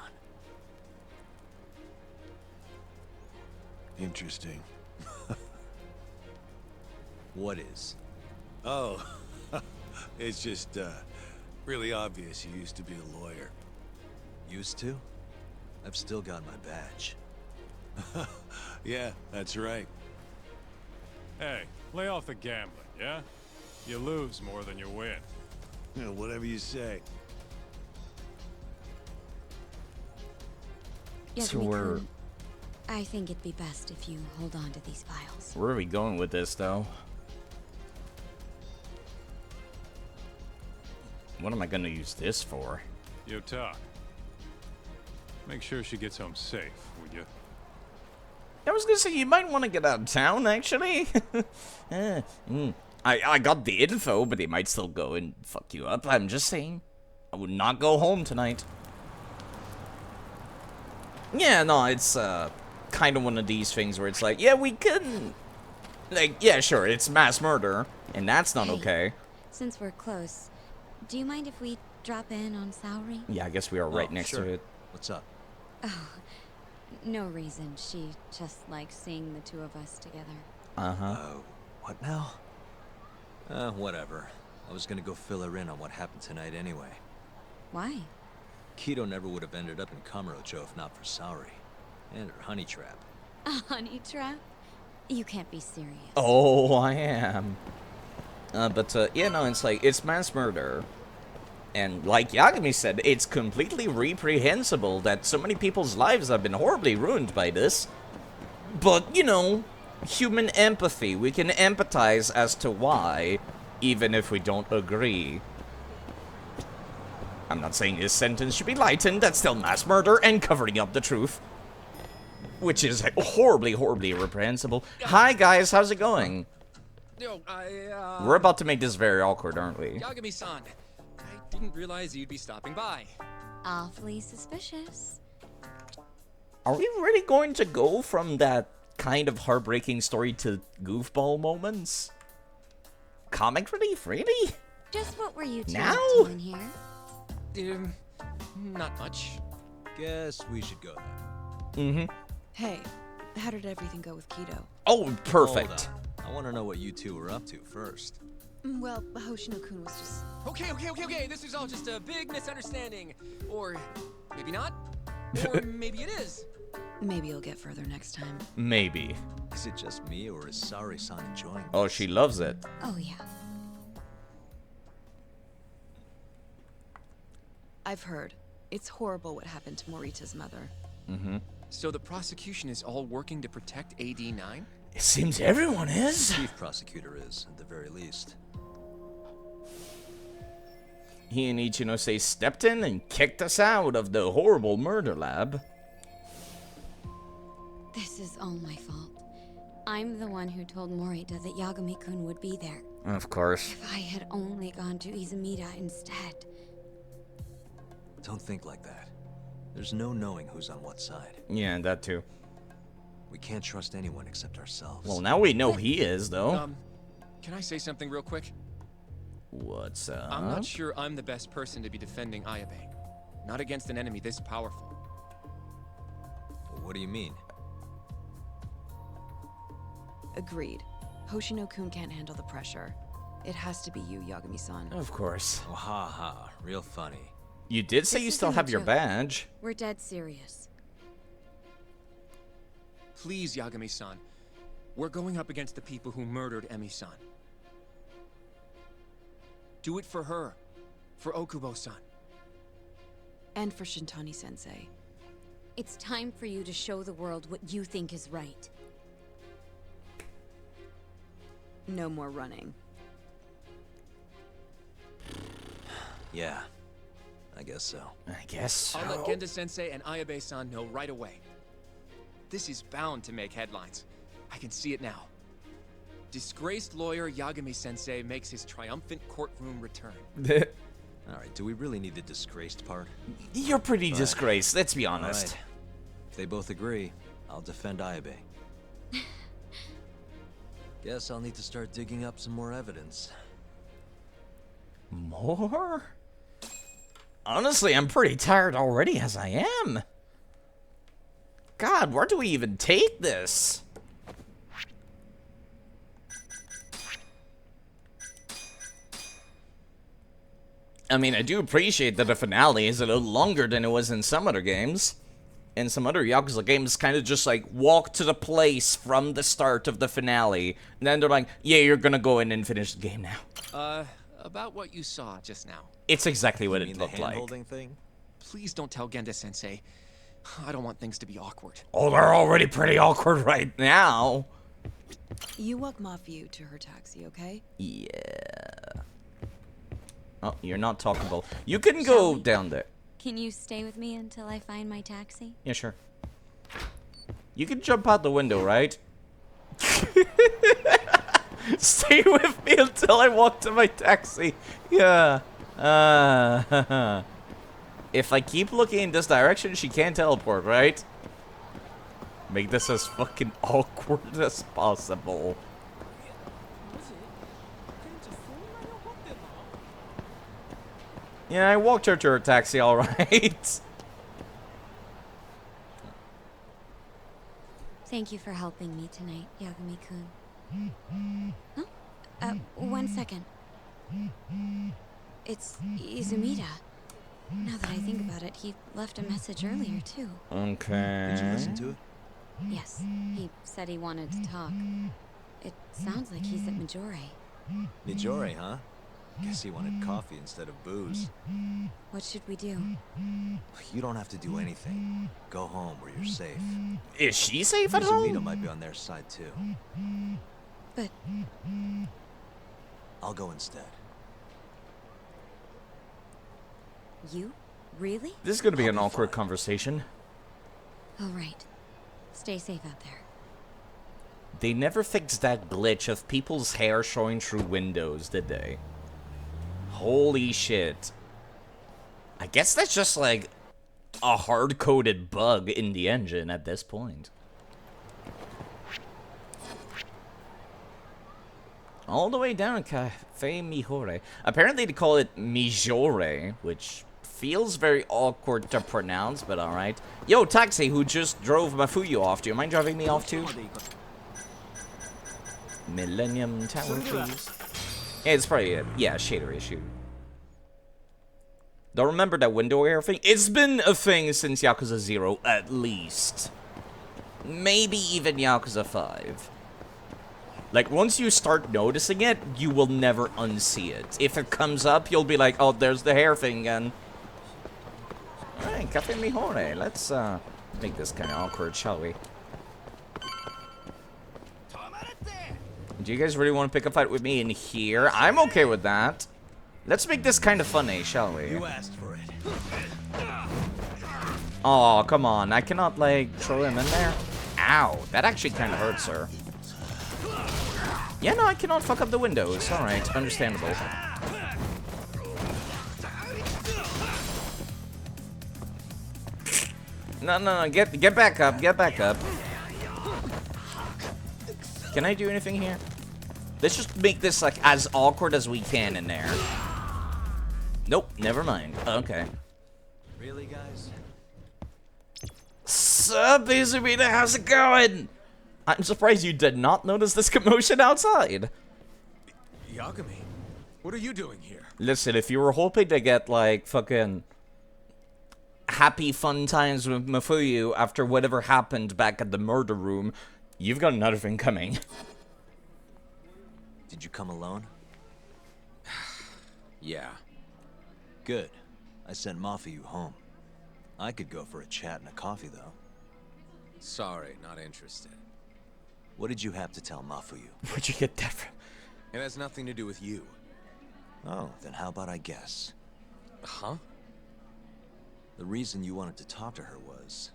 Interesting. What is? Oh, it's just, really obvious you used to be a lawyer. Used to? I've still got my badge. Yeah, that's right. Hey, lay off the gambling, yeah? You lose more than you win. Yeah, whatever you say. So we're... I think it'd be best if you hold on to these files. Where are we going with this, though? What am I gonna use this for? Yo, talk. Make sure she gets home safe, would you? I was gonna say, you might want to get out of town, actually. I got the info, but they might still go and fuck you up. I'm just saying. I would not go home tonight. Yeah, no, it's kind of one of these things where it's like, yeah, we couldn't. Like, yeah, sure, it's mass murder, and that's not okay. Since we're close, do you mind if we drop in on Saori? Yeah, I guess we are right next to it. What's up? Oh, no reason. She just likes seeing the two of us together. Uh-huh. What now? Whatever. I was gonna go fill her in on what happened tonight anyway. Why? Kido never would have ended up in Kamurocho if not for Saori. And her honey trap. A honey trap? You can't be serious. Oh, I am. Yeah, no, it's like, it's mass murder. And like Yagami said, it's completely reprehensible that so many people's lives have been horribly ruined by this. But, you know, human empathy. We can empathize as to why, even if we don't agree. I'm not saying this sentence should be lightened, that's still mass murder and covering up the truth. Which is horribly, horribly reprehensible. Hi guys, how's it going? Yo, We're about to make this very awkward, aren't we? Yagami-san, I didn't realize you'd be stopping by. Awfully suspicious. Are we really going to go from that kind of heartbreaking story to goofball moments? Comic relief, really? Just what were you two now? up to in here? Not much. Guess we should go then. Mm-hmm. Hey, how did everything go with Kido? Oh, perfect. Hold on. I want to know what you two were up to first. Well, Hoshino-kun was just... Okay. This is all just a big misunderstanding. Or maybe not. Or maybe it is. Maybe you'll get further next time. Maybe. Is it just me, or is Saori-san enjoying Oh, she loves it. Oh, yeah. I've heard. It's horrible what happened to Morita's mother. Mm-hmm. So the prosecution is all working to protect AD-9? It seems everyone is. The chief prosecutor is, at the very least. He and Ichinose stepped in and kicked us out of the horrible murder lab. This is all my fault. I'm the one who told Morita that Yagami-kun would be there. Of course. If I had only gone to Izumida instead. Don't think like that. There's no knowing who's on what side. Yeah, that too. We can't trust anyone except ourselves. Well, now we know he is, though. Can I say something real quick? What's up? I'm not sure I'm the best person to be defending Ayabe. Not against an enemy this powerful. What do you mean? Agreed. Hoshino-kun can't handle the pressure. It has to be you, Yagami-san. Of course. Oh, ha ha. Real funny. You did say This you still isn't a have your joke. badge. We're dead serious. Please, Yagami-san. We're going up against the people who murdered Emi-san. Do it for her. For Okubo-san. And for Shintani-sensei. It's time for you to show the world what you think is right. No more running. Yeah. I guess so. I guess I'll let Genda-sensei and Ayabe-san know right away. This is bound to make headlines. I can see it now. Disgraced lawyer Yagami-sensei makes his triumphant courtroom return. Alright, do we really need the disgraced part? You're pretty disgraced, let's be honest. Alright. If they both agree, I'll defend Ayabe. Guess I'll need to start digging up some more evidence. More? Honestly, I'm pretty tired already as I am. God, where do we even take this? I mean, I do appreciate that the finale is a little longer than it was in some other games. In some other Yakuza games, kind of just like walk to the place from the start of the finale. And then they're like, yeah, you're gonna go in and finish the game now. About what you saw just now. It's exactly what You it mean looked the like. hand-holding thing? Please don't tell Genda-sensei. I don't want things to be awkward. Oh, they're already pretty awkward right now. You walk Mafiu to her taxi, okay? Yeah. Oh, you're not talkable. You can go down there. Can you stay with me until I find my taxi? Yeah, sure. You can jump out the window, right? Stay with me until I walk to my taxi. Yeah. If I keep looking in this direction, she can't teleport, right? Make this as fucking awkward as possible. Yeah, I walked her to her taxi, alright. Thank you for helping me tonight, Yagami-kun. Huh? 1 second. It's Izumida. Now that I think about it, he left a message earlier, too. Okay. Did you listen to it? Yes, he said he wanted to talk. It sounds like he's at Majore. Mijori, huh? Guess he wanted coffee instead of booze. What should we do? You don't have to do anything. Go home where you're safe. Is she safe at home? Izumida might be on their side too. But I'll go instead. you? Really? This is gonna be an awkward conversation. All right. Stay safe out there. They never fixed that glitch of people's hair showing through windows, did they? Holy shit. I guess that's just like a hard-coded bug in the engine at this point. All the way down Cafe Mijore. Apparently they call it Mijore, which feels very awkward to pronounce, but alright. Yo, taxi who just drove Mafuyu off. Do you mind driving me off too? Millennium Tower, please. Yeah, it's probably a shader issue. Don't remember that window air thing? It's been a thing since Yakuza 0, at least. Maybe even Yakuza 5. Like, once you start noticing it, you will never unsee it. If it comes up, you'll be like, oh, there's the hair thing again. Alright, Cafe Mijore. Let's make this kind of awkward, shall we? Do you guys really want to pick a fight with me in here? I'm okay with that. Let's make this kind of funny, shall we? You asked for it. Oh, come on. I cannot, like, throw him in there. Ow. That actually kind of hurts, sir. Yeah, no, I cannot fuck up the windows. Alright, understandable. No, get back up, get back up. Can I do anything here? Let's just make this, like, as awkward as we can in there. Nope, never mind. Okay. Really, guys? Sup, Izumida, how's it going? I'm surprised you did not notice this commotion outside. Yagami, what are you doing here? Listen, if you were hoping to get, like, fucking happy fun times with Mafuyu after whatever happened back at the murder room, you've got another thing coming. Did you come alone? Yeah. Good. I sent Mafuyu home. I could go for a chat and a coffee, though. Sorry, not interested. What did you have to tell Mafuyu? Where'd you get that from? It has nothing to do with you. Oh, then how about I guess? Huh? The reason you wanted to talk to her was...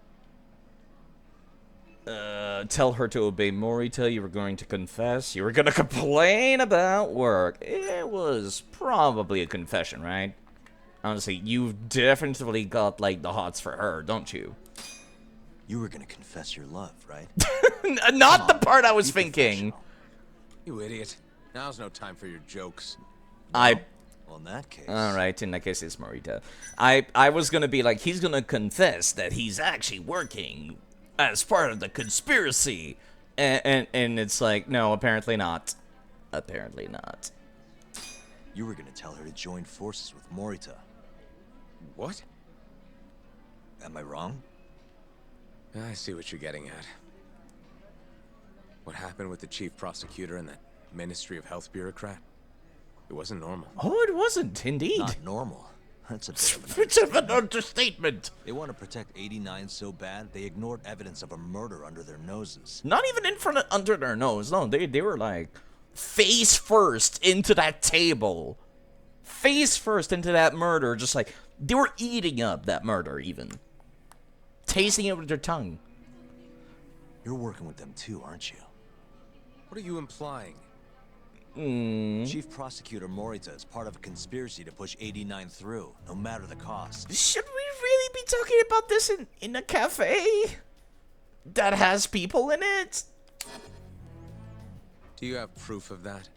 Tell her to obey Morita, you were going to confess, you were gonna complain about work. It was probably a confession, right? Honestly, you've definitely got, like, the hots for her, don't you? You were gonna confess your love, right? Not the part I was thinking. You idiot. Now's no time for your jokes. Well, in that case... Alright, in that case, it's Morita. I was gonna be like, he's gonna confess that he's actually working as part of the conspiracy. And it's like, no, apparently not. Apparently not. You were gonna tell her to join forces with Morita. What? Am I wrong? I see what you're getting at. What happened with the chief prosecutor and that Ministry of Health bureaucrat? It wasn't normal. Oh, it wasn't, indeed. Not normal. That's a bit of an understatement. They want to protect 89 so bad, they ignored evidence of a murder under their noses. Not even in front of, under their nose. No, they were like face first into that table. Face first into that murder. Just like, they were eating up that murder even. Tasting it with their tongue. You're working with them too, aren't you? What are you implying? Chief Prosecutor Morita is part of a conspiracy to push 89 through, no matter the cost. Should we really be talking about this in a cafe that has people in it? Do you have proof of that?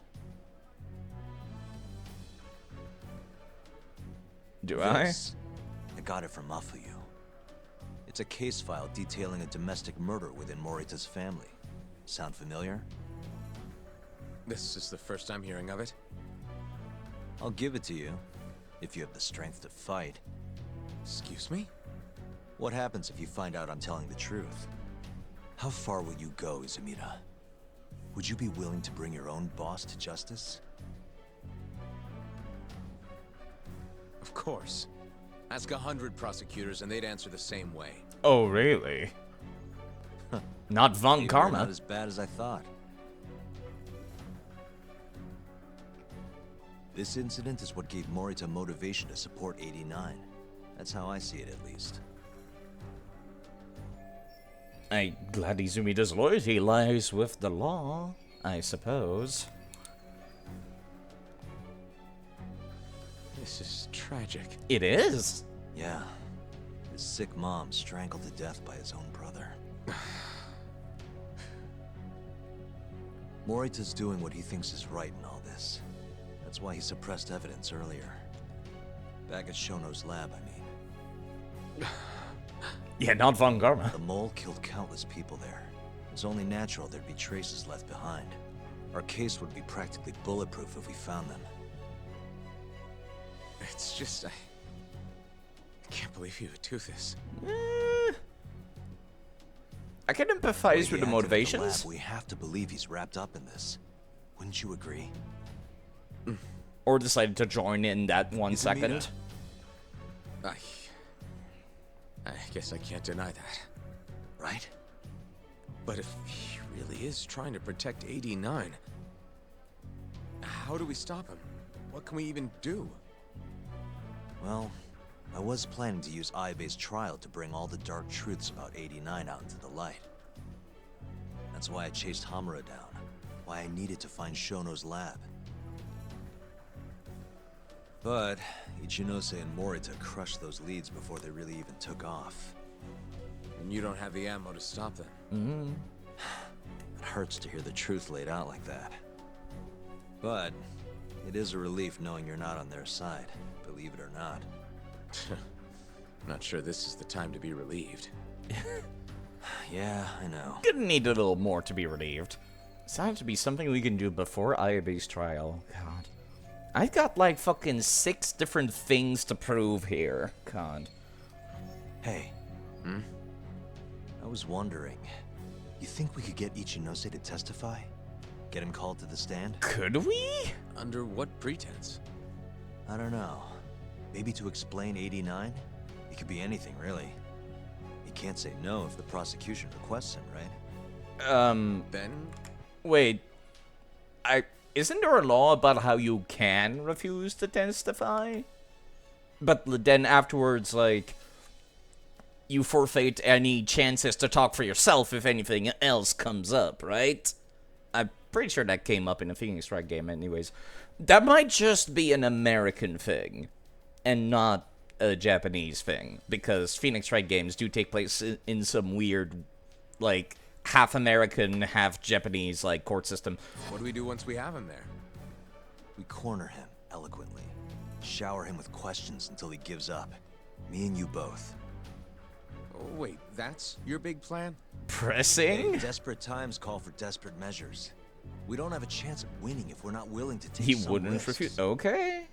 Do I got it from Mafuyu. It's a case file detailing a domestic murder within Morita's family. Sound familiar? This is the first time hearing of it. I'll give it to you, if you have the strength to fight. Excuse me? What happens if you find out I'm telling the truth? How far will you go, Izumida? Would you be willing to bring your own boss to justice? Of course. Ask 100 prosecutors and they'd answer the same way. Oh, really? Not Von Karma. Not as bad as I thought. This incident is what gave Morita motivation to support 89. That's how I see it, at least. I'm glad Izumida's loyalty lies with the law, I suppose. This is tragic. It is. Yeah. His sick mom strangled to death by his own brother. Morita's doing what he thinks is right in all this. That's why he suppressed evidence earlier. Back at Shono's lab, I mean. Yeah, not Von Karma. The mole killed countless people there. It's only natural there'd be traces left behind. Our case would be practically bulletproof if we found them. It's just, I can't believe you would do this. I can empathize with the motivations. We have to believe he's wrapped up in this. Wouldn't you agree? Or decided to join in that 1 second. I guess I can't deny that. Right? But if he really is trying to protect 89, how do we stop him? What can we even do? Well, I was planning to use Ayabe's trial to bring all the dark truths about 89 out into the light. That's why I chased Hamura down. Why I needed to find Shono's lab. But Ichinose and Morita crushed those leads before they really even took off. And you don't have the ammo to stop them. It hurts to hear the truth laid out like that. But it is a relief knowing you're not on their side, believe it or not. Not sure this is the time to be relieved. Yeah, I know. Gonna need a little more to be relieved. Sounds to be something we can do before Ayabe's trial. God. I've got like fucking 6 different things to prove here. God. Hey. I was wondering, you think we could get Ichinose to testify? Get him called to the stand? Could we? Under what pretense? I don't know. Maybe to explain 89? It could be anything, really. He can't say no if the prosecution requests him, right? Then? Wait. Isn't there a law about how you can refuse to testify? But then afterwards, like, you forfeit any chances to talk for yourself if anything else comes up, right? I'm pretty sure that came up in a Phoenix Wright game anyways. That might just be an American thing, and not a Japanese thing, because Phoenix Wright games do take place in some weird, like, half American, half Japanese, like, court system. What do we do once we have him there? We corner him eloquently. Shower him with questions until he gives up. Me and you both. Oh, wait, that's your big plan? Pressing? Hey, desperate times call for desperate measures. We don't have a chance of winning if we're not willing to take He some wouldn't risks. refuse. Okay.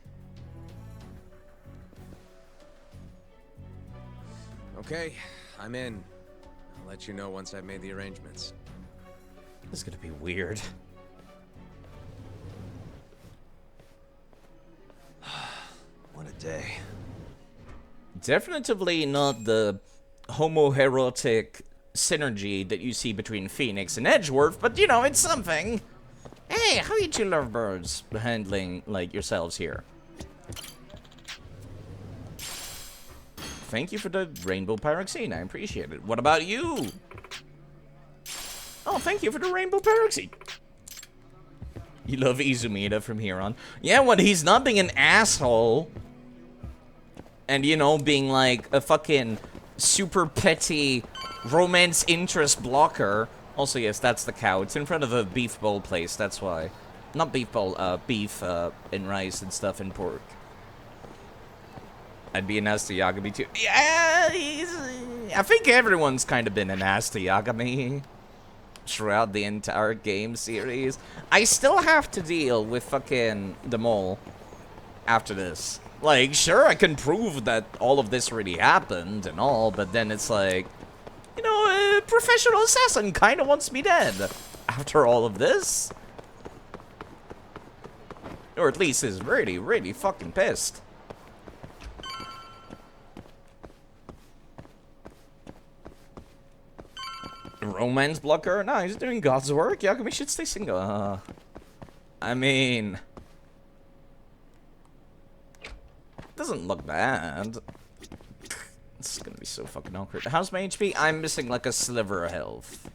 Okay, I'm in. I'll let you know once I've made the arrangements. This is gonna be weird. What a day. Definitely not the homoerotic synergy that you see between Phoenix and Edgeworth, but you know, it's something. Hey, how you two lovebirds handling, like, yourselves here? Thank you for the rainbow pyroxene, I appreciate it. What about you? Oh, thank you for the rainbow pyroxene. You love Izumida from here on. Yeah, when he's not being an asshole. And, you know, being like a fucking super petty romance interest blocker. Also, yes, that's the cow. It's in front of a beef bowl place, that's why. Not beef bowl, beef and rice and stuff and pork. I'd be an ass to Yagami too. Yeah, I think everyone's kind of been an ass to Yagami throughout the entire game series. I still have to deal with fucking the mole after this. Like, sure, I can prove that all of this really happened and all, but then it's like, you know, a professional assassin kind of wants me dead after all of this. Or at least is really, really fucking pissed. Romance blocker? No, he's doing God's work. Yagami should stay single. I mean, doesn't look bad. This is gonna be so fucking awkward. How's my HP? I'm missing like a sliver of health.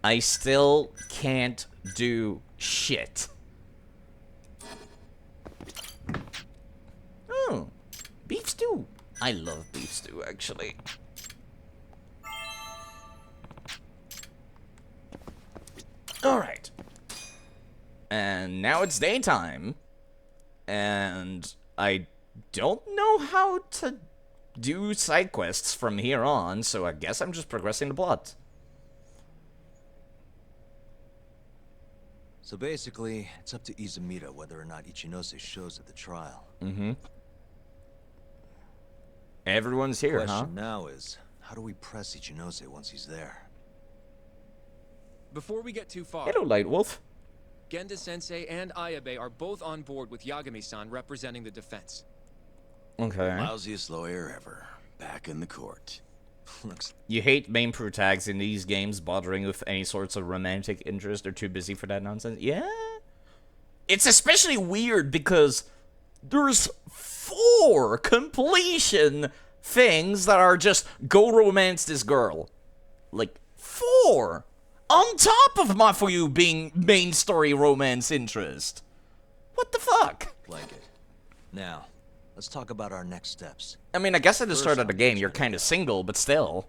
I still can't do shit. Oh, beef stew. I love beef stew, actually. Alright. And now it's daytime. And I don't know how to do side quests from here on, so I guess I'm just progressing the plot. So basically, it's up to Izumida whether or not Ichinose shows at the trial. Mm-hmm. Everyone's here, The huh? question now is, how do we press Ichinose once he's there? Before we get too far, Hello, Lightwolf. Genda-sensei and Ayabe are both on board with Yagami-san representing the defense. Okay. Lousiest lawyer ever. Back in the court. Looks. You hate main protags in these games bothering with any sorts of romantic interest. They're too busy for that nonsense. Yeah? It's especially weird because there's 4 completion things that are just go romance this girl. Like, 4! On top of my for you being main story romance interest. What the fuck? Like it. Now, let's talk about our next steps. I mean, I guess at the First start of on the game, you're kind of single, but still.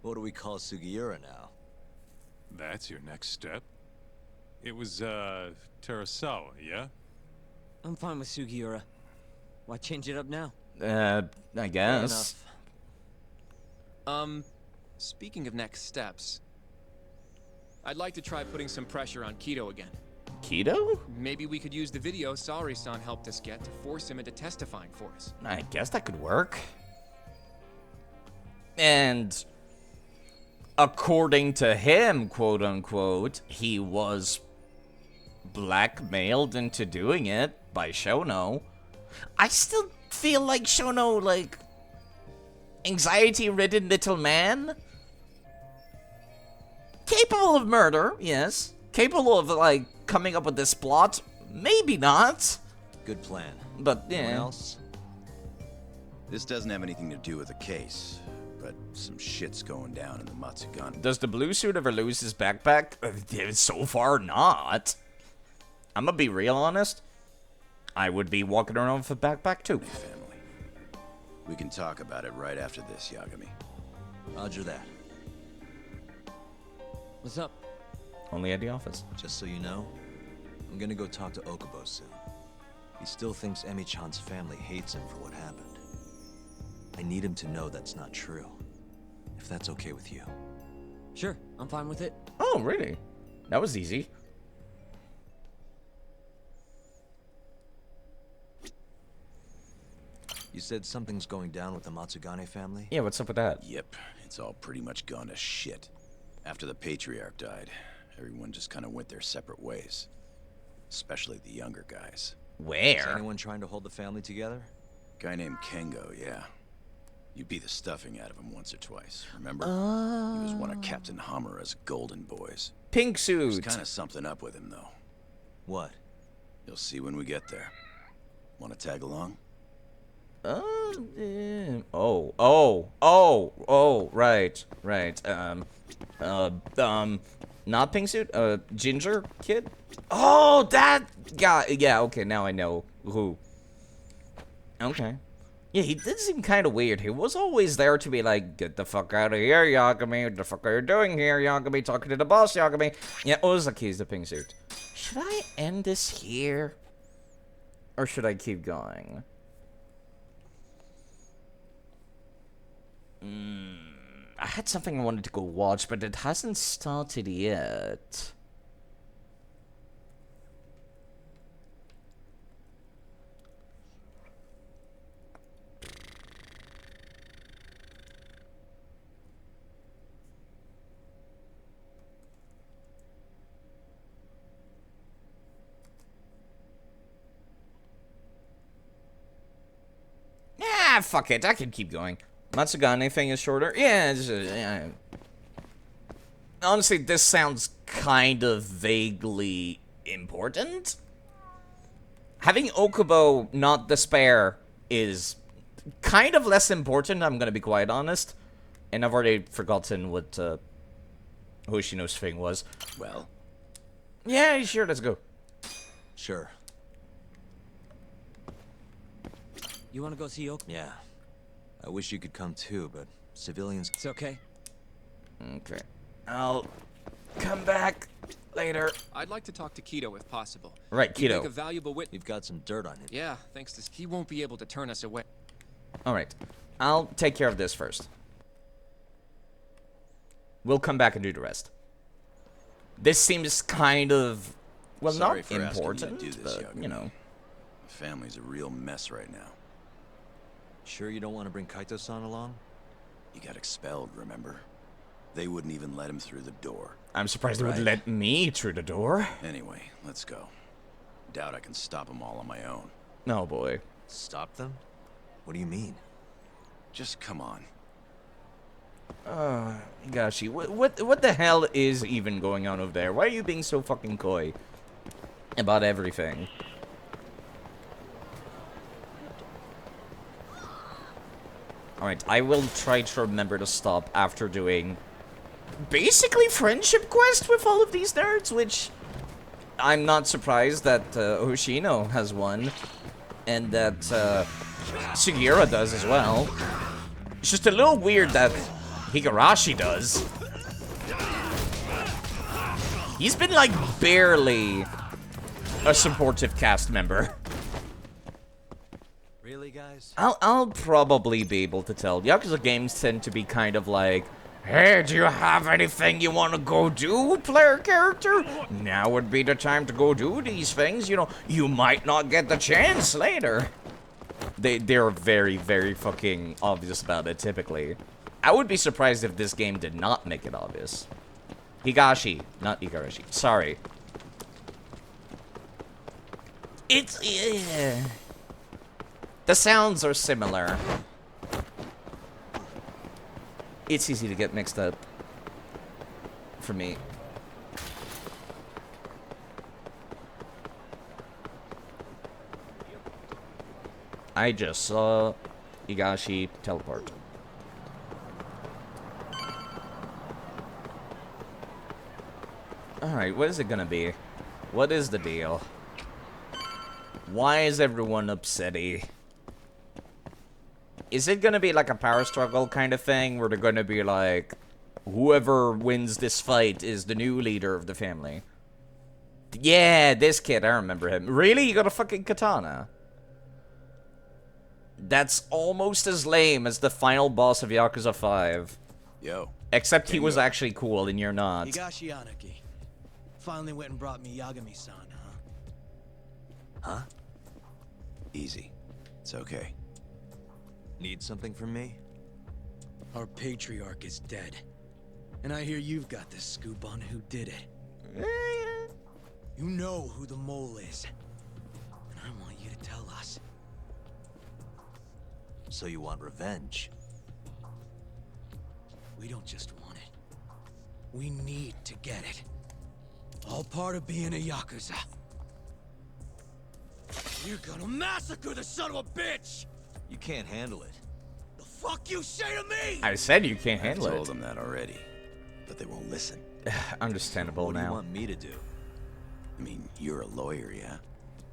What do we call Sugiura now? That's your next step? It was, Terasawa, yeah? I'm fine with Sugiura. Why change it up now? I guess. Speaking of next steps, I'd like to try putting some pressure on Kido again. Kido? Maybe we could use the video Saori-san helped us get to force him into testifying for us. I guess that could work. And according to him, quote unquote, he was blackmailed into doing it by Shono. I still feel like Shono, like, anxiety-ridden little man. Capable of murder, yes. Capable of, like, coming up with this plot, maybe not. Good plan. But, yeah. Anyone else? This doesn't have anything to do with the case, but some shit's going down in the Matsugane. Does the blue suit ever lose his backpack? So far, not. I'm gonna be real honest. I would be walking around with a backpack, too. Family. We can talk about it right after this, Yagami. Roger that. What's up? Only at the office. Just so you know, I'm gonna go talk to Okubo soon. He still thinks Emi-chan's family hates him for what happened. I need him to know that's not true. If that's okay with you. Sure, I'm fine with it. Oh, really? That was easy. You said something's going down with the Matsugane family? Yeah, what's up with that? Yep, it's all pretty much gone to shit. After the Patriarch died, everyone just kind of went their separate ways. Especially the younger guys. Where? Is anyone trying to hold the family together? Guy named Kengo, yeah. You beat the stuffing out of him once or twice, remember? He was one of Captain Hamura's golden boys. Pink suit. There's kind of something up with him, though. What? You'll see when we get there. Want to tag along? Right. Not pink suit? Ginger kid? Oh, that guy. Yeah, okay, now I know who. Okay. Yeah, he did seem kind of weird. He was always there to be like, get the fuck out of here, Yagami. What the fuck are you doing here, Yagami? Talking to the boss, Yagami. Yeah, Ozaki's the pink suit. Should I end this here? Or should I keep going? I had something I wanted to go watch, but it hasn't started yet. Ah, fuck it. I can keep going. Matsugane thing is shorter. Yeah, yeah. Honestly, this sounds kind of vaguely important. Having Okubo not despair is kind of less important, I'm gonna be quite honest. And I've already forgotten what Hoshino's thing was. Well? Yeah, sure, let's go. Sure. You wanna go see Okubo? Yeah. I wish you could come too, but civilians... It's okay. Okay. I'll come back later. I'd like to talk to Kido if possible. Right, He'd Kido. make a valuable witness. You've got some dirt on him. Yeah, thanks to... He won't be able to turn us away. Alright. I'll take care of this first. We'll come back and do the rest. This seems kind of... Well, Sorry not for asking important, you to do this, but, you know. The family's a real mess right now. Sure you don't want to bring Kaito-san along? He got expelled, remember? They wouldn't even let him through the door. I'm surprised they would let me through the door. Anyway, let's go. Doubt I can stop them all on my own. No, boy. Stop them? What do you mean? Just come on. Gosh, what the hell is even going on over there? Why are you being so fucking coy about everything? Alright, I will try to remember to stop after doing basically friendship quest with all of these nerds, which I'm not surprised that Hoshino has one, and that Sugiura does as well. It's just a little weird that Higurashi does. He's been like barely a supportive cast member. Really? Really, guys? I'll probably be able to tell. Yakuza games tend to be kind of like, hey, do you have anything you want to go do, player character? Now would be the time to go do these things. You know, you might not get the chance later. They're very, very fucking obvious about it, typically. I would be surprised if this game did not make it obvious. Higashi, not Igarashi. Sorry. It's... The sounds are similar. It's easy to get mixed up. For me. I just saw Higashi teleport. Alright, what is it gonna be? What is the deal? Why is everyone upsetty? Is it gonna be like a power struggle kind of thing, where they're gonna be like, whoever wins this fight is the new leader of the family? Yeah, this kid, I remember him. Really? You got a fucking katana? That's almost as lame as the final boss of Yakuza 5. Yo. Except he was actually cool and you're not. Higashi Anaki. Finally went and brought me Yagami-san, huh? Huh? Easy. It's okay. Need something from me? Our patriarch is dead. And I hear you've got the scoop on who did it. You know who the mole is. And I want you to tell us. So you want revenge? We don't just want it. We need to get it. All part of being a Yakuza. You're gonna massacre the son of a bitch! You can't handle it. The fuck you say to me? I said you can't handle I told it. them that already, but they won't listen. Understandable What do now. you want me to do? I mean, you're a lawyer, yeah?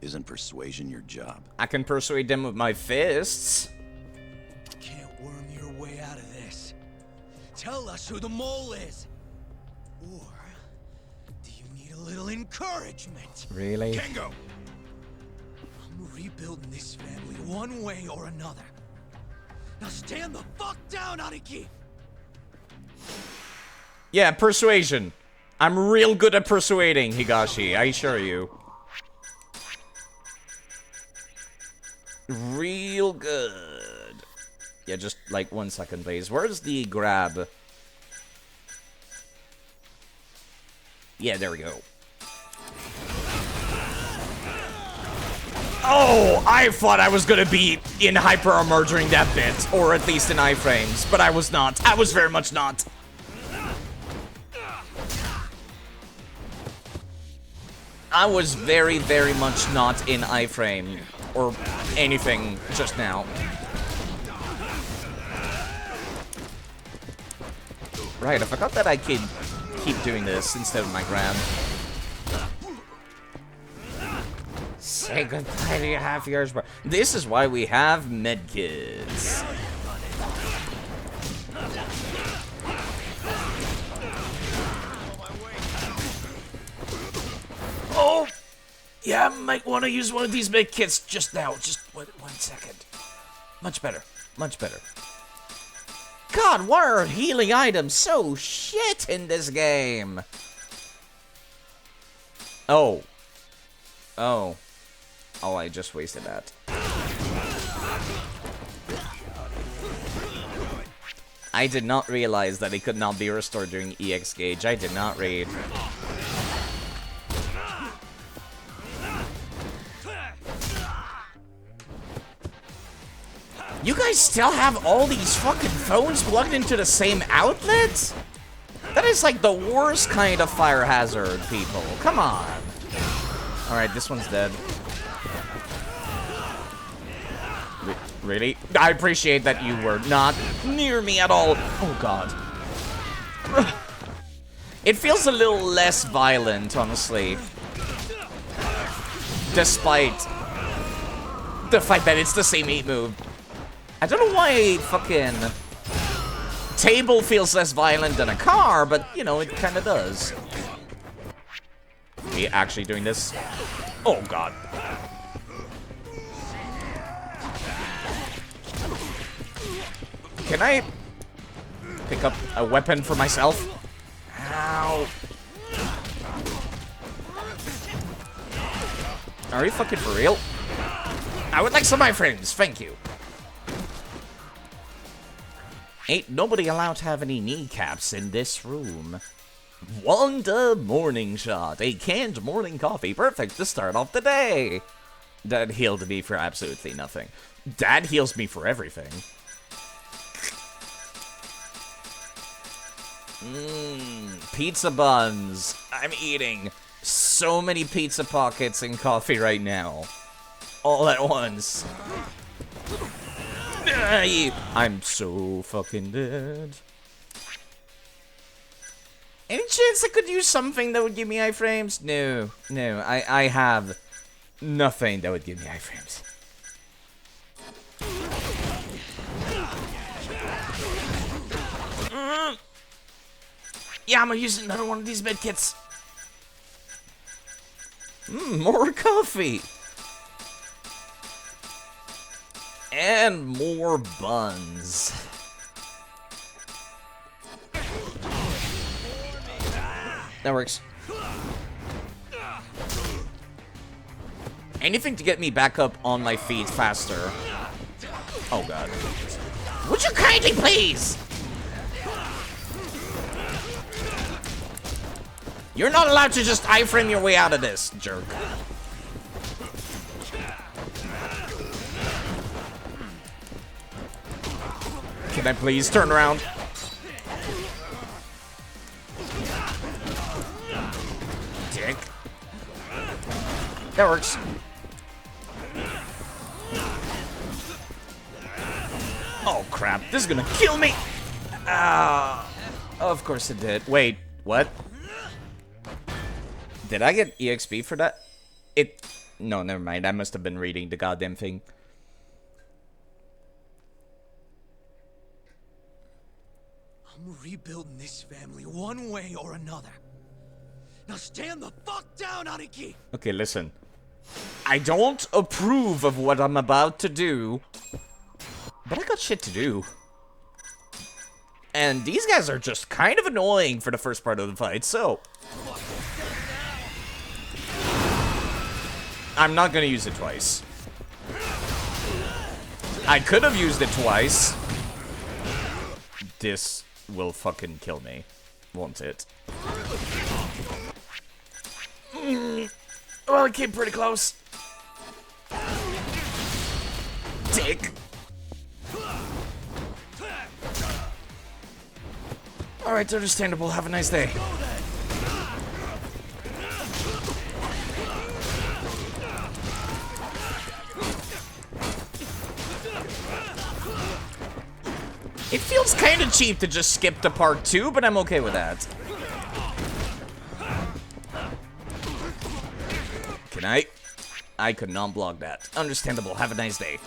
Isn't persuasion your job? I can persuade them with my fists. Can't worm your way out of this. Tell us who the mole is. Or do you need a little encouragement? Really? Kengo! I'm rebuilding this family one way or another. Now stand the fuck down, Aniki! Yeah, persuasion. I'm real good at persuading, Higashi, I assure you. Real good. Yeah, just like 1 second, please. Where's the grab? Yeah, there we go. Oh, I thought I was gonna be in hyper armor during that bit, or at least in iframes, but I was not. I was very much not. I was very, very much not in iframe or anything just now. Right, I forgot that I could keep doing this instead of my grab. Say goodbye to your half years, bro. This is why we have medkits. Oh! Yeah, I might want to use one of these medkits just now. Just 1 second. Much better. Much better. God, why are healing items so shit in this game? Oh. Oh. Oh, I just wasted that. I did not realize that it could not be restored during EX gauge. I did not read. You guys still have all these fucking phones plugged into the same outlet? That is like the worst kind of fire hazard, people. Come on. Alright, this one's dead. Really? I appreciate that you were not near me at all. Oh, God. It feels a little less violent, honestly. Despite the fact that it's the same 8 move. I don't know why fucking table feels less violent than a car, but, you know, it kind of does. Are we actually doing this? Oh, God. Can I pick up a weapon for myself? Ow. Are you fucking for real? I would like some iframes, thank you. Ain't nobody allowed to have any kneecaps in this room. Wanda Morning Shot, a canned morning coffee, perfect to start off the day. That healed me for absolutely nothing. That heals me for everything. Pizza buns. I'm eating so many pizza pockets and coffee right now. All at once. I'm so fucking dead. Any chance I could use something that would give me iframes? No, no, I have nothing that would give me iframes. Yeah, I'm gonna use another one of these medkits. More coffee. And more buns. That works. Anything to get me back up on my feet faster. Oh god. Would you kindly please? You're not allowed to just iframe your way out of this, jerk. Can I please turn around? Dick. That works. Oh crap, this is gonna kill me! Ah, of course it did. Wait, what? Did I get EXP for that? No, never mind. I must have been reading the goddamn thing. I'm rebuilding this family one way or another. Now stand the fuck down, Aniki! Okay, listen. I don't approve of what I'm about to do, but I got shit to do. And these guys are just kind of annoying for the first part of the fight, so I'm not gonna use it twice. I could have used it twice. This will fucking kill me, won't it? Well, it came pretty close. Dick. Alright, understandable. Have a nice day. It feels kind of cheap to just skip to part 2, but I'm okay with that. Can I? I could not block that. Understandable. Have a nice day.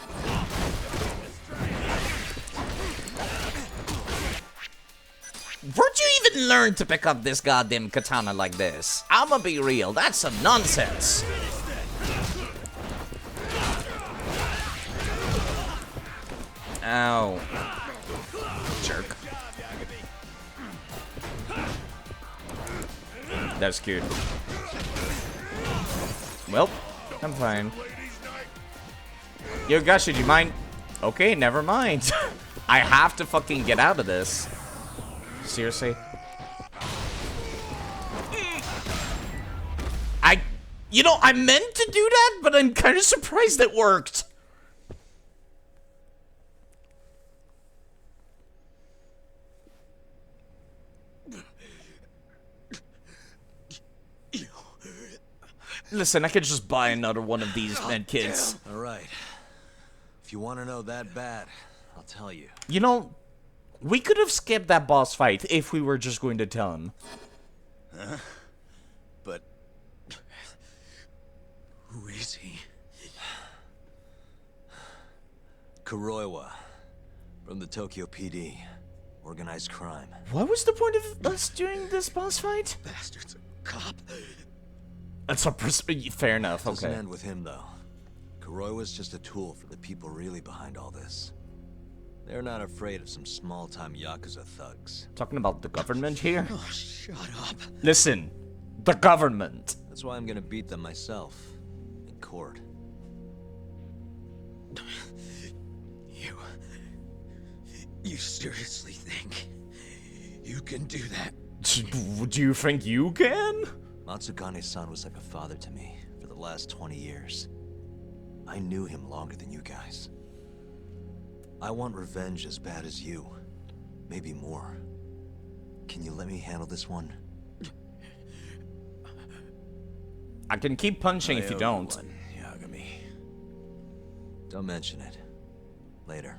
Where'd you even learn to pick up this goddamn katana like this? I'ma be real, that's some nonsense. Ow. Jerk. That's cute. Well, I'm fine. Yo, Gush, did you mind? Okay, never mind. I have to fucking get out of this. Seriously? You know, I meant to do that, but I'm kind of surprised it worked. Listen, I could just buy another one of these medkits. All right. If you want to know that bad, I'll tell you. You know, we could have skipped that boss fight if we were just going to tell him. Huh? But who is he? Kuroiwa, from the Tokyo PD. Organized crime. What was the point of us doing this boss fight? Bastard's a cop. That's a fair enough, Doesn't okay. end with him, though. Kuroiwa's just a tool for the people really behind all this. They're not afraid of some small-time Yakuza thugs. Talking about the government here? Oh, shut up. Listen, the government. That's why I'm gonna beat them myself. In court. You seriously think you can do that? Do you think you can? Matsugane-san was like a father to me for the last 20 years. I knew him longer than you guys. I want revenge as bad as you. Maybe more. Can you let me handle this one? I can keep punching if you don't. Yagami. Don't mention it. Later.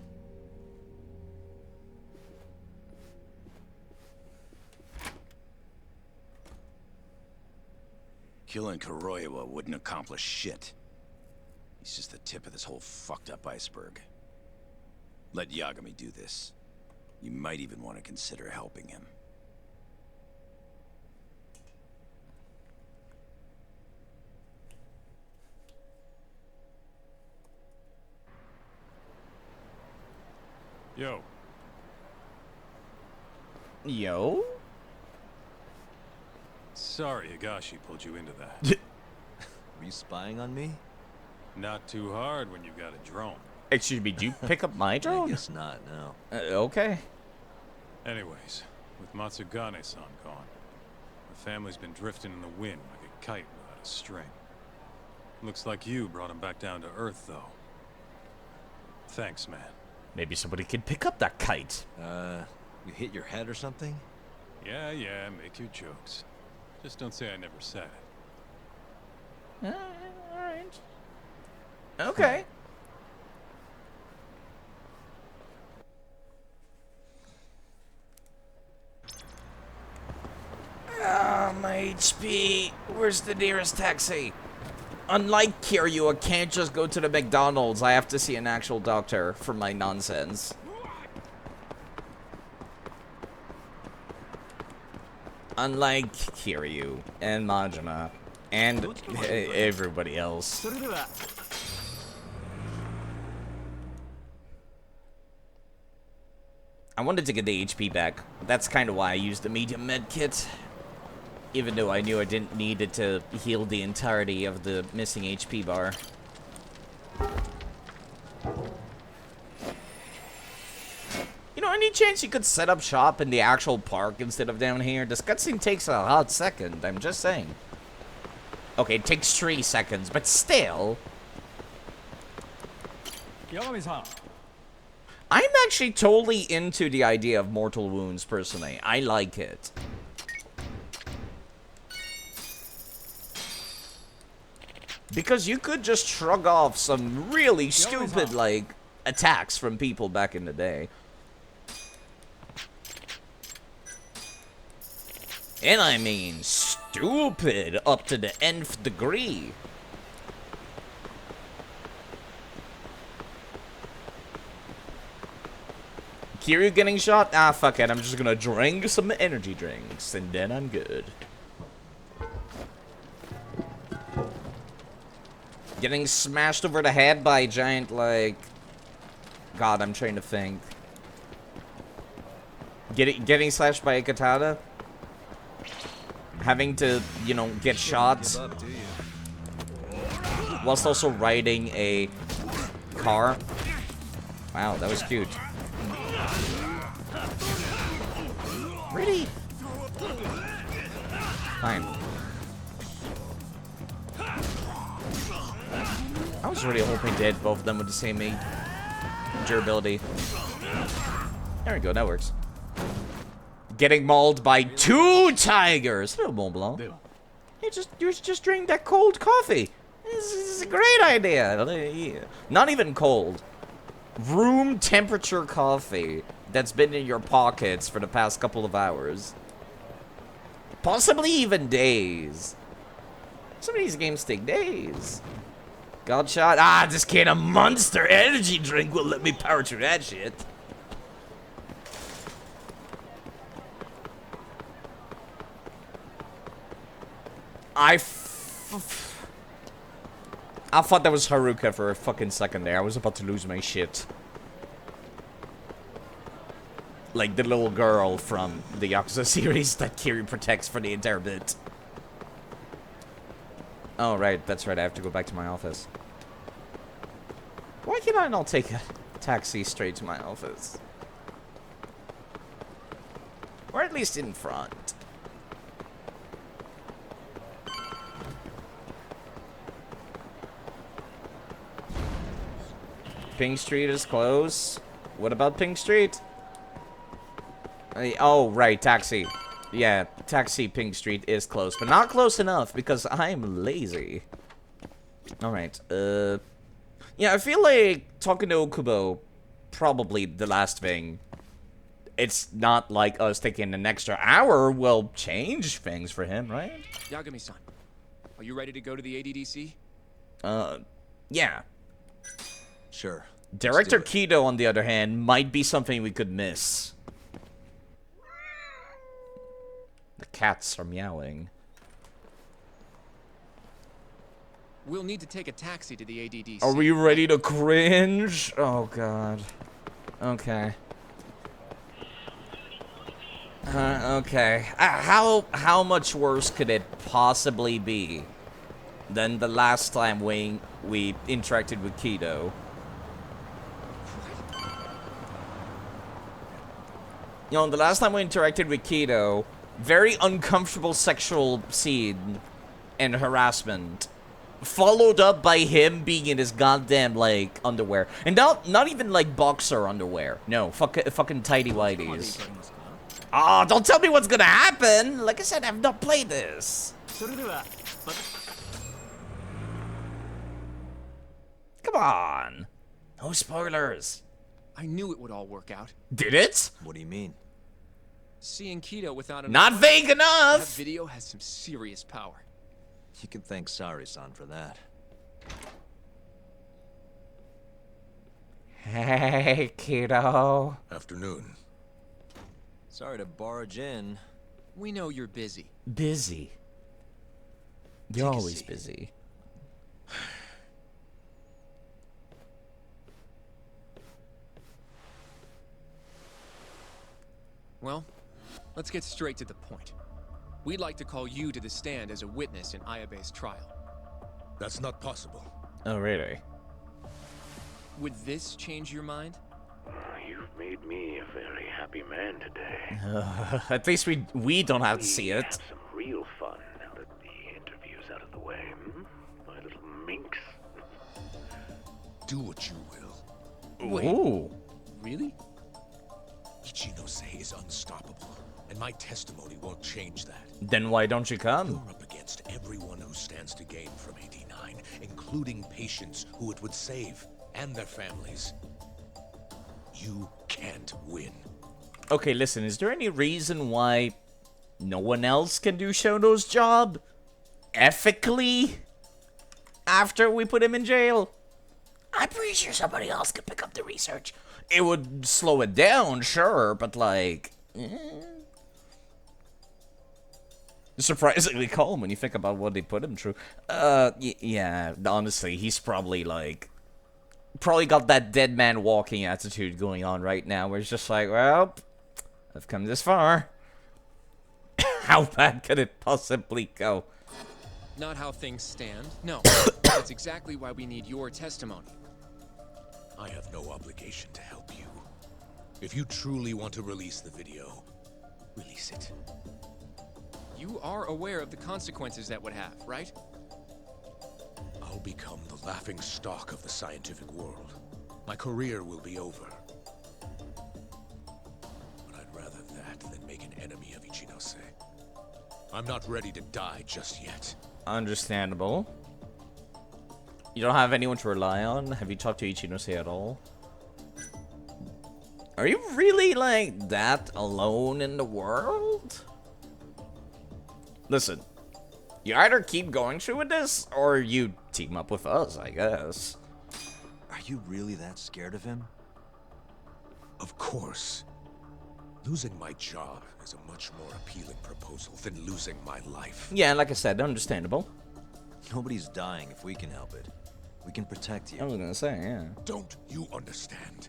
Killing Kuroiwa wouldn't accomplish shit. He's just the tip of this whole fucked up iceberg. Let Yagami do this. You might even want to consider helping him. Yo. Yo? Sorry Higashi pulled you into that. Were you spying on me? Not too hard when you got a drone. Excuse me, did you pick up my drone? I guess not, no. Okay. Anyways, with Matsugane-san gone, the family's been drifting in the wind like a kite without a string. Looks like you brought him back down to Earth, though. Thanks, man. Maybe somebody could pick up that kite. You hit your head or something? Yeah, make your jokes. Just don't say I never said it. Alright. Okay. Ah, my HP. Where's the nearest taxi? Unlike Kiryu, I can't just go to the McDonald's. I have to see an actual doctor for my nonsense. Unlike Kiryu and Majima and everybody else. I wanted to get the HP back. That's kind of why I used the medium med kit. Even though I knew I didn't need it to heal the entirety of the missing HP bar. You know, any chance you could set up shop in the actual park instead of down here? This cutscene takes a hot second, I'm just saying. Okay, it takes 3 seconds, but still. I'm actually totally into the idea of mortal wounds, personally. I like it. Because you could just shrug off some really stupid, like, attacks from people back in the day. And I mean, stupid up to the nth degree. Kiryu getting shot? Ah, fuck it. I'm just gonna drink some energy drinks, and then I'm good. Getting smashed over the head by a giant, like... God, I'm trying to think. Getting slashed by a katana? Having to, you know, get shot. Whilst also riding a car. Wow, that was cute. Really? Fine. I was really hoping to hit both of them with the same durability. There we go, that works. Getting mauled by 2 tigers. Hello, Mont Blanc. You just drink that cold coffee. This is a great idea. Not even cold. Room temperature coffee that's been in your pockets for the past couple of hours. Possibly even days. Some of these games take days. Godshot. Ah, this can of Monster energy drink will let me power through that shit. I thought that was Haruka for a fucking second there. I was about to lose my shit. Like the little girl from the Yakuza series that Kiryu protects for the entire bit. Oh, right, that's right, I have to go back to my office. Why can't I not take a taxi straight to my office? Or at least in front. Pink Street is closed. What about Pink Street? Oh, right, taxi. Yeah, taxi Pink Street is closed, but not close enough because I'm lazy. Alright, yeah, I feel like talking to Okubo, probably the last thing. It's not like us taking an extra hour will change things for him, right? Yagami-san, are you ready to go to the ADDC? Yeah. Sure. Director Kido, on the other hand, might be something we could miss. The cats are meowing. We'll need to take a taxi to the ADDC. Are we ready to cringe? Oh, God. Okay. Okay. How much worse could it possibly be than the last time we interacted with Kido? You know, the last time we interacted with Kido, very uncomfortable sexual scene and harassment, followed up by him being in his goddamn, like, underwear. And not even, like, boxer underwear. No, fucking tighty-whities. Oh, don't tell me what's gonna happen! Like I said, I've not played this. Come on. No spoilers. I knew it would all work out. Did it? What do you mean? Seeing Kido without a... Not vague enough! That video has some serious power. You can thank Sari-san for that. Hey, Kido. Afternoon. Sorry to barge in. We know you're busy. Busy. You're always busy. Well, let's get straight to the point. We'd like to call you to the stand as a witness in Ayabe's trial. That's not possible. Oh, really? Would this change your mind? You've made me a very happy man today. At least we don't have to see it. Have some real fun now that the interview's out of the way, my little minx. Do what you will. Wait. Ooh. Really? Ichinose is unstoppable, and my testimony won't change that. Then why don't you come? You're up against everyone who stands to gain from 89, including patients who it would save, and their families. You can't win. Okay, listen, is there any reason why no one else can do Shono's job? Ethically? After we put him in jail? I'm pretty sure somebody else could pick up the research. It would slow it down, sure, but like... Surprisingly calm when you think about what they put him through. Yeah, honestly, he's probably like... Probably got that dead man walking attitude going on right now, where it's just like, well, I've come this far. How bad could it possibly go? Not how things stand. No, that's exactly why we need your testimony. I have no obligation to help you. If you truly want to release the video, release it. You are aware of the consequences that would have, right? I'll become the laughing stock of the scientific world. My career will be over. But I'd rather that than make an enemy of Ichinose. I'm not ready to die just yet. Understandable. You don't have anyone to rely on? Have you talked to Ichinose at all? Are you really, like, that alone in the world? Listen, you either keep going through with this, or you team up with us, I guess. Are you really that scared of him? Of course. Losing my job is a much more appealing proposal than losing my life. Yeah, like I said, understandable. Nobody's dying if we can help it. We can protect you. I was gonna say, yeah. Don't you understand?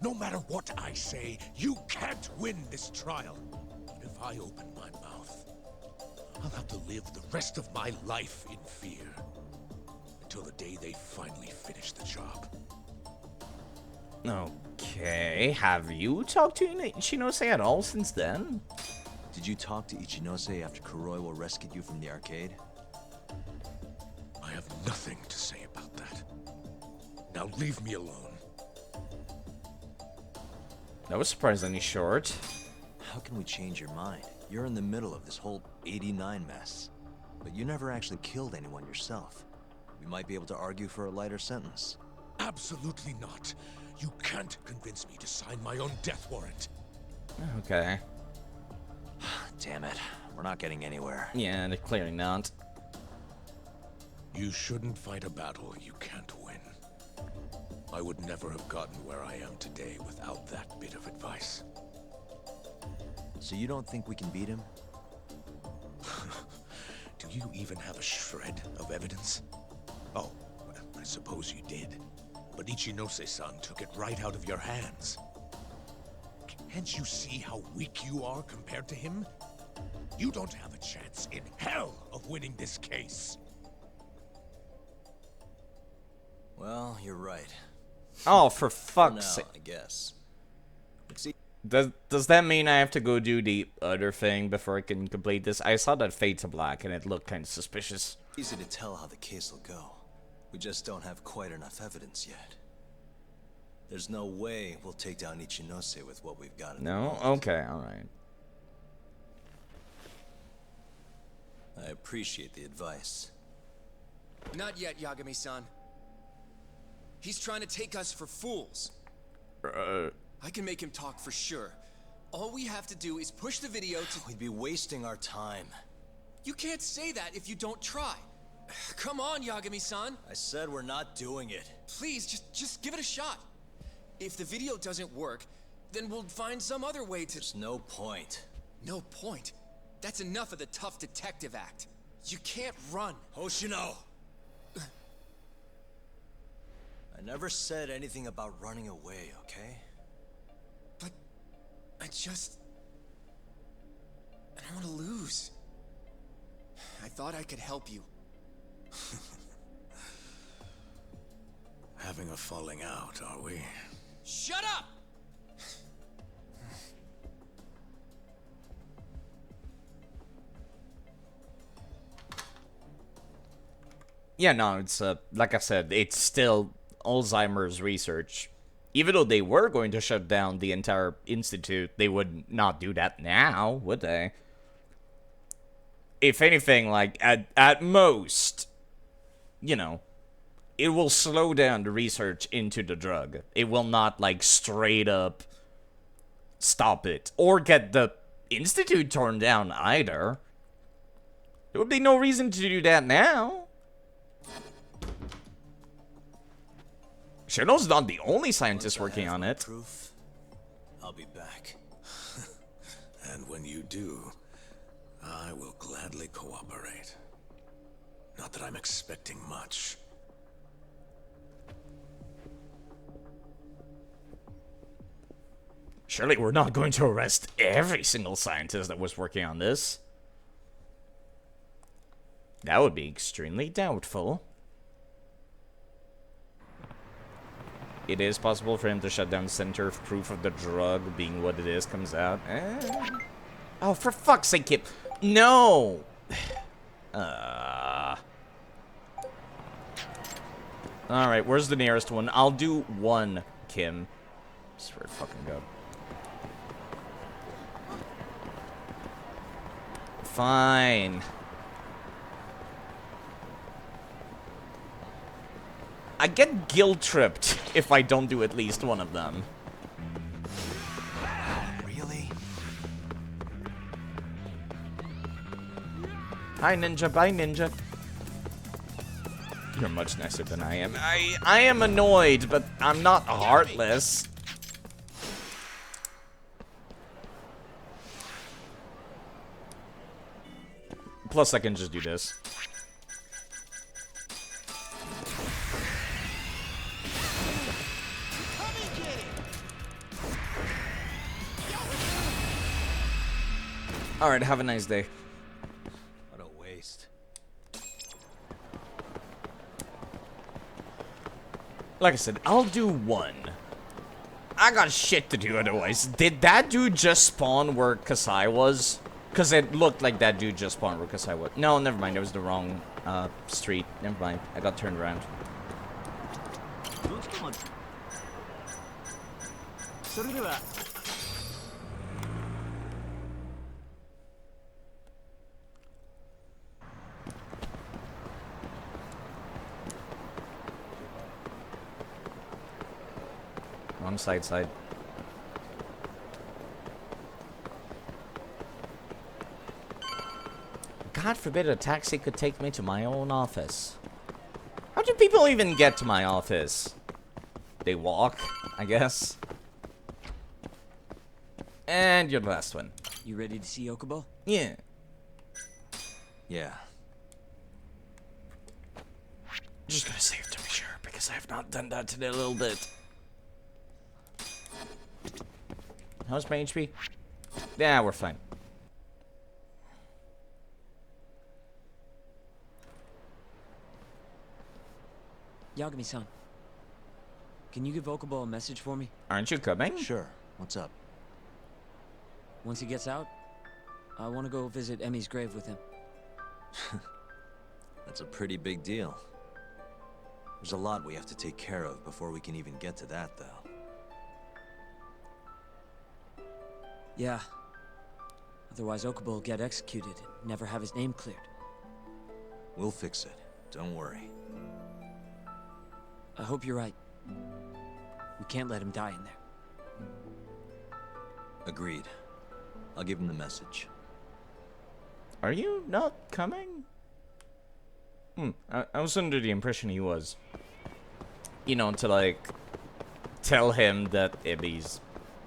No matter what I say, you can't win this trial. And if I open my mouth, I'll have to live the rest of my life in fear. Until the day they finally finish the job. Okay, have you talked to Ichinose at all since then? Did you talk to Ichinose after Kuroiwa rescued you from the arcade? I have nothing to say about that. Now leave me alone. That was surprisingly short. How can we change your mind? You're in the middle of this whole 89 mess. But you never actually killed anyone yourself. We might be able to argue for a lighter sentence. Absolutely not. You can't convince me to sign my own death warrant. Okay. Damn it. We're not getting anywhere. Yeah, they're clearly not. You shouldn't fight a battle you can't win. I would never have gotten where I am today without that bit of advice. So you don't think we can beat him? Do you even have a shred of evidence? Oh, well, I suppose you did. But Ichinose-san took it right out of your hands. Can't you see how weak you are compared to him? You don't have a chance in hell of winning this case. Well, you're right. Oh, for fuck's For sake. now, I guess. Does that mean I have to go do the other thing before I can complete this? I saw that Fade to Black and it looked kind of suspicious. Easy to tell how the case will go. We just don't have quite enough evidence yet. There's no way we'll take down Ichinose with what we've got. No? Okay, alright. I appreciate the advice. Not yet, Yagami-san. He's trying to take us for fools. I can make him talk for sure. All we have to do is push the video to... We'd be wasting our time. You can't say that if you don't try. Come on, Yagami-san. I said we're not doing it. Please, just give it a shot. If the video doesn't work, then we'll find some other way to... There's no point. No point? That's enough of the tough detective act. You can't run. Hoshino! I never said anything about running away, okay? But... I don't want to lose. I thought I could help you. Having a falling out, are we? Shut up! Yeah, no, it's, like I said, it's still Alzheimer's research. Even though they were going to shut down the entire institute, they would not do that now, would they? If anything, like, at most, you know, it will slow down the research into the drug. It will not, like, straight up stop it. Or get the institute torn down, either. There would be no reason to do that now. Shino's not the only scientist working on it. Proof, I'll be back. And when you do, I will gladly cooperate. Not that I'm expecting much. Surely we're not going to arrest every single scientist that was working on this. That would be extremely doubtful. It is possible for him to shut down the center if proof of the drug being what it is comes out. Oh, for fuck's sake, Kip. No! Alright, where's the nearest one? I'll do one, Kim. I swear to fucking God. Fine. I get guilt-tripped if I don't do at least one of them. Really? Hi, Ninja. Bye, Ninja. You're much nicer than I am. I am annoyed, but I'm not heartless. Plus, I can just do this. Alright, have a nice day. What a waste. Like I said, I'll do one. I got shit to do otherwise. Did that dude just spawn where Kasai was? Because it looked like that dude just spawned where Kasai was. No, never mind. That was the wrong street. Never mind. I got turned around. Wrong side. God forbid a taxi could take me to my own office. How do people even get to my office? They walk, I guess. And you're the last one. You ready to see Okubo? Yeah. Yeah. Just gonna save to be sure, because I have not done that in a little bit. How's my HP? Yeah, we're fine. Yagami-san, can you give Okubo a message for me? Aren't you coming? Sure. What's up? Once he gets out, I want to go visit Emi's grave with him. That's a pretty big deal. There's a lot we have to take care of before we can even get to that, though. Yeah. Otherwise, Okubo will get executed and never have his name cleared. We'll fix it. Don't worry. I hope you're right. We can't let him die in there. Agreed. I'll give him the message. Are you not coming? I was under the impression he was. You know, to like tell him that Ibby's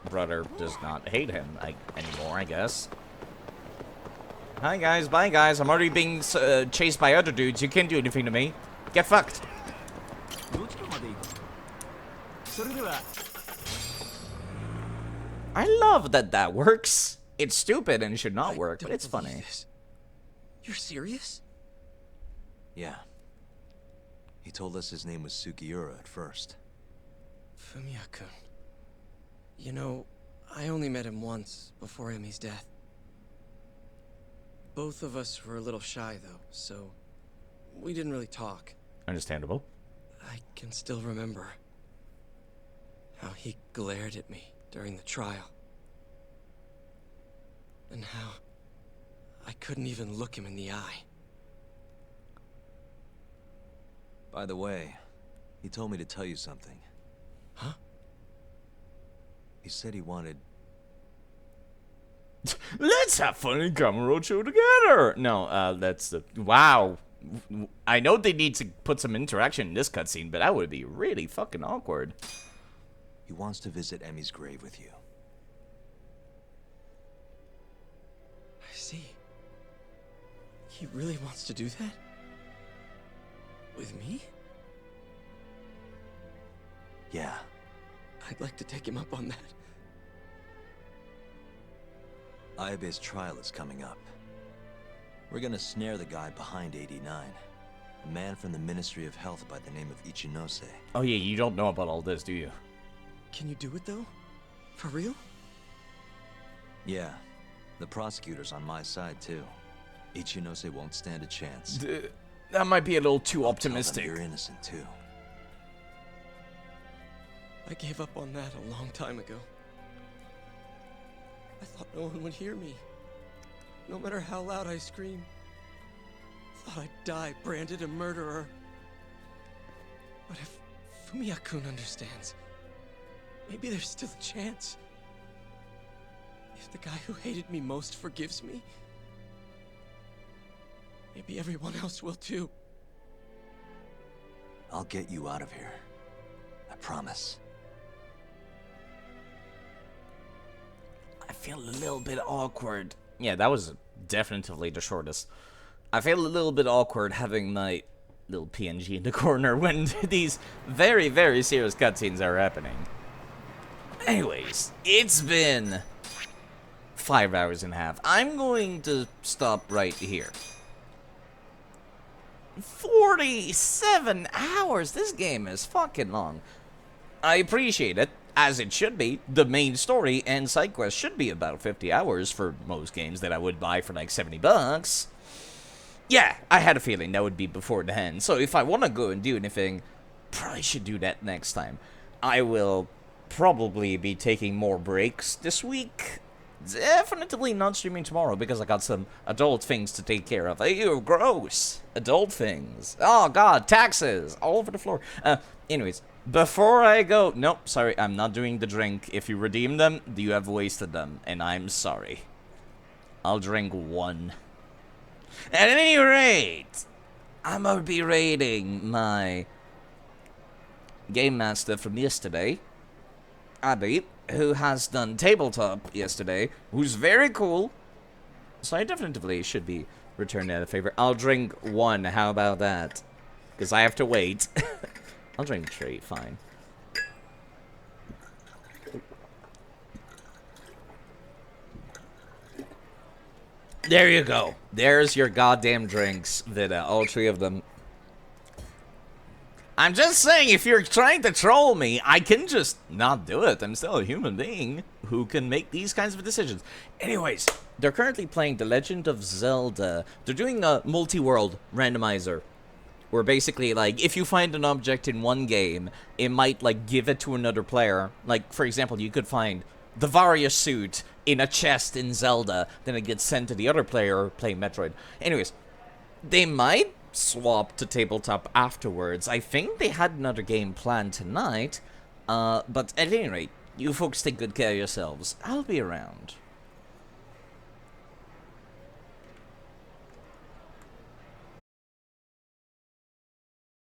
brother does not hate him anymore, I guess. Hi guys, bye guys. I'm already being chased by other dudes. You can't do anything to me. Get fucked. I love that that works. It's stupid and it should not work, but it's funny. You're serious? Yeah. He told us his name was Sugiura at first. Fumiya-kun. You know, I only met him once before Emi's death. Both of us were a little shy, though, so we didn't really talk. Understandable. I can still remember how he glared at me during the trial. And how I couldn't even look him in the eye. By the way, he told me to tell you something. Huh? He said he wanted... Let's have fun in Kamurocho together! No, that's the... Wow. I know they need to put some interaction in this cutscene, but that would be really fucking awkward. He wants to visit Emi's grave with you. I see. He really wants to do that? With me? Yeah. I'd like to take him up on that. Ayabe's trial is coming up. We're gonna snare the guy behind 89. A man from the Ministry of Health by the name of Ichinose. Oh yeah, you don't know about all this, do you? Can you do it, though? For real? Yeah. The prosecutor's on my side, too. Ichinose won't stand a chance. That might be a little too optimistic. You're innocent, too. I gave up on that a long time ago. I thought no one would hear me. No matter how loud I screamed. Thought I'd die branded a murderer. But if Fumiya-kun understands, maybe there's still a chance. If the guy who hated me most forgives me, maybe everyone else will too. I'll get you out of here. I promise. I feel a little bit awkward. Yeah, that was definitely the shortest. I feel a little bit awkward having my little PNG in the corner when these very, very serious cutscenes are happening. Anyways, it's been 5 hours and a half. I'm going to stop right here. 47 hours! This game is fucking long. I appreciate it, as it should be. The main story and side quests should be about 50 hours for most games that I would buy for like 70 bucks. Yeah, I had a feeling that would be before the end. So if I want to go and do anything, probably should do that next time. I will probably be taking more breaks this week. Definitely not streaming tomorrow because I got some adult things to take care of. Ew, gross. Adult things. Oh god, taxes all over the floor. Anyways, before I go... Nope, sorry, I'm not doing the drink. If you redeem them, you have wasted them, and I'm sorry. I'll drink one. At any rate, I'm gonna be rating my Game Master from yesterday, Abby, who has done tabletop yesterday, who's very cool. So I definitely should be returning that a favor. I'll drink one, how about that? Because I have to wait. I'll drink 3, fine. There you go. There's your goddamn drinks, Vida. All 3 of them. I'm just saying, if you're trying to troll me, I can just not do it. I'm still a human being who can make these kinds of decisions. Anyways, they're currently playing The Legend of Zelda. They're doing a multi-world randomizer, where basically, like, if you find an object in one game, it might, like, give it to another player. Like, for example, you could find the Varia suit in a chest in Zelda, then it gets sent to the other player playing Metroid. Anyways, they might swap to tabletop afterwards. I think they had another game planned tonight, but at any rate, you folks take good care of yourselves. I'll be around.